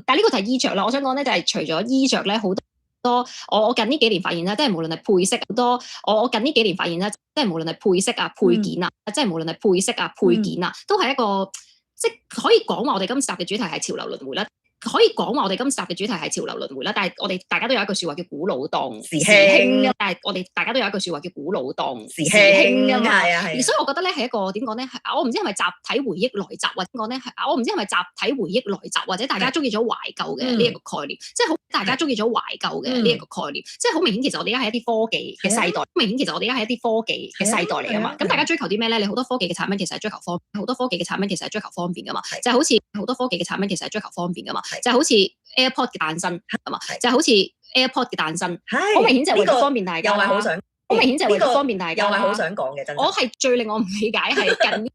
但係呢個就係衣着啦。我想講咧就係除咗衣着咧，好多我近呢幾年發現啦，即係無論係配飾好多，我近呢幾年發現啦，即係無論係配飾啊、配件啊，即係無論係配飾啊、配件啊，都係一個即係可以講話我哋今集嘅主題係潮流輪迴啦。可以講話我哋今集嘅主題係潮流輪迴啦，但係我哋大家都有一句説話叫古老當時興，但係我哋大家都有一句説話叫古老當時興啊嘛，係啊，所以我覺得咧係一個點講咧，我唔知係咪集體回憶來襲，或者點講咧，我唔知係咪集體回憶來襲，或者大家中意咗懷舊嘅呢一個概念，即係好大家中意咗懷舊嘅呢一個概念，即係好明顯其實我哋而家係一啲科技嘅世代，明顯其實我哋而家係一啲科技嘅世代嚟㗎嘛，咁大家追求啲咩咧？你好多科技嘅產品其實係追求方便，好多科技嘅產品其實係追求方便㗎嘛，就係好似好多科技嘅產品其實係追求方便㗎嘛，就係好似AirPod 嘅誕生係嘛，就係好似 AirPod 嘅誕生，好明顯就係為咗方便大家，又係好想，好明顯就係為咗方便大家，又係好想講嘅真係。我係最令我唔理解係近呢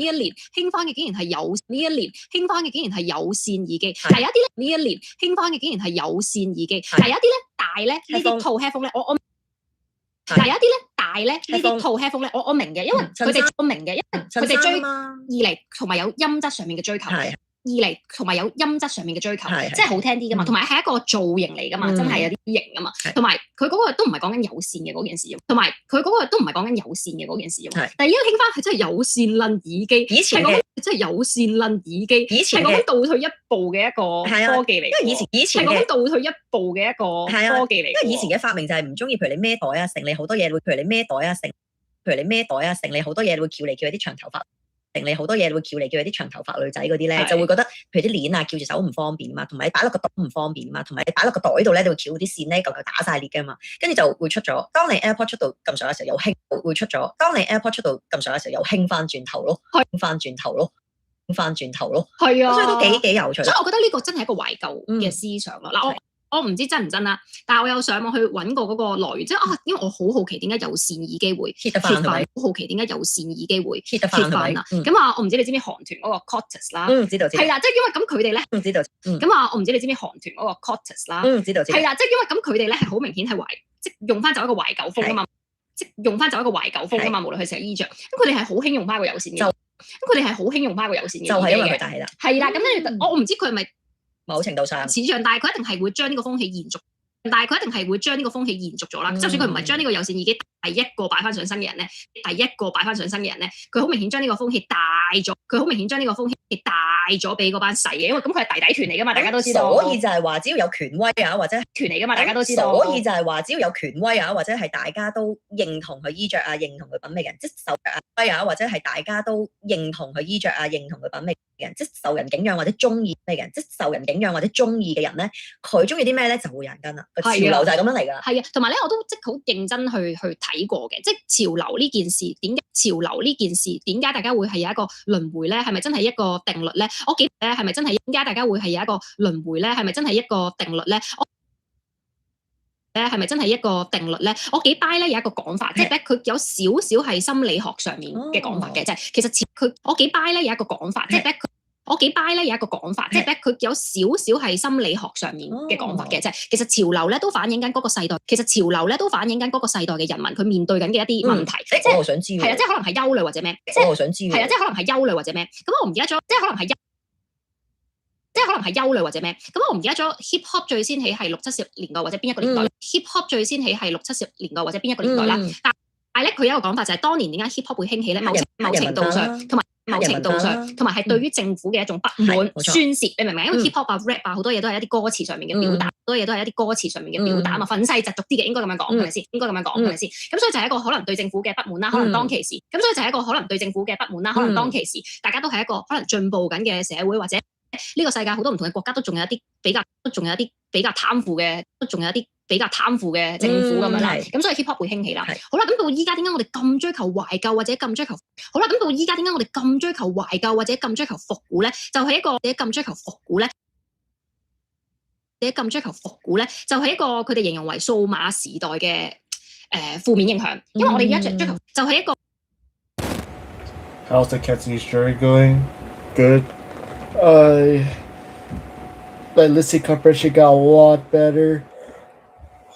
一年興翻嘅竟然係有呢一年興翻嘅竟然係有線耳機，係有一啲咧呢一年興翻嘅竟然係有線耳機，係有一啲咧大咧呢啲套 headphone 咧，我但係有一啲咧大咧呢啲套 headphone 咧，我明嘅，因為佢哋我明嘅，因為佢哋追二嚟同埋有音質上面嘅追求。二嚟同埋有音質上面嘅追求，即係好聽啲噶嘛，同埋係一個造型嚟噶嘛，真係有啲型噶嘛，同埋佢嗰個都唔係講緊有線嘅嗰件事，同埋佢嗰個都唔係講緊有線嘅嗰件事，但係而家傾翻係真係有線撚耳機，以前嘅真係有線撚耳機，以前係講緊倒退一步嘅一個科技嚟，因為以前係講緊倒退一步嘅一個科技嚟，因為以前嘅發明就係唔中意，譬如你孭袋啊，成你好多嘢會，譬如你孭袋啊，成譬如你孭袋啊，成你好多嘢會翹嚟翹去啲長頭髮。你好多嘢會翹嚟翹去啲長頭髮女仔嗰啲咧，就會覺得譬如啲鏈啊翹住手唔方便啊嘛，同埋你擺落個袋唔方便啊嘛，同埋你擺落個袋度咧，你會翹啲線咧，嚿嚿打晒裂㗎嘛，跟住就會出咗。當你 AirPod 出到咁上下時候，又興會出咗。當你 AirPod 出到咁上下時候，又興翻轉頭咯，興翻轉頭咯，興翻轉頭咯，係啊，所以都幾有趣。所以我覺得呢個真係一個懷舊嘅思想咯。嗱，我唔知真唔真啦，但係我有上網去揾過嗰個來源，即係因為我好好奇點解有線耳機會 hit 翻，好好奇點解有線耳機會 hit 翻啊！咁啊，我唔知你知唔知韓團嗰個 Cortex 啦？知道。係啦，即係因為咁佢哋咧，知道。咁啊，我唔知你知唔知韓團嗰個 Cortex 啦？知道。係啦，即係因為咁佢哋咧係好明顯係即用翻就一個懷舊風啊嘛，即用翻就一個懷舊風啊嘛，無論佢成日衣着，咁佢哋係好興用翻個有線嘅，咁佢哋係好興用翻個有線嘅，就係因為佢大係啦。係啦，咁跟住我唔知佢係咪某程度上市場，但係佢一定係會將呢個風氣延續。但係佢一定係會將呢個風氣延續咗啦。就算佢唔係將呢個有線耳機第一個擺翻上身嘅人咧，佢好明顯將呢個風氣帶咗。佢好明顯將呢個風氣帶咗俾嗰班細嘅，因為咁佢係弟弟團嚟噶嘛，大家都知道。所以就係話，只要有權威啊，或者團嚟噶嘛，大家都知道。所以就係話，只要有權威啊，或者係大家都認同佢衣着啊，認同佢品味嘅人，即受威啊，或者係大家都認同佢衣着啊，認同佢品味嘅人，即受人景仰或者中意咩嘅人，即受人景仰或者中意嘅人咧，佢中意啲咩咧，就會有人跟啦。潮流就係咁樣嚟㗎。係啊，同埋咧，我都即係好認真去睇過嘅，即係潮流呢件事點解？潮流呢件事點解大家會係有一個輪迴咧？係咪真係一個定律咧？我記得咧，係咪真係點解大家會係有一個輪迴咧？係咪真係一個定律咧？係咪真係一個定律咧？我幾 buy 咧有一個講法，即係咧佢有少少係心理學上面嘅講法嘅，即係其實我幾 buy 咧有一個講法，即係咧我幾 buy 咧有一個講法，即係咧佢有少少係心理學上面嘅講法嘅，即係其實潮流咧都反映緊嗰個世代，其實潮流咧都反映緊嗰個世代嘅人民佢面對緊嘅一啲問題。即係我想知喎。係啊，即係可能係憂慮或者咩？我想知喎。係啊，即係可能係憂慮或者咩？咁我唔記得咗，即係可能係憂慮或者咩？咁我唔記得咗 hip hop 最先起係60、70年代或者邊一個年代？hip hop 最先起係60、70年代或者邊一個年代啦？但係咧佢有一個講法就係當年點解 hip hop 會興起咧？某程度上同埋。某程度上，同埋係對於政府嘅一種不滿宣泄，你明唔明？因為 hip hop 啊、rap 啊好多嘢都係一啲歌詞上面嘅表達，好多嘢都係一啲歌詞上面嘅表達啊嘛，憤世嫉俗啲嘅應該咁樣講係咪先？應該咁樣講係咪先？咁所以就係一個可能對政府嘅不滿啦，可能當其時，咁所以就係一個可能對政府嘅不滿啦，可能當其時大家都係一個可能進步緊嘅社會，或者呢個世界好多唔同嘅國家都仲有一啲比較貪腐嘅，都仲有一啲比較貪腐嘅政府咁樣啦，咁所以 hip hop 會興起啦。好啦，咁到依家點解我哋咁追求懷舊或者咁追求？好啦，咁到依家點解我哋咁追求懷舊或者咁追求復古咧？就係一個咁追求復古咧，咁追求復古咧，就係一個佢哋形容為數碼時代嘅負面影響，因為我哋而家追求就係一個。How's the Catsy's journey going? Good. My listening comprehension got a lot better.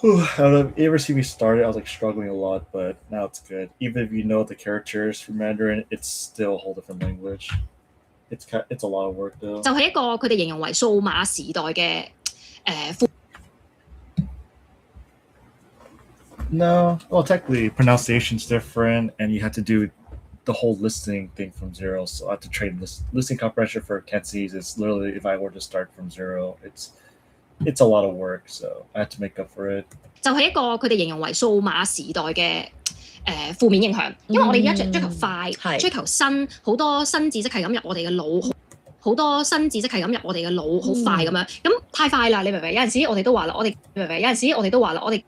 I don't know, you ever see me started, I was like struggling a lot, but now it's good. Even if you know the characters from Mandarin, it's still a whole different language. It's a lot of work though. 就係一個佢哋形容為數碼時代嘅No, well, technically pronunciation's different, and you have to do the whole listening thing from zero. So I have to train listening comprehension for Catsy's. It's literally if I were to start from zero, it's a lot of work. So I had to make up for it. 就係一個佢哋形容為數碼時代嘅負面影響，因為我哋而家追求快，追求新，好多新知識係咁入我哋嘅腦，好多新知識係咁入我哋嘅腦，好快咁樣，咁太快啦！你明唔明？有陣時我哋都話啦，我哋明唔明？有陣時我哋都話啦，我哋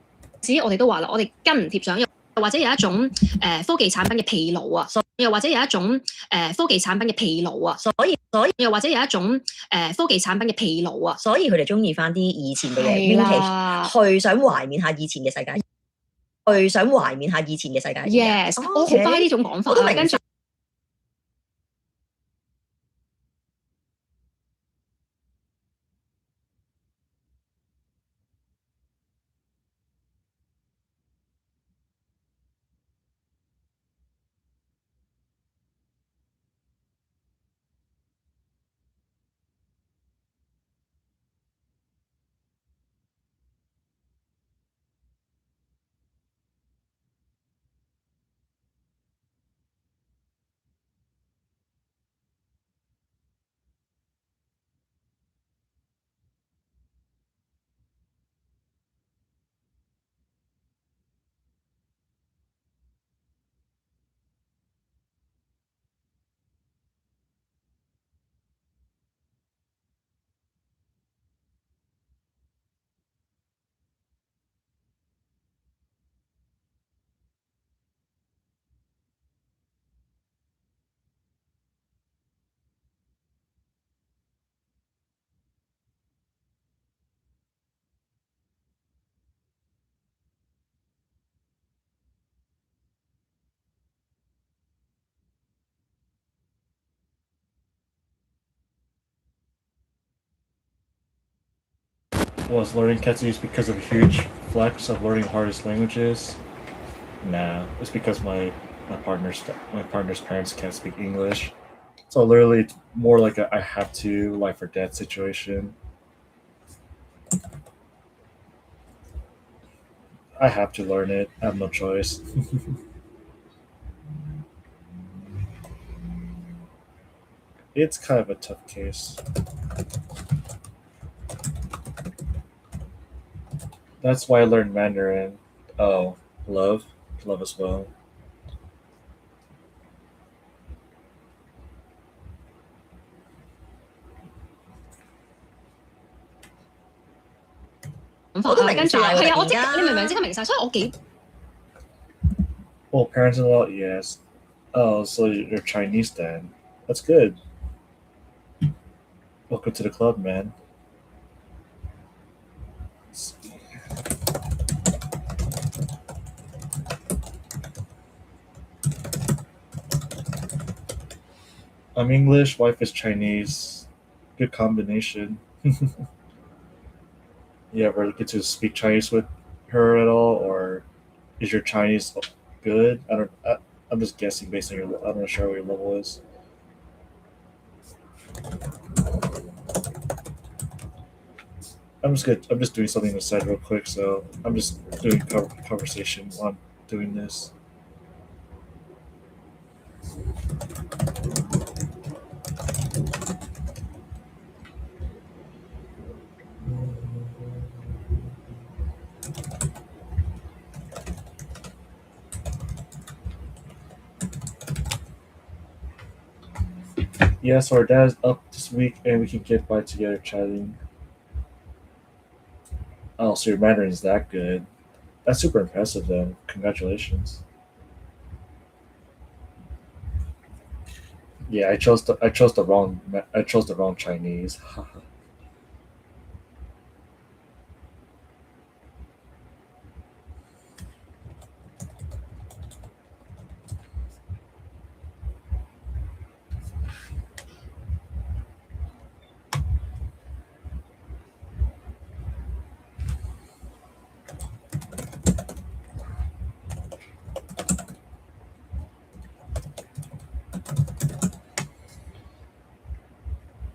我哋跟唔貼上，又或者有一種科技產品嘅疲勞啊，又或者有一種科技產品嘅疲勞啊，所以又或者有一種科技產品嘅疲勞啊，所以佢哋中意翻啲以前嘅嘢 vintage， 去想懷緬下以前嘅世界，去想懷緬下以前嘅世界。Yes， 我好 buy 呢種講法啊，跟住。Was learning Catsy's because of a huge flex of learning hardest languages? Nah, it's because my partner's parents can't speak English. So literally it's more like a I have to life or death situation. I have to learn it. I have no choice. It's kind of a tough case. That's why I learned Mandarin. Oh, love as well. Well, parents-in-law, yes. Oh, so you're Chinese then. That's good. Welcome to the club, man. I'm English, wife is Chinese. Good combination. You ever get to speak Chinese with her at all, or is your Chinese good? I'm just guessing based on I'm not sure what your level is. I'm just doing something on the side real quick, so I'm just doing conversation while I'm doing this. Yes, our dad is up this week and we can get by together chatting. Oh, so your Mandarin is that good. That's super impressive then. Congratulations. Yeah, I chose the wrong Chinese.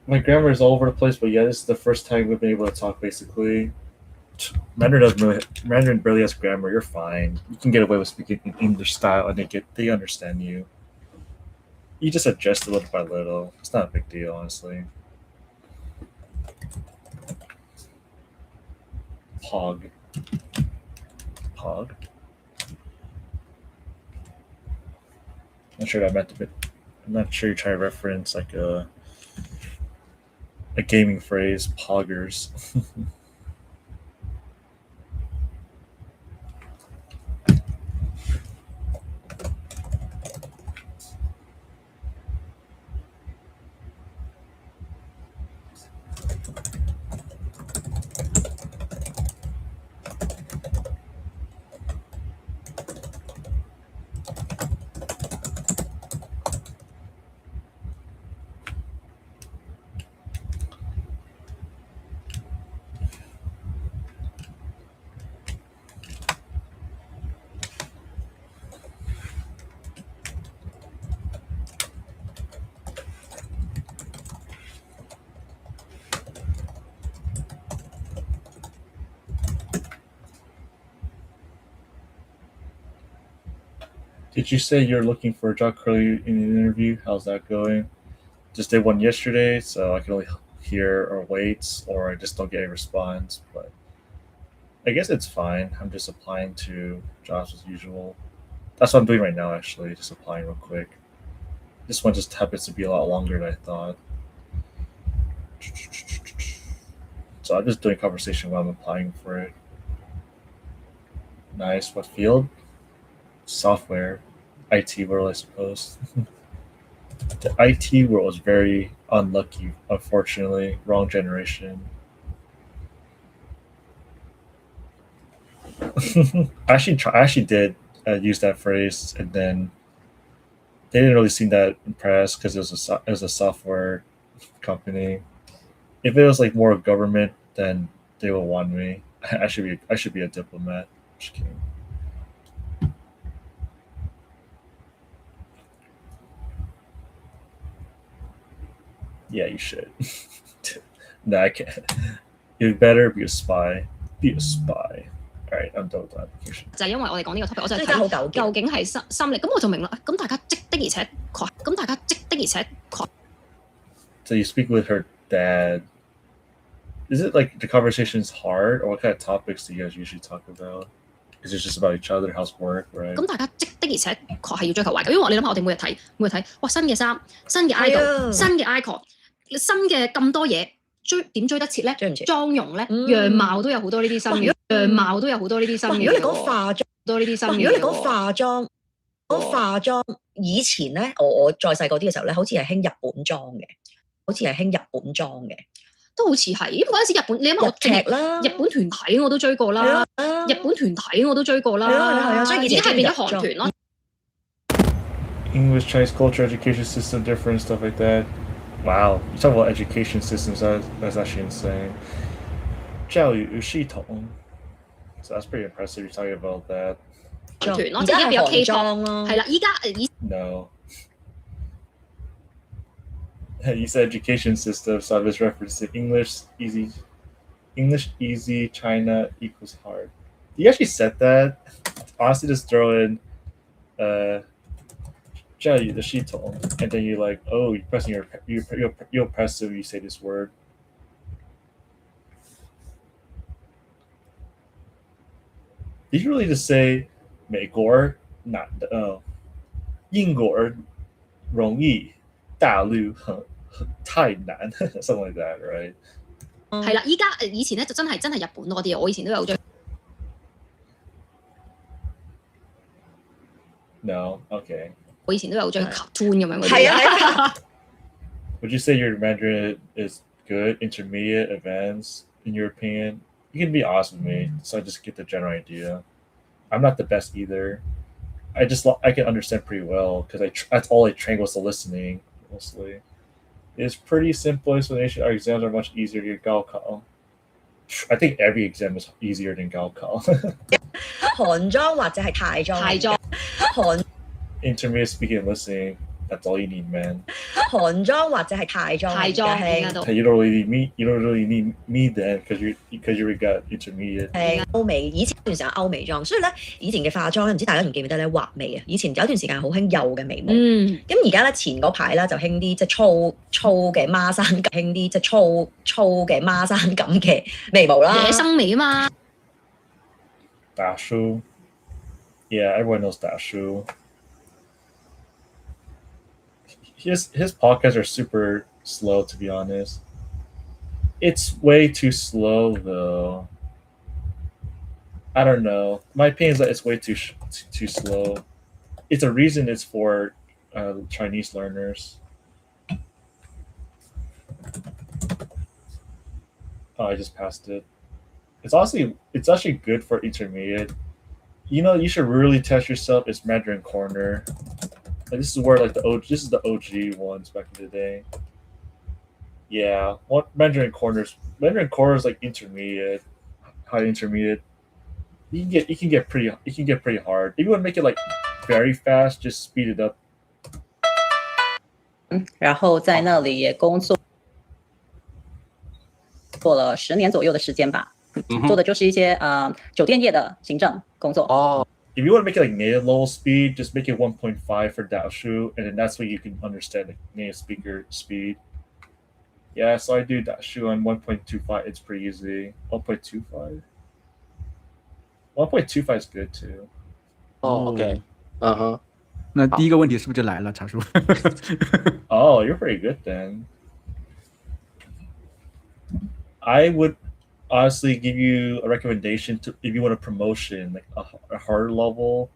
My grammar is all over the place, but yeah, this is the first time we've been able to talk basically. Mandarin barely has grammar. You're fine. You can get away with speaking in English style, and they understand you. You just adjust little by little. It's not a big deal, honestly. Pog. I'm not sure that meant to be. I'm not sure you're trying to reference like a gaming phrase, poggers. Did you say you're looking for a job currently in an interview? How's that going? Just did one yesterday, so I can only hear or wait, or I just don't get a response. But I guess it's fine. I'm just applying to jobs as usual. That's what I'm doing right now, actually, just applying real quick. This one just happens to be a lot longer than I thought. So I'm just doing conversation while I'm applying for it. Nice. What field? Software. IT world, I suppose. The IT world was very unlucky, unfortunately. Wrong generation. I actually did use that phrase, and then they didn't really seem that impressed because it was a software company. If it was like more government, then they will want me. I should be a diplomat. Just kidding. Yeah, you should. No, I can't. You better be a spy. Be a spy. Alright, I'm done with the application. 就係因為我哋講呢個 topic，我就睇究竟係心理，咁我就明啦。咁大家的而且確，咁大家的而且確。So you speak with her dad. Is it like the conversation's hard, or what kind of topics do you guys usually talk about? Is it just about each other, how's work, right? 咁大家的而且確係要追求懷舊，因為你諗下，我哋每日睇，哇新嘅衫、新嘅 idol、新嘅 icon、新嘅咁多嘢。點追得切咧？妝容咧，樣貌都有好多呢啲新嘅。樣貌都有好多呢啲新嘅。如果你講化妝，多呢啲新嘅。如果你講化妝，以前咧，我再細個啲嘅時候咧，好似係興日本妝嘅，都好似係，因為嗰陣時日本，你諗下我劇啦，日本團體我都追過啦，日本團體我都追過啦，係啊，所以以前係變咗韓團咯。English, Chinese culture, education system, different stuff like that. Wow, you talk about education systems. That's actually insane. 教育系統. So that's pretty impressive. You're talking about that. 團咯，即係依家變咗 K-pop 咯。係啦，依家No. You said education system, so I was referencing English easy, China equals hard. You actually said that. Honestly, just throw in 教育的系統, and then you're like, oh, you're press when you say this word. Did you really just say 美國難的英國容易大陸太难 something like that, right? 係啦，以前咧就真係日本多啲，我以前都有追。No, okay. 我以前都有追 cartoon 咁樣嗰啲。係。Would you say your Mandarin is good, intermediate, advanced, in your opinion? You can be honest with me, so I just get the general idea. I'm not the best either. I can understand pretty well because that's all I trained was the listening mostly. It's pretty simple explanation. Our exams are much easier than Gaokao. I think every exam is easier than Gaokao. 韓裝或者係泰裝。泰裝。韓 Intermediate speaking and listening. That's all you need, man. 韓裝或者係泰裝。泰裝。You don't really need me then because you got intermediate. 歐美以前段時間歐美妝，所以咧以前嘅化妝咧，唔知大家仲記唔記得咧畫眉啊？以前有一段時間好興幼嘅眉毛，咁而家咧前嗰排咧就興啲即係粗嘅孖生咁，興啲即係粗嘅孖生咁嘅眉毛啦。野生眉啊嘛。Dashu. Yeah, everyone knows Dashu. His podcasts are super slow, to be honest. It's way too slow, though. I don't know. My opinion is that it's way too slow. It's a reason it's for Chinese learners. Oh, I just passed it. It's actually good for intermediate. You know, you should really test yourself. It's Mandarin Corner. And this is where like this is the OG ones back in the day. Yeah, Mandarin Corner is like intermediate, high intermediate. It can get pretty hard. If you want to make it like very fast, just speed it up. 然后在那里也工作了10年左右的时间吧，做的就是一些酒店业的行政工作。哦。If you want to make it like native level speed, just make it 1.5 for Daoshu, and then that's what you can understand the native speaker speed. Yeah, so I do Daoshu on 1.25. It's pretty easy. 1.25. 1.25 is good too. Oh, okay. 那第一个问题是不是就来了，茶叔？Oh, you're pretty good then. I would honestly give you a recommendation to if you want a promotion, like a harder level.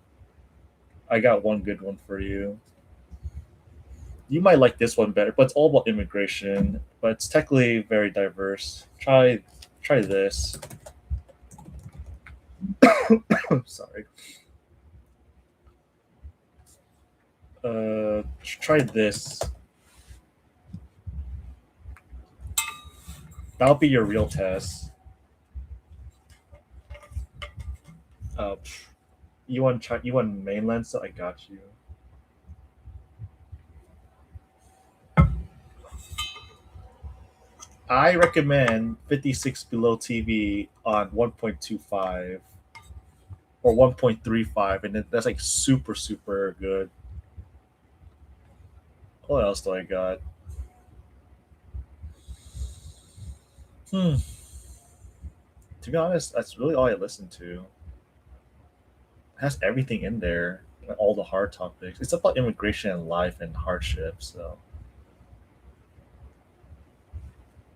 I got one good one for you. You might like this one better, but it's all about immigration, but it's technically very diverse. Try this. Sorry. Try this. That'll be your real test. You want mainland, so I got you. I recommend 56 below TV on 1.25 or 1.35, and that's like super good. What else do I got? To be honest, that's really all I listen to. It has everything in there, all the hard topics. It's about immigration and life and hardship, so.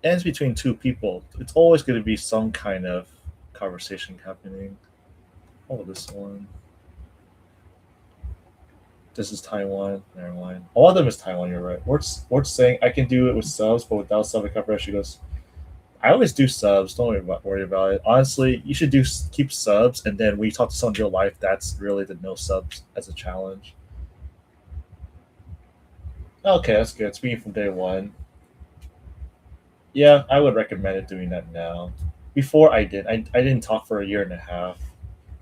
And it's between two people. It's always going to be some kind of conversation happening. Oh, this one. This is Taiwan. Never mind. All of them is Taiwan, you're right. Wort's saying I can do it with subs, but without sub coverage. She goes, I always do subs. Don't worry about it. Honestly, you should keep subs, and then when you talk to someone in real life, that's really the no subs as a challenge. Okay, that's good. Speaking from day one. Yeah, I would recommend it doing that now. Before I didn't talk for a year and a half,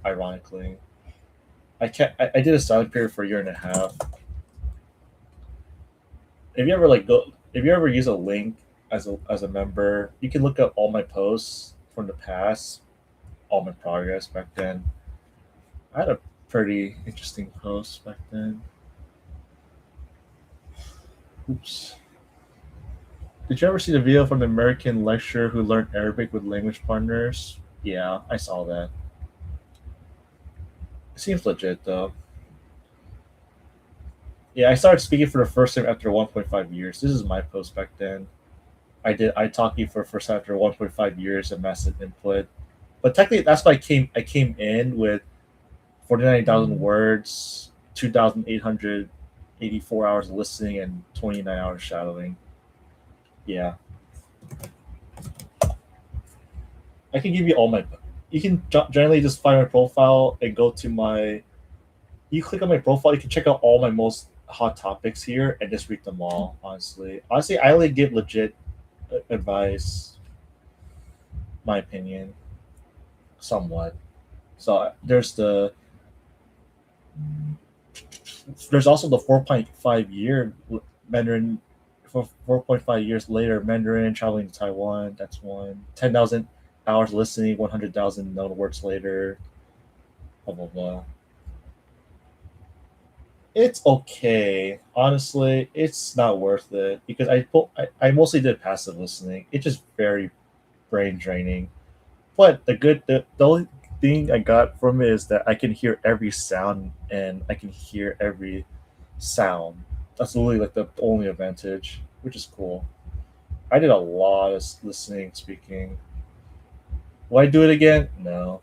ironically. I did a silent period for a year and a half. If you ever use a link as a member, you can look up all my posts from the past, all my progress back then. I had a pretty interesting post back then. Oops. Did you ever see the video from the American lecturer who learned Arabic with language partners? Yeah, I saw that. It seems legit though. Yeah, I started speaking for the first time after 1.5 years. This is my post back then. I did italki for the first time after 1.5 years of massive input. But technically, that's why I came in with 49,000 words, 2,884 hours of listening, and 29 hours shadowing. Yeah. I can give you all my. You can generally just find my profile and go to my. You click on my profile, you can check out all my most hot topics here and just read them all. Honestly, I only give legit advice. My opinion, somewhat. So there's also the 4.5 year Mandarin. For 4.5 years later, Mandarin traveling to Taiwan. That's one. 10,000 hours listening. 100,000 known words later. Blah blah blah. It's okay. Honestly, it's not worth it because I mostly did passive listening. It's just very brain draining. But the only thing I got from it is that I can hear every sound and I can hear every sound. That's literally like the only advantage, which is cool. I did a lot of listening, speaking. Will I do it again? No.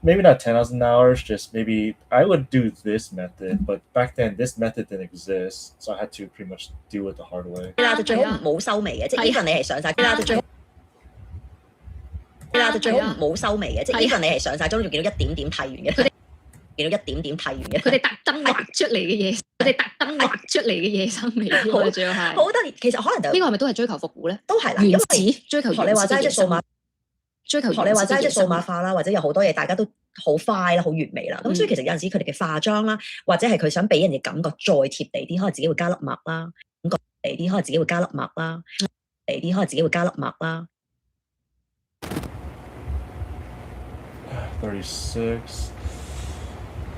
Maybe not 10,000 hours, just maybe I would do this method, but back then this method didn't exist, so I had to pretty much do it the hard way. 啦，就最好唔好收尾嘅，即係 even 你係上晒啦，就最好。啦，就最好唔好收尾嘅，即係 even 你係上晒妝，仲見到一點點剃完嘅，佢哋見到一點點剃完嘅，佢哋特登畫出嚟嘅嘢，佢哋特登畫出嚟嘅嘢生尾添，最後係好得意。其實可能就呢個係咪都係追求復古咧？都係啦，原始追求學你話齋即係數碼。追求學你話齋即係數碼化啦，或者有好多嘢大家都好快啦，好完美啦。咁所以其實有陣時佢哋嘅化妝啦，或者係佢想俾人嘅感覺再貼地啲，可能自己會加粒墨啦，感覺地啲，可能自己會加粒墨啦，地啲，可能自己會加粒墨啦。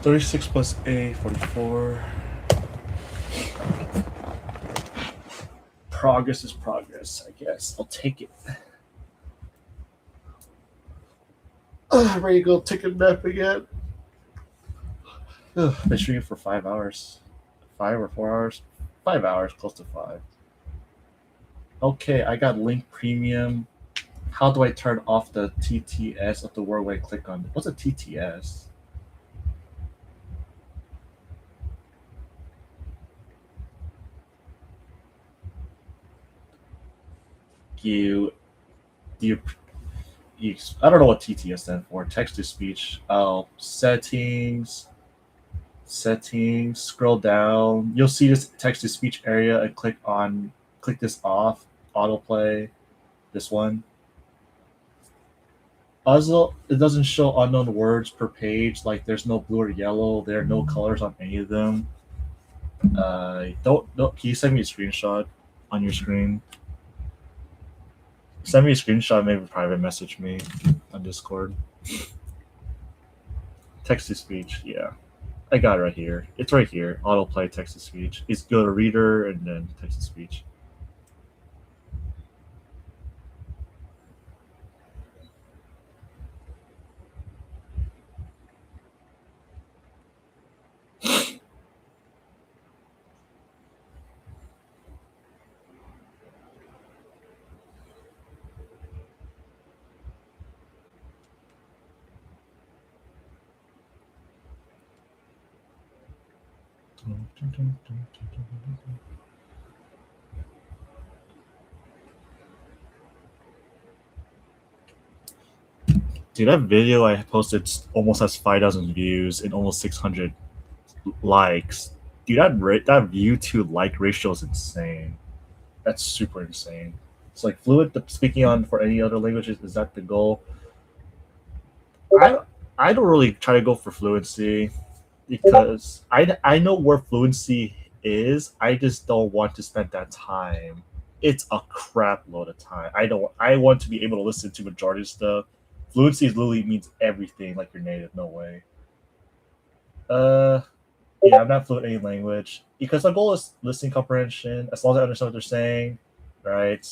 36 plus A, 44. Progress is progress, I guess. I'll take it. Ready to go take a nap again. Been streaming for 5 hours. 5 or 4 hours? 5 hours, close to 5. Okay, I got Link Premium. How do I turn off the TTS of the word when I click on it? What's a TTS? I don't know what TTS stands for. Text to speech. Oh, settings. Scroll down. You'll see this text to speech area and click this off. Autoplay. This one. Also, it doesn't show unknown words per page. Like there's no blue or yellow. There are no colors on any of them. Don't. Can you send me a screenshot on your screen? Send me a screenshot, maybe private message me on Discord. Text to speech, yeah. I got it right here. It's right here. Autoplay text to speech. It's go to reader and then text to speech. Dude, that video I posted almost has 5,000 views and almost 600 likes. Dude, that view to like ratio is insane. That's super insane. It's like fluent speaking on for any other languages. Is that the goal? I don't really try to go for fluency because I know where fluency is. I just don't want to spend that time. It's a crap load of time. I want to be able to listen to majority of stuff. Fluency literally means everything like you're native. No way. Yeah, I'm not fluent in any language because my goal is listening comprehension. As long as I understand what they're saying, right?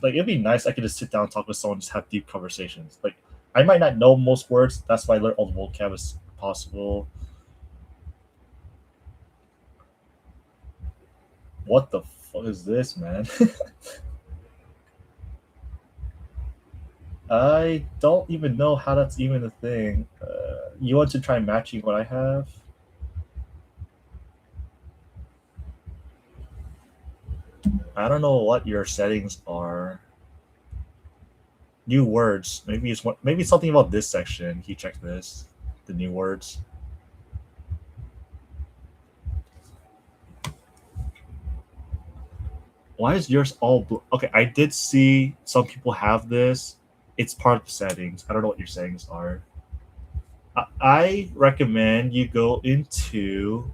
Like it'd be nice. I could just sit down and talk with someone, and just have deep conversations. Like I might not know most words. That's why I learn all the vocab as possible. What the fuck is this, man? I don't even know how that's even a thing. You want to try matching what I have? I don't know what your settings are. New words. Maybe it's something about this section. Can you check this? The new words. Why is yours all blue? Okay, I did see some people have this. It's part of the settings. I don't know what your settings are. I recommend you go into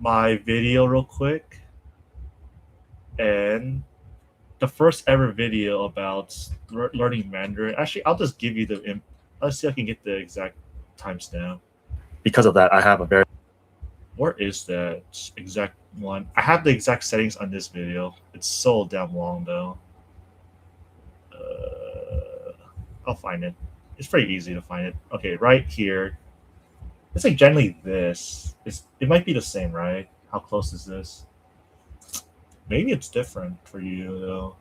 my video real quick, and the first ever video about learning Mandarin. Actually, I'll just give you the. Let's see if I can get the exact timestamp. Because of that, I have a very. Where is that exact one? I have the exact settings on this video. It's so damn long though. I'll find it. It's pretty easy to find it. Okay, right here. It's like generally this. It might be the same, right? How close is this? Maybe it's different for you though.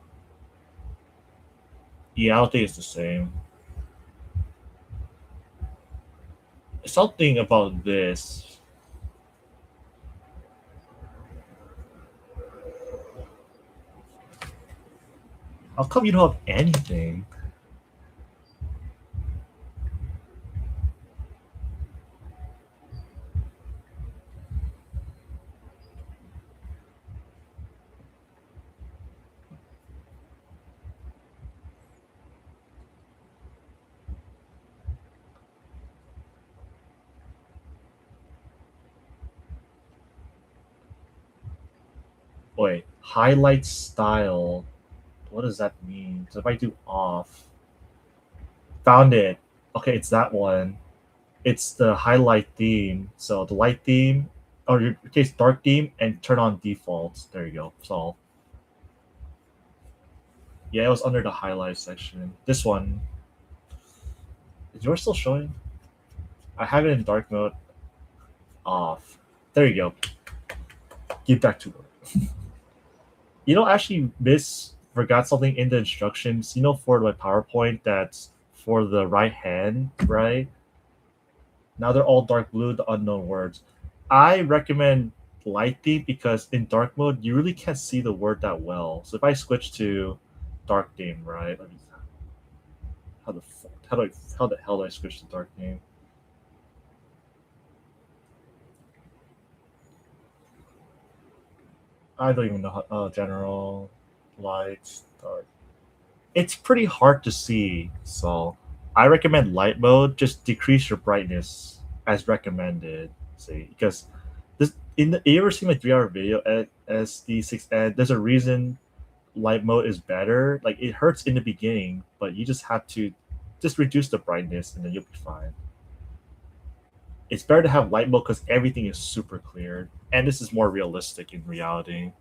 Yeah, I don't think it's the same. Something about this. How come you don't have anything? Wait, highlight style. What does that mean? So if I do off, found it. Okay, it's that one. It's the highlight theme. So the light theme, or in your case, dark theme, and turn on defaults. There you go. Solve. Yeah, it was under the highlight section. This one. Is yours still showing? I have it in dark mode. Off. There you go. Get back to work. You know, actually, forgot something in the instructions. You know, for my PowerPoint, that's for the right hand, right? Now they're all dark blue, the unknown words. I recommend light theme because in dark mode, you really can't see the word that well. So if I switch to dark theme, right? How the hell do I switch to dark theme? I don't even know how. General, light, dark. It's pretty hard to see, so I recommend light mode. Just decrease your brightness as recommended. See, because this you ever seen my 3-hour video at SD6 and there's a reason light mode is better. Like it hurts in the beginning, but you just have to just reduce the brightness and then you'll be fine. It's better to have light mode because everything is super clear, and this is more realistic in reality.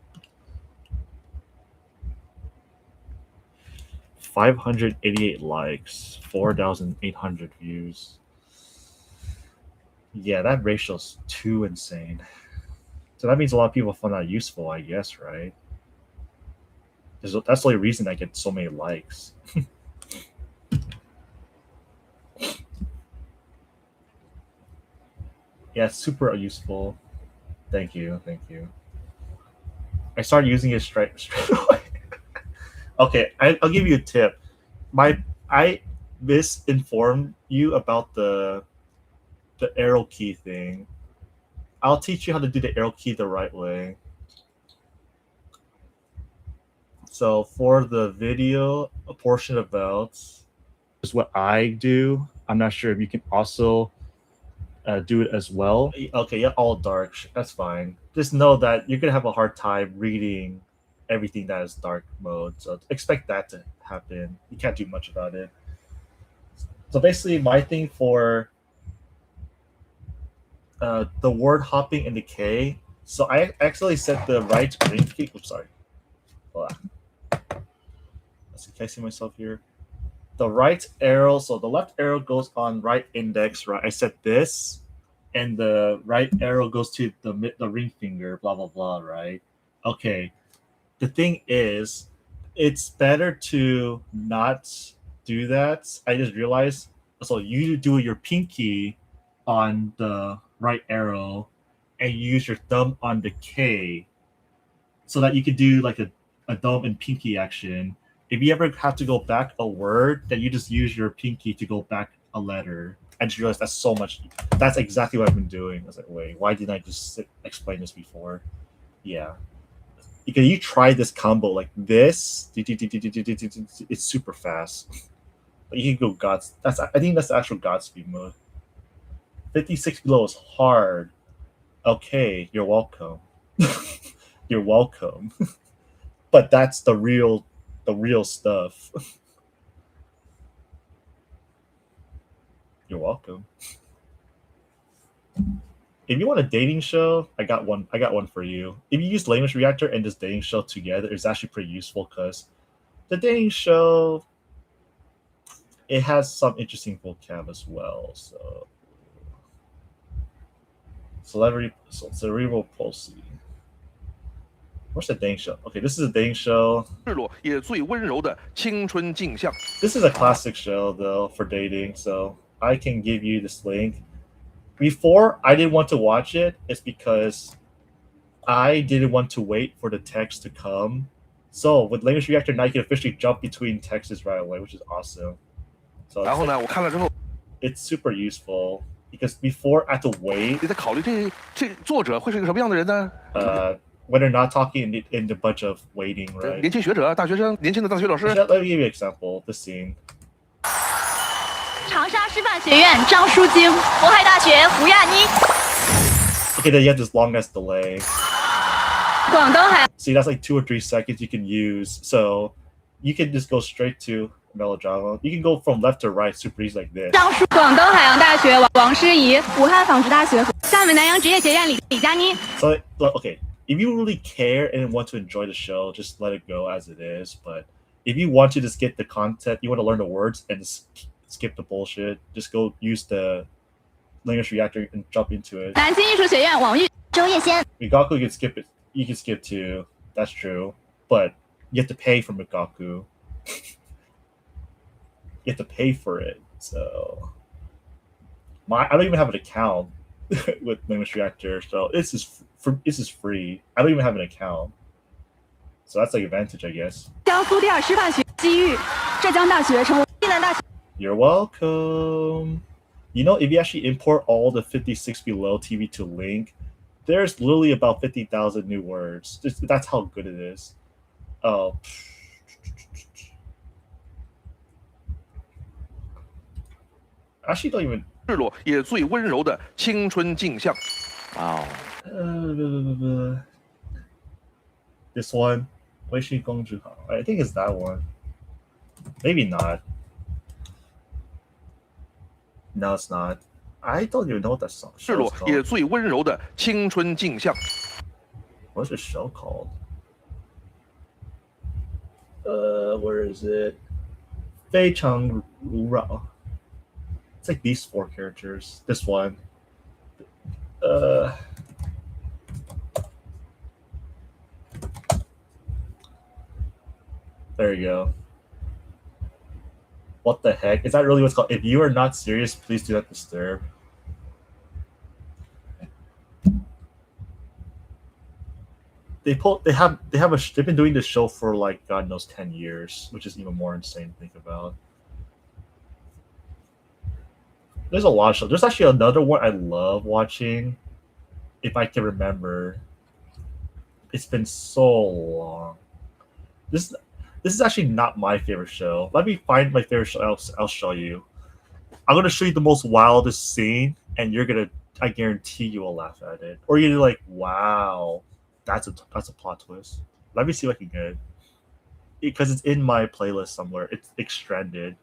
588 likes, 4,800 views. Yeah, that ratio's too insane. So that means a lot of people find that useful, I guess, right? That's the only reason I get so many likes. Yeah, it's super useful. Thank you. I started using it straight away. Okay, I'll give you a tip. I misinformed you about the arrow key thing. I'll teach you how to do the arrow key the right way. So for the video, a portion about is what I do. I'm not sure if you can also do it as well. Okay, yeah, all dark. That's fine. Just know that you're gonna have a hard time reading everything that is dark mode. So expect that to happen. You can't do much about it. So basically, my thing for the word hopping in the K. So I actually set the right ring key. Oops, sorry. Hold on. Can I see myself here? The right arrow. So the left arrow goes on right index. Right. I set this, and the right arrow goes to the ring finger. Blah blah blah. Right. Okay, the thing is, it's better to not do that. I just realized. So you do your pinky on the right arrow, and you use your thumb on the K, so that you could do like a thumb and pinky action. If you ever have to go back a word, then you just use your pinky to go back a letter. I just realized that's so much. That's exactly what I've been doing. I was like, wait, why didn't I just explain this before? Yeah. Because you try this combo like this, it's super fast. You can go Gods. I think that's the actual Godspeed mode. 56 below is hard. Okay, you're welcome. You're welcome. But that's the real stuff. You're welcome. If you want a dating show, I got one for you. If you use Language Reactor and this dating show together, it's actually pretty useful because the dating show, it has some interesting vocab as well. So cerebral palsy. What's the dating show? Okay, this is a dating show. This is a classic show though for dating, so I can give you this link. Before I didn't want to watch it, it's because I didn't want to wait for the text to come. So with Language Reactor now you can officially jump between texts right away, which is awesome. So it's super useful because before I had to wait. When they're not talking in the bunch of waiting, right? Let me give you an example. The scene. 长沙师范学院张淑晶，渤海大学胡亚妮。 Okay, then you have this long ass delay. 广东海 See, that's like 2 or 3 seconds you can use. So you can just go straight to melodrama. You can go from left to right super easy like this. 张淑，广东海洋大学王诗怡，武汉纺织大学，厦门南洋职业学院李佳妮。 So okay, if you really care and want to enjoy the show, just let it go as it is. But if you want to just get the content, you want to learn the words and just skip the bullshit, just go use the Language Reactor and jump into it. 南京艺术学院王玉周叶仙。 Migaku, you can skip it. You can skip too. That's true. But you have to pay for Migaku. You have to pay for it. So I don't even have an account with Language Reactor, so this is free. I don't even have an account. So that's like advantage, I guess. 江苏第二师范学机遇，浙江大学成为西南大学。 You're welcome. You know, if you actually import all the 56 below TV to Link, there's literally about 50,000 new words. That's how good it is. Oh. Actually, don't even. 赤裸也最温柔的青春镜像。Wow. This one, 微醺公主好. I think it's that one. Maybe not. No, it's not. I don't even know what that song is. 赤裸也最温柔的青春镜像。What's the show called? Where is it? 非常勿扰. It's like these 4 characters. This one. There you go. What the heck? Is that really what's called? If you are not serious, please do not disturb. They've been doing this show for like God knows 10 years, which is even more insane to think about. There's a lot of shows. There's actually another one I love watching, if I can remember. It's been so long. This is actually not my favorite show. Let me find my favorite show. I'll show you. I'm gonna show you the most wildest scene, and I guarantee you will laugh at it. Or you're like, wow, that's a plot twist. Let me see if I can get it. Because it's in my playlist somewhere. It's extended.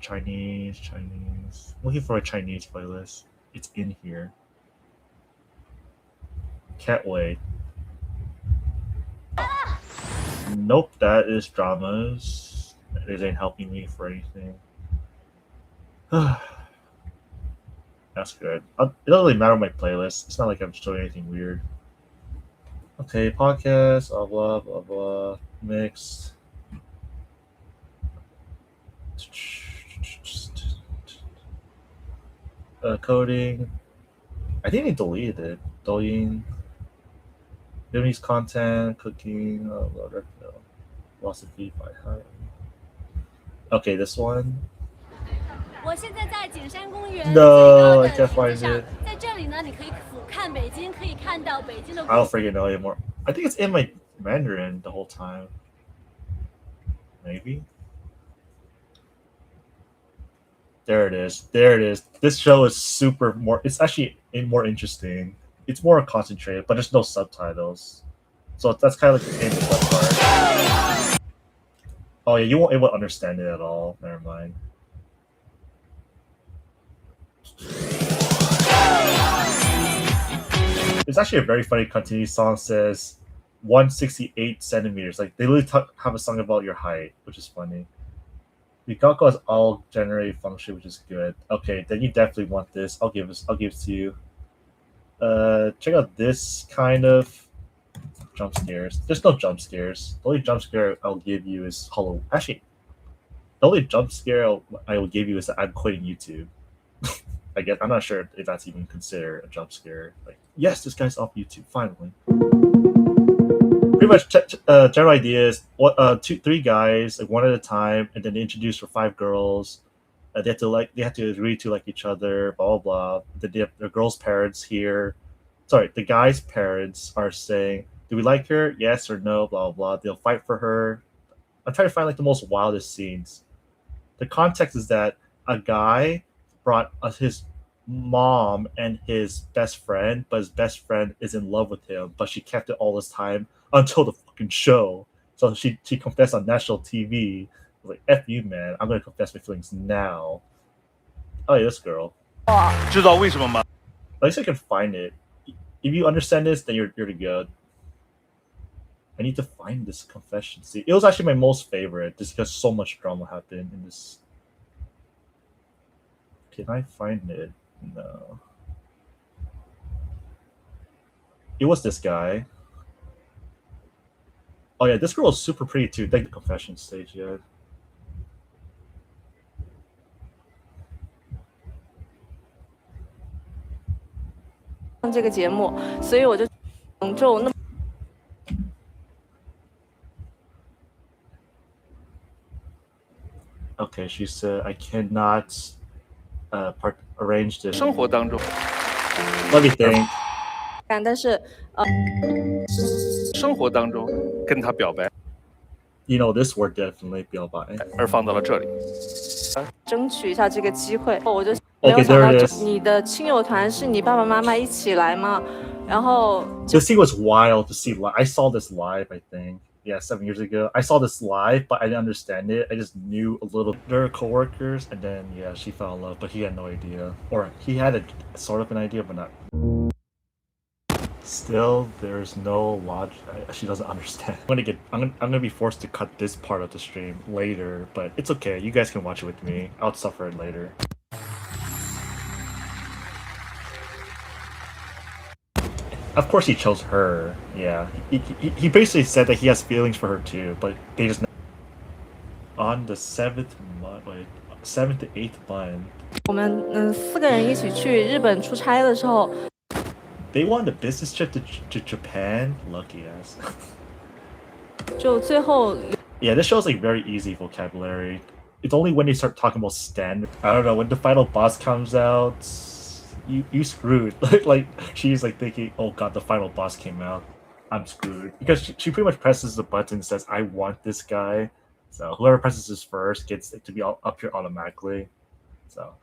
Chinese. I'm looking for a Chinese playlist. It's in here. Can't wait. Nope, that is dramas. It ain't helping me for anything. That's good. It doesn't really matter my playlist. It's not like I'm showing anything weird. Okay, podcast, blah blah blah, mixed. Coding. I think they deleted it. Douyin. Vietnamese content, cooking, philosophy by heart. Okay, this one. 我现在在景山公园 No, I can't find it. 在这里呢，你可以俯瞰北京，可以看到北京的。I don't freaking know anymore. I think it's in my Mandarin the whole time. Maybe. There it is. There it is. This show is super more. It's actually more interesting. It's more concentrated, but there's no subtitles, so that's kind of like the best part. Oh yeah, you won't able to understand it at all. Never mind. It's actually a very funny continuity song. Says 168 centimeters. Like they literally have a song about your height, which is funny. Mikako has all generated function, which is good. Okay, then you definitely want this. I'll give it to you. Check out this kind of jump scares. There's no jump scares. The only jump scare I'll give you is Hollow. Actually, the only jump scare I will give you is that I'm quitting YouTube. I guess I'm not sure if that's even considered a jump scare. Like, yes, this guy's off YouTube finally. Pretty much general ideas. Three guys, like one at a time, and then they introduce for 5 girls. They have to agree to like each other. Blah blah blah. The girls' parents here. Sorry, the guys' parents are saying, "Do we like her? Yes or no?" Blah blah blah. They'll fight for her. I'm trying to find like the most wildest scenes. The context is that a guy brought his mom and his best friend, but his best friend is in love with him, but she kept it all this time until the fucking show. So she confessed on national TV. I was like, F you, man. I'm gonna confess my feelings now. Oh yeah, this girl. 知道为什么吗？ At least I can find it. If you understand this, then you're good. I need to find this confession. See, it was actually my most favorite, just because so much drama happened in this. Can I find it? No. It was this guy. Oh yeah, this girl is super pretty too. Thank the confession stage yet. 这个节目，所以我就那么。Okay, she said I cannot arrange this. 生活当中 Let me think. 但是生活当中跟他表白 You know this word definitely 表白，而放到了这里。争取一下这个机会，我就没有 Okay, 想 there 到 it is. 你的亲友团是你爸爸妈妈一起来吗？然后 This scene was wild to see. I saw this live, I think. Yeah, 7 years ago. I saw this live, but I didn't understand it. I just knew a little. They're coworkers, and then yeah, she fell in love, but he had no idea, or he had a sort of an idea, but not. Still, there's no logic. She doesn't understand. I'm gonna be forced to cut this part of the stream later, but it's okay. You guys can watch it with me. I'll suffer it later. Of course, he chose her. Yeah, he basically said that he has feelings for her too, but they just on the 7th month, 7th to 8th month. 我们4个人一起去日本出差的时候。 They wanted a business trip to Japan. Lucky ass. 就最后 Yeah, this show's like very easy vocabulary. It's only when they start talking about standard. I don't know, when the final boss comes out, you screwed. like she's like thinking, oh god, the final boss came out. I'm screwed. Because she pretty much presses the button and says, I want this guy. So whoever presses this first gets it to be up here automatically. So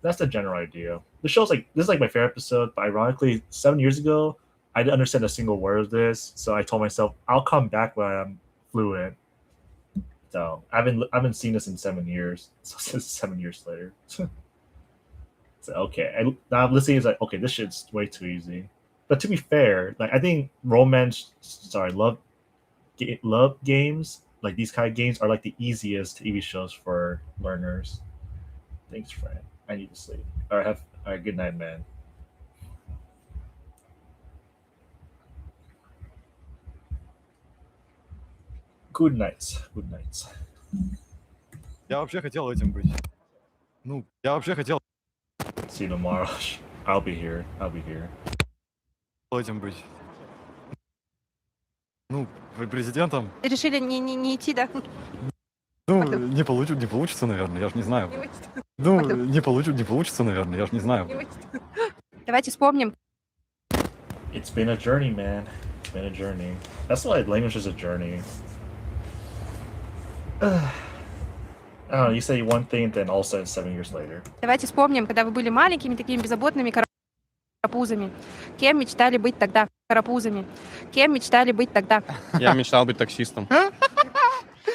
that's the general idea. The show's like, this is like my favorite episode, but ironically, 7 years ago, I didn't understand a single word of this. So I told myself, I'll come back when I'm fluent. So I haven't seen this in 7 years. So this is 7 years later. So okay, now I'm listening. It's like, okay, this shit's way too easy. But to be fair, like I think love games, like these kind of games, are like the easiest TV shows for learners. Thanks, friend. I need to sleep. All right, good night, man. Good night. Good night. Я вообще хотел этим быть. Ну, я вообще хотел See you tomorrow. I'll be here. I'll be here. этим быть. Ну, президентом. Решили не идти, да? Ну, не получится, наверное, я же не знаю. Ну, не получится, наверное, я же не знаю. Давайте вспомним. It's been a journey, man. It's been a journey. That's why language is a journey. I don't know, you say one thing, then all of a sudden 7 years later. Давайте вспомним, когда вы были маленькими, такими беззаботными карапузами. Кем мечтали быть тогда? Карапузами. Кем мечтали быть тогда? Я мечтал быть таксистом. Ну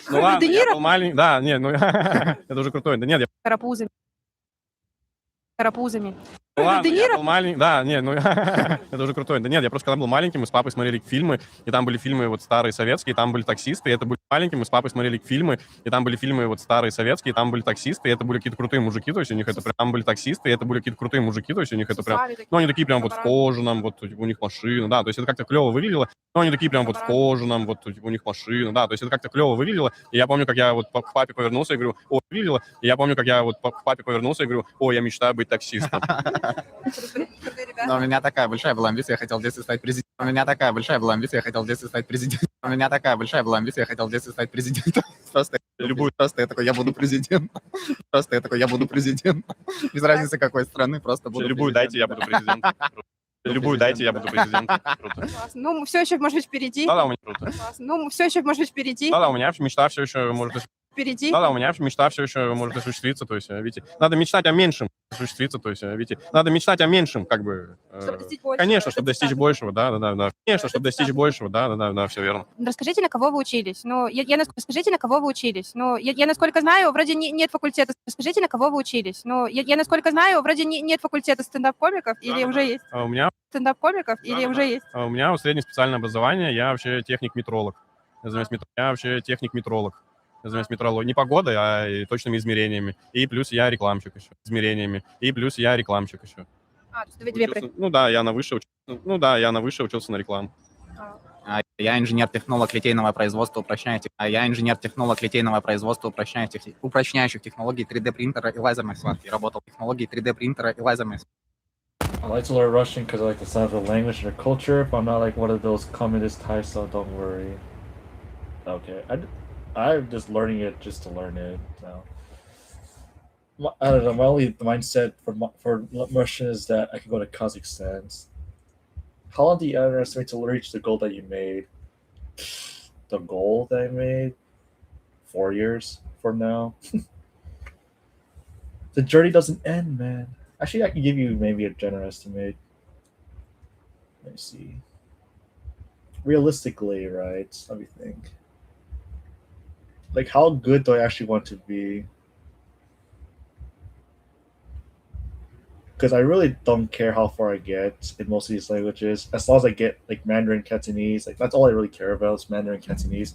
Роберт ладно, Де Ниро? я был маленький. Да, нет, ну это уже крутой. Да нет, я... Карапузами. Карапузами. Ну Роберт ладно, Де я Ниро? был маленький. Да, нет, ну это уже крутой. Да нет, я просто когда был маленьким, мы с папой смотрели фильмы, и там были фильмы вот старые советские, и там были таксисты, и это были маленьким, мы с папой смотрели фильмы, и там были фильмы вот старые советские, и там были таксисты, и это были какие-то крутые мужики, то есть у них это прям... Там были таксисты, и это были какие-то крутые мужики, то есть у них это прям... Ну, они такие прям вот в кожаном, вот у них машина, да, то есть это как-то клево выглядело. Ну, они такие прям вот в кожаном, вот у них машина, да, то есть это как-то клево выглядело. И я помню, как я вот к папе повернулся и говорю, о, выглядело. И я помню, как я вот к папе повернулся и говорю, о, я мечтаю быть таксистом. Но у меня такая большая была амбиция, я хотел в детстве стать президентом. У меня такая большая была амбиция, я хотел в детстве стать президентом. У меня такая большая была амбиция, я хотел в детстве стать президентом. Просто я такой, я буду президентом. Просто я такой, я буду президентом. Без разницы какой страны, просто буду Любую дайте, я буду президентом. Любую дайте, я буду президентом. Круто. Ну, все еще может быть впереди. Да, у меня круто. Ну, все еще может быть впереди. Да, у меня мечта все еще может... Впереди. Да, у меня мечта все еще может осуществиться, то есть, видите, надо мечтать о меньшем, осуществиться, то есть, видите, надо мечтать о меньшем, как бы, конечно, чтобы достичь большего, да, конечно, чтобы достичь большего, да, все верно. Расскажите, на кого вы учились? Ну, расскажите, на кого вы учились? Ну, я насколько знаю, вроде нет факультета. Расскажите, на кого вы учились? Ну, я насколько знаю, вроде нет факультета стендап-комиков или уже есть? У меня Стендап-комиков или уже есть? у меня среднее специальное образование, я вообще техник-метролог. Я вообще техник-метролог. Я занимаюсь метрологией. Не погодой, а и точными измерениями. И плюс я рекламщик еще. Измерениями. И плюс я рекламщик еще. А, то есть вы две... Ну да, я на высшее учился на рекламу. Я инженер-технолог литейного производства упрощающих технологий 3D принтера и лазерной сварки. Работал в технологии 3D принтера и лазерной сварки. I like to learn Russian because I like the sound of the language and the culture, but I'm not like one of those communist types, so don't worry. Okay, I'm just learning it just to learn it. So I don't know. My only mindset for Russian is that I can go to Kazakhstan. How long do you underestimate to reach the goal that you made? The goal that I made 4 years from now. The journey doesn't end, man. Actually, I can give you maybe a generous estimate. Let me see. Realistically, right? Let me think. Like, how good do I actually want to be? Because I really don't care how far I get in most of these languages. As long as I get like Mandarin, Cantonese, like that's all I really care about is Mandarin, Cantonese.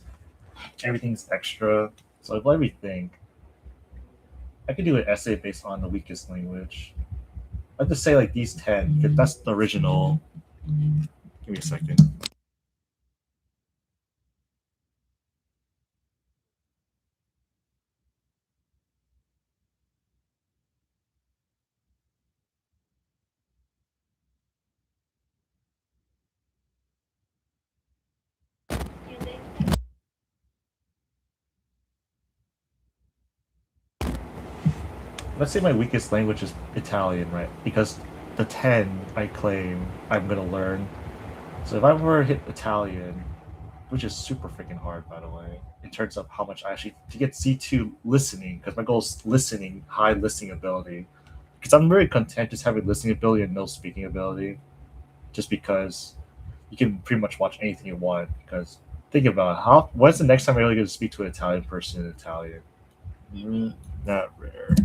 Everything's extra. So let me think. I could do an essay based on the weakest language. I'd just say like these 10 because that's the original. Give me a second. Let's say my weakest language is Italian, right? Because the 10 I claim I'm gonna learn. So if I were to hit Italian, which is super freaking hard, by the way, in terms of how much I actually to get C2 listening, because my goal is listening, high listening ability. Because I'm very content just having listening ability and no speaking ability, just because you can pretty much watch anything you want. Because think about it, when's the next time I really get to speak to an Italian person in Italian? Not rare.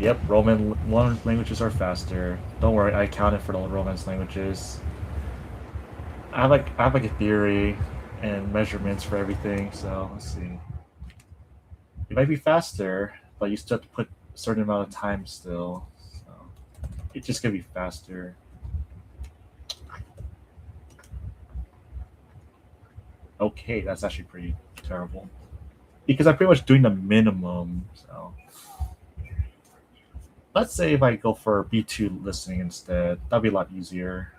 Yep, Roman languages are faster. Don't worry, I accounted for the Romance languages. I have like a theory and measurements for everything, so let's see. It might be faster, but you still have to put a certain amount of time still. So it's just gonna be faster. Okay, that's actually pretty terrible. Because I'm pretty much doing the minimum, so let's say if I go for B2 listening instead, that'd be a lot easier.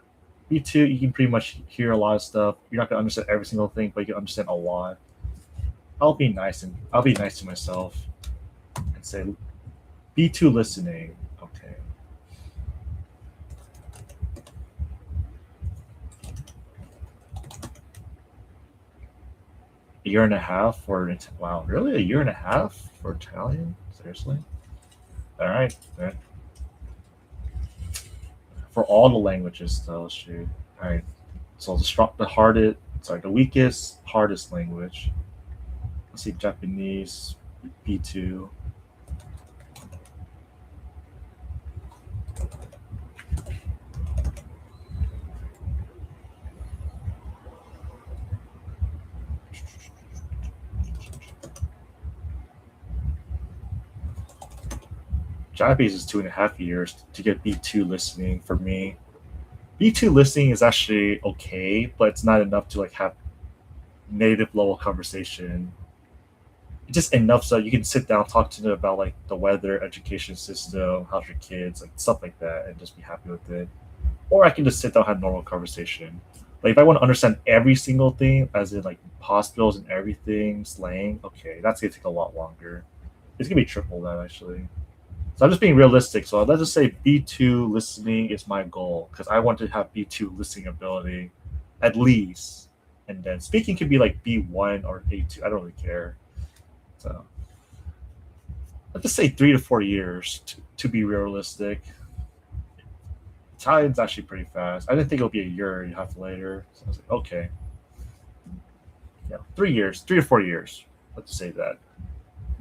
B2, you can pretty much hear a lot of stuff. You're not gonna understand every single thing, but you can understand a lot. I'll be nice to myself and say B2 listening. Okay. A year and a half for wow, really? A year and a half for Italian? Seriously? All right. For all the languages, though, shoot. All right. So the weakest, hardest language. Let's see, Japanese, B2. Japanese is 2.5 years to get B2 listening for me. B2 listening is actually okay, but it's not enough to like have native level conversation. It's just enough so you can sit down, talk to them about like the weather, education system, how's your kids, like stuff like that, and just be happy with it. Or I can just sit down and have normal conversation. Like if I want to understand every single thing, as in like hospitals and everything, slang, okay, that's gonna take a lot longer. It's gonna be triple that actually. So I'm just being realistic. So let's just say B2 listening is my goal because I want to have B2 listening ability at least. And then speaking could be like B1 or A2. I don't really care. So let's just say 3 to 4 years to be realistic. Italian's actually pretty fast. I didn't think it would be a year and a half later. So I was like, okay. Yeah, 3 years, 3 to 4 years. Let's say that.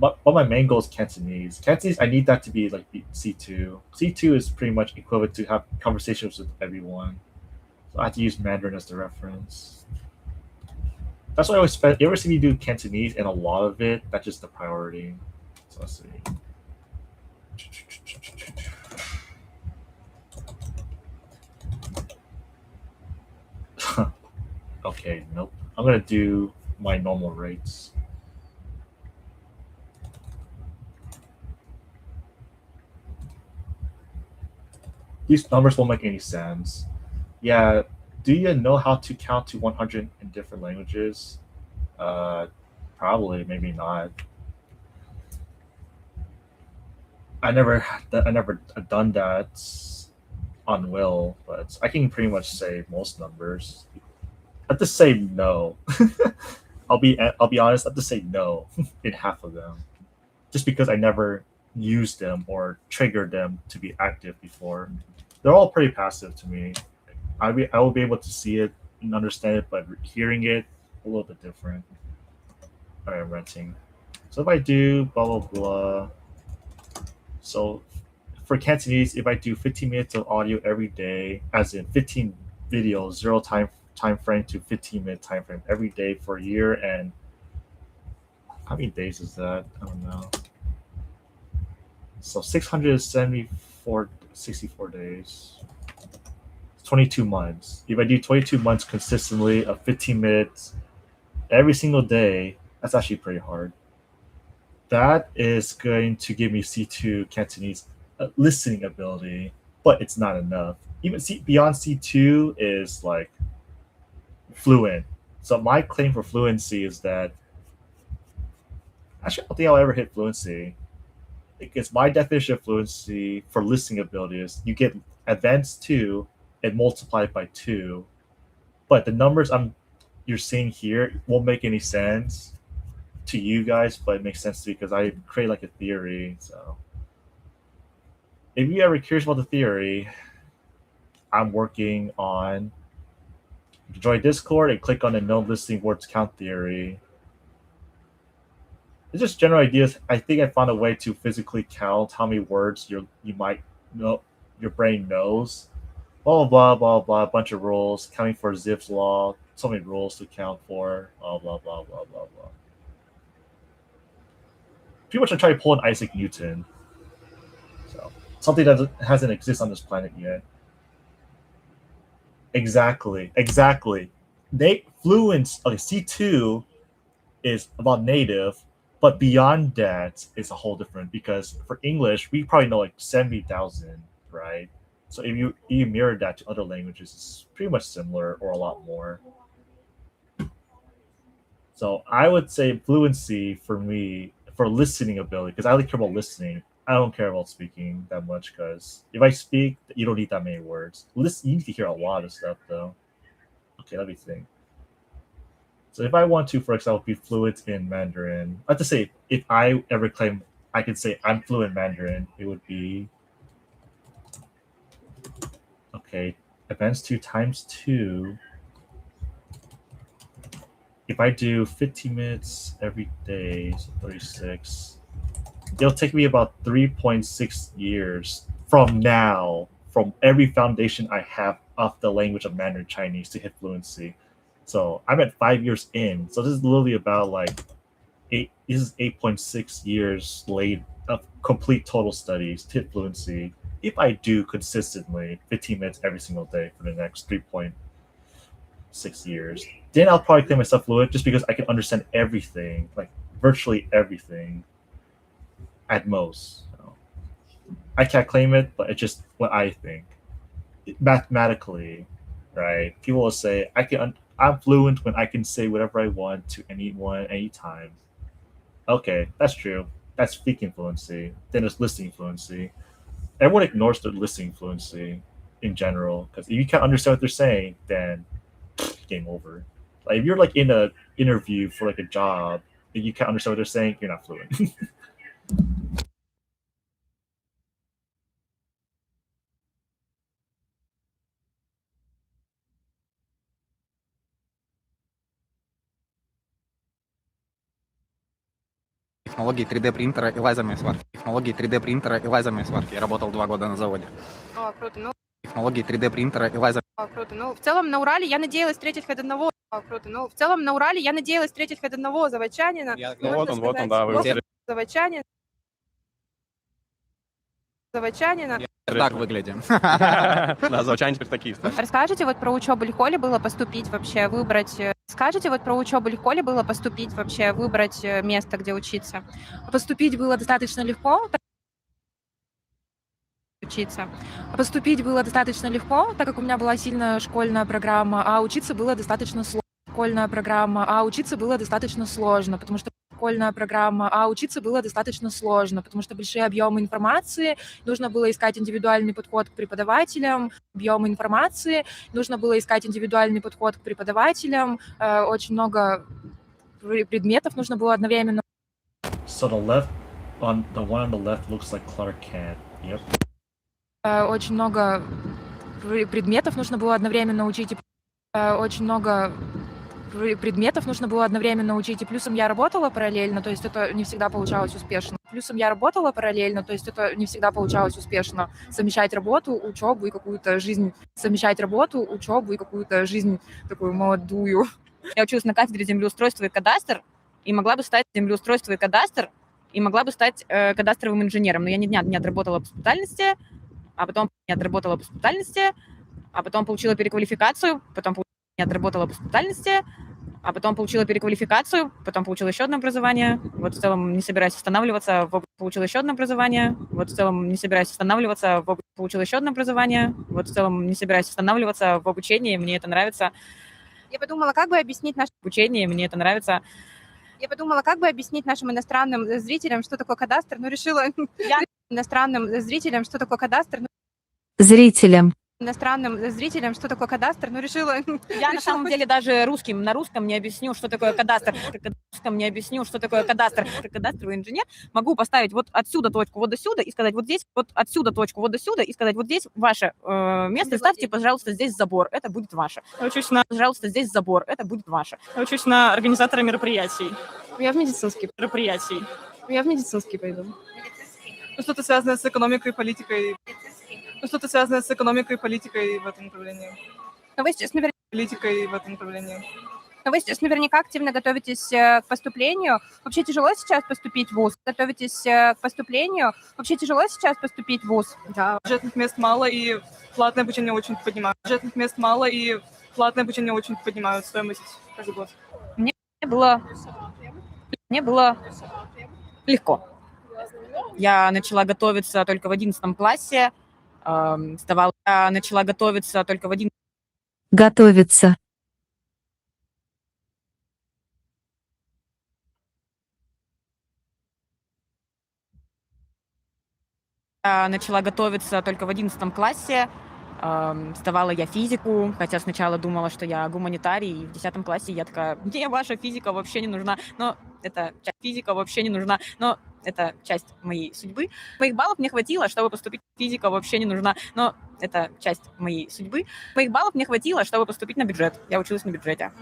But my main goal is Cantonese. Cantonese, I need that to be like C2. C2 is pretty much equivalent to have conversations with everyone. So I have to use Mandarin as the reference. That's why I always spend. You ever see me do Cantonese and a lot of it? That's just the priority. So let's see. Okay, nope. I'm gonna do my normal rates. These numbers won't make any sense. Yeah, do you know how to count to 100 in different languages? Probably, maybe not. I never done that on will, but I can pretty much say most numbers. I have to say no. I'll be honest. I have to say no in half of them, just because I never used them or triggered them to be active before. They're all pretty passive to me. I will be able to see it and understand it, but hearing it a little bit different. All right, renting. So if I do blah blah blah. So for Cantonese, if I do 15 minutes of audio every day, as in 15 videos, 0 time frame to 15-minute time frame every day for a year, and how many days is that? I don't know. So 64 days. 22 months. If I do 22 months consistently of 15 minutes every single day, that's actually pretty hard. That is going to give me C2 Cantonese listening ability, but it's not enough. Even beyond C2 is like fluent. So my claim for fluency is that actually I don't think I'll ever hit fluency. Because my definition of fluency for listening ability is you get advanced 2 and multiply it by 2, but the numbers you're seeing here won't make any sense to you guys, but it makes sense to me because I create like a theory. So if you ever curious about the theory, I'm working on. Join Discord and click on the no listening words count theory. it's just general ideas. I think I found a way to physically count how many words you might know your brain knows. Blah blah blah blah. A bunch of rules. Counting for Zipf's law. So many rules to count for. Blah blah blah blah blah blah. Pretty much I try to pull an Isaac Newton. So something that hasn't existed on this planet yet. Exactly. Fluence. Okay, C2 is about native, but beyond that, it's a whole different. Because for English, we probably know like 70,000, right? So if you mirror that to other languages, it's pretty much similar or a lot more. So I would say fluency for me for listening ability, because I only care about listening. I don't care about speaking that much, because if I speak, you don't need that many words. Listen, you need to hear a lot of stuff though. Okay, let me think. So if I want to, for example, be fluent in Mandarin, I have to say, if I ever claim I can say I'm fluent in Mandarin, it would be, okay, advanced 2 times 2. If I do 15 minutes every day, so 36, it'll take me about 3.6 years from now, from every foundation I have of the language of Mandarin Chinese to hit fluency. So I'm at 5 years in. So this is literally about like this is 8.6 years late of complete total studies to hit fluency. If I do consistently 15 minutes every single day for the next 3.6 years, then I'll probably claim myself fluent just because I can understand everything, like virtually everything at most. So I can't claim it, but it's just what I think. Mathematically, right? People will say I'm fluent when I can say whatever I want to anyone, anytime. Okay, that's true. That's speaking fluency. Then there's listening fluency. Everyone ignores the listening fluency in general, because if you can't understand what they're saying, then game over. Like if you're like in a interview for like a job and you can't understand what they're saying, you're not fluent. Технологии 3D принтера и лазерной сварки. Технологии 3D принтера и лазерной сварки. Я работал 2 года на заводе. О, круто. Ну, Технологии 3D принтера и лазер. о, круто. Ну, в целом на Урале я надеялась встретить хоть одного. О, круто. Ну, в целом на Урале я надеялась встретить хоть одного заводчанина. Ну, вот он, да, вы все Заводчанин. так выглядим. Да, заводчане теперь такие стали. Расскажите, вот про учебу легко ли было поступить вообще, выбрать... Скажите, вот про учебу легко ли было поступить вообще, выбрать место, где учиться? Поступить было достаточно легко, Поступить было достаточно легко, так как у меня была сильная школьная программа, а учиться было достаточно сложно. Потому что большие объемы информации, нужно было искать индивидуальный подход к преподавателям, очень много предметов нужно было одновременно. So the one on the left looks like Clark Kent. Yep. Очень много предметов нужно было одновременно учить. И плюсом я работала параллельно, то есть это не всегда получалось успешно. Совмещать работу, учебу и какую-то жизнь такую молодую. Я училась на кафедре землеустройства и кадастр, и могла бы стать кадастровым инженером, но я не отработала по специальности, а потом получила переквалификацию, потом получила еще одно образование. Вот в целом не собираюсь останавливаться. Получила еще одно образование. Вот в целом не собираюсь останавливаться. В обучении. Мне это нравится. Я подумала, как бы объяснить нашим иностранным зрителям, что такое кадастр, но решила... Зрителям. иностранным зрителям, что такое кадастр, но решила... Я на самом деле даже на русском не объясню, что такое кадастр. На русском не объясню, что такое кадастр. Как кадастровый инженер могу поставить вот отсюда точку вот до сюда и сказать вот здесь, вот отсюда точку вот до сюда и сказать вот здесь ваше место, ставьте, пожалуйста, здесь забор, это будет ваше. Учусь на, пожалуйста, здесь забор, это будет ваше. Учусь на организатора мероприятий. Я в медицинский. Мероприятий. Я в медицинский пойду. Что-то связанное с экономикой, политикой. Что-то связанное с экономикой, политикой в этом направлении. Но вы сейчас наверняка... Политикой в этом направлении. Но вы сейчас наверняка активно готовитесь к поступлению. Вообще тяжело сейчас поступить в ВУЗ? Готовитесь к поступлению. Вообще тяжело сейчас поступить в ВУЗ? Да. Бюджетных мест мало, и платное обучение очень поднимают. Бюджетных мест мало, и платное обучение очень поднимают стоимость каждый год. Мне было легко. Я начала готовиться только в 11 классе. Я начала готовиться только в 11... Готовиться. Я начала готовиться только в 11 классе. Сдавала я физику, хотя сначала думала, что я гуманитарий, и в 10 классе я такая, мне ваша физика вообще не нужна, но это физика вообще не нужна, но это часть моей судьбы. Моих баллов мне хватило, чтобы поступить в физика вообще не нужна, но это часть моей судьбы. Моих баллов мне хватило, чтобы поступить на бюджет. Я училась на бюджете.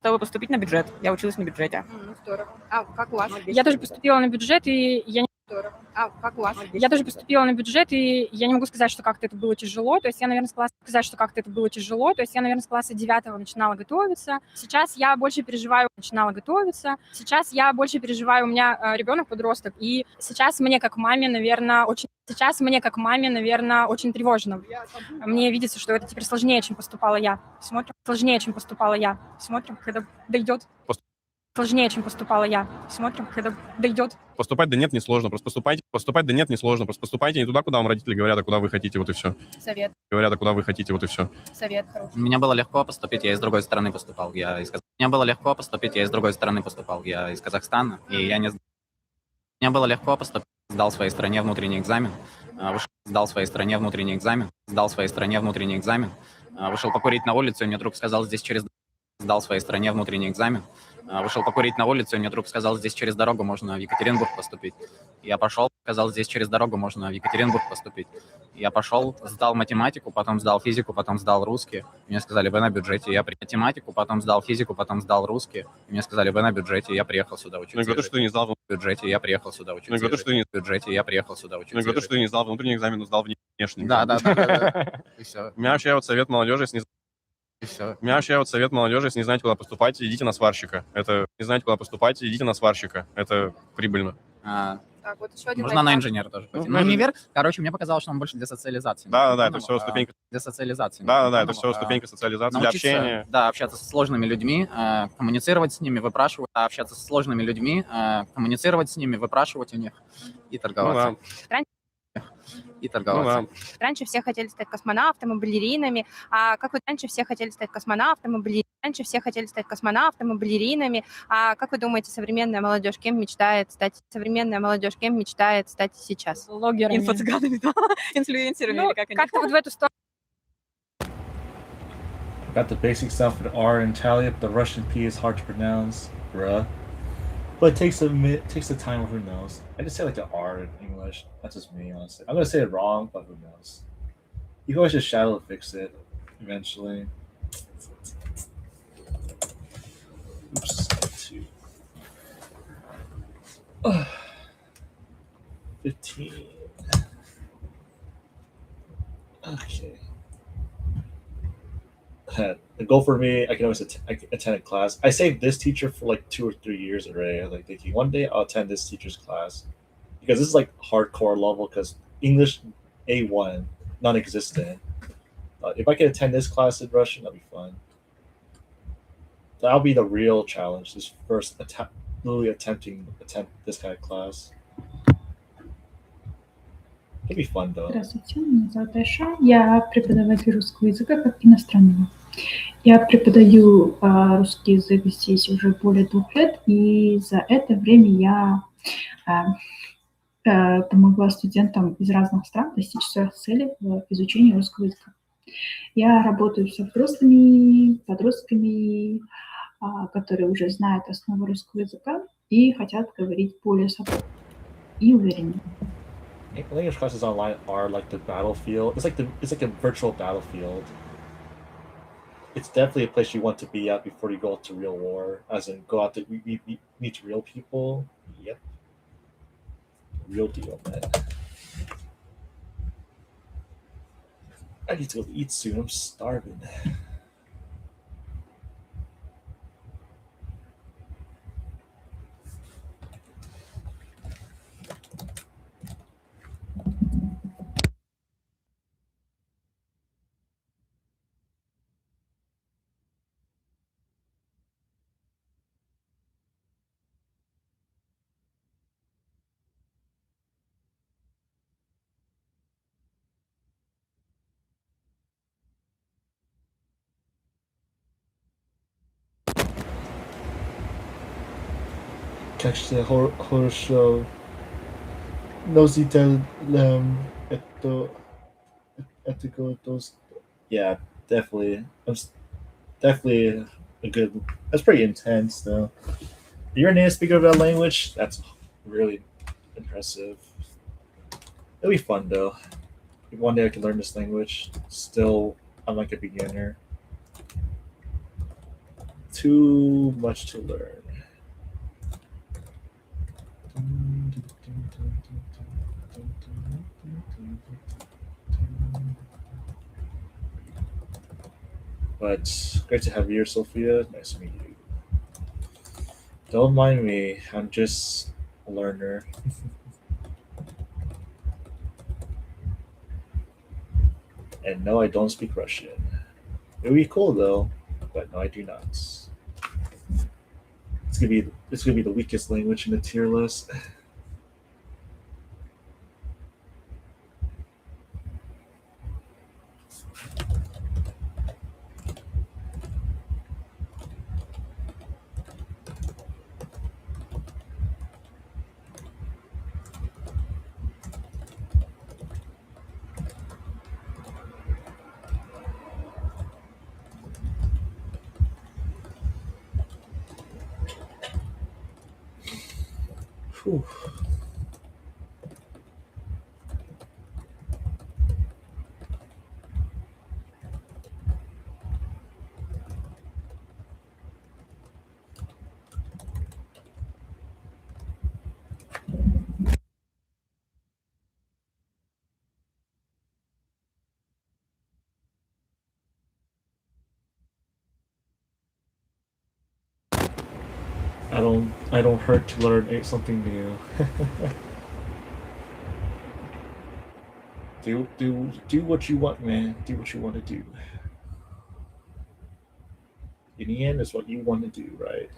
Чтобы поступить на бюджет. Я училась на бюджете. Здорово. А как у вас? Я тоже поступила на бюджет, и я не... Здорово. А как у вас? Я тоже поступила на бюджет, и я не могу сказать, что как-то это было тяжело. То есть я, наверное, с класса 9 начинала готовиться. Сейчас я больше переживаю, у меня ребенок подросток, и сейчас мне как маме, наверное, очень тревожно. Мне видится, что это теперь сложнее, чем поступала я. Смотрим, когда дойдет. Сложнее, чем поступала я. Смотрим, когда дойдет. Поступать да нет, не сложно. Просто поступайте. Поступать да нет, не сложно. Просто поступайте не туда, куда вам родители говорят, а куда вы хотите, вот и все. Совет. Говорят, а куда вы хотите, вот и все. Совет хороший. Мне было легко поступить, я из другой стороны поступал. Мне было легко поступить, я из другой стороны поступал. Я из Казахстана, и я не... Мне было легко поступить, сдал своей стране внутренний экзамен, сдал своей стране внутренний экзамен, вышел покурить на улицу, и мне друг сказал, здесь через... Сдал своей стране внутренний экзамен, вышел покурить на улицу, и мне друг сказал, здесь через дорогу можно в Екатеринбург поступить. Я пошел, сказал, здесь через дорогу можно в Екатеринбург поступить. Я пошел, сдал математику, потом сдал физику, потом сдал русский. Мне сказали, вы на бюджете. Я математику, потом сдал физику, потом сдал русский. Мне сказали, вы на бюджете. Я приехал сюда учиться. Ну и говорю, что ты не сдал в бюджете. Я приехал сюда учиться. Ну и говорю, что ты не... в бюджете. Я приехал сюда учиться. Ну и говорю, что ты не сдал внутренний экзамен, но сдал внешний. Да. И все. У меня вообще вот совет молодежи, если не знаете, куда поступать, идите на сварщика. Это прибыльно. Так, вот еще один Можно на инженера тоже пойти. Ну, универ, короче, мне показалось, что он больше для социализации. Да, это все ступенька. Для социализации. Да, это все ступенька социализации, для общения. Да, общаться со сложными людьми, коммуницировать с ними, выпрашивать у них и торговаться. Раньше все хотели стать космонавтами, балеринами. А как вы раньше все хотели стать космонавтами, балеринами? А как вы думаете, современная молодежь кем мечтает стать сейчас? Блогерами. Инфо-цыганами, да. Инфлюенсерами, или как они? Как-то вот в эту сторону. Got the basic stuff for R and Italian, but the Russian P is hard to pronounce, bruh. But it takes the time, who knows? I just say like the R in English. That's just me, honestly. I'm gonna say it wrong, but who knows? You can always just shadow fix it eventually. Oops. 15. Okay. The goal for me, I can always attend a class. I saved this teacher for like 2 or 3 years already. I was like thinking one day I'll attend this teacher's class because this is like hardcore level. Because English A1 non-existent. If I can attend this class in Russian, that'll be fun. That'll be the real challenge. This first attempt, literally attempt this kind of class. It'll be fun though. Здравствуйте, меня зовут Айша. Я преподаватель русского языка как иностранного. Я преподаю русский язык здесь уже более 2 лет, и за это время я помогла студентам из разных стран достичь своих целей в изучении русского языка. Я работаю со взрослыми, подростками, которые уже знают основы русского языка и хотят говорить более свободно и уверенно. English classes online are like the battlefield. It's like a virtual battlefield. It's definitely a place you want to be at before you go out to real war, as in go out to meet real people. Yep. Real deal, man. I need to go eat soon. I'm starving. Кажется, хорошо. Носитель ethical those. Yeah, definitely. Definitely a good. That's pretty intense, though. You're a native speaker of that language. That's really impressive. It'll be fun though. One day I can learn this language. Still, I'm like a beginner. Too much to learn. But great to have you here, Sophia. Nice to meet you. Don't mind me. I'm just a learner. And no, I don't speak Russian. It would be cool though, but no, I do not. It's gonna be the weakest language in the tier list. Whew. I don't hurt to learn something new. do what you want, man. Do what you want to do. In the end, it's what you want to do, right?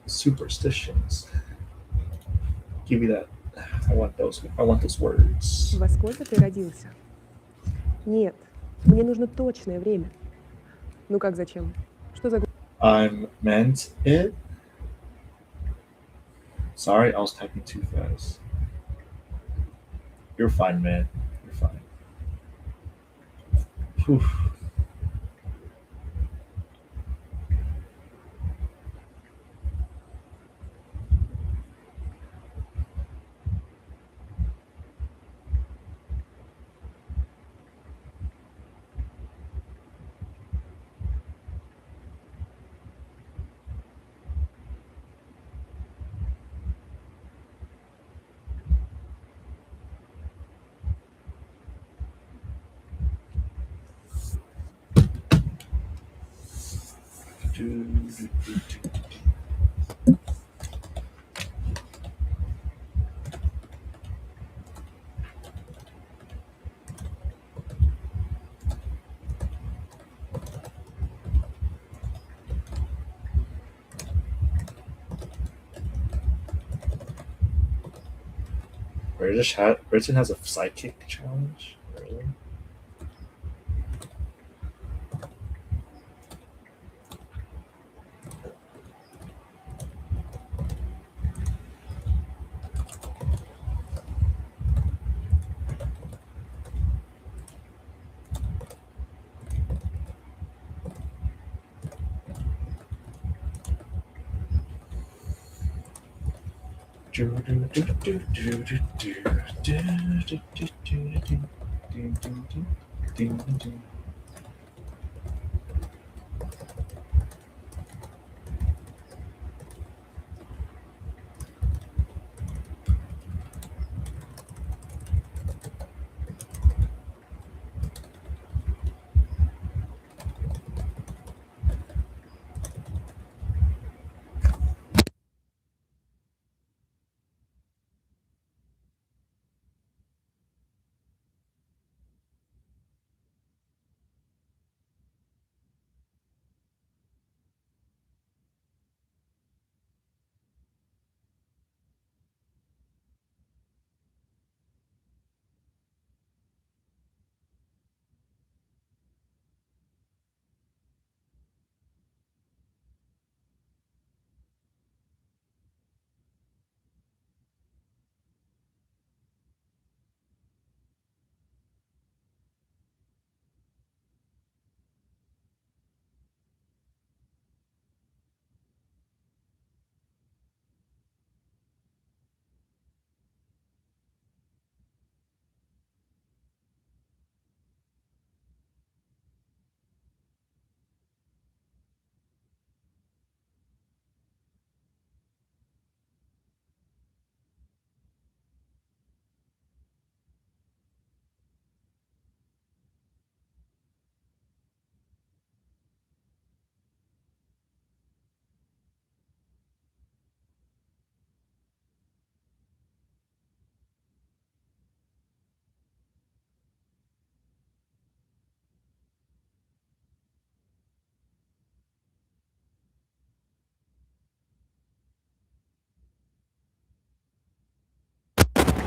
Superstitions. Give me that. I want those words. Во сколько ты родился? Нет, мне нужно точное время. Ну как зачем? Что за... I'm meant it. Sorry, I was typing too fast. You're fine, man. You're fine. Whew. Britain has a sidekick challenge. Really?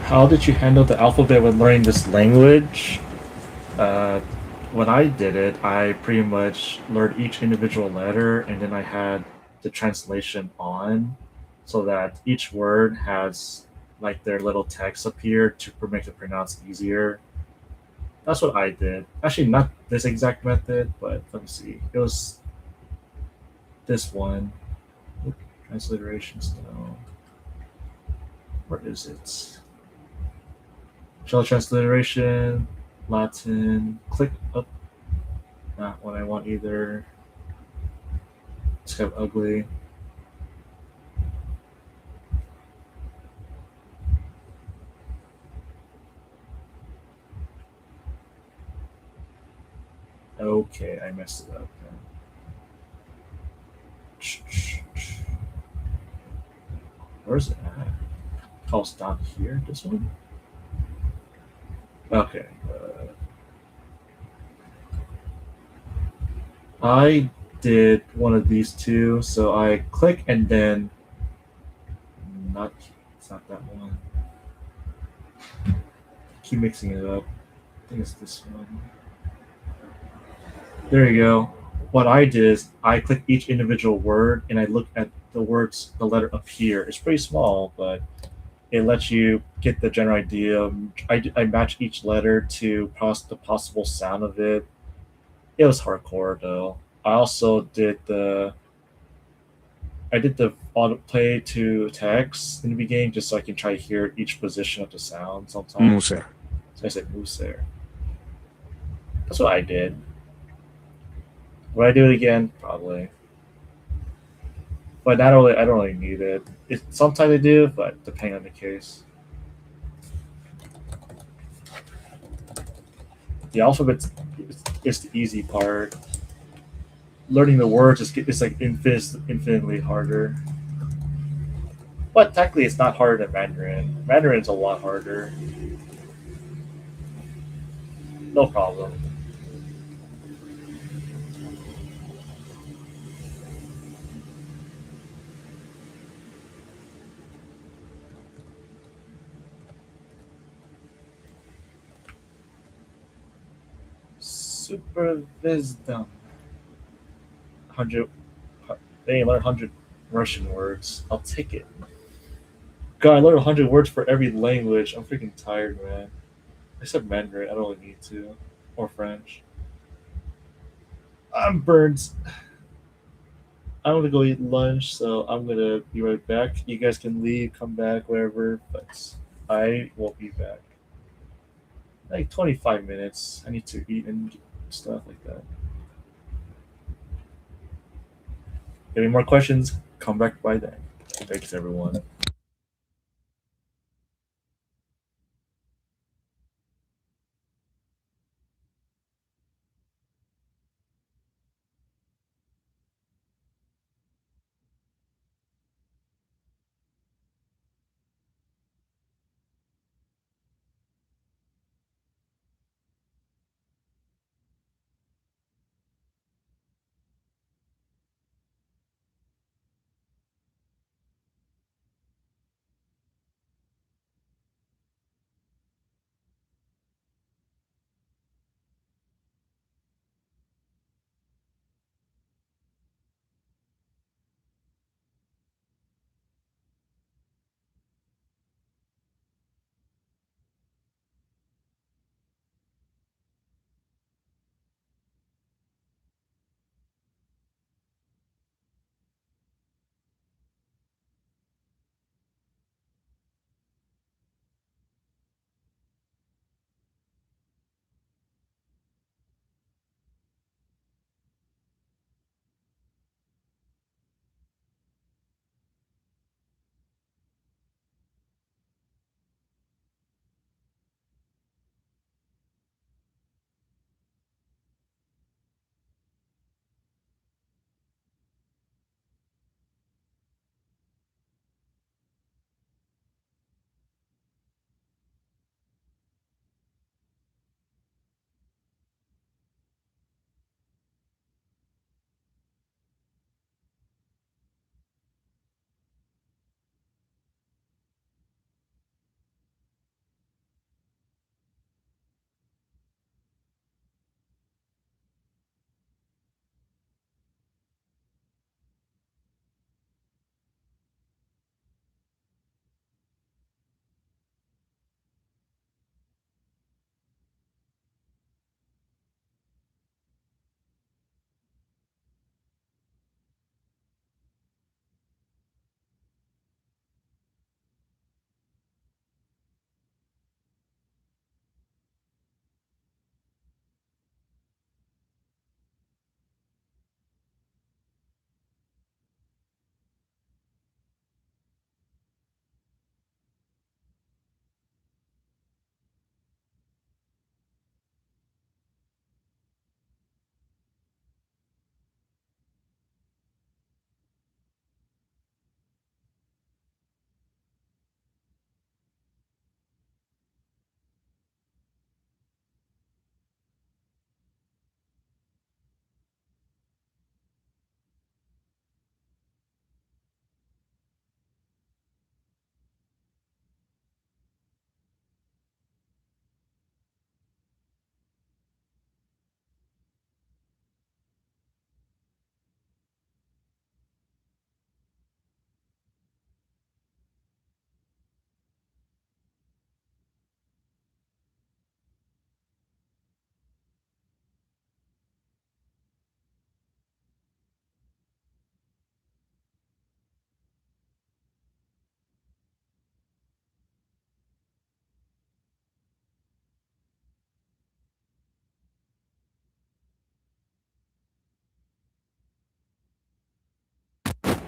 How did you handle the alphabet when learning this language? When I did it, I pretty much learned each individual letter and then I had the translation on so that each word has like their little text appear to make it pronounce easier. That's what I did. Actually, not this exact method, but let me see. It was this one. Oop, transliterations, no. Where is it? Shell transliteration, Latin, click up. Not what I want either. It's kind of ugly. Okay, I messed it up then. Where's it at? Oh, it's down here, this one? Okay. I did one of these two, so I click and then not it's not that one. Keep mixing it up. I think it's this one. There you go. What I did is I click each individual word and I look at the words, the letter up here. It's pretty small, but it lets you get the general idea. I match each letter to the possible sound of it. It was hardcore though. I also did the autoplay to text in the beginning just so I can try to hear each position of the sound sometimes. Muser. So I said Muser. That's what I did. Would I do it again? Probably. But I don't really need it. Sometimes I do, but depending on the case. The alphabet is the easy part. Learning the words is like infinitely harder. But technically, it's not harder than Mandarin. Mandarin's a lot harder. No problem. Super wisdom. 100. They learn 100 Russian words. I'll take it. God, I learned 100 words for every language. I'm freaking tired, man. Except Mandarin. I don't really need to. Or French. I'm burnt. I'm gonna go eat lunch, so I'm gonna be right back. You guys can leave, come back, whatever, but I won't be back. Like 25 minutes. I need to eat and stuff like that. Any more questions? Come back by then. Thanks, everyone.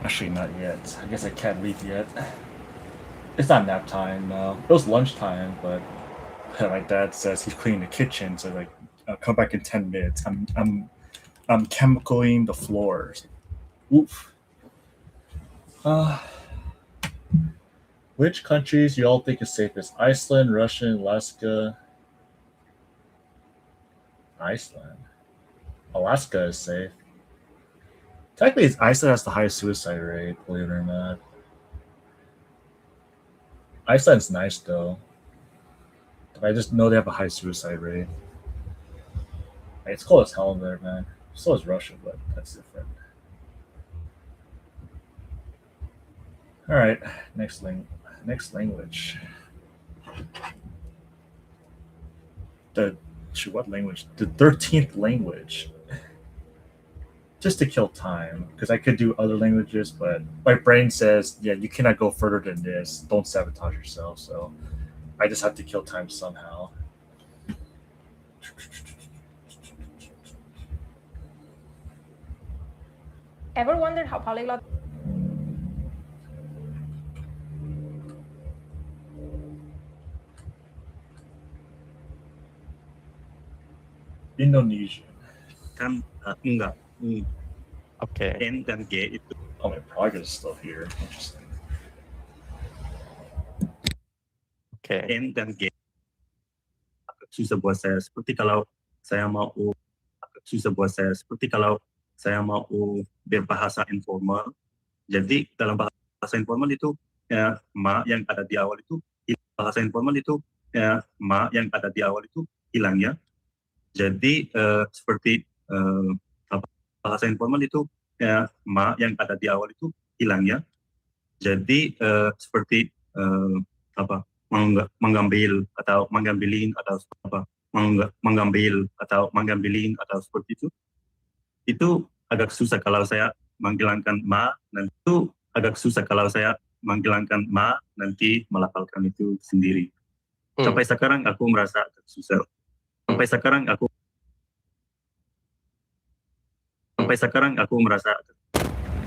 Actually, not yet. I guess I can't leave yet. It's not nap time. It was lunchtime, but my dad says he's cleaning the kitchen, so like, I'll come back in 10 minutes. I'm chemicaling the floors. Oof. Which countries you all think is safest? Iceland, Russia, Alaska. Iceland. Alaska is safe. Technically, Iceland has the highest suicide rate, believe it or not. Iceland's nice though. I just know they have a high suicide rate. It's cold as hell in there, man. So is Russia, but that's different. All right, next language. What language? The 13th language. Just to kill time, because I could do other languages, but my brain says, yeah, you cannot go further than this. Don't sabotage yourself. So I just have to kill time somehow. Ever wondered how polyglot? Indonesian. Kan enggak. Oke. N dan G itu. Oh, my progress is still here. Interesting. Oke. N dan G. Agak susah buat saya. Seperti kalau saya mau berbahasa informal. Jadi dalam bahasa informal itu ma yang ada di awal itu ma yang ada di awal itu hilang ya. Jadi seperti bahasa informal itu ma yang ada di awal itu hilang ya. Jadi seperti mengambil atau mengambilin atau mengambil atau mengambilin atau seperti itu. Itu agak susah kalau saya menghilangkan ma, dan itu agak susah kalau saya menghilangkan ma nanti melafalkan itu sendiri. Sampai sekarang aku merasa agak susah. Sampai sekarang aku merasa.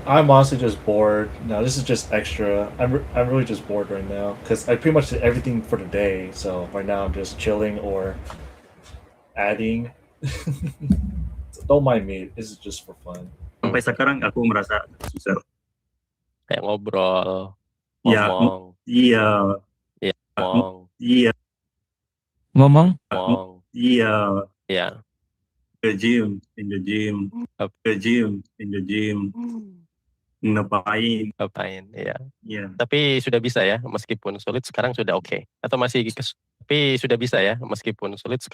I'm honestly just bored. No, this is just extra. I'm really just bored right now because I pretty much did everything for the day. So right now I'm just chilling or adding. So don't mind me. This is just for fun. Sampai sekarang aku merasa susah. Kayak ngobrol, Ya, ngomong. iya. Iya, ngomong. Iya. Ngomong? Ngomong. Iya. Iya. In the gym. Ngapain? Ya. Iya. Tapi sudah bisa ya, meskipun sulit sekarang sudah oke. Atau masih tapi sudah bisa ya, meskipun sulit.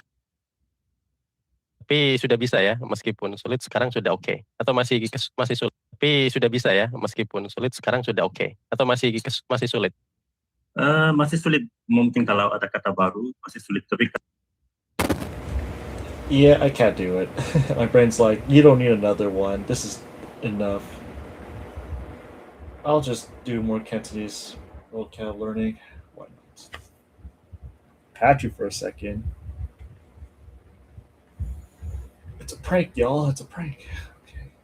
Tapi sudah bisa ya, meskipun sulit sekarang sudah oke. Atau masih sulit. Tapi sudah bisa ya, meskipun sulit sekarang sudah oke. Atau masih sulit. Masih sulit mungkin kalau ada kata baru masih sulit tapi. Yeah, I can't do it. My brain's like, you don't need another one. This is enough. I'll just do more Cantonese vocab learning. Why not? Had you for a second. It's a prank, y'all. It's a prank. Okay.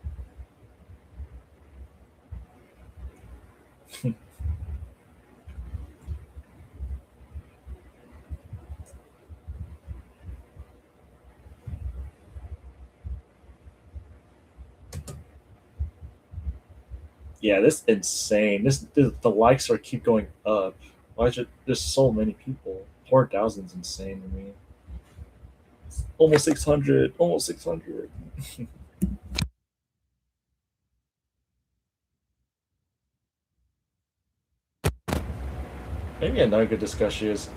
Yeah, this is insane. The likes are keep going up. Why is it? There's so many people. 4,000 is insane to me. It's almost 600. Almost 600. Maybe another good discussion is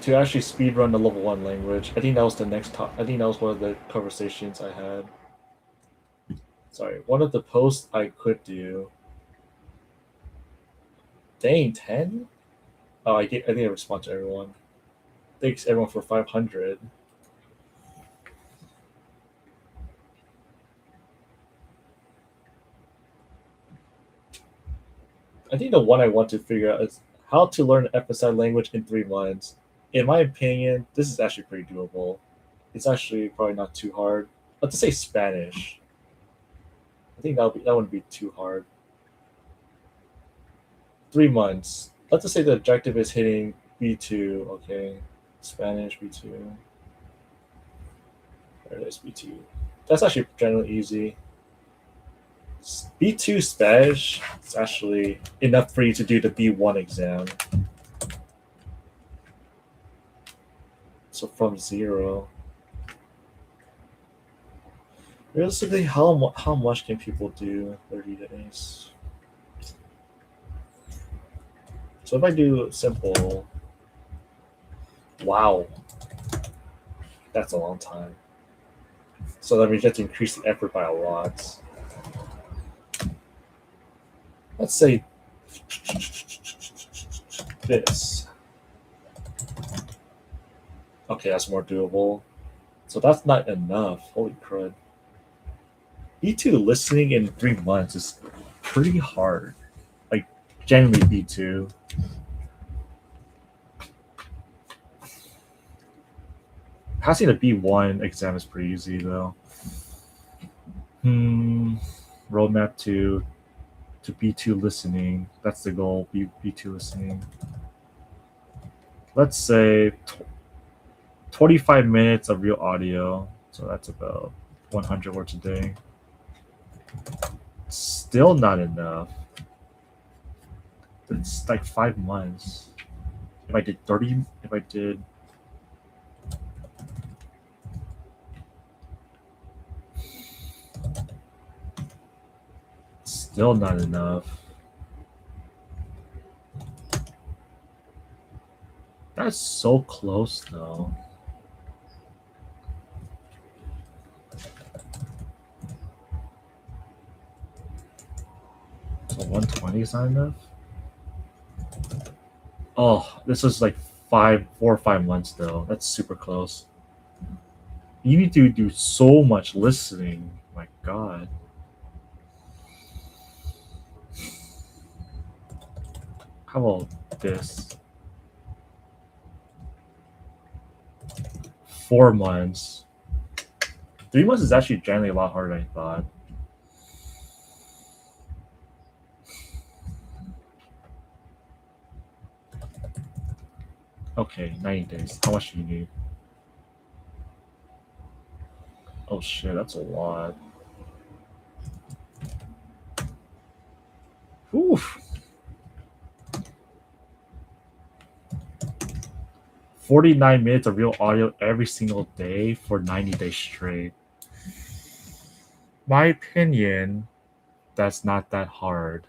to actually speedrun the level 1 language. I think that was the next top. I think that was one of the conversations I had. Sorry, one of the posts I could do. Dang, 10? Oh, I think I respond to everyone. Thanks everyone for 500. I think the one I want to figure out is how to learn an FSI language in 3 months. In my opinion, this is actually pretty doable. It's actually probably not too hard. Let's say Spanish. I think that wouldn't be too hard. 3 months. Let's just say the objective is hitting B2. Okay, Spanish B2. There it is, B2. That's actually generally easy. B2 Spanish is actually enough for you to do the B1 exam. So from 0. Realistically, how much can people do 30 days? So if I do simple, wow. That's a long time. So that means you have to increase the effort by a lot. Let's say this. Okay, that's more doable. So that's not enough. Holy crud. B2 listening in 3 months is pretty hard. Like, genuinely B2. Passing the B1 exam is pretty easy, though. Roadmap to B2 listening. That's the goal, B2 listening. Let's say 25 minutes of real audio. So that's about 100 words a day. Still not enough. It's like 5 months. If I did 30, if I did still not enough. That's so close though. So 120 is not enough? Oh, this was like 4 or 5 months though. That's super close. You need to do so much listening. My God. How about this? 4 months. 3 months is actually generally a lot harder than I thought. Okay, 90 days. How much do you need? Oh shit, that's a lot. Oof. 49 minutes of real audio every single day for 90 days straight. My opinion, that's not that hard.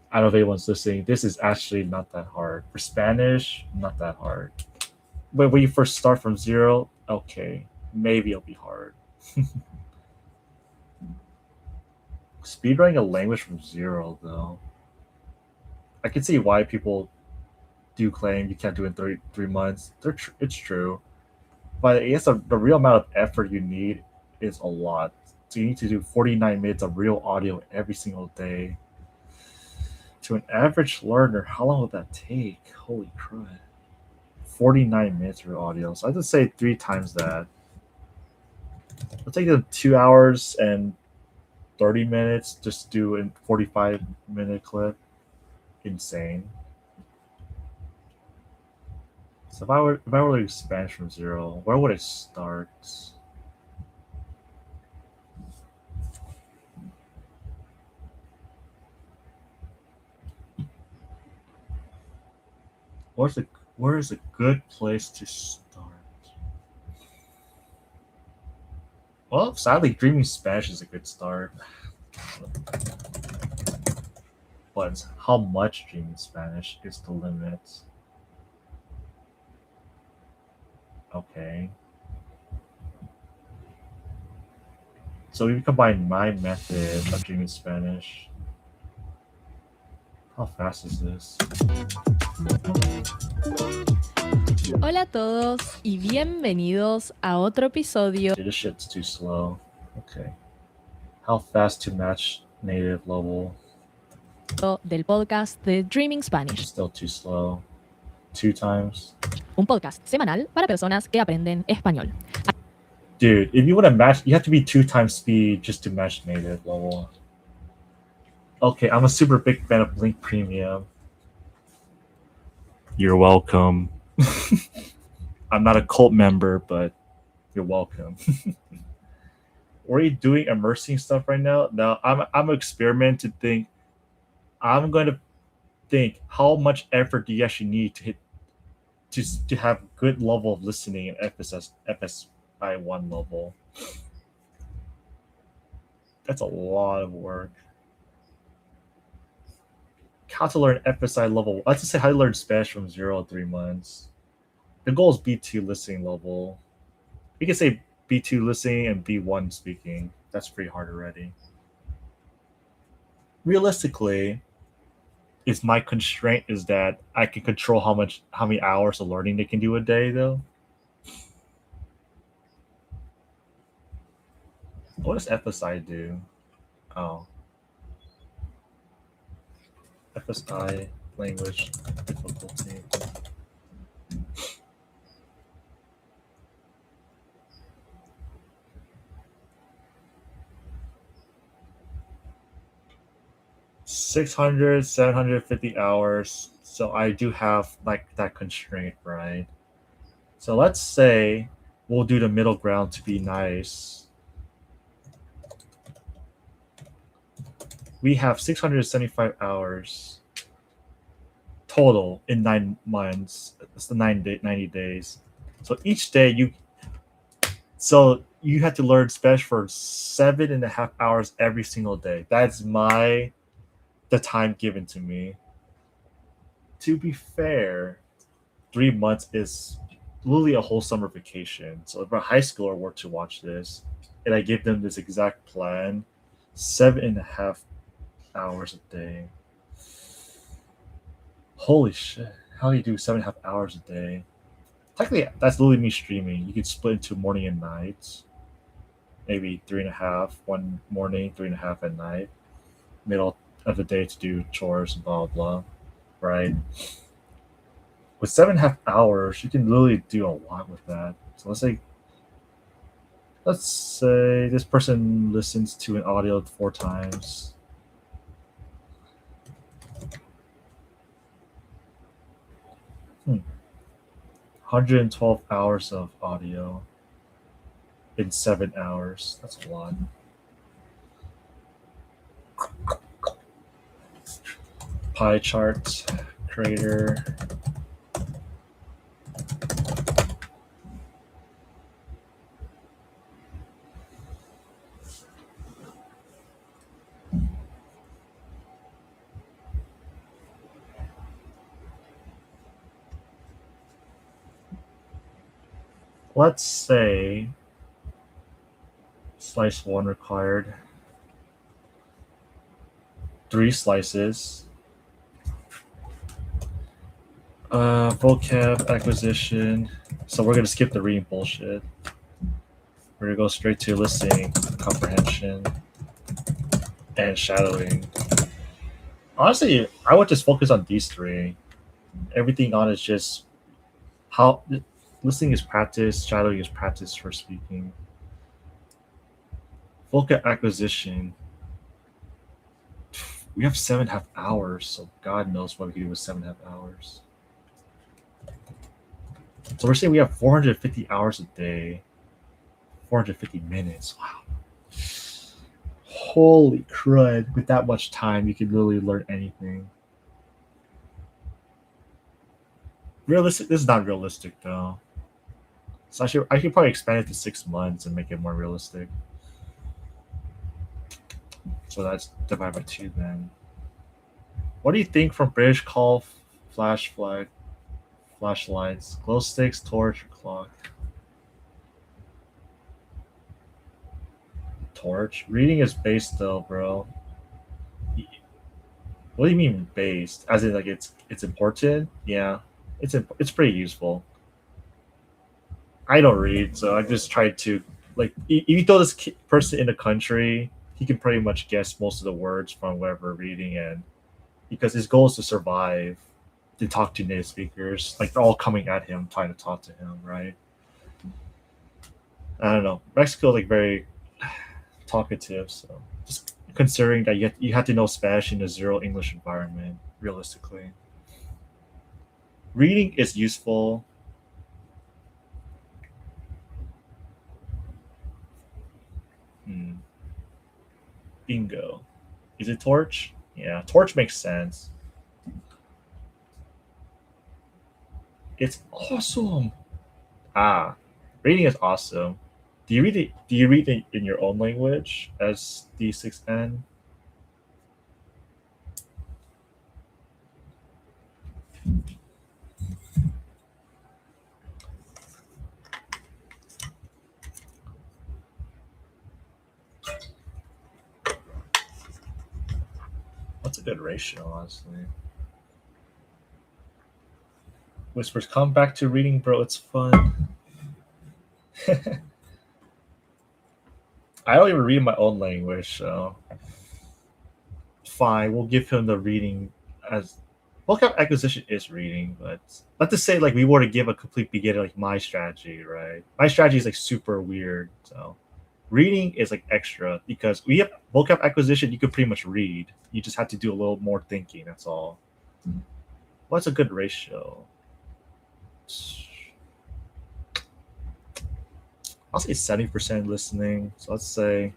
I don't know if anyone's listening. This is actually not that hard. For Spanish, not that hard. But when you first start from zero, okay, maybe it'll be hard. Speedrunning a language from zero, though. I can see why people do claim you can't do it in 3 months. It's true. But I guess the real amount of effort you need is a lot. So you need to do 49 minutes of real audio every single day. To an average learner, how long would that take? Holy crud. 49 minutes of real audio. So I'd just say 3 times that. It'll take them 2 hours and 30 minutes just do a 45-minute clip. Insane. So if I were to do Spanish from zero, where would I start? Where is a good place to start? Well, sadly, Dreaming Spanish is a good start. But how much Dreaming Spanish is the limit? Okay. So we combine my method of Dreaming Spanish. How fast is this? Hola a todos y bienvenidos a otro episodio. Dude, this shit's too slow. Okay. How fast to match native level? Del podcast de Dreaming Spanish. Still too slow. 2 times. Un podcast semanal para personas que aprenden español. Dude, if you want to match, you have to be 2 times speed just to match native level. Okay, I'm a super big fan of Link Premium. You're welcome. I'm not a cult member, but you're welcome. Are you doing immersing stuff right now? No, I'm experimenting to think. I'm going to think how much effort do you actually need to hit to have good level of listening in FSI 1 level. That's a lot of work. How to learn FSI level. Let's just say how to learn Spanish from 0 to 3 months. the goal is B2 listening level. We can say B2 listening and B1 speaking. That's pretty hard already. Realistically, is my constraint is that I can control how many hours of learning they can do a day though. What does FSI do? Oh. FSI language difficulty. $600, 750 hours. So I do have like that constraint, right? So let's say we'll do the middle ground to be nice. We have 675 hours total in 9 months. It's the 90 days. So each day you have to learn Spanish for 7.5 hours every single day. That's the time given to me. To be fair, 3 months is literally a whole summer vacation. So if a high schooler were to watch this and I give them this exact plan, 7.5 hours a day. Holy shit. How do you do 7.5 hours a day? Technically, that's literally me streaming. You could split into morning and night. Maybe 3.5 one morning, 3.5 at night. Middle of the day to do chores and blah, blah, blah. Right? With 7.5 hours, you can literally do a lot with that. So let's say this person listens to an audio 4 times. Hmm. 112 hours of audio in 7 hours. That's a lot. Pie chart creator. Let's say slice 1 required 3 slices. Vocab acquisition. So we're gonna skip the reading bullshit. We're gonna go straight to listening, comprehension, and shadowing. Honestly, I would just focus on these 3. Everything on is just how listening is practice, shadowing is practice for speaking. Vocab acquisition. We have 7.5 hours, so God knows what we can do with 7.5 hours. So we're saying we have 450 hours a day, 450 minutes. Wow. Holy crud. With that much time, you can literally learn anything. Realistic? This is not realistic, though. So I should probably expand it to 6 months and make it more realistic. So that's divided by 2 then. What do you think from British call flashlights, glow sticks, torch, or clock? Torch? Reading is based though, bro. What do you mean based? As in like it's important? Yeah, it's pretty useful. I don't read, so I just try to like you throw this person in the country, he can pretty much guess most of the words from whatever reading, and because his goal is to survive, to talk to native speakers, like they're all coming at him, trying to talk to him, right? I don't know. Mexico like very talkative, so just considering that you have to know Spanish in a zero English environment, realistically. Reading is useful. Bingo. Is it torch? Yeah, torch makes sense. It's awesome. Reading is awesome. Do you read it in your own language as D6N? good ratio, honestly. Whispers, come back to reading, bro. It's fun. I don't even read my own language, so fine. We'll give him the reading as vocab acquisition is reading, but not to say like we were to give a complete beginner like my strategy, right? My strategy is like super weird, so reading is like extra because we have vocab acquisition. You could pretty much read. You just have to do a little more thinking. That's all. What's a good ratio? I'll say 70% listening. So let's say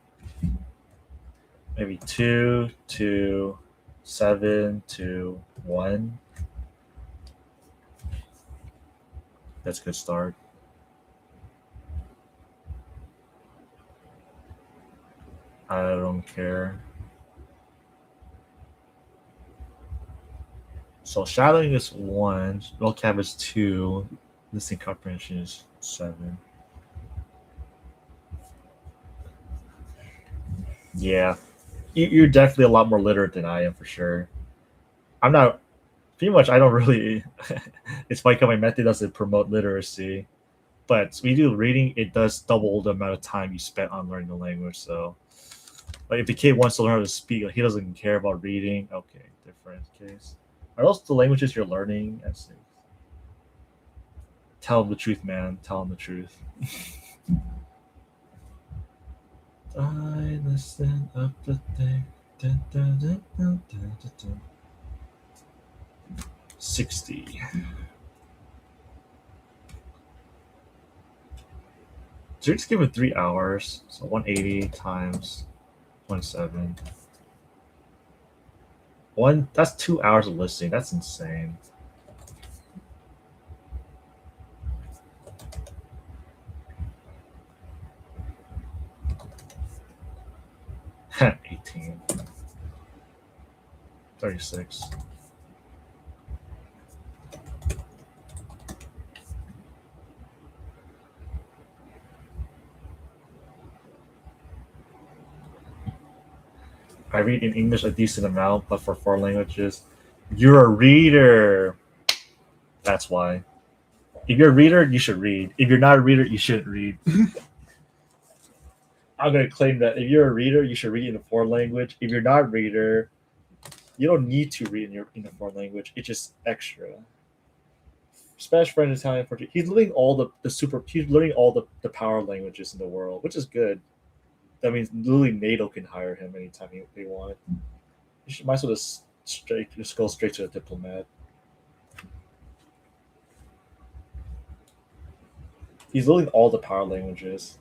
maybe 2 to 7 to 1. That's a good start. I don't care. So shadowing is 1, vocab is 2, listening comprehension is 7. Yeah, you're definitely a lot more literate than I am for sure. I'm not. Pretty much, I don't really. It's funny because my method doesn't promote literacy, but when you do reading, it does double the amount of time you spent on learning the language. So, like, if the kid wants to learn how to speak, like, he doesn't care about reading. Okay, different case. Are those the languages you're learning? Tell him the truth, man. Tell him the truth. I listen up the thing. 60. So just give it 3 hours. So 180 times 27. That's 2 hours of listening. That's insane. Heh, 18. 36. I read in English a decent amount, but for foreign languages, you're a reader. That's why. If you're a reader, you should read. If you're not a reader, you shouldn't read. I'm going to claim that if you're a reader, you should read in a foreign language. If you're not a reader, you don't need to read in a foreign language. It's just extra. Spanish, French, Italian, Portuguese. He's learning all He's learning all the power languages in the world, which is good. That means literally NATO can hire him anytime they want. You might as well just go straight to a diplomat. He's learning all the power languages.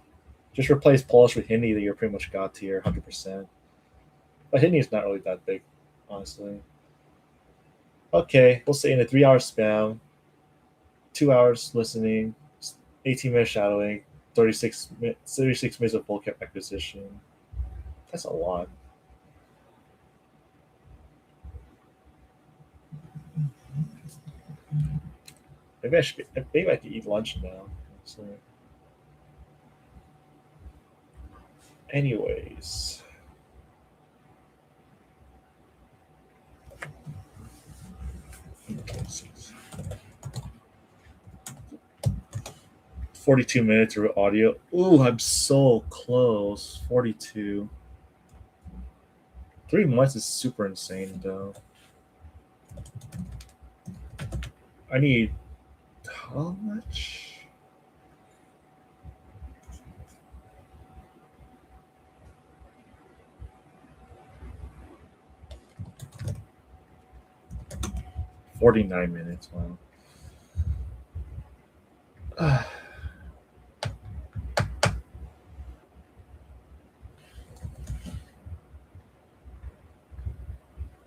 Just replace Polish with Hindi, that you're pretty much god tier, 100%. But Hindi is not really that big, honestly. Okay, we'll say in a 3-hour span, 2 hours listening, 18 minutes shadowing, 36 minutes of vocab acquisition. That's a lot. Maybe I could eat lunch now. So, anyways. Okay, 42 minutes of audio. Ooh, I'm so close. 42. 3 months is super insane, though. I need how much? $49 minutes. Wow.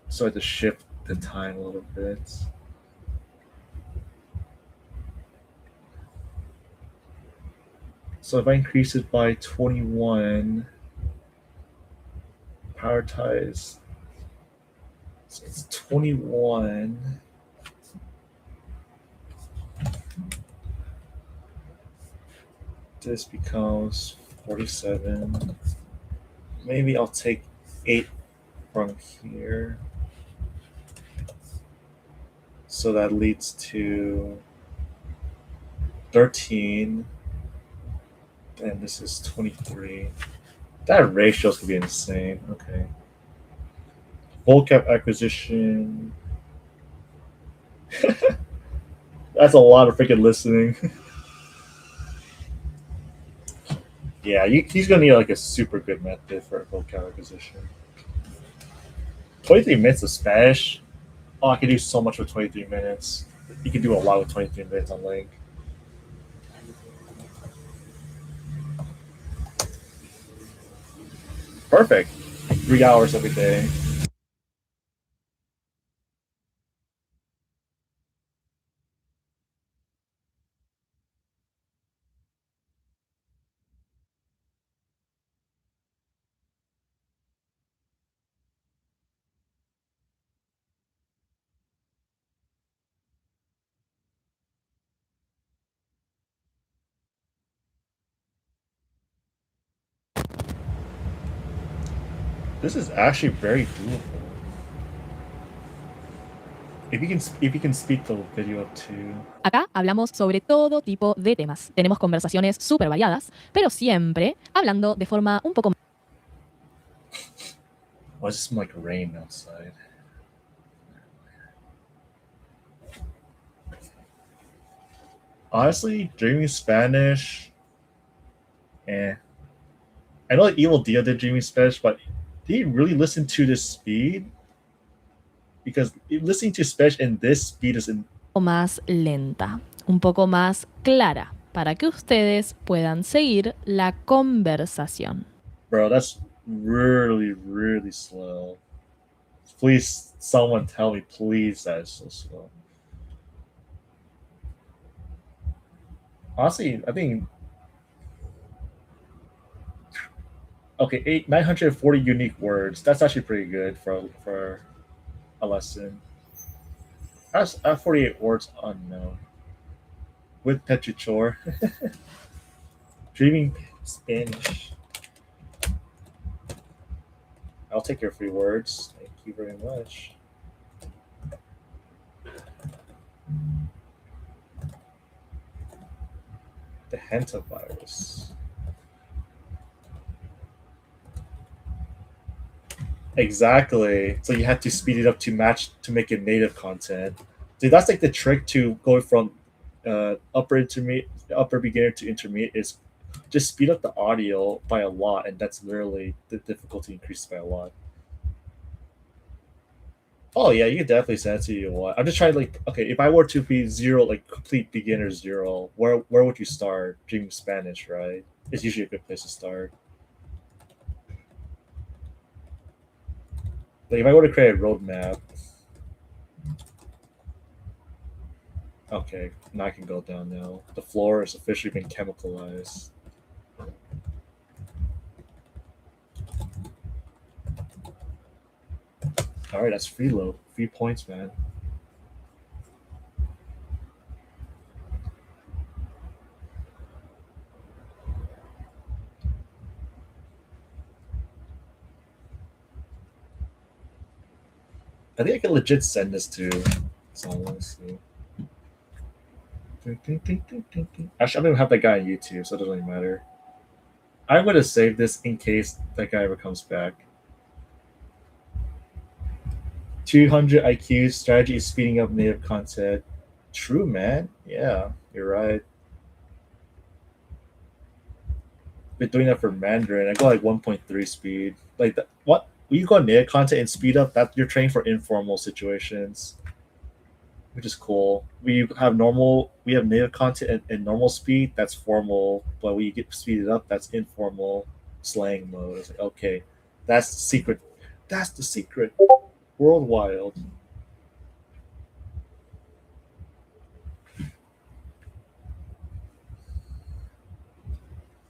So I had to shift the time a little bit. So if I increase it by 21, prioritize. So it's 21. This becomes 47. Maybe I'll take 8 from here. So that leads to 13. And this is 23. That ratio is going to be insane. Okay. Vocab acquisition. That's a lot of freaking listening. Yeah, he's going to need like a super good method for vocab acquisition. 23 minutes of Spanish. Oh, I can do so much with 23 minutes. You can do a lot with 23 minutes on Link. Perfect. 3 hours every day. This is actually very doable. If you can speed the video up to... Acá hablamos sobre todo tipo de temas. Tenemos conversaciones súper variadas, pero siempre hablando de forma un poco... Why does it smell like rain outside? Honestly, Dreaming Spanish... I know that Evil Dio did Dreaming Spanish, but did he really listen to this speed? Because listening to Spanish in this speed is... más lenta, un poco más clara, para que ustedes puedan seguir la conversación. Bro, that's really, really slow. Please, someone tell me, please, that is so slow. Honestly, I think... Okay, 940 unique words. That's actually pretty good for a lesson. I have 48 words unknown. With Petrichor. Dreaming Spanish. I'll take your free words. Thank you very much. The hantavirus. Exactly. So you have to speed it up to make it native content. Dude, that's like the trick to going from upper beginner to intermediate is just speed up the audio by a lot, and that's literally the difficulty increases by a lot. Oh yeah, you can definitely send it to you what. I'm just trying like, okay, if I were to be zero, like complete beginner zero, where would you start? Dreaming Spanish, right? It's usually a good place to start. Like if I were to create a roadmap. Okay, now I can go down now. The floor has officially been chemicalized. Alright, that's free load. 3 points, man. I think I can legit send this to someone. Let's see. Actually, I don't even have that guy on YouTube, so it doesn't really matter. I'm going to save this in case that guy ever comes back. 200 IQ strategy is speeding up native content. True, man. Yeah, you're right. Been doing that for Mandarin. I go like 1.3 speed. Like what? When you go native content and speed up, that you're training for informal situations, which is cool. We have native content in normal speed. That's formal, but when you get speeded up, that's informal slang mode. It's like, okay, that's the secret. That's the secret. World Wild.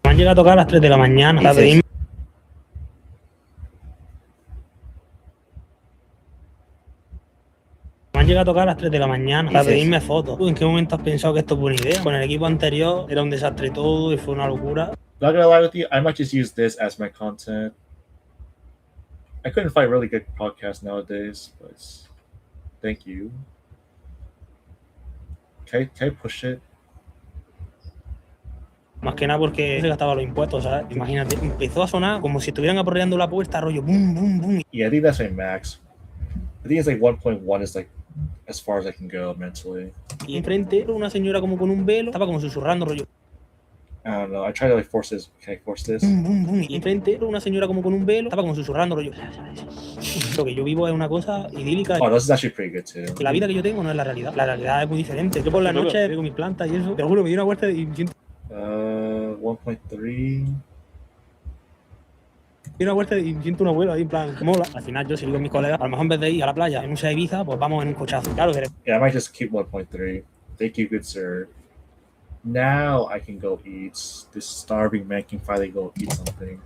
Me han llegado a tocar a las 3 de la mañana. A pedirme... Me han llegado a tocar a las 3 de la mañana para pedirme fotos. ¿En qué momento has pensado que esto es buena idea? Con el equipo anterior era un desastre todo y fue una locura. Not gonna lie with you, I might just use this as my content. I couldn't find really good podcasts nowadays, but thank you. can I push it? Más que nada porque se gastaba los impuestos, ¿sabes? Imagínate, empezó a sonar como si estuvieran aporreando la puerta, rollo boom, boom, boom. Yeah, I think that's my max. I think it's like 1.1 is like as far as I can go mentally. Y enfrente una señora como con un velo, estaba como susurrando, rollo I don't know. I try to like force this. Can I force this? boom, boom, boom. Y enfrente una señora como con un velo, estaba como susurrando, rollo. Lo que yo vivo es una cosa idílica. Oh, this is actually pretty good too. La vida que yo tengo no es la realidad. La realidad es muy diferente. Yo por la noche veo mis plantas y eso. Te lo juro, me di una vuelta y siento. 1.3. Doy una vuelta y siento un abuelo ahí en plan, mola. Al final yo si digo a mis colegas, a lo mejor en vez de ir a la playa en un de Ibiza, pues vamos en un cochazo. Claro que Yeah, I might just keep 1.3. Thank you, good sir. Now I can go eat. This starving man can finally go eat something.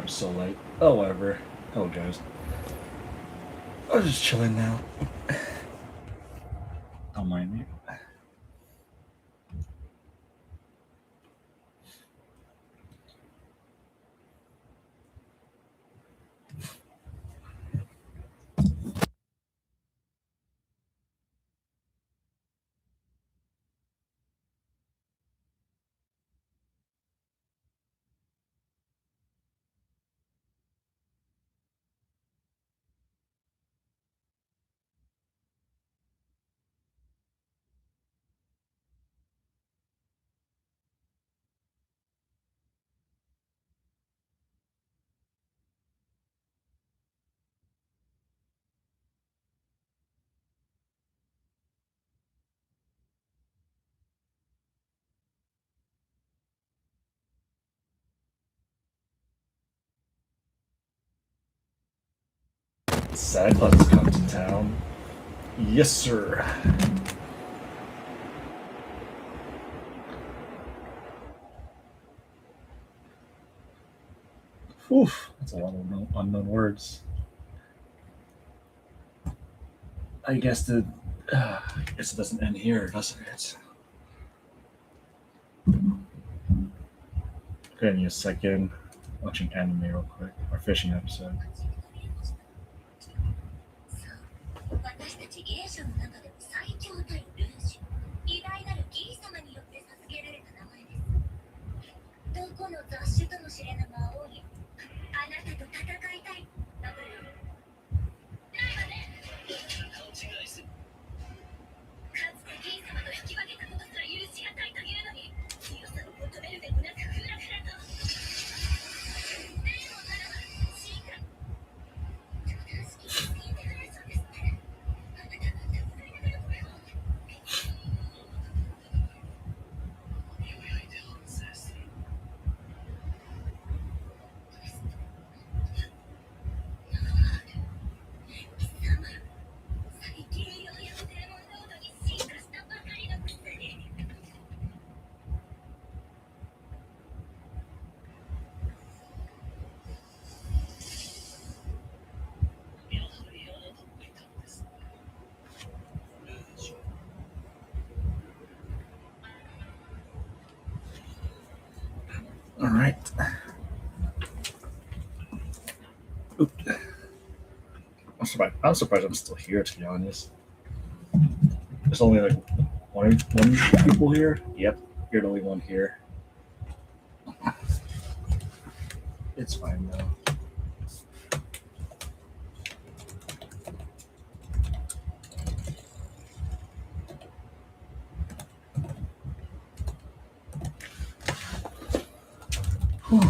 it's so late. Oh, whatever. Hello, guys. I was just chilling now. Don't mind me. Santa Claus come to town. Yes, sir. Whew, that's a lot of unknown words. I guess it doesn't end here, does it? Okay, give me a second. Watching anime real quick. Or fishing episode. 私たち芸者の中でも最強というルージュ、偉大なるギー様によって授けられた名前です。どこの雑種とも知れぬ魔王にあなたと戦いたい。だからないわね。勘違いする。かつてギー様と引き分けたことすら許しがたいというのに、強さを求めるでもなくフラフラと。でもならば進化。冗談式に過ぎてくれそうですね。All right. Oop. I'm surprised I'm still here, to be honest. There's only like one people here. Yep, you're the only one here. It's fine though. Whew.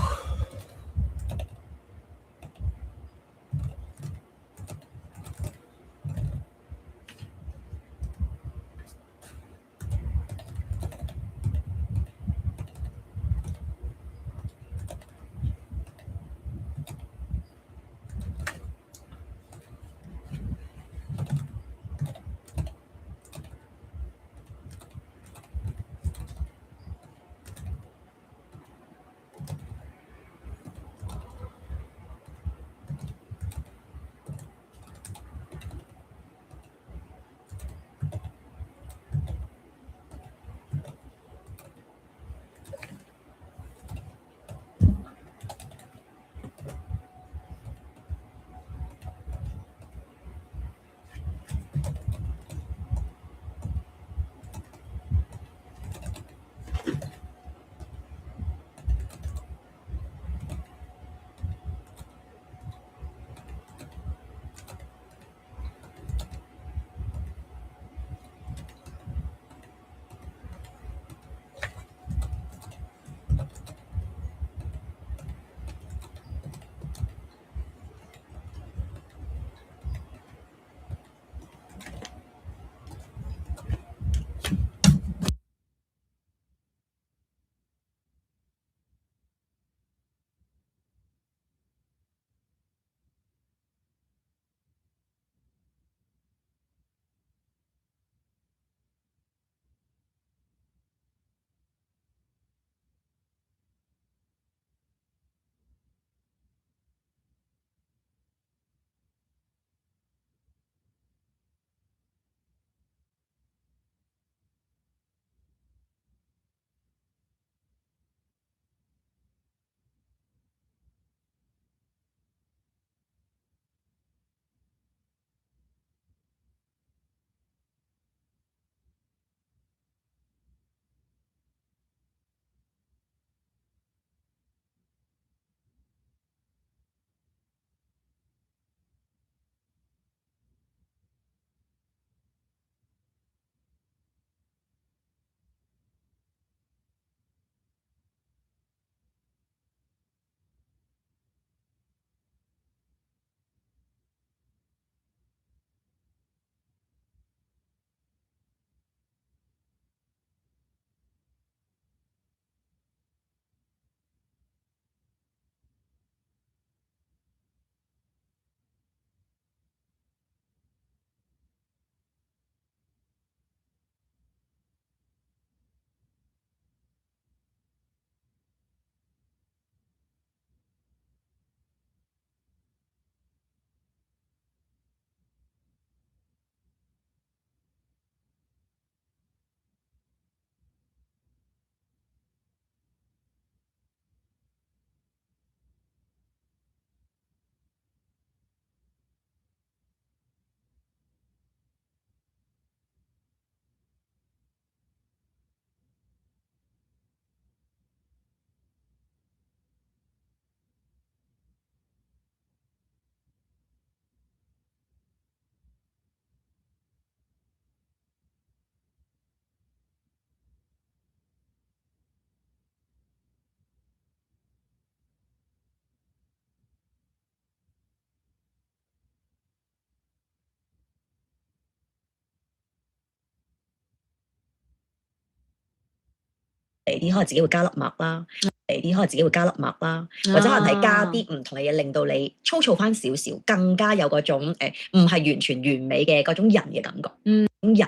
啲可能自己會加粒麥啦，啲可能自己會加粒麥啦，或者可能係加啲唔同嘅嘢，令到你粗糙翻少少，更加有嗰種唔係完全完美嘅嗰種人嘅感覺，人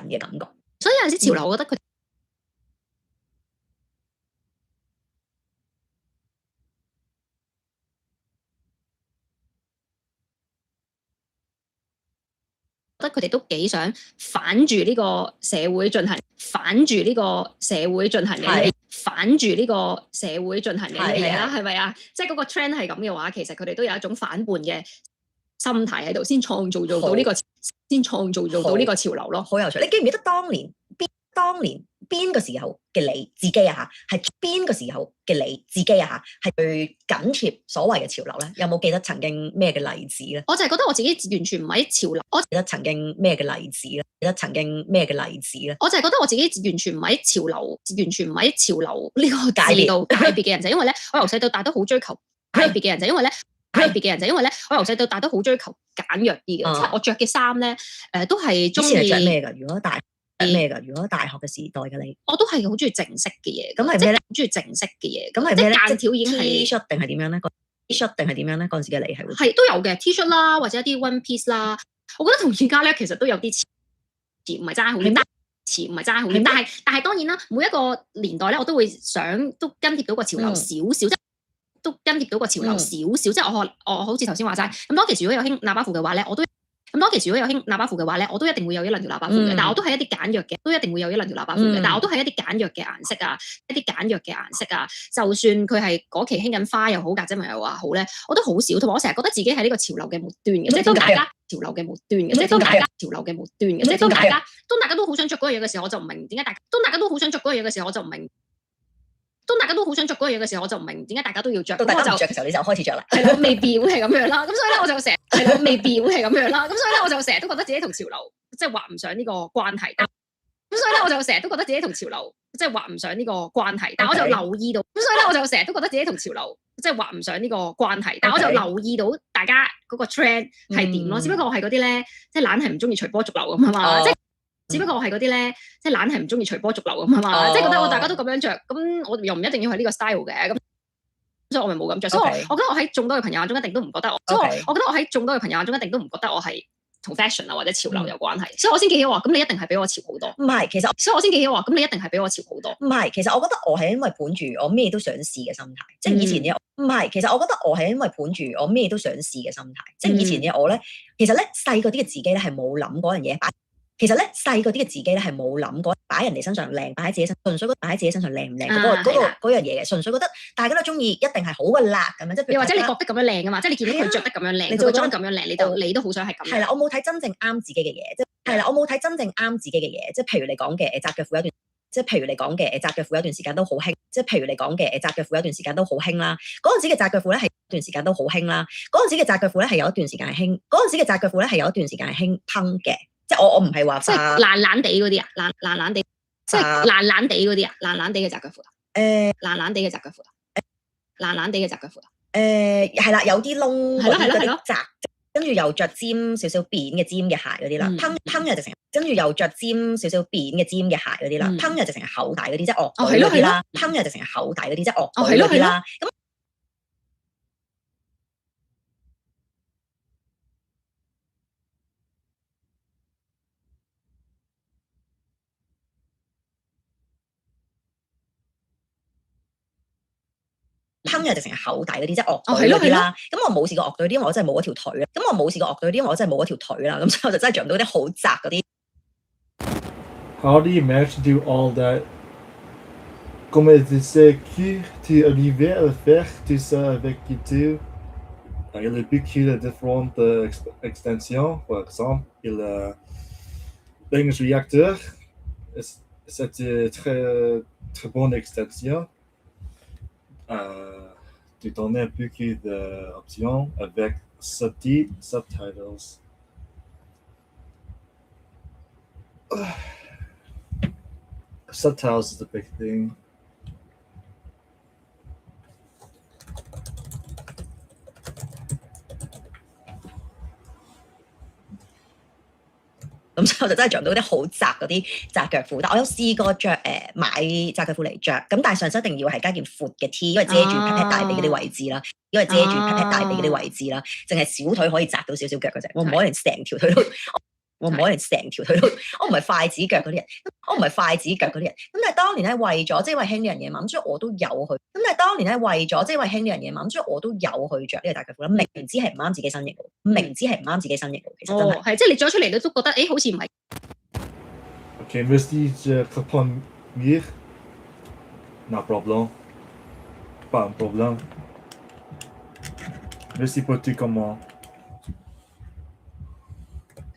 嘅感覺。所以有陣時潮流，我覺得佢。覺得佢哋都幾想反住呢個社會進行，反住呢個社會進行嘅，反住呢個社會進行嘅嘢啦，係咪啊？即係嗰個 trend 係咁嘅話，其實佢哋都有一種反叛嘅心態喺度，先創造到呢個，先創造到呢個潮流咯。好有趣！你記唔記得當年邊個時候嘅你自己啊？嚇，係邊個時候嘅你自己啊？嚇，係最緊貼所謂嘅潮流咧？有冇記得曾經咩嘅例子咧？我就係覺得我自己完全唔喺潮流。我記得曾經咩嘅例子咧？記得曾經咩嘅例子咧？我就係覺得我自己完全唔喺潮流，完全唔喺潮流呢個界別嘅人，就因為咧，我由細到大都好追求界別嘅人，就因為咧。界別嘅人就因為咧，我由細到大都好追求簡約啲嘅，即係我着嘅衫咧，都係中意。以前係着咩㗎？如果大學嘅時代嘅你，我都係好中意正式嘅嘢。咁係咩咧？好中意正式嘅嘢。咁係咩咧？間條已經係 T 恤定係點樣咧？T 恤定係點樣咧？嗰陣時嘅你係都有嘅 T 恤啦，或者一啲 one piece 啦。我覺得同而家咧其實都有啲似，唔係爭好遠，似唔係爭好遠。但係當然啦，每一個年代咧，我都會想都跟貼到個潮流少少。都跟貼到個潮流少少，即係我好似頭先話齋，咁當其時如果有興喇叭褲嘅話咧，我都一定會有一兩條喇叭褲嘅，但係我都係一啲簡約嘅，都一定會有一兩條喇叭褲嘅，但係我都係一啲簡約嘅顏色啊，就算佢係嗰期興緊花又好，格仔紋又話好咧，我都好少，同埋我成日覺得自己係呢個潮流嘅末端嘅，即係當大家潮流嘅末端嘅，即係當大家潮流嘅末端嘅，即係當大家都好想着嗰樣嘢嘅時候，我就唔明點解當大家都好想着嗰樣嘢嘅時候，我就唔明。當大家都好想着嗰樣嘢嘅時候，我就唔明點解大家都要着。到大家唔着嘅時候，你就開始着啦。係咯，未必會係咁樣啦。咁所以咧，我就成日未必會係咁樣啦。咁所以咧，我就成日都覺得自己同潮流即係畫唔上呢個關係。咁所以咧，我就成日都覺得自己同潮流即係畫唔上呢個關係。但我就留意到，咁所以咧，我就成日都覺得自己同潮流即係畫唔上呢個關係。但我就留意到大家嗰個 trend 係點咯。只不過我係嗰啲咧，即係懶係唔中意隨波逐流咁啊嘛。即係。只不過我係嗰啲咧，即係懶係唔中意隨波逐流咁啊嘛，即係覺得大家都咁樣着，咁我又唔一定要係呢個 style 嘅，咁所以我咪冇咁着。所以我覺得我喺眾多嘅朋友眼中一定都唔覺得我，所以我覺得我喺眾多嘅朋友眼中一定都唔覺得我係同 fashion 啊或者潮流有關係，所以我先記起話，咁你一定係比我潮好多。唔係，其實所以我先記起話，咁你一定係比我潮好多。唔係，其實我覺得我係因為本住我咩都想試嘅心態，即係以前嘅唔係，其實我覺得我係因為本住我咩都想試嘅心態，即係以前嘅我咧，其實咧細個啲嘅自己咧係冇諗嗰樣嘢。其實咧細個啲嘅自己咧係冇諗過擺人哋身上靚，擺喺自己身，純粹覺得擺喺自己身上靚唔靚嗰樣嘢嘅，純粹覺得大家都中意，一定係好嘅啦咁樣，即係又或者你覺得咁樣靚啊嘛，即係你見到佢着得咁樣靚，你就裝咁樣靚，你都好想係咁。係啦，我冇睇真正啱自己嘅嘢，即係啦，我冇睇真正啱自己嘅嘢，即係譬如你講嘅窄腳褲一段，即係譬如你講嘅窄腳褲一段時間都好興，即係譬如你講嘅窄腳褲一段時間都好興啦。嗰陣時嘅窄腳褲咧係一段時間都好興啦。嗰陣時嘅窄腳褲咧係有一段時間係興，嗰陣時嘅窄腳褲咧係有一段時間係興烹嘅。即係我唔係話即係爛爛地嗰啲啊，爛地，即係爛爛地嗰啲啊，爛爛地嘅窄腳褲啊，爛爛地嘅窄腳褲啊，爛爛地嘅窄腳褲啊，係啦，有啲窿，係咯，窄，跟住又着尖少少扁嘅尖嘅鞋嗰啲啦，烹又直成，跟住又着尖少少扁嘅尖嘅鞋嗰啲啦，烹又直成係厚大嗰啲，即係樂隊嗰啲啦，烹又直成係厚大嗰啲，即係樂隊嗰啲啦，咁。烹又直成係厚大嗰啲，即係樂隊嗰啲啦。咁我冇試過樂隊啲，因為我真係冇嗰條腿啦。咁我冇試過樂隊啲，因為我真係冇嗰條腿啦。咁所以我就真係着唔到啲好窄嗰啲。How do you manage to do all that? Comment est-ce que tu arrives à faire tout ça avec YouTube? Il y a beaucoup de différentes extensions. Par exemple, il y a Lens Reactor. C'est une très bonne extension. Tu donnes beaucoup d'options avec subtitles. Subtitles is the big thing. 咁所以我就真係着唔到啲好窄嗰啲窄腳褲。但我有試過着買窄腳褲嚟着，咁但係上身一定要係加件闊嘅 T， 因為遮住 pat pat 大髀嗰啲位置啦，因為遮住 pat pat 大髀嗰啲位置啦，淨係小腿可以窄到少少腳嗰隻，我唔可能成條腿都。我唔可能成條腿都，我唔係筷子腳嗰啲人，我唔係筷子腳嗰啲人。咁但係當年咧為咗即係因為興呢樣嘢嘛，咁所以我都有去。咁但係當年咧為咗即係因為興呢樣嘢嘛，咁所以我都有去着呢個大腳褲啦。明知係唔啱自己身形嘅，明知係唔啱自己身形嘅，其實真係。係即係你着出嚟你都覺得誒好似唔係。Ok, investige kapamir. No problem. Pas un problème. Merci pour tu comment.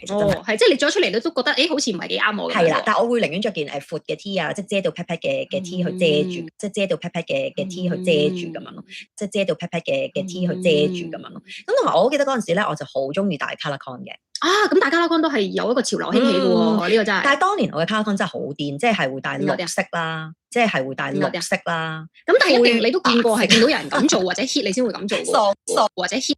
係即係你着出嚟你都覺得誒好似唔係幾啱我嘅。係啦，但係我會寧願着件闊嘅 T 啊，即係遮到 pat pat 嘅 T 去遮住，即係遮到 pat pat 嘅 T 去遮住咁樣咯，即係遮到 pat pat 嘅 T 去遮住咁樣咯。咁同埋我記得嗰陣時咧，我就好中意戴 color con 嘅。咁大家啦，都係有一個潮流興起嘅喎，呢個真係。但係當年我嘅 color con 真係好癲，即係會戴綠色啦，即係會戴綠色啦。咁但係一定你都見過係見到有人咁做或者 hit 你先會咁做喎，或者 hit。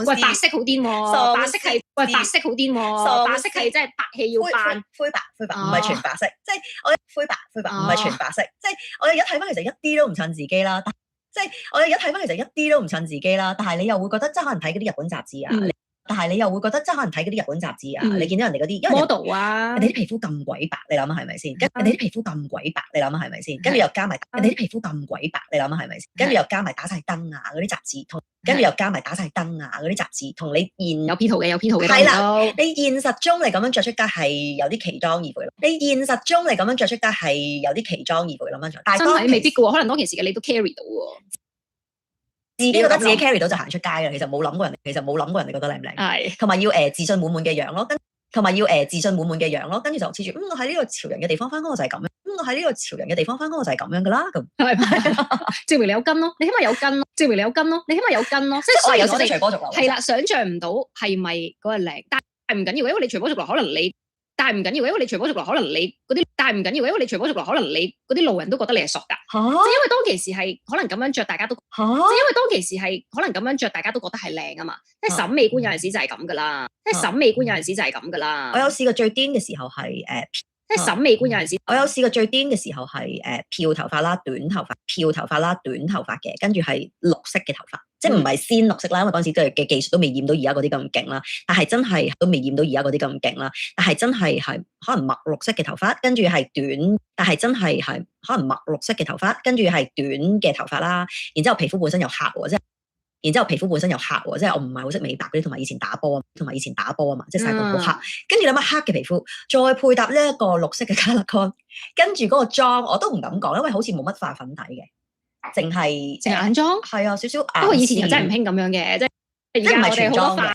喂，白色好癲喎，白色係喂白色好癲喎，白色係真係拍戲要扮灰白，唔係全白色，即係我灰白唔係全白色，即係我而家睇翻其實一啲都唔襯自己啦，即係我而家睇翻其實一啲都唔襯自己啦，但係你又會覺得即係可能睇嗰啲日本雜誌啊。但係你又會覺得即係可能睇嗰啲日本雜誌啊，你見到人哋嗰啲，因為 model 啊，人哋啲皮膚咁鬼白，你諗下係咪先？跟人哋啲皮膚咁鬼白，你諗下係咪先？跟住又加埋人哋啲皮膚咁鬼白，你諗下係咪先？跟住又加埋打晒燈啊嗰啲雜誌，跟住又加埋打晒燈啊嗰啲雜誌，同你現有編號嘅，係啦，你現實中你咁樣着出街係有啲奇裝異服，你現實中你咁樣着出街係有啲奇裝異服咁樣着，但係真係未必嘅喎，可能當其時嘅你都 carry 到喎。自己覺得自己 carry 到就行出街嘅，其實冇諗過人哋覺得靚唔靚，係，同埋要自信滿滿嘅樣咯，同埋要自信滿滿嘅樣咯，跟住就黐住，我喺呢個潮人嘅地方翻工我就係咁樣，我喺呢個潮人嘅地方翻工我就係咁樣噶啦，咁係咪？證明你有根咯，你起碼有根咯，證明你有根咯，你起碼有根咯，即係雖然我哋隨波逐流，係啦，想像唔到係咪嗰個靚，但係唔緊要，因為你隨波逐流，可能你。但係唔緊要，因為你隨波逐流，可能你嗰啲，但係唔緊要，因為你隨波逐流，可能你嗰啲路人都覺得你係索㗎。即係因為當其時係可能咁樣着，大家都即係因為當其時係可能咁樣着，大家都覺得係靚啊嘛。即係審美觀有陣時就係咁㗎啦。即係審美觀有陣時就係咁㗎啦。我有試過最癲嘅時候係即係審美觀有陣時，我有試過最癲嘅時候係漂頭髮啦、短頭髮、漂頭髮啦、短頭髮嘅，跟住係綠色嘅頭髮，即係唔係鮮綠色啦，因為嗰陣時嘅技術都未染到而家嗰啲咁勁啦，但係真係都未染到而家嗰啲咁勁啦，但係真係可能墨綠色嘅頭髮，跟住係短，但係真係可能墨綠色嘅頭髮，跟住係短嘅頭髮啦，然之後皮膚本身又黑喎，即係。然之後皮膚本身又黑喎，即係我唔係好識美白嗰啲，同埋以前打波啊嘛，即係曬到好黑。跟住諗下黑嘅皮膚，再配搭呢一個綠色嘅 color con，跟住嗰個妝我都唔敢講，因為好似冇乜化粉底嘅，淨係眼妝，係啊，少少眼。不過以前又真係唔興咁樣嘅，即係而家我哋好多化。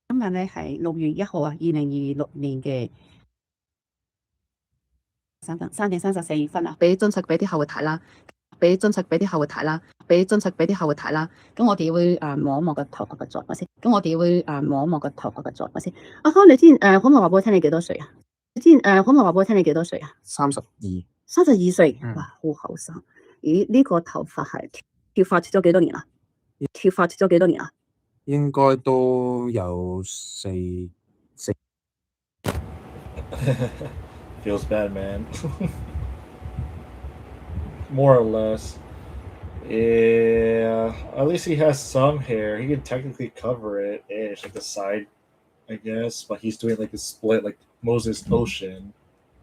今日咧係6月1號啊，2026年嘅3點34分啊，俾真實俾啲後嘅睇啦，俾真實俾啲後嘅睇啦，俾真實俾啲後嘅睇啦。咁我哋會望一望個頭髮嘅狀況先。咁我哋會望一望個頭髮嘅狀況先。阿康，你之前可唔可以話俾我聽你幾多歲啊？你之前可唔可以話俾我聽你幾多歲啊？32歲，哇，好後生。咦，呢個頭髮係跳髮脫咗幾多年啊？跳髮脫咗幾多年啊？應該都有四。Feels bad, man. More or less. Yeah, at least he has some hair. He can technically cover it-ish, like the side, I guess. But he's doing like a split, like Moses Ocean.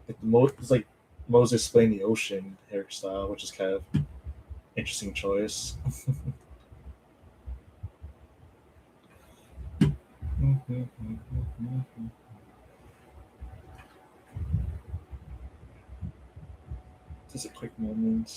It's like Moses splitting the ocean hairstyle, which is kind of interesting choice. Just a quick moment.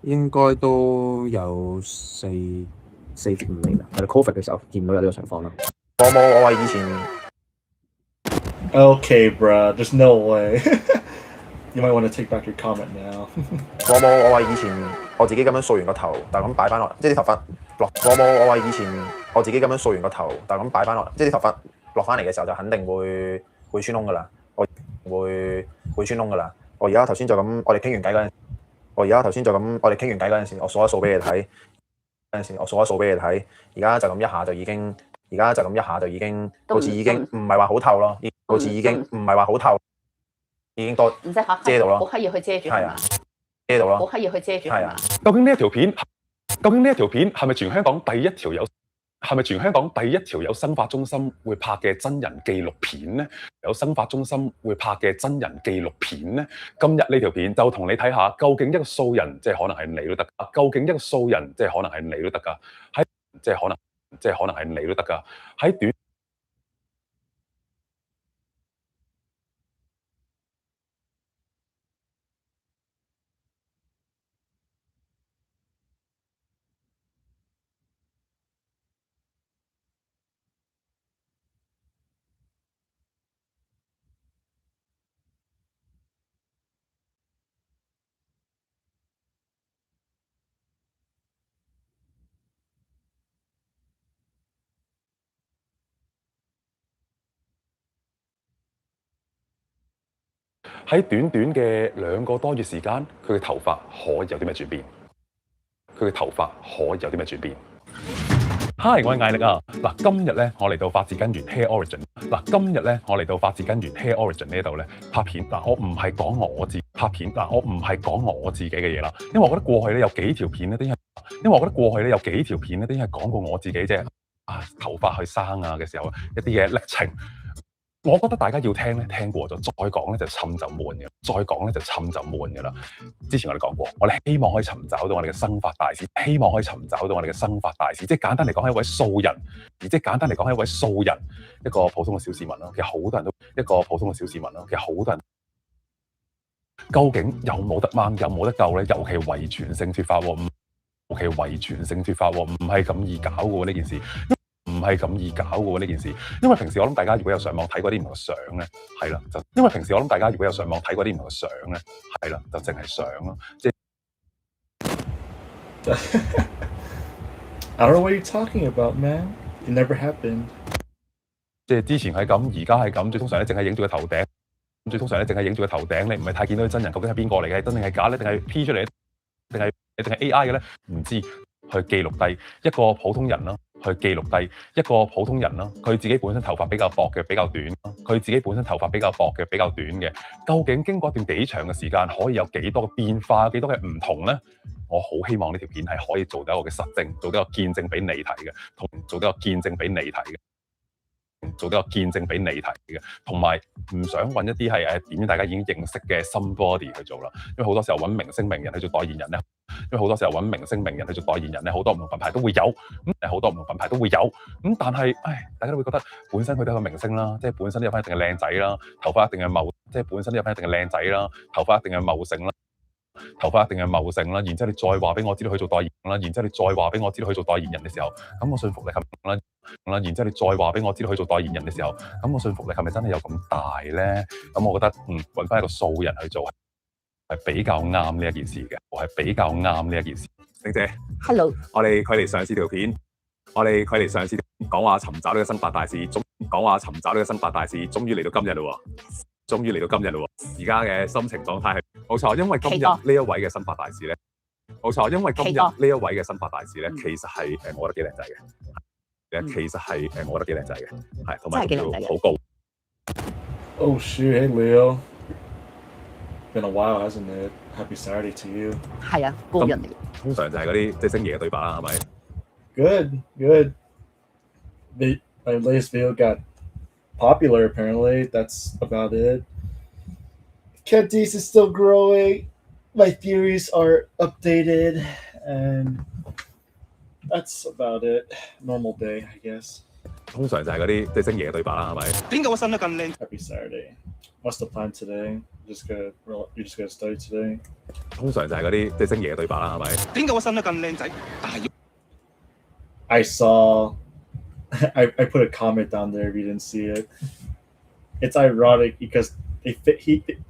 應該都有4至5年啦。係 Covid 嘅時候見到有呢個情況啦。我話以前 Okay, bruh, there's no way. You might want to take back your comment now. 我話以前我自己咁樣掃完個頭，但咁擺翻落，即係啲頭髮落。我話以前我自己咁樣掃完個頭，但咁擺翻落，即係啲頭髮落翻嚟嘅時候就肯定會穿窿噶啦。我會穿窿噶啦。我而家頭先就咁，我哋傾完偈嗰陣，我數一數俾你睇。嗰陣時我數一數俾你睇，而家就咁一下就已經，好似已經唔係話好透咯，好似已經唔係話好透，已經多遮到咯，好刻意去遮住係啊，遮到咯，好刻意去遮住係啊。究竟呢一條片係咪全香港第一條有生髮中心會拍嘅真人紀錄片呢？有生髮中心會拍嘅真人紀錄片呢？今日呢條片就同你睇下，究竟一個素人即係可能係你都得㗎，究竟一個素人即係可能係你都得㗎，喺即係可能係你都得㗎，喺短。喺短短嘅2個多月時間，佢嘅頭髮可以有啲咩轉變？Hi， 我係艾力啊！嗱，今日咧我嚟到發自根源 Hair Origin。嗱，今日咧我嚟到發自根源 Hair Origin 呢度咧拍片。嗱，我唔係講我自己拍片。嗱，我唔係講我自己嘅嘢啦，因為我覺得過去咧有幾條片咧都係講過我自己啫。頭髮去生啊嘅時候一啲嘢歷程。我覺得大家要聽咧，聽過咗，再講咧就沉就悶嘅，啦。之前我哋講過，我哋希望可以尋找到我哋嘅生髮大師，即係簡單嚟講係一位素人，一個普通嘅小市民啦。其實好多人都究竟有冇得掹，有冇得救咧？尤其遺傳性脫髮喎，唔係咁易搞嘅喎呢件事。因為平時我諗大家如果有上網睇過啲唔同嘅相咧，係啦，就淨係相咯，即係。I don't know what you're talking about, man. It never happened. 即係之前係咁，而家係咁，最通常咧淨係影住個頭頂，你唔係太見到佢真人究竟係邊個嚟嘅，真定係假咧，定係 P 出嚟，定係 AI 嘅咧，唔知。去記錄低一個普通人啦，佢自己本身頭髮比較薄嘅，比較短嘅，究竟經過一段幾長嘅時間，可以有幾多嘅變化，幾多嘅唔同咧？我好希望呢條片係可以做到一個嘅實證，做到一個見證俾你睇嘅，同埋唔想揾一啲係點大家已經認識嘅 somebody 去做啦，因為好多時候揾明星名人去做代言人咧，好多唔同品牌都會有，咁但係，大家都會覺得本身佢都係個明星啦，即係本身有翻一定嘅靚仔啦，頭髮一定係茂盛啦，然之後你再話俾我知道去做代言啦，然之後你再話俾我知道去做代言人嘅時候，咁我信服力係咪真係有咁大咧？咁我覺得揾翻一個素人去做係比較啱呢一件事嘅，星姐 ，Hello， 我哋距離上次條片講話尋找呢個新發大使，終於嚟到今日咯。而家嘅心情狀態係冇錯，因為今日呢一位嘅新發大使咧，其實係我覺得幾靚仔嘅，係同埋仲要好高。Oh shoot, hey Leo. Been a while, hasn't it? Happy Saturday to you. 係啊，高人嚟嘅。通常就係嗰啲即係星爺嘅對白啦，係咪 Good. My latest video got popular apparently. That's about it. Candice is still growing. My theories are updated, and that's about it. Normal day, I guess. 通常就係嗰啲即係星爺嘅對白啦，係咪？邊個個身都咁靚？Happy Saturday. What's the plan today? You're just gonna study today. 通常就係嗰啲即係星爺嘅對白啦，係咪？點解我生得咁靚仔，但係要 I saw. I put a comment down there if you didn't see it. It's ironic because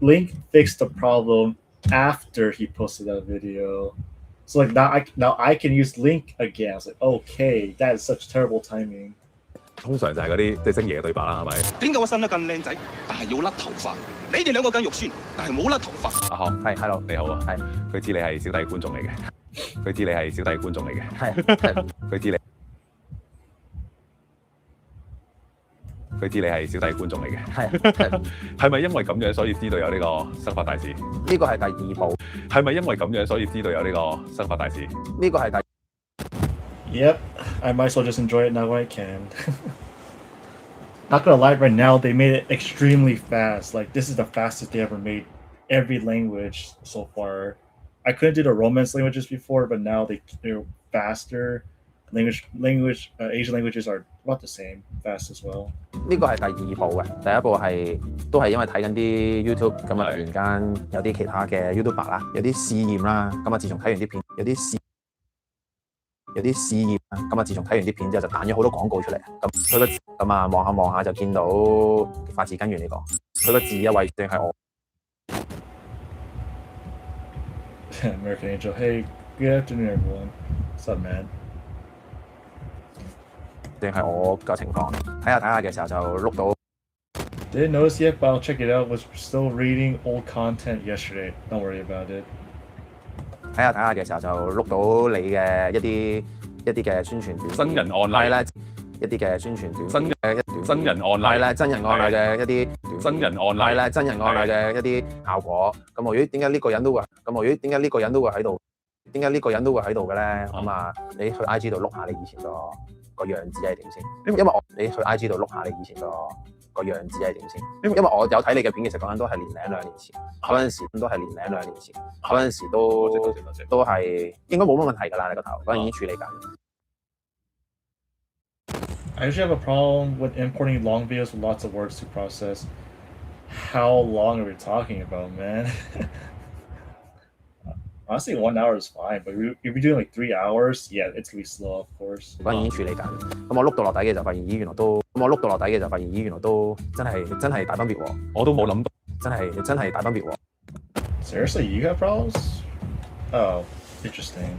Link fixed the problem after he posted that video. So like now I can use Link again. I was like, okay, that is such terrible timing. 通常就係嗰啲即係星爺嘅對白啦，係咪？點解我生得咁靚仔，但係要甩頭髮？你哋兩個咁肉酸，但係冇甩頭髮。阿康係 hello 你好啊，係佢知你係小弟觀眾嚟嘅，佢知你係小弟觀眾嚟嘅，係佢知你。佢知你係小弟觀眾嚟嘅，係咪因為咁樣所以知道有呢個生化大事？呢個係第2步。係咪因為咁樣所以知道有呢個生化大事？呢個係第。Yep, I might as well just enjoy it now while I can. Not gonna lie, right now they made it extremely fast. Like this is the fastest they ever made every language so far. I couldn't do the Romance languages before, but now they're faster. Asian languages are about the same, fast as well. 呢個係第2步嘅，第1步係都係因為睇緊啲 YouTube，咁啊突然間有啲其他嘅 YouTuber 啦，有啲試驗啦，咁啊自從睇完啲片，有啲試驗啦，咁啊自從睇完啲片之後就彈咗好多廣告出嚟，咁佢個咁啊望下就見到法治根源呢個，佢個字一位定係我。American Angel, hey, good afternoon everyone. What's up, man? 定係我嘅情況，睇下嘅時候就碌到。Didn't notice yet, but I'll check it out. Was still reading old content yesterday. Don't worry about it. 睇下嘅時候就碌到你嘅一啲嘅宣傳短新人案例係啦，一啲嘅宣傳短新人案例係啦，真人案例嘅一啲新人案例係啦，真人案例嘅一啲效果。咁我點解呢個人都會喺度？點解呢個人都會喺度嘅咧？咁啊，你去 IG 度碌下你以前個樣子係點先？因為你去 IG 度碌下你以前個樣子係點先？因為我有睇你嘅片，其實講緊都係年零2年前，嗰陣時都係年零2年前，嗰陣時都係應該冇乜問題㗎啦，你個頭嗰陣已經處理緊。I usually have a problem with importing long videos with lots of words to process. How long are we talking about, man? Honestly, 1 hour is fine, but if you're doing like 3 hours, yeah, it's gonna be slow, of course. 嗰陣已經處理緊，咁我碌到落底嘅就發現，原來都真係大分別喎，我都冇諗到，真係大分別喎。Seriously, you have problems? Oh, interesting.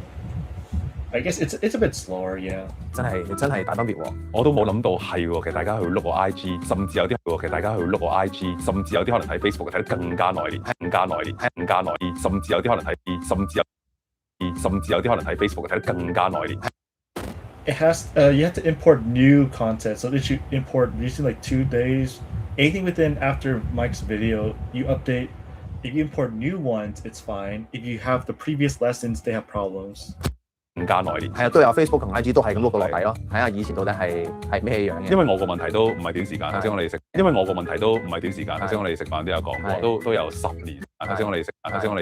I guess it's a bit slower, yeah. 真係大分別喎，我都冇諗到係喎。其實大家去碌我 IG，甚至有啲其實大家去碌我 IG，甚至有啲可能睇 Facebook 睇得更加內斂，甚至有啲可能睇 Facebook 睇得更加內斂。It has you have to import new content, so that you import usually like 2 days. Anything within after Mike's video, you update. If you import new ones, it's fine. If you have the previous lessons, they have problems. 更加內斂。係啊，都有 Facebook 同 IG 都係咁碌到落底咯，睇下以前到底係咩樣嘅。因為我個問題都唔係短時間，頭先我哋食。因為我個問題都唔係短時間，頭先我哋食飯都有講過，都有10年。頭先我哋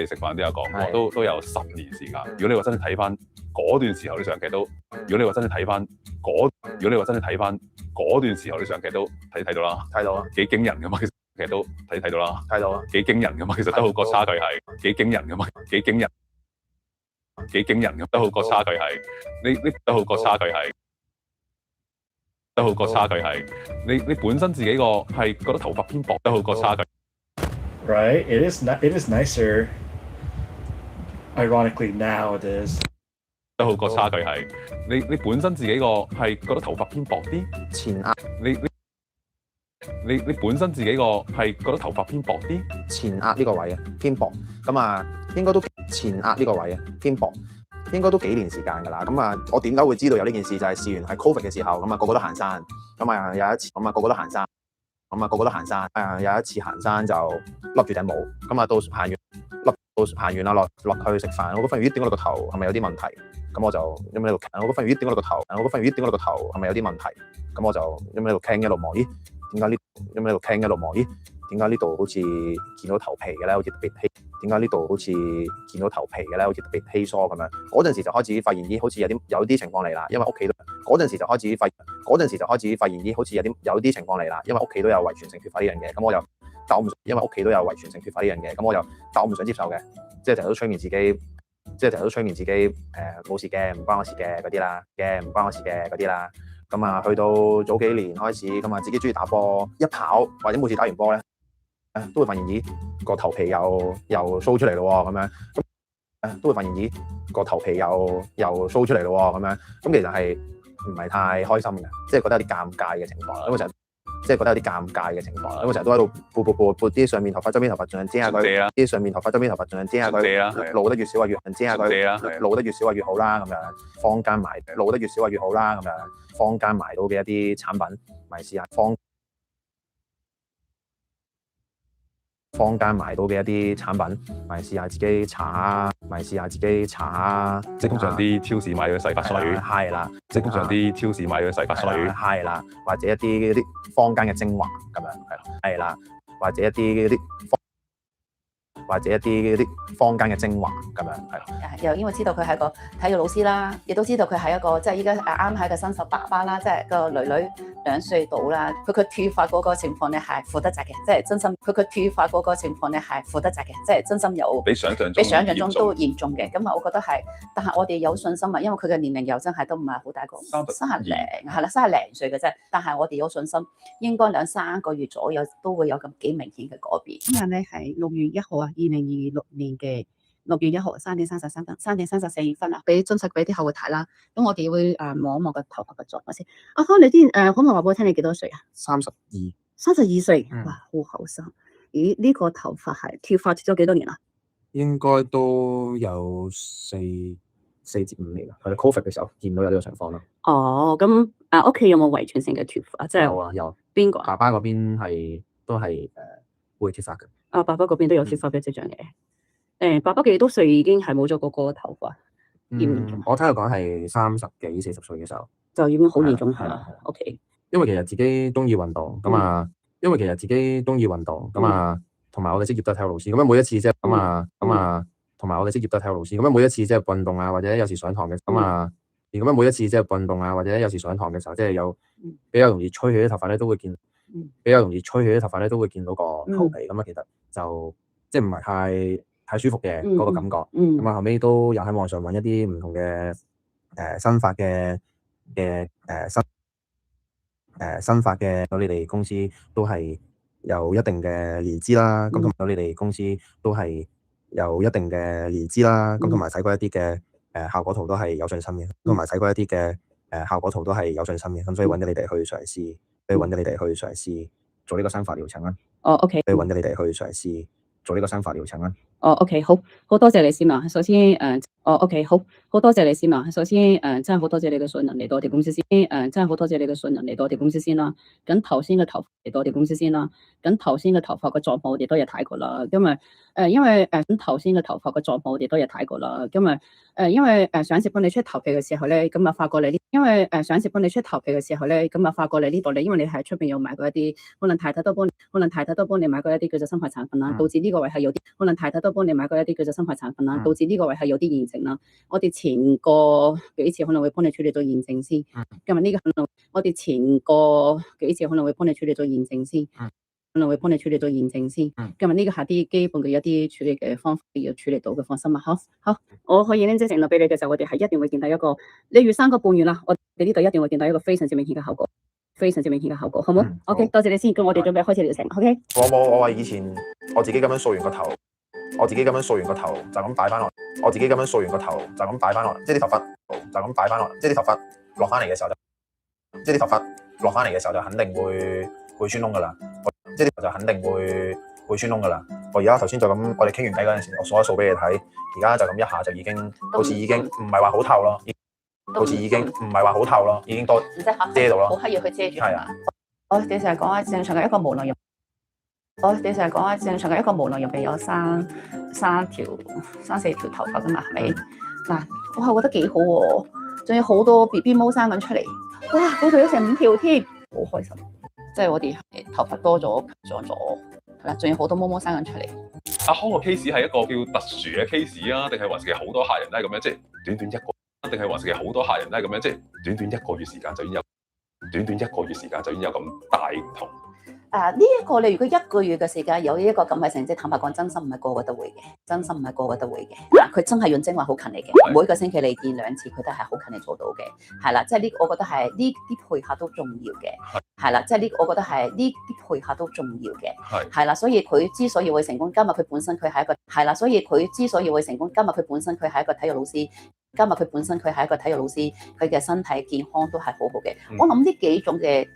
食飯都有講過，都有10年時間。如果你話真係睇翻嗰段時候，你上劇都；如果你話真係睇翻嗰段時候，你上劇都睇到啦，睇到啊，幾驚人噶嘛，其實都睇到啦，睇到啊，幾驚人噶嘛，其實都好個差距係幾驚人噶嘛，幾驚人咁，都好個差距係都好個差距係你本身自己個係覺得頭髮偏薄，都好個差距。Right? It is nicer. Ironically, now it is. 都好個差距係你本身自己個係覺得頭髮偏薄啲，前額你本身自己個係覺得頭髮偏薄啲，前額呢個位啊偏薄，咁啊應該都前額呢個位啊偏薄，應該都幾年時間㗎啦。咁啊，我點解會知道有呢件事？就係試完係 Covid 嘅時候，咁啊個個都行山，咁啊有一次咁啊個個都行山，有一次行山就笠住頂帽，咁啊到行完啦落去食飯，我發現咦點解你個頭係咪有啲問題？咁我就咁喺度傾，我發現咦點解你個頭係咪有啲問題？咁我就咁喺度傾一路望，咦點解呢？咁喺度傾一路望，咦點解呢度好似見到頭皮嘅咧？好似特別稀，點解呢度好似見到頭皮嘅咧？好似特別稀疏咁樣。嗰陣時就開始發現咦，好似有啲情況嚟啦，因為屋企都嗰陣時就開始發現咦，好似有啲情況嚟啦，因為屋企都有遺傳性缺乏呢樣嘢。咁我又但我唔因為屋企都有遺傳性脫髮呢樣嘢，咁但我唔想接受嘅，即係成日都催眠自己。冇事嘅，唔關我事嘅嗰啲啦，唔關我事嘅嗰啲啦。咁啊，去到早幾年開始，咁啊自己中意打波，一跑或者每次打完波咧，都會發現咦個頭皮又 show 出嚟咯喎，咁樣，都會發現咦個頭皮又 show 出嚟咯喎，咁樣，咁其實係唔係太開心嘅，即係覺得有啲尷尬嘅情況，因為成日。即係覺得有啲尷尬嘅情況，因為成日都喺度撥啲上面頭髮、側邊頭髮，盡量遮下佢；啲上面頭髮、側邊頭髮，盡量遮下佢。露得越少啊，越遮下佢；露得越少啊，越好啦。咁樣坊間買，露得越少啊，越好啦。咁樣坊間買到嘅一啲產品，咪試下坊間買到嘅一啲產品，咪試下自己搽下，即係通常啲超市買嘅洗髮水，係啦，即係通常啲超市買嘅洗髮水，係啦，或者一啲坊間嘅精華咁樣，係啦，或者一啲坊間嘅精華咁樣，係啦。又因為知道佢係一個體育老師啦，亦都知道佢係一個即係依家啱係一個新手爸爸啦，即係個女2歲到啦。佢脫髮嗰個情況咧係負得責嘅，即係真心。佢脫髮嗰個情況咧係負得責嘅，即係真心有比想象中都嚴重嘅。咁啊，我覺得係，但係我哋有信心啊，因為佢嘅年齡又真係都唔係好大個，30零係啦，30零歲嘅啫。但係我哋有信心，應該2-3個月左右都會有咁幾明顯嘅改變。今日咧係6月1號啊，2026年嘅6月1號3點33分，3點34分啊，俾真實俾啲客戶睇啦。咁我哋會望一望個頭髮嘅狀況先。阿康，你啲可唔可以話俾我聽你幾多歲啊？32歲，哇，好後生。咦，呢個頭髮係脫髮脫咗幾多年啦？應該都有4至5年啦。係 Covid 嘅時候見到有呢個情況啦。哦，咁屋企有冇遺傳性嘅脫髮？即係有啊，有。邊個？爸爸嗰邊都係會脫髮嘅。爸爸嗰邊都有脫髮嘅跡象嘅。爸爸幾多歲已經係冇咗嗰個頭髮？我聽佢講係30幾40歲嘅時候就已經好嚴重係啦。OK。因為其實自己中意運動咁啊，同埋我哋職業都係體育老師，咁樣每一次即係同埋我哋職業都係體育老師，咁樣每一次即係運動啊，或者有時上堂嘅咁樣每一次即係運動啊，或者有時上堂嘅時候，即係有比較容易吹起啲頭髮咧，都會見到個頭皮咁啊，其實就即係唔係太舒服嘅嗰個感覺。咁啊，後尾都有喺網上揾一啲唔同嘅新髮嘅你哋公司都係有一定嘅年資啦。咁同埋你哋公司都係有一定嘅年資啦。咁同埋睇過一啲嘅效果圖都係有信心嘅。咁所以揾咗你哋去嘗試做呢個生髮療程啦。OK。所以揾咗你哋去嘗試做呢個生髮療程啦。OK， 好多謝你先啦。首先OK， 好多謝你先啦。首先真係好多謝你嘅信任嚟到我哋公司先。真係好多謝你嘅信任嚟到我哋公司先啦。咁頭先嘅頭髮嚟到我哋公司先啦。咁頭先嘅頭髮嘅狀況我哋都有睇過啦。因為咁頭先嘅頭髮嘅狀況我哋都有睇過啦。因為上次幫你出頭皮嘅時候咧，咁啊發過嚟呢。因為上次幫你出頭皮嘅時候咧，咁啊發過嚟呢度咧，因為你喺出邊有買過一啲，可能太太都幫你買過一啲叫做生髮產品啦，導致呢個位係有啲，可能太太都幫你買過一啲叫做生髮產品啦，導致呢個位係有啲炎症啦。我哋前個幾次可能會幫你處理咗炎症先。今日呢個可能我哋前個幾次可能會幫你處理咗炎症先。可能會幫你處理咗炎症先。今日呢個係啲基本嘅一啲處理嘅方法要處理到嘅，放心啊。好，我可以拎即承諾俾你嘅時候，我哋係一定會見到一個，你預3個半月啦，我哋呢度一定會見到一個非常之明顯嘅效果，好唔好？OK， 多謝你先，咁我哋準備開始療程。OK。我話以前我自己咁樣掃完個頭，就咁擺翻落，即係啲頭髮落翻嚟嘅時候就肯定會穿窿噶啦。我而家頭先就咁，我哋傾完偈嗰陣時，我掃一掃俾你睇，而家就咁一下就已經好似已經唔係話好透咯，已經多遮到咯。好刻意去遮住。係啊。我哋成日講啊，正常嘅一個毛囊入邊有3、4條頭髮噶嘛，係咪？嗱，我係覺得幾好喎，仲有好多 BB 毛生緊出嚟，哇！嗰度有成5條添，好開心。即係我哋頭髮多咗，長咗，係啦，仲有好多毛毛生緊出嚟。阿康個 case 係一個叫特殊嘅 case 啊，定係還是好多客人都係咁樣，即係短短1個，定係還是好多客人都係咁樣，即係短短1個月時間就已經有咁大唔同。呢一個你如果1個月嘅時間有一個咁嘅成績，坦白講，真心唔係個個都會嘅，真心唔係個個都會嘅。佢真係用精華好勤力嘅，每個星期你見2次，佢都係好勤力做到嘅。係啦，即係呢，我覺得係呢啲配合都重要嘅。係啦，即係呢，我覺得係呢啲配合都重要嘅。係啦，所以佢之所以會成功，今日佢本身佢係一個係啦，所以佢之所以會成功，今日佢本身佢係一個體育老師。今日佢本身佢係一個體育老師，佢嘅身體健康都係好好嘅。我諗呢幾種嘅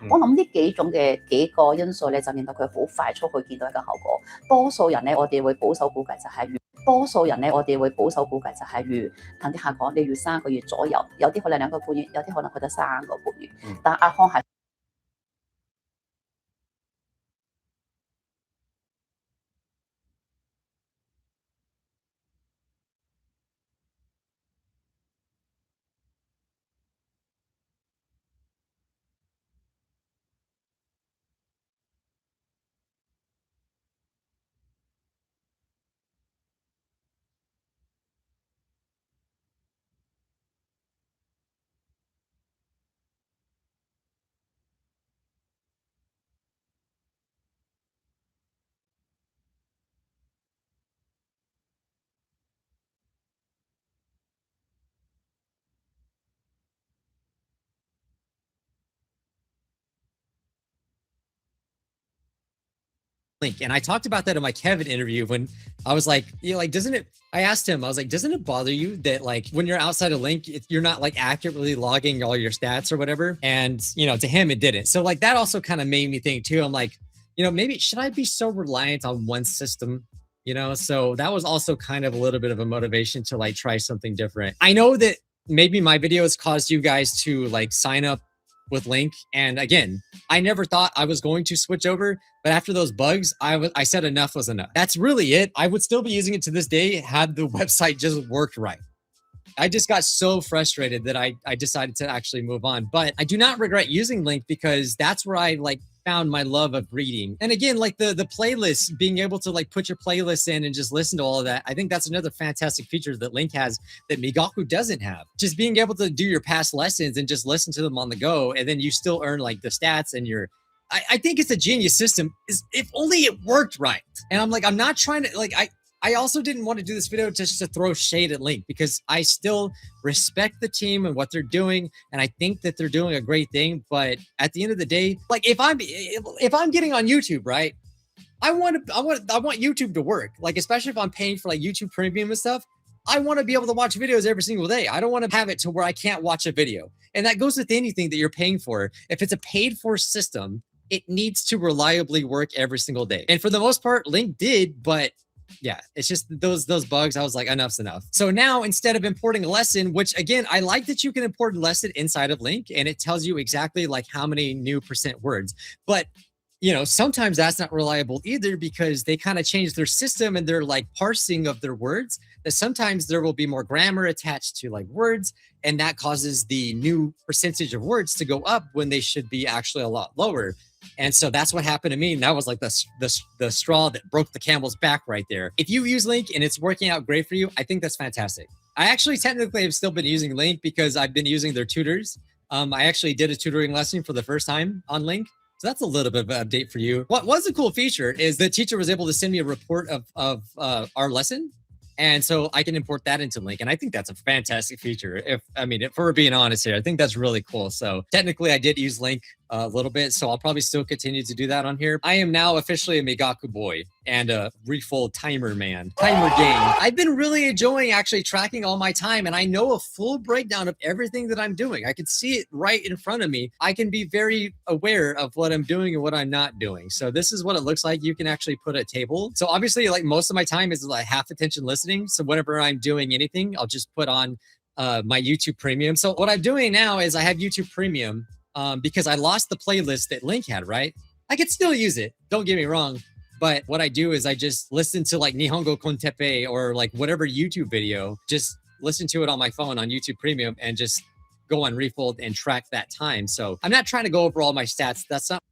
我諗呢幾種嘅幾個因素咧，就令到佢好快速去見到一個效果。多數人咧，我哋會保守估計就係多數人咧，我哋會保守估計就係預同啲客講，你預3個月左右，有啲可能2個半月，有啲可能佢得3個半月。但阿康係。And I talked about that in my Kevin interview when I was like, doesn't it, I asked him, I was like, doesn't it bother you that like when you're outside of Link, you're not like accurately logging all your stats or whatever? And, to him, it didn't. So like that also kind of made me think too. I'm like, maybe should I be so reliant on one system? So that was also kind of a little bit of a motivation to like try something different. I know that maybe my videos caused you guys to like sign up with Link. And again, I never thought I was going to switch over, but after those bugs, I said enough was enough. That's really it. I would still be using it to this day had the website just worked right. I just got so frustrated that I decided to actually move on. But I do not regret using Link because that's where I like found my love of reading. And again, like the playlist, being able to like put your playlist in and just listen to all of that. I think that's another fantastic feature that Link has that Migaku doesn't have. Just being able to do your past lessons and just listen to them on the go. And then you still earn like the stats and I think it's a genius system. If only it worked right. And I'm like, I'm not trying to like, I also didn't want to do this video just to throw shade at Link because I still respect the team and what they're doing. And I think that they're doing a great thing. But at the end of the day, like if I'm getting on YouTube, right, I want YouTube to work. Like, especially if I'm paying for like YouTube Premium and stuff, I want to be able to watch videos every single day. I don't want to have it to where I can't watch a video. And that goes with anything that you're paying for. If it's a paid for system, it needs to reliably work every single day. And for the most part, Link did, but yeah, it's just those bugs. I was like, enough's enough. So now instead of importing a lesson, which again, I like that you can import a lesson inside of Link and it tells you exactly like how many new % words. But sometimes that's not reliable either because they kind of change their system and their like parsing of their words. That sometimes there will be more grammar attached to like words, and that causes the new percentage of words to go up when they should be actually a lot lower. And so that's what happened to me. And that was like the straw that broke the camel's back right there. If you use Link and it's working out great for you, I think that's fantastic. I actually technically have still been using Link because I've been using their tutors. I actually did a tutoring lesson for the first time on Link. So that's a little bit of an update for you. What was a cool feature is the teacher was able to send me a report of our lesson. And so I can import that into Link. And I think that's a fantastic feature. If we're being honest here, I think that's really cool. So technically I did use Link a little bit, so I'll probably still continue to do that on here. I am now officially a Migaku boy and a refold timer man. Timer game. I've been really enjoying actually tracking all my time, and I know a full breakdown of everything that I'm doing. I can see it right in front of me. I can be very aware of what I'm doing and what I'm not doing. So this is what it looks like. You can actually put a table. So obviously, like most of my time is like half attention listening. So whenever I'm doing anything, I'll just put on my YouTube Premium. So what I'm doing now is I have YouTube Premium because I lost the playlist that Link had, right? I could still use it. Don't get me wrong. But what I do is I just listen to like Nihongo Kontepe or like whatever YouTube video, just listen to it on my phone on YouTube Premium and just go on Refold and track that time. So I'm not trying to go over all my stats. That's not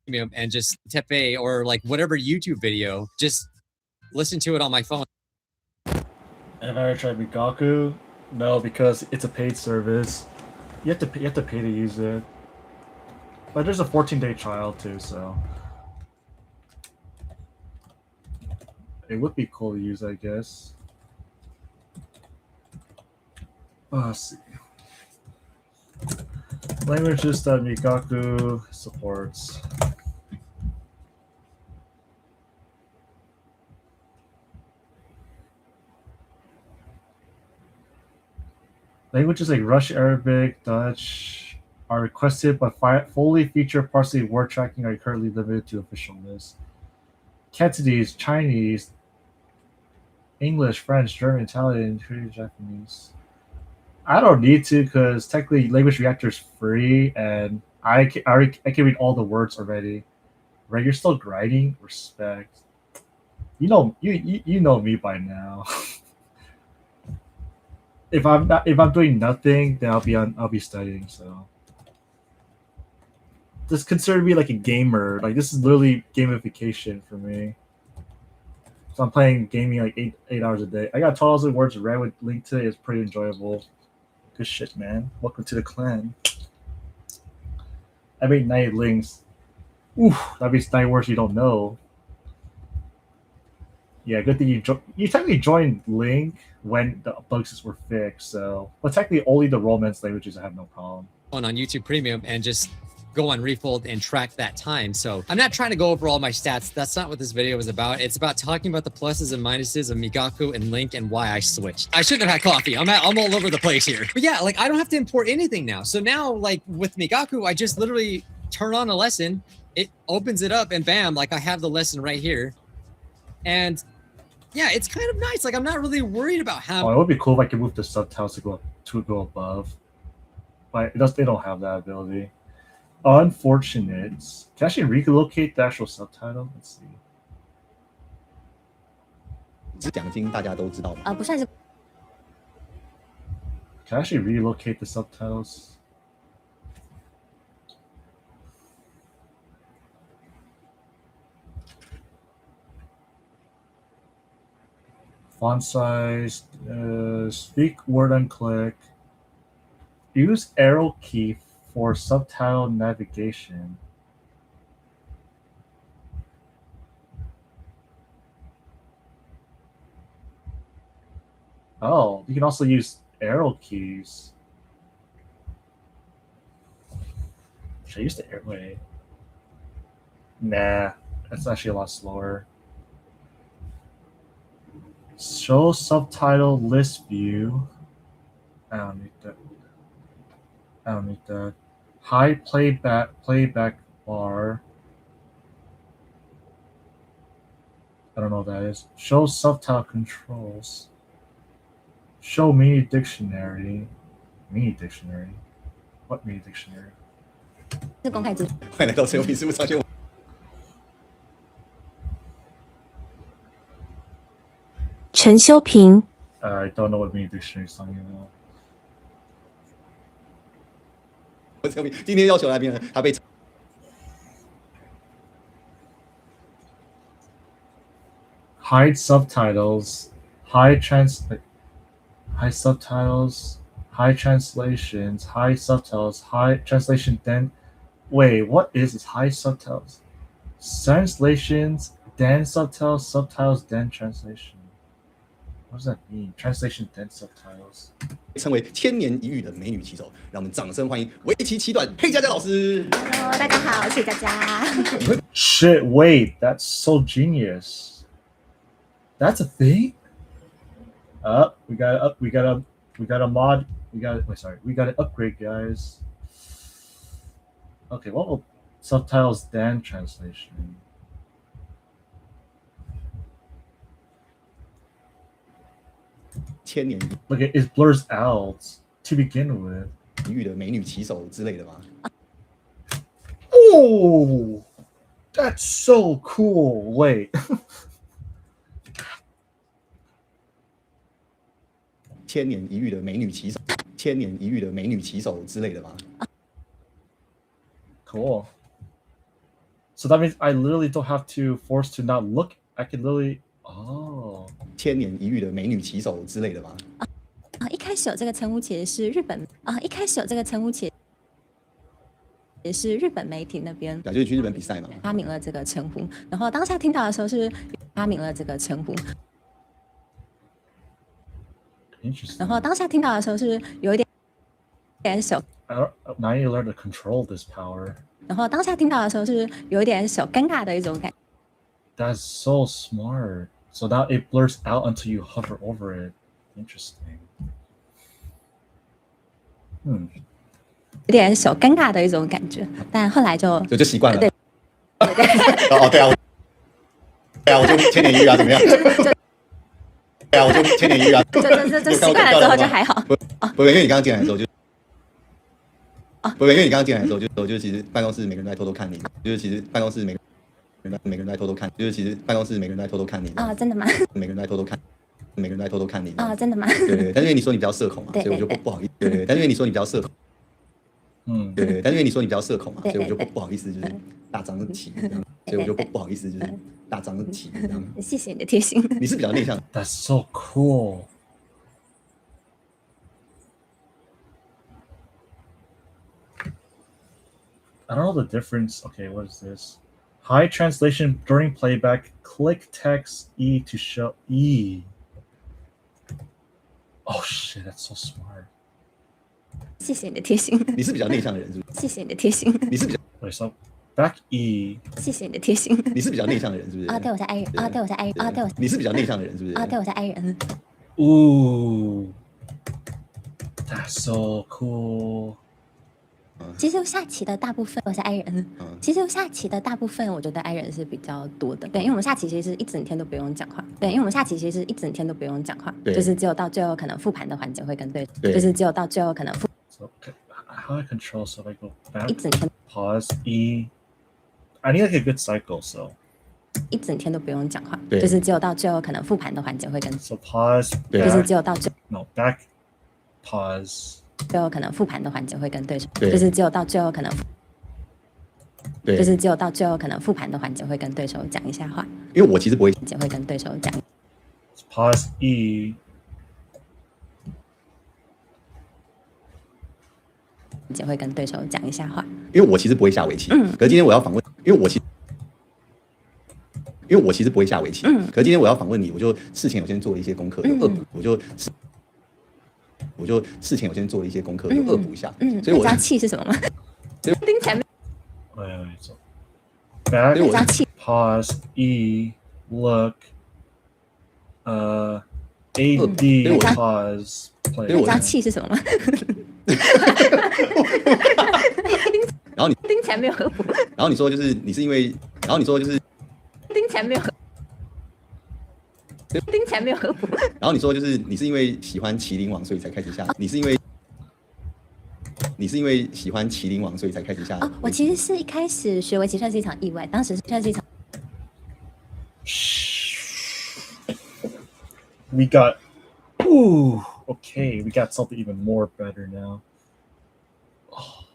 Premium, and just Tepe or like whatever YouTube video, just listen to it on my phone. Have I ever tried Migaku? No, because it's a paid service. You have to pay to use it. But there's a 14-day trial too, so it would be cool to use, I guess. Let's see. Languages that Mikaku supports. Languages like Russian, Arabic, Dutch are requested, but fully feature partially word tracking are currently limited to official lists. Cantonese, Chinese, English, French, German, Italian, Korean, Japanese. I don't need to because technically Language Reactor is free, and I can read all the words already. Right? You're still grinding. Respect. You know me by now. if I'm doing nothing, then I'll be studying. So just consider me like a gamer. Like this is literally gamification for me. So I'm playing gaming like 8 hours a day. I got 12,000 words read with Link today. It's pretty enjoyable. Good shit, man. Welcome to the clan. I made 90 links. Oof, that means 9 words you don't know. Yeah, good thing you technically joined Link when the bugs were fixed. So, but technically only the Romance languages I have no problem. On YouTube Premium and just go on Refold and track that time. So I'm not trying to go over all my stats. That's not what this video is about. It's about talking about the pluses and minuses of Migaku and Link and why I switched. I shouldn't have had coffee. I'm all over the place here. But yeah, like I don't have to import anything now. So now like with Migaku, I just literally turn on a lesson. It opens it up and bam, like I have the lesson right here. And yeah, it's kind of nice. Like I'm not really worried about how. Oh, it would be cool if I could move the subtitles to go above. But they don't have that ability. Unfortunate. Can I actually relocate the actual subtitle? Let's see. 奖金大家都知道吗？不算是。Can I actually relocate the subtitles? Font size, speak word and click. Use arrow key for subtitle navigation. Oh, you can also use arrow keys. Should I use the arrow? Nah, that's actually a lot slower. Show subtitle list view. I don't need that. Hide playback bar. I don't know what that is. Show subtitle controls. Show mini dictionary. Mini dictionary? What mini dictionary? 是公开资。欢迎来到陈友平师傅上线。陈修平. I don't know what mini dictionary is talking about. 陈友平今天要求来宾呢，他被。Hide subtitles. Hide subtitles. Hide translations. Hide subtitles. Hide translation. Then, wait, what is this? Hide subtitles. Translations. Then subtitles. Subtitles. Then translation. What does that mean? Translation then subtitles. 成为千年一遇的美女棋手，让我们掌声欢迎围棋七段佩佳佳老师。Hello， 大家好，我是佳佳。Shit! Wait, that's so genius. That's a thing. We got a mod. We got an upgrade, guys. Okay, what will subtitles then translation? Look, it blurs out to begin with. 遇的美女棋手之类的吗？ Oh, that's so cool. Wait. 千年一遇的美女棋手，千年一遇的美女棋手之类的吗？ Cool. So that means I literally don't have to force to not look. I can literally. Oh. 千年一遇的美女棋手之类的吗？一开始有这个称呼其实是日本一开始有这个称呼其实也是日本媒体那边就是去日本比赛嘛，发明了这个称呼。然后当下听到的时候是发明了这个称呼。然后当下听到的时候是有一点小。Now you learn to control this power. 然后当下听到的时候是有一点小尴尬的一种感。That's so smart. So now it blurs out until you hover over it. Interesting. 有点小尴尬的一种感觉，但后来就习惯了。对。哦，对啊，对啊，我就千年一遇啊，怎么样？对啊，我就千年一遇啊。就习惯了之后就还好。不，因为你刚刚进来的时候就。不，因为你刚刚进来的时候就其实办公室每个人都在偷偷看你，就是其实办公室每个人都在偷偷看，就是其实办公室每个人都在偷偷看你。啊，真的吗？每个人都在偷偷看，每个人都在偷偷看你。啊，真的吗？对，但是因为你说你比较社恐嘛，所以我就不好意思。对，但是因为你说你比较社恐。对，但是因为你说你比较社恐嘛，所以我就不好意思，就是大张旗这样，所以我就不好意思，就是大张旗这样。谢谢你的贴心。你是比较内向。That's so cool. I don't know the difference. Okay, what is this? High translation during playback. Click text E to show E. Oh shit, that's so smart. 谢谢你的贴心。你是比较内向的人，是不是？谢谢你的贴心。你是比较。Wait, so back E. 谢谢你的贴心。你是比较内向的人，是不是？啊，对，我是 I 人。啊，对，我是 I 人。啊，对，我。你是比较内向的人，是不是？啊，对，我是 I 人。Ooh, that's so cool. 其实下棋的大部分我是 I 人，其实下棋的大部分我觉得 I 人是比较多的，对，因为我们下棋其实一整天都不用讲话，对，因为我们下棋其实一整天都不用讲话，就是只有到最后可能复盘的环节会跟对手，就是只有到最后可能复。So how I control? So I go back. 一整天。Pause E. I need like a good cycle. So. 一整天都不用讲话，就是只有到最后可能复盘的环节会跟。So pause. 就是只有到最。No back. Pause. 最后可能复盘的环节会跟对手，就是只有到最后可能，就是只有到最后可能复盘的环节会跟对手讲一下话。因为我其实不会，会跟对手讲。Pause E. 会跟对手讲一下话。因为我其实不会下围棋，可是今天我要访问，因为我其实不会下围棋，可是今天我要访问你，我就事前有先做了一些功课，恶补，我就事前有先做了一些功课，就恶补一下。所以我知道气是什么吗？听起来没。Wait. Back. Pause. E. Look. A.D. Pause. Play. 你知道气是什么吗？然后你听起来没有合谱。然后你说就是你是因为，然后你说就是听起来没有合。听起来没有合谱。然后你说就是你是因为喜欢麒麟王所以才开始下，你是因为喜欢麒麟王所以才开始下。哦，我其实是一开始学围棋算是一场意外，当时算是一场。We got. Ooh. Okay, we got something even more better now. Oh,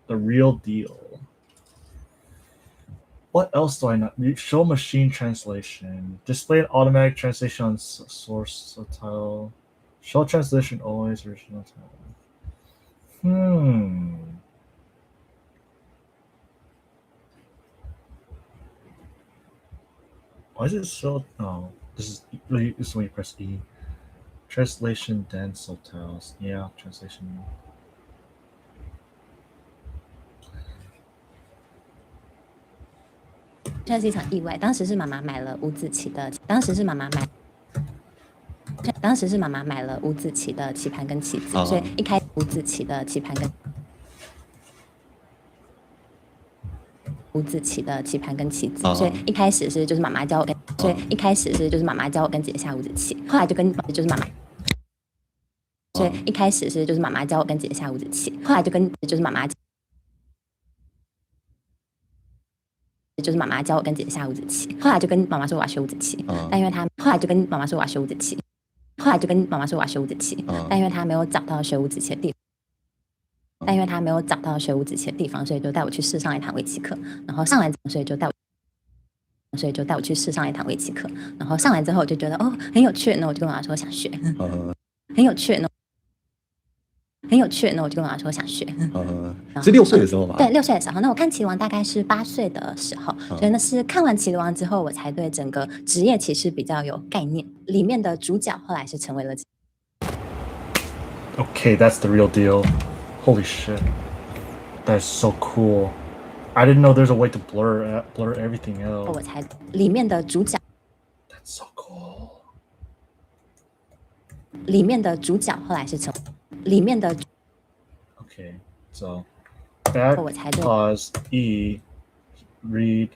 the real deal. What else do I not? Show machine translation. Display an automatic translation on source subtitle. Show translation always original title. Why is it so? Oh, this is when you press E. Translation then subtitles. Yeah, translation. 这是一场意外，当时是妈妈买了五子棋的，当时是妈妈买了五子棋的棋盘跟棋子，所以一开五子棋的棋盘跟五子棋的棋盘跟棋子，所以一开始是就是妈妈教我跟，所以一开始是就是妈妈教我跟姐姐下五子棋，后来就跟就是妈妈。所以一开始是就是妈妈教我跟姐姐下五子棋，后来就跟就是妈妈教我跟姐姐下五子棋，后来就跟妈妈说我要学五子棋，但因为她后来就跟妈妈说我要学五子棋，后来就跟妈妈说我要学五子棋，但因为她没有找到学五子棋的地方，所以就带我去试上一堂围棋课，然后上完所以就带我去试上一堂围棋课，然后上完之后我就觉得哦很有趣，那我就跟妈妈说我想学，很有趣，很有趣，那我就跟妈妈说我想学。是6岁的时候吗？对，6岁的时候。那我看棋王大概是8岁的时候，所以那是看完棋王之后，我才对整个职业棋士比较有概念。里面的主角后来是成为了。Okay, that's the real deal. Holy shit, that's so cool. I didn't know there's a way to blur everything out. 我才里面的主角。That's so cool. 里面的主角后来是成里面的。Okay, so back pause E read.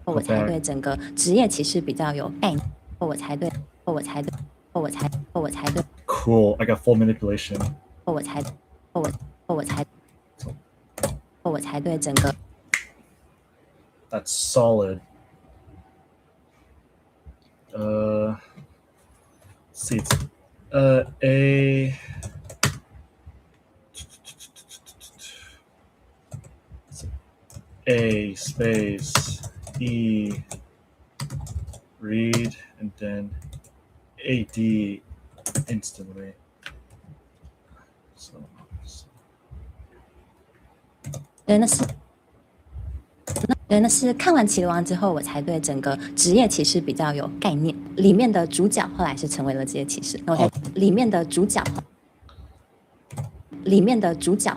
我才对整个职业棋士比较有概念。我才对。Cool, I got full manipulation. 我才对整个。That's solid. Let's see, it's A space E read and then AD instantly. So 那是看完棋王之后，我才对整个职业棋士比较有概念。里面的主角后来是成为了职业棋士，那我才里面的主角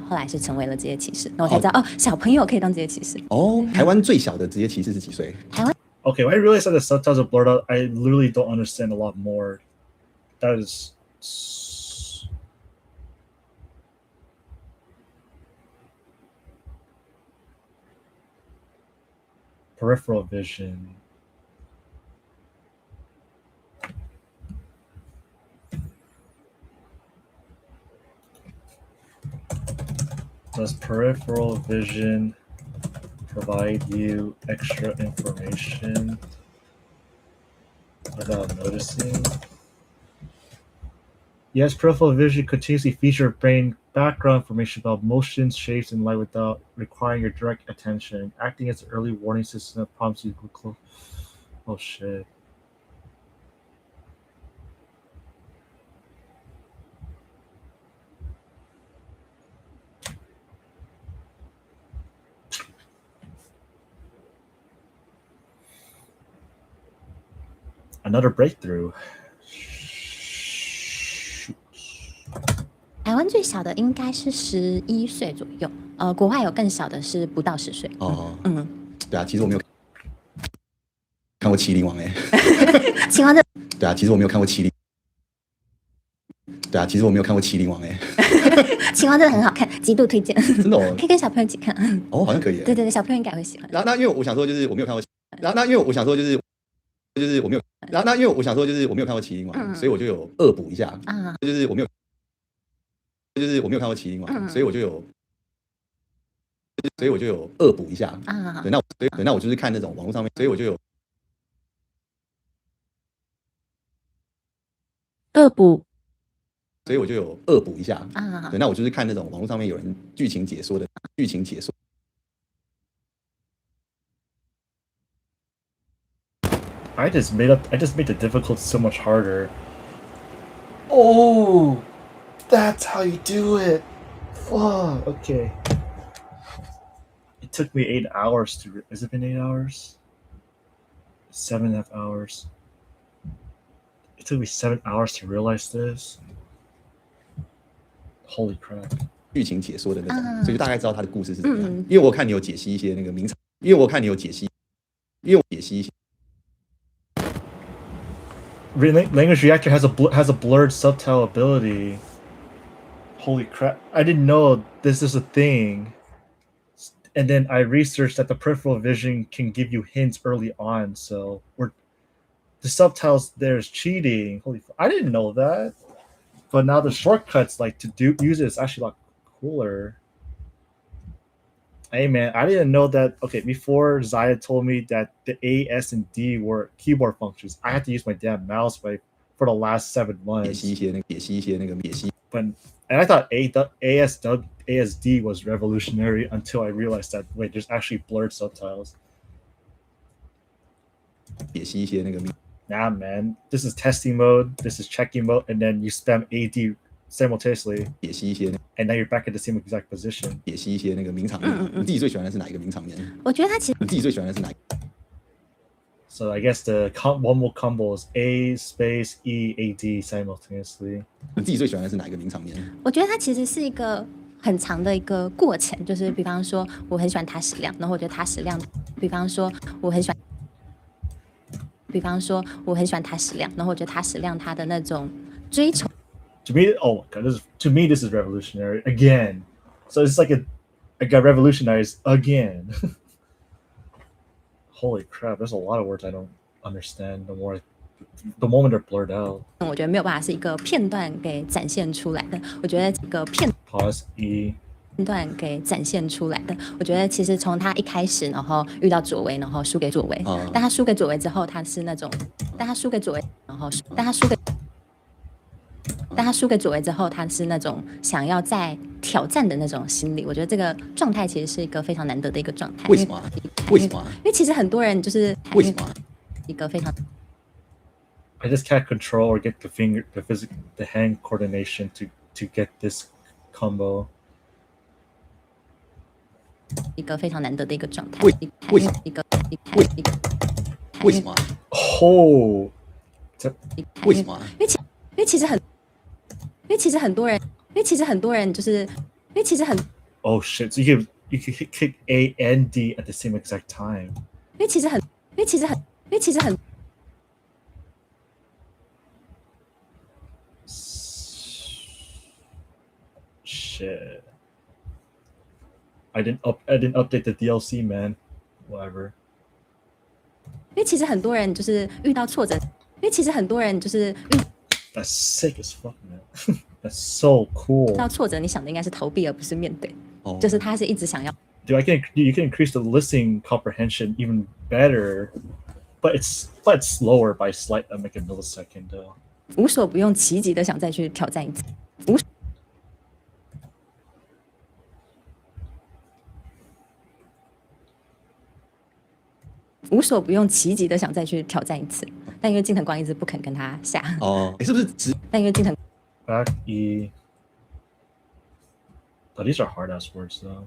后来是成为了职业棋士，那我才知道哦，小朋友可以当职业棋士。台湾最小的职业棋士是几岁？台湾。Okay, when I realized that the subtitles are blurred out, I literally don't understand a lot more. That is peripheral vision. Does peripheral vision provide you extra information without noticing? Yes, peripheral vision continuously features brain background information about motions, shapes, and light without requiring your direct attention, acting as an early warning system that prompts you to look close. Oh shit. Another breakthrough. 台湾最小的应该是11岁左右，国外有更小的是不到10岁。对啊，其实我没有看过《麒麟王》哎。麒麟王对啊，其实我没有看过《麒麟》。对啊，其实我没有看过《麒麟王》哎。麒麟王真的很好看，极度推荐。真的哦。可以跟小朋友一起看。好像可以。对，小朋友应该会喜欢。那因为我想说就是我没有看过，那因为我想说就是我没有，那因为我想说就是我没有看过《麒麟王》，所以我就有恶补一下啊，就是我没有看过《麒麟王》，所以我就有恶补一下啊。对，那我就是看那种网络上面，所以我就有恶补，所以我就有恶补一下啊。对，那我就是看那种网络上面有人剧情解说。I just made the difficulty so much harder. Oh, that's how you do it. Fuck. Okay. It took me 8 hours to. Has it been 8 hours? 7.5 hours. It took me 7 hours to realize this. Holy crap. 剧情解说的那种，所以就大概知道他的故事是怎么样。因为我看你有解析一些那个名场，因为我解析一些。Language Reactor has a blurred subtitle ability. Holy crap. I didn't know this is a thing. And then I researched that the peripheral vision can give you hints early on. So the subtitles there is cheating. I didn't know that. But now the shortcuts use it is actually a lot cooler. Hey man, I didn't know that. Okay, before Zaya told me that the A, S, and D were keyboard functions, I had to use my damn mouse for the last 7 months. And I thought ASD was revolutionary until I realized that wait, there's actually blurred subtitles. Nah, man, this is testing mode, this is checking mode, and then you spam AD simultaneously 解析一些 and now you're back at the same exact position 解析一些那个名场面。你自己最喜欢的是哪一个名场面？我觉得他其实你自己最喜欢的是哪一个？ So I guess the one more combo is A space E A D simultaneously. 你自己最喜欢的是哪一个名场面？我觉得它其实是一个很长的一个过程，就是比方说我很喜欢塔矢亮，然后我觉得塔矢亮，比方说我很喜欢塔矢亮，然后我觉得塔矢亮他的那种追求。To me, oh my god, this is revolutionary again. So it's like I got revolutionized again. Holy crap, there's a lot of words I don't understand the moment they're blurred out. 我觉得没有办法是一个片段给展现出来的。我觉得这个片 Pause E 段给展现出来的。我觉得其实从他一开始，然后遇到左为，然后输给左为，但他输给左为之后，他是那种，但他输给左为，然后但他输给左为之后，他是那种想要再挑战的那种心理。我觉得这个状态其实是一个非常难得的一个状态。为什么？为什么？因为其实很多人就是为什么？一个非常。I just can't control or get the hand coordination to get this combo. 一个非常难得的一个状态。为什么？为什么？哦，为什么？因为其实很多人就是因为其实很 Oh shit! So you can kick A and D at the same exact time. 因为其实很 Shit. I didn't update the DLC, man. Whatever. 因为其实很多人就是遇到挫折，因为其实很多人就是That's sick as fuck, man. That's so cool. 遇到挫折，你想的应该是逃避而不是面对，就是他是一直想要。Dude, you can increase the listening comprehension even better, but it's slower by slight like a millisecond though. 无所不用其极的想再去挑战一次，无所不用其极的想再去挑战一次，但因为金藤光一直不肯跟他下。是不是直？但因为金藤 Back E. Oh, these are hard ass words though.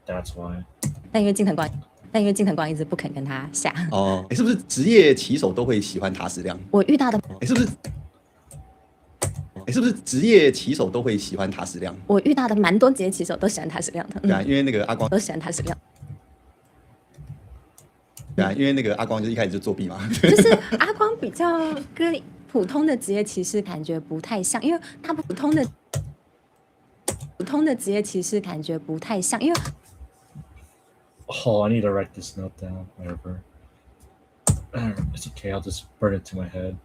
That's why. 但因为金藤光一直不肯跟他下。是不是职业棋手都会喜欢塔矢亮？我遇到的是不是职业棋手都会喜欢塔矢亮？我遇到的蛮多职业棋手都喜欢塔矢亮的。对啊，因为那个阿光都喜欢塔矢亮。对啊，因为那个阿光就一开始就作弊嘛。就是阿光比较跟普通的职业棋士感觉不太像，因为他普通的职业棋士感觉不太像，因为。Oh, I need to write this note down. Whatever. It's okay. I'll just burn it to my head.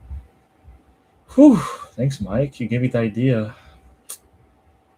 Whew. Thanks, Mike. You gave me the idea.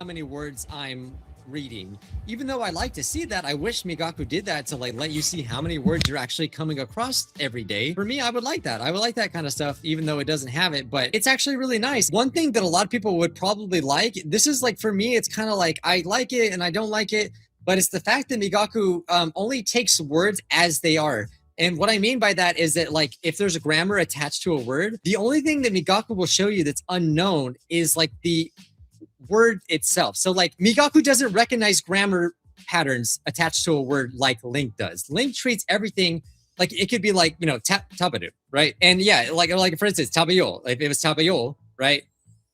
How many words I'm reading. Even though I like to see that, I wish Migaku did that to like let you see how many words you're actually coming across every day. For me, I would like that. I would like that kind of stuff, even though it doesn't have it, but it's actually really nice. One thing that a lot of people would probably like, this is like, for me, it's kind of like, I like it and I don't like it, but it's the fact that Migaku only takes words as they are. And what I mean by that is that, like, if there's a grammar attached to a word, the only thing that Migaku will show you that's unknown is like the word itself. So like Migaku doesn't recognize grammar patterns attached to a word like LingQ does. LingQ treats everything like it could be like, you know, tabaru, right? And yeah, like for instance, tabayo, like if it was tabayo, right?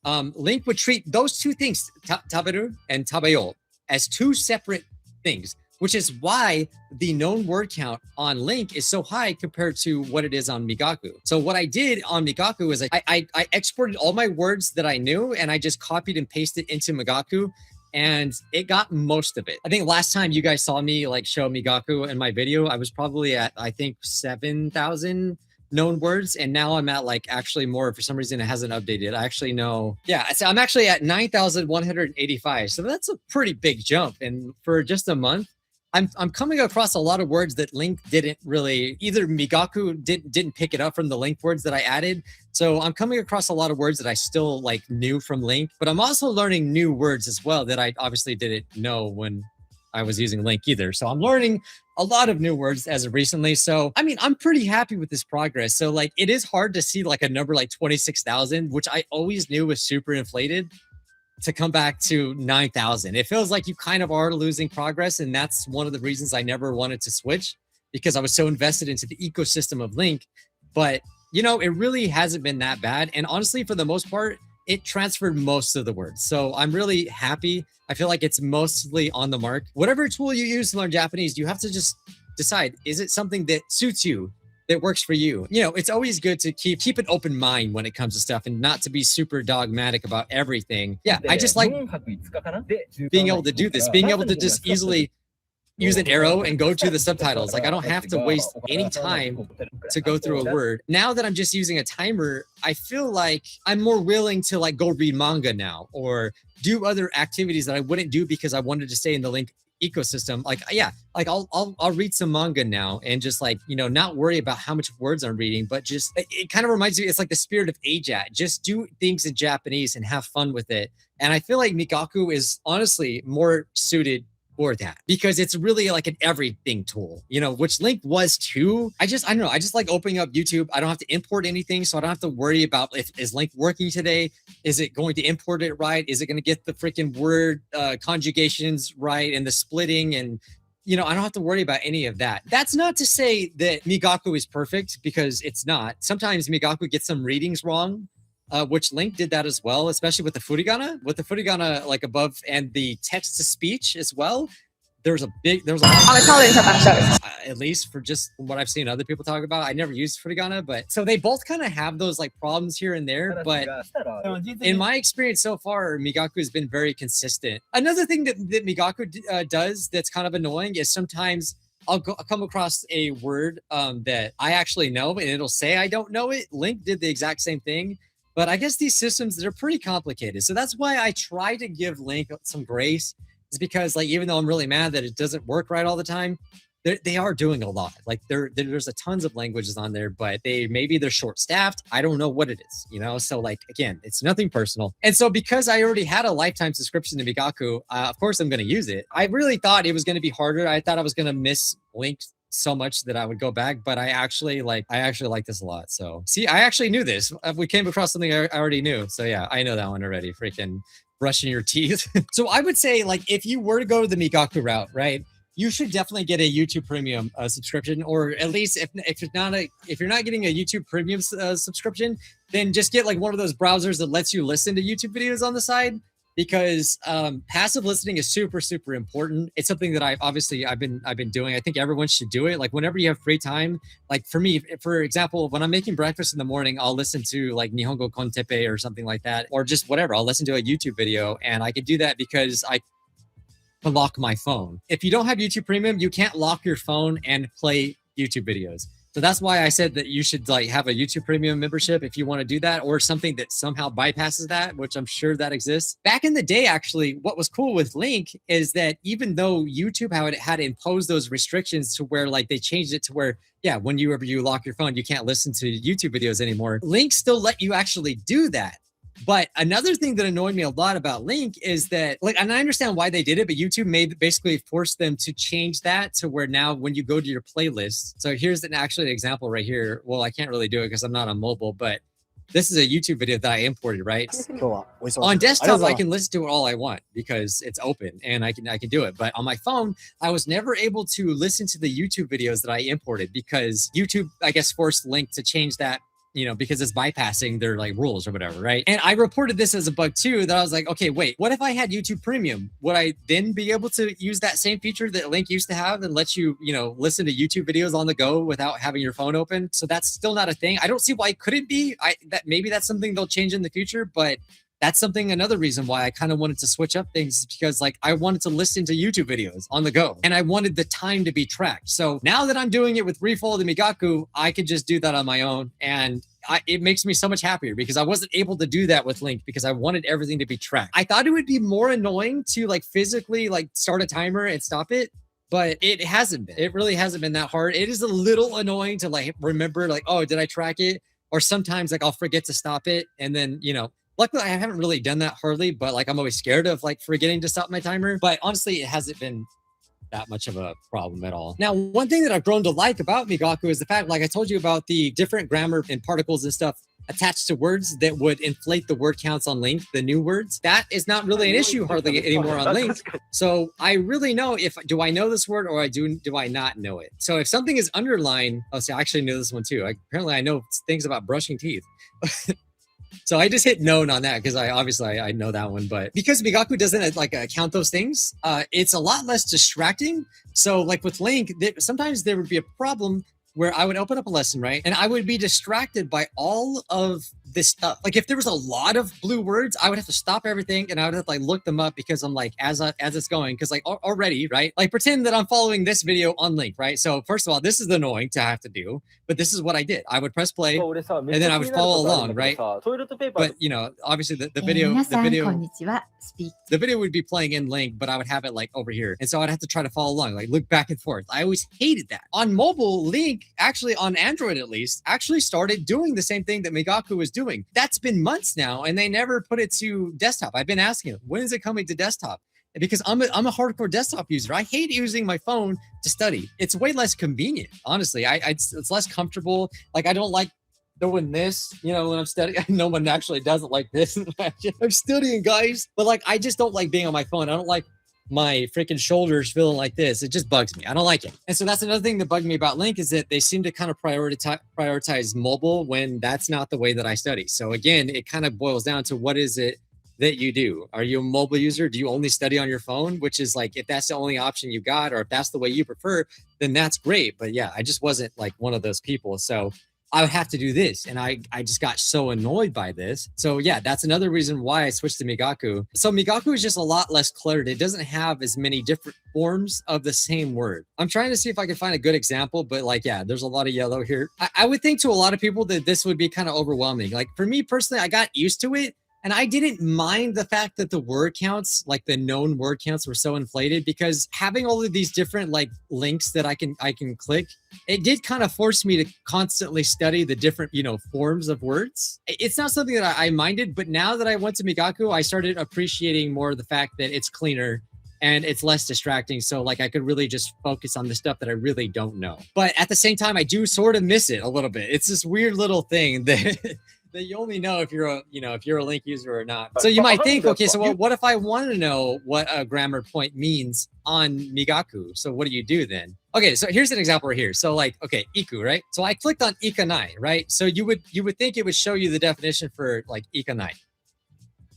LingQ would treat those two things, tabaru and tabayo, as two separate things, which is why the known word count on LingQ is so high compared to what it is on Migaku. So what I did on Migaku is I exported all my words that I knew and I just copied and pasted into Migaku, and it got most of it. I think last time you guys saw me like show Migaku in my video, I was probably at, I think, 7,000 known words, and now I'm at like actually more. For some reason it hasn't updated. I actually know, yeah, so I'm actually at 9,185. So that's a pretty big jump, and for just a month I'm coming across a lot of words that LingQ didn't really, either Migaku didn't pick it up from the LingQ words that I added. So I'm coming across a lot of words that I still like knew from LingQ, but I'm also learning new words as well that I obviously didn't know when I was using Link either. So I'm learning a lot of new words as of recently. So, I mean, I'm pretty happy with this progress. So like, it is hard to see like a number like 26,000, which I always knew was super inflated, to come back to 9,000. It feels like you kind of are losing progress. And that's one of the reasons I never wanted to switch, because I was so invested into the ecosystem of Link. But, you know, it really hasn't been that bad. And honestly, for the most part, it transferred most of the words. So I'm really happy. I feel like it's mostly on the mark. Whatever tool you use to learn Japanese, you have to just decide, is it something that suits you, that works for you? You know, it's always good to keep an open mind when it comes to stuff and not to be super dogmatic about everything. Yeah, I just like being able to do this, being able to just easily use an arrow and go to the subtitles. Like I don't have to waste any time to go through a word. Now that I'm just using a timer, I feel like I'm more willing to like go read manga now or do other activities that I wouldn't do because I wanted to stay in the Link ecosystem. Like, yeah, like I'll read some manga now and just like, you know, not worry about how much words I'm reading, but just, it kind of reminds me, it's like the spirit of AJAT. Just do things in Japanese and have fun with it. And I feel like Mikaku is honestly more suited for that because it's really like an everything tool, you know, which Link was too. I don't know. I just like opening up YouTube. I don't have to import anything. So I don't have to worry about is Link working today? Is it going to import it right? Is it going to get the freaking word conjugations right and the splitting? And, you know, I don't have to worry about any of that. That's not to say that Migaku is perfect because it's not. Sometimes Migaku gets some readings wrong. Which Link did that as well, especially with the furigana like above and the text to speech as well. There's a lot, at least for just what I've seen other people talk about. I never used furigana, but so they both kind of have those like problems here and there. But in my experience so far, Migaku has been very consistent. Another thing that Migaku does that's kind of annoying is sometimes I'll come across a word that I actually know and it'll say I don't know it. Link did the exact same thing. But I guess these systems, they're pretty complicated. So that's why I try to give Link some grace, is because like, even though I'm really mad that it doesn't work right all the time, they are doing a lot. Like there's a tons of languages on there, but maybe they're short staffed. I don't know what it is, you know? So like, again, it's nothing personal. And so because I already had a lifetime subscription to Migaku, of course I'm going to use it. I really thought it was going to be harder. I thought I was going to miss Link so much that I would go back, but I actually like this a lot. So see, I actually knew this. We came across something I already knew. So yeah, I know that one already. Freaking brushing your teeth. So I would say like, if you were to go the Migaku route, right, you should definitely get a YouTube Premium subscription, or at least if you're not getting a YouTube Premium subscription, then just get like one of those browsers that lets you listen to YouTube videos on the side. Because passive listening is super, super important. It's something that I've been doing. I think everyone should do it. Like whenever you have free time, like for me, for example, when I'm making breakfast in the morning, I'll listen to like Nihongo Kontepe or something like that, or just whatever. I'll listen to a YouTube video, and I can do that because I can lock my phone. If you don't have YouTube Premium, you can't lock your phone and play YouTube videos. So that's why I said that you should like have a YouTube Premium membership if you want to do that, or something that somehow bypasses that, which I'm sure that exists. Back in the day, actually, what was cool with Link is that even though YouTube had imposed those restrictions to where like they changed it to where, yeah, whenever you lock your phone, you can't listen to YouTube videos anymore. Link still let you actually do that. But another thing that annoyed me a lot about Link is that, like, and I understand why they did it, but YouTube basically forced them to change that to where now when you go to your playlist, so here's an example right here. Well, I can't really do it because I'm not on mobile, but this is a YouTube video that I imported, right? On desktop, I can listen to it all I want because it's open and I can do it. But on my phone, I was never able to listen to the YouTube videos that I imported because YouTube, I guess, forced Link to change that, you know, because it's bypassing their like rules or whatever, right? And I reported this as a bug too, that I was like, okay, wait, what if I had YouTube Premium? Would I then be able to use that same feature that Link used to have and let you, you know, listen to YouTube videos on the go without having your phone open? So that's still not a thing. I don't see why it couldn't be. Maybe that's something they'll change in the future, but that's another reason why I kind of wanted to switch up things, because like I wanted to listen to YouTube videos on the go and I wanted the time to be tracked. So now that I'm doing it with Refold and Migaku, I could just do that on my own. And it makes me so much happier because I wasn't able to do that with Link because I wanted everything to be tracked. I thought it would be more annoying to like physically like start a timer and stop it, but it hasn't been. It really hasn't been that hard. It is a little annoying to like remember like, oh, did I track it? Or sometimes like I'll forget to stop it. And then, you know, luckily I haven't really done that hardly, but like I'm always scared of like forgetting to stop my timer. But honestly, it hasn't been that much of a problem at all. Now, one thing that I've grown to like about Migaku is the fact, like I told you about the different grammar and particles and stuff attached to words that would inflate the word counts on LingQ, the new words. That is not really an issue hardly anymore on LingQ. So I really know do I know this word or do I not know it. So if something is underlined, I actually knew this one too. Apparently I know things about brushing teeth. So I just hit known on that because I know that one. But because Migaku doesn't count those things, it's a lot less distracting. So like with LingQ, sometimes there would be a problem where I would open up a lesson, right? And I would be distracted by all of this stuff. Like if there was a lot of blue words, I would have to stop everything and I would have to look them up because I'm like, as it's going, because already, right? Like pretend that I'm following this video on LingQ, right? So first of all, this is annoying to have to do, but this is what I did. I would press play and then I would follow along, right? But obviously the video would be playing in LingQ, but I would have it over here. And so I'd have to try to follow along, look back and forth. I always hated that. On mobile, LingQ, actually on Android at least, actually started doing the same thing that Migaku was doing. That's been months now, and they never put it to desktop. I've been asking, when is it coming to desktop? Because I'm a hardcore desktop user. I hate using my phone to study. It's way less convenient, honestly. It's less comfortable. I don't like doing this, when I'm studying. No one actually does it like this. I'm studying, guys. But I just don't like being on my phone. I don't like my freaking shoulders feeling like this. It just bugs me. I don't like it. And so that's another thing that bugged me about LingQ is that they seem to kind of prioritize mobile when that's not the way that I study. So again, it kind of boils down to what is it that you do? Are you a mobile user? Do you only study on your phone? Which is if that's the only option you got, or if that's the way you prefer, then that's great. But yeah, I just wasn't one of those people. So I would have to do this. And I just got so annoyed by this. So yeah, that's another reason why I switched to Migaku. So Migaku is just a lot less cluttered. It doesn't have as many different forms of the same word. I'm trying to see if I can find a good example, but yeah, there's a lot of yellow here. I would think to a lot of people that this would be kind of overwhelming. For me personally, I got used to it. And I didn't mind the fact that the word counts, the known word counts were so inflated, because having all of these different links that I can click, it did kind of force me to constantly study the different, forms of words. It's not something that I minded, but now that I went to Migaku, I started appreciating more the fact that it's cleaner and it's less distracting. So I could really just focus on the stuff that I really don't know. But at the same time, I do sort of miss it a little bit. It's this weird little thing that that you only know if you're a LingQ user or not. So you might think, okay, so what if I want to know what a grammar point means on Migaku? So what do you do then? Okay, so here's an example right here. So okay, iku, right? So I clicked on ikanai, right? So you would think it would show you the definition for ikanai.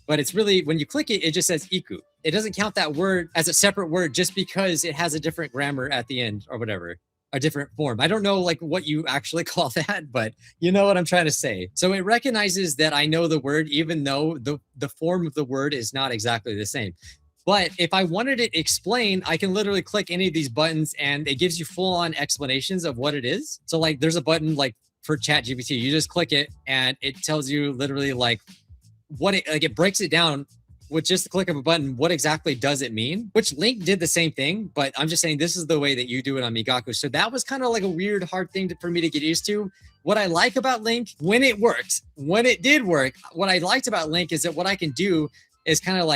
But it's really, when you click it, it just says iku. It doesn't count that word as a separate word just because it has a different grammar at the end or whatever. A different form. I don't know what you actually call that, but you know what I'm trying to say. So it recognizes that I know the word, even though the form of the word is not exactly the same. But if I wanted it explained, I can literally click any of these buttons and it gives you full on explanations of what it is. So there's a button for ChatGPT, you just click it and it tells you literally what it breaks it down with just the click of a button. What exactly does it mean? Which LingQ did the same thing, but I'm just saying this is the way that you do it on Migaku. So that was kind of a weird, hard thing for me to get used to. What I like about LingQ, when it did work, what I liked about LingQ is that what I can do is kind of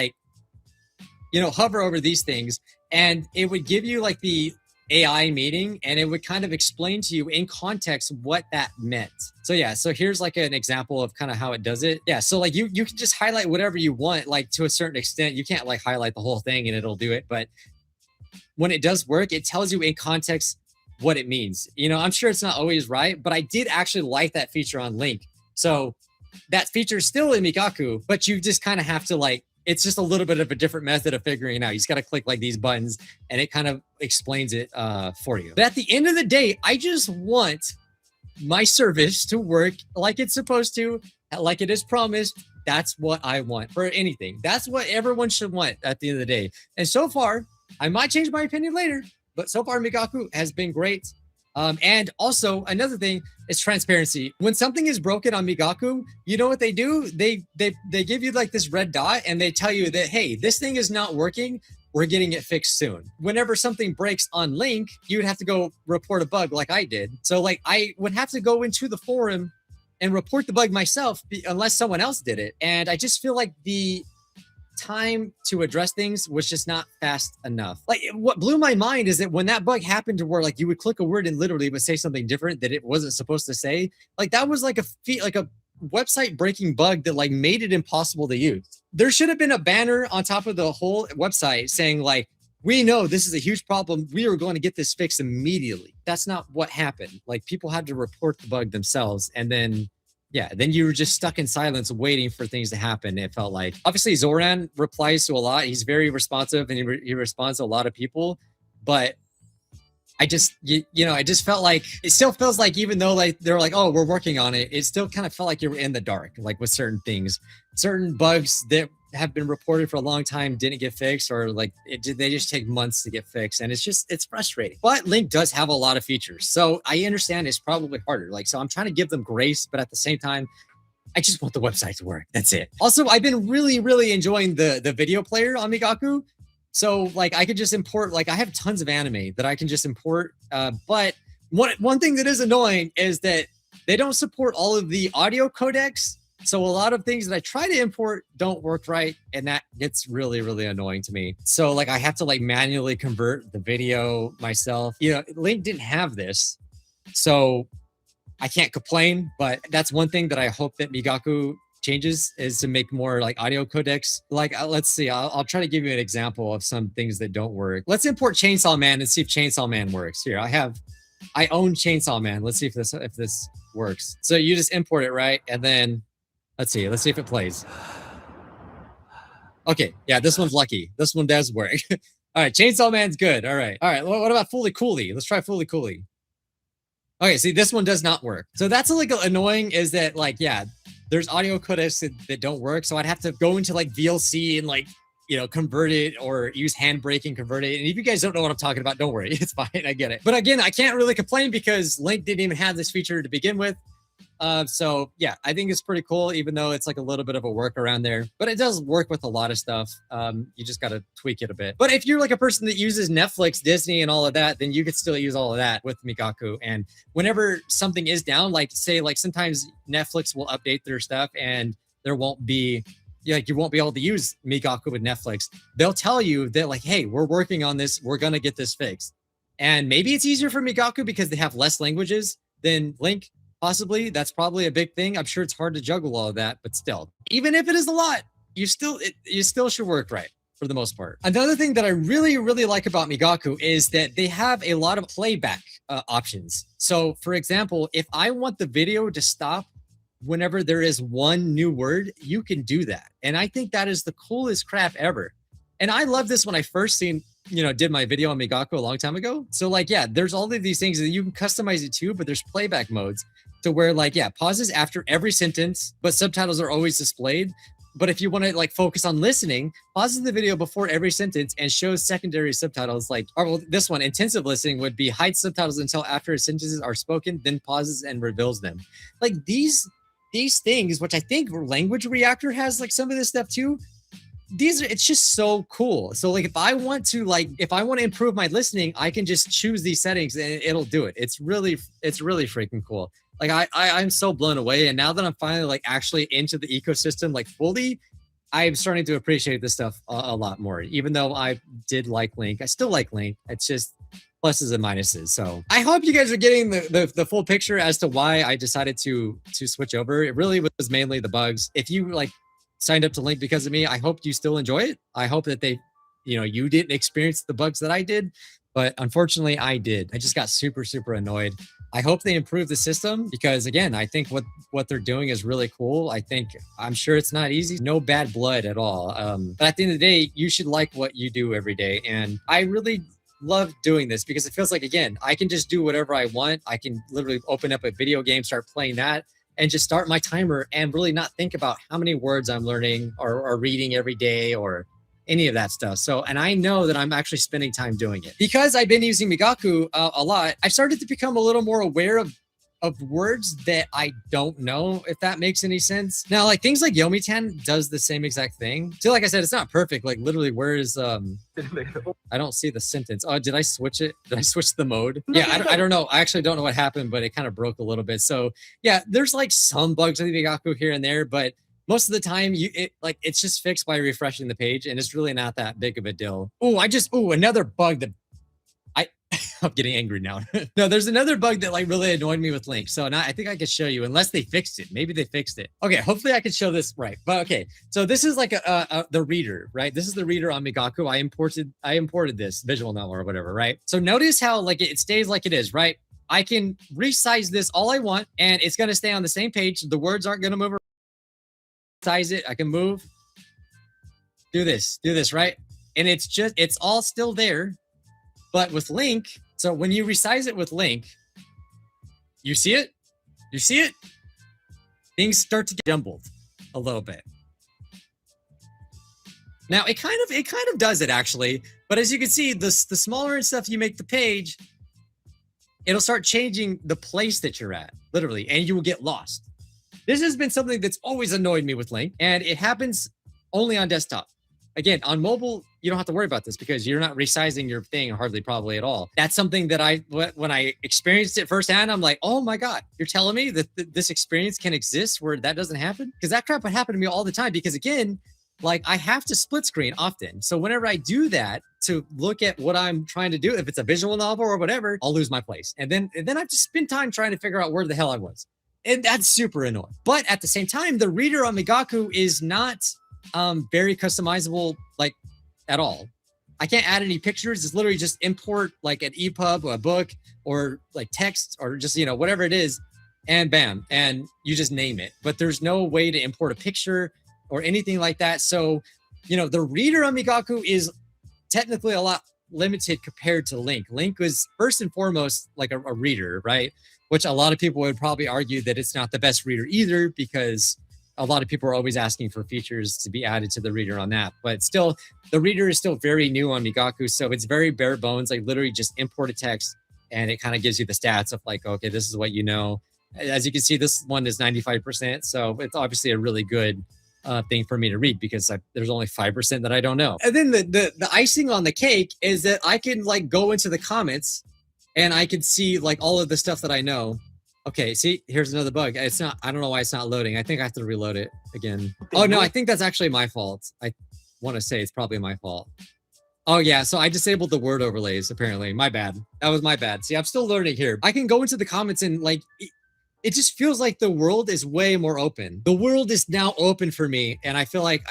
hover over these things and it would give you the AI meeting and it would kind of explain to you in context what that meant. So yeah, so here's an example of kind of how it does it. Yeah, so you can just highlight whatever you want, to a certain extent. You can't highlight the whole thing and it'll do it, but when it does work, it tells you in context what it means. I'm sure it's not always right, but I did actually like that feature on LingQ. So that feature is still in Migaku, but you just kind of have to it's just a little bit of a different method of figuring it out. You just got to click these buttons and it kind of explains it for you. But at the end of the day, I just want my service to work like it's supposed to, like it is promised. That's what I want for anything. That's what everyone should want at the end of the day. And so far, I might change my opinion later, but so far Migaku has been great. And also another thing is transparency. When something is broken on Migaku, you know what they do? They give you this red dot and they tell you that, hey, this thing is not working. We're getting it fixed soon. Whenever something breaks on LingQ, you would have to go report a bug like I did. So I would have to go into the forum and report the bug myself unless someone else did it. And I just feel the time to address things was just not fast enough. Like what blew my mind is that when that bug happened to where like you would click a word and literally it would say something different that it wasn't supposed to say, like that was like a website breaking bug that like made it impossible to use. There should have been a banner on top of the whole website saying like, we know this is a huge problem. We are going to get this fixed immediately. That's not what happened. Like people had to report the bug themselves. And then, yeah, then you were just stuck in silence waiting for things to happen. It felt like, obviously Zoran replies to a lot. He's very responsive and he responds to a lot of people. But I just, I just felt like, it still feels like even though like they're like, oh, we're working on it, it still kind of felt like you were in the dark, like with certain things. Certain bugs that have been reported for a long time didn't get fixed, or like they just take months to get fixed, and it's frustrating. But Link does have a lot of features, so I understand it's probably harder. Like, so I'm trying to give them grace, but at the same time, I just want the website to work. That's it. Also, I've been really enjoying the video player on Migaku. So like I could just import, like I have tons of anime that I can just import. But one thing that is annoying is that they don't support all of the audio codecs. So a lot of things that I try to import don't work right. And that gets really annoying to me. So like I have to like manually convert the video myself. Link didn't have this. So I can't complain, but that's one thing that I hope that Migaku changes is to make more like audio codecs. Like, let's see, I'll try to give you an example of some things that don't work. Let's import Chainsaw Man and see if Chainsaw Man works. Here, I own Chainsaw Man. Let's see if this works. So you just import it, right? And then let's see if it plays. Okay, yeah, this one's lucky. This one does work. All right, Chainsaw Man's good. All right. What about Fully Cooley? Let's try Fully Cooley. Okay, see, this one does not work. So that's like annoying is that like, yeah, there's audio codecs that don't work. So I'd have to go into like VLC and like, convert it or use Handbrake and convert it. And if you guys don't know what I'm talking about, don't worry. It's fine. I get it. But again, I can't really complain because Link didn't even have this feature to begin with. So yeah, I think it's pretty cool, even though it's like a little bit of a workaround there, but it does work with a lot of stuff. You just got to tweak it a bit. But if you're like a person that uses Netflix, Disney, and all of that, then you could still use all of that with Migaku. And whenever something is down, like say, like sometimes Netflix will update their stuff and there won't be, you won't be able to use Migaku with Netflix. They'll tell you that like, hey, we're working on this. We're going to get this fixed. And maybe it's easier for Migaku because they have less languages than Link. Possibly, that's probably a big thing. I'm sure it's hard to juggle all of that, but still, even if it is a lot, you still should work right for the most part. Another thing that I really like about Migaku is that they have a lot of playback options. So, for example, if I want the video to stop whenever there is one new word, you can do that, and I think that is the coolest crap ever. And I love this when I first did my video on Migaku a long time ago. So like, yeah, there's all of these things that you can customize it to, but there's playback modes to where like, yeah, pauses after every sentence, but subtitles are always displayed. But if you want to like focus on listening, pauses the video before every sentence and shows secondary subtitles like, this one, intensive listening would be hides subtitles until after sentences are spoken, then pauses and reveals them. Like these things, which I think Language Reactor has like some of this stuff too. It's just so cool. So like if I want to improve my listening, I can just choose these settings and it'll do it. It's really freaking cool. Like I'm so blown away. And now that I'm finally like actually into the ecosystem like fully, I'm starting to appreciate this stuff a lot more. Even though I did like Link, I still like Link. It's just pluses and minuses. So I hope you guys are getting the full picture as to why I decided to switch over. It really was mainly the bugs. If you like signed up to Link because of me, I hope you still enjoy it. I hope that you didn't experience the bugs that I did, but unfortunately I did. I just got super annoyed. I hope they improve the system because again, I think what they're doing is really cool. I'm sure it's not easy, no bad blood at all. But at the end of the day, you should like what you do every day. And I really love doing this because it feels like, again, I can just do whatever I want. I can literally open up a video game, start playing that, and just start my timer and really not think about how many words I'm learning or reading every day or any of that stuff. So, and I know that I'm actually spending time doing it. Because I've been using Migaku a lot, I've started to become a little more aware of words that I don't know, if that makes any sense. Now, like things like Yomitan does the same exact thing. So like I said, it's not perfect. Like literally, where is, I don't see the sentence. Oh, did I switch it? Did I switch the mode? Yeah, I don't know. I actually don't know what happened, but it kind of broke a little bit. So yeah, there's like some bugs with Migaku here and there, but most of the time it's just fixed by refreshing the page, and it's really not that big of a deal. Another bug that I'm getting angry now. No, there's another bug that like really annoyed me with LingQ. So now I think I could show you, unless they fixed it. Maybe they fixed it. Okay, hopefully I can show this right. But okay, so this is like the reader, right? This is the reader on Migaku. I imported this visual novel or whatever, right? So notice how like it stays like it is, right? I can resize this all I want, and it's gonna stay on the same page. The words aren't gonna move around. Size it. I can move. Do this, right? And it's all still there. But with LingQ, so when you resize it with LingQ, you see it? You see it? Things start to get jumbled a little bit. Now it kind of does it actually, but as you can see, the smaller and stuff you make the page, it'll start changing the place that you're at, literally, and you will get lost. This has been something that's always annoyed me with LingQ, and it happens only on desktop. Again, on mobile, you don't have to worry about this because you're not resizing your thing hardly probably at all. That's something that when I experienced it firsthand, I'm like, oh my God, you're telling me that this experience can exist where that doesn't happen? Because that crap would happen to me all the time because again, like I have to split screen often. So whenever I do that to look at what I'm trying to do, if it's a visual novel or whatever, I'll lose my place. And then I have to spend time trying to figure out where the hell I was. And that's super annoying. But at the same time, the reader on Migaku is not very customizable like at all. I can't add any pictures. It's literally just import like an EPUB or a book or like text or just, whatever it is, and bam, and you just name it. But there's no way to import a picture or anything like that. So, the reader on Migaku is technically a lot limited compared to LingQ. LingQ is first and foremost like a reader, right? Which a lot of people would probably argue that it's not the best reader either because a lot of people are always asking for features to be added to the reader on that. But still, the reader is still very new on Migaku. So it's very bare bones, like literally just import a text and it kind of gives you the stats of like, okay, this is what you know. As you can see, this one is 95%. So it's obviously a really good thing for me to read because there's only 5% that I don't know. And then the icing on the cake is that I can like go into the comments and I can see like all of the stuff that I know. Okay, see, here's another bug. I don't know why it's not loading. I think I have to reload it again. Oh no, I think that's actually my fault. I want to say it's probably my fault. Oh yeah, so I disabled the word overlays apparently. My bad. That was my bad. See, I'm still learning here. I can go into the comments and like, it just feels like the world is way more open. The world is now open for me. And I feel like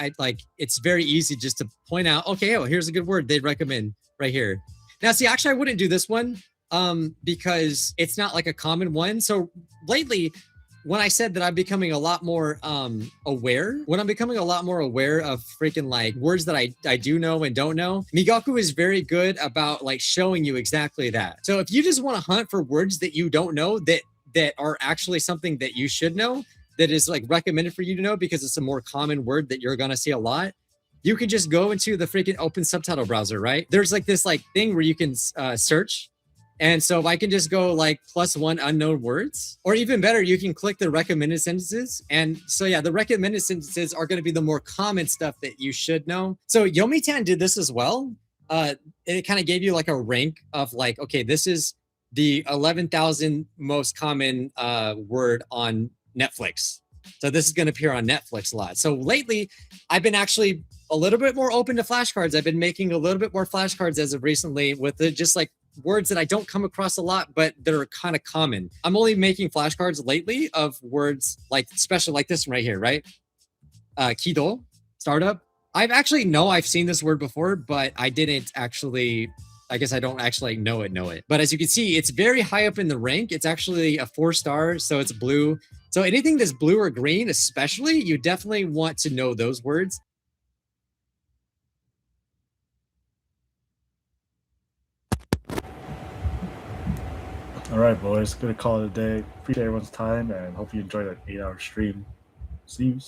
it's very easy just to point out, okay, oh, here's a good word they'd recommend right here. Now, see, actually, I wouldn't do this one because it's not like a common one. So lately, when I said that I'm becoming a lot more aware, when I'm becoming a lot more aware of freaking like words that I do know and don't know, Migaku is very good about like showing you exactly that. So if you just want to hunt for words that you don't know that are actually something that you should know, that is like recommended for you to know because it's a more common word that you're going to see a lot, you can just go into the freaking open subtitle browser, right? There's like this like thing where you can search. And so if I can just go like +1 unknown words, or even better, you can click the recommended sentences. And so yeah, the recommended sentences are going to be the more common stuff that you should know. So Yomitan did this as well. It kind of gave you like a rank of like, okay, this is the 11,000 most common word on Netflix. So this is going to appear on Netflix a lot. So lately, I've been actually a little bit more open to flashcards. I've been making a little bit more flashcards as of recently with just like words that I don't come across a lot, but that are kind of common. I'm only making flashcards lately of words like special, like this one right here, right? Kido, startup. I've seen this word before, but I didn't actually, I guess I don't actually know it. But as you can see, it's very high up in the rank. It's actually a 4-star, so it's blue. So anything that's blue or green, especially, you definitely want to know those words. All right, boys. Gonna call it a day. Appreciate everyone's time and hope you enjoyed that 8-hour stream. See you.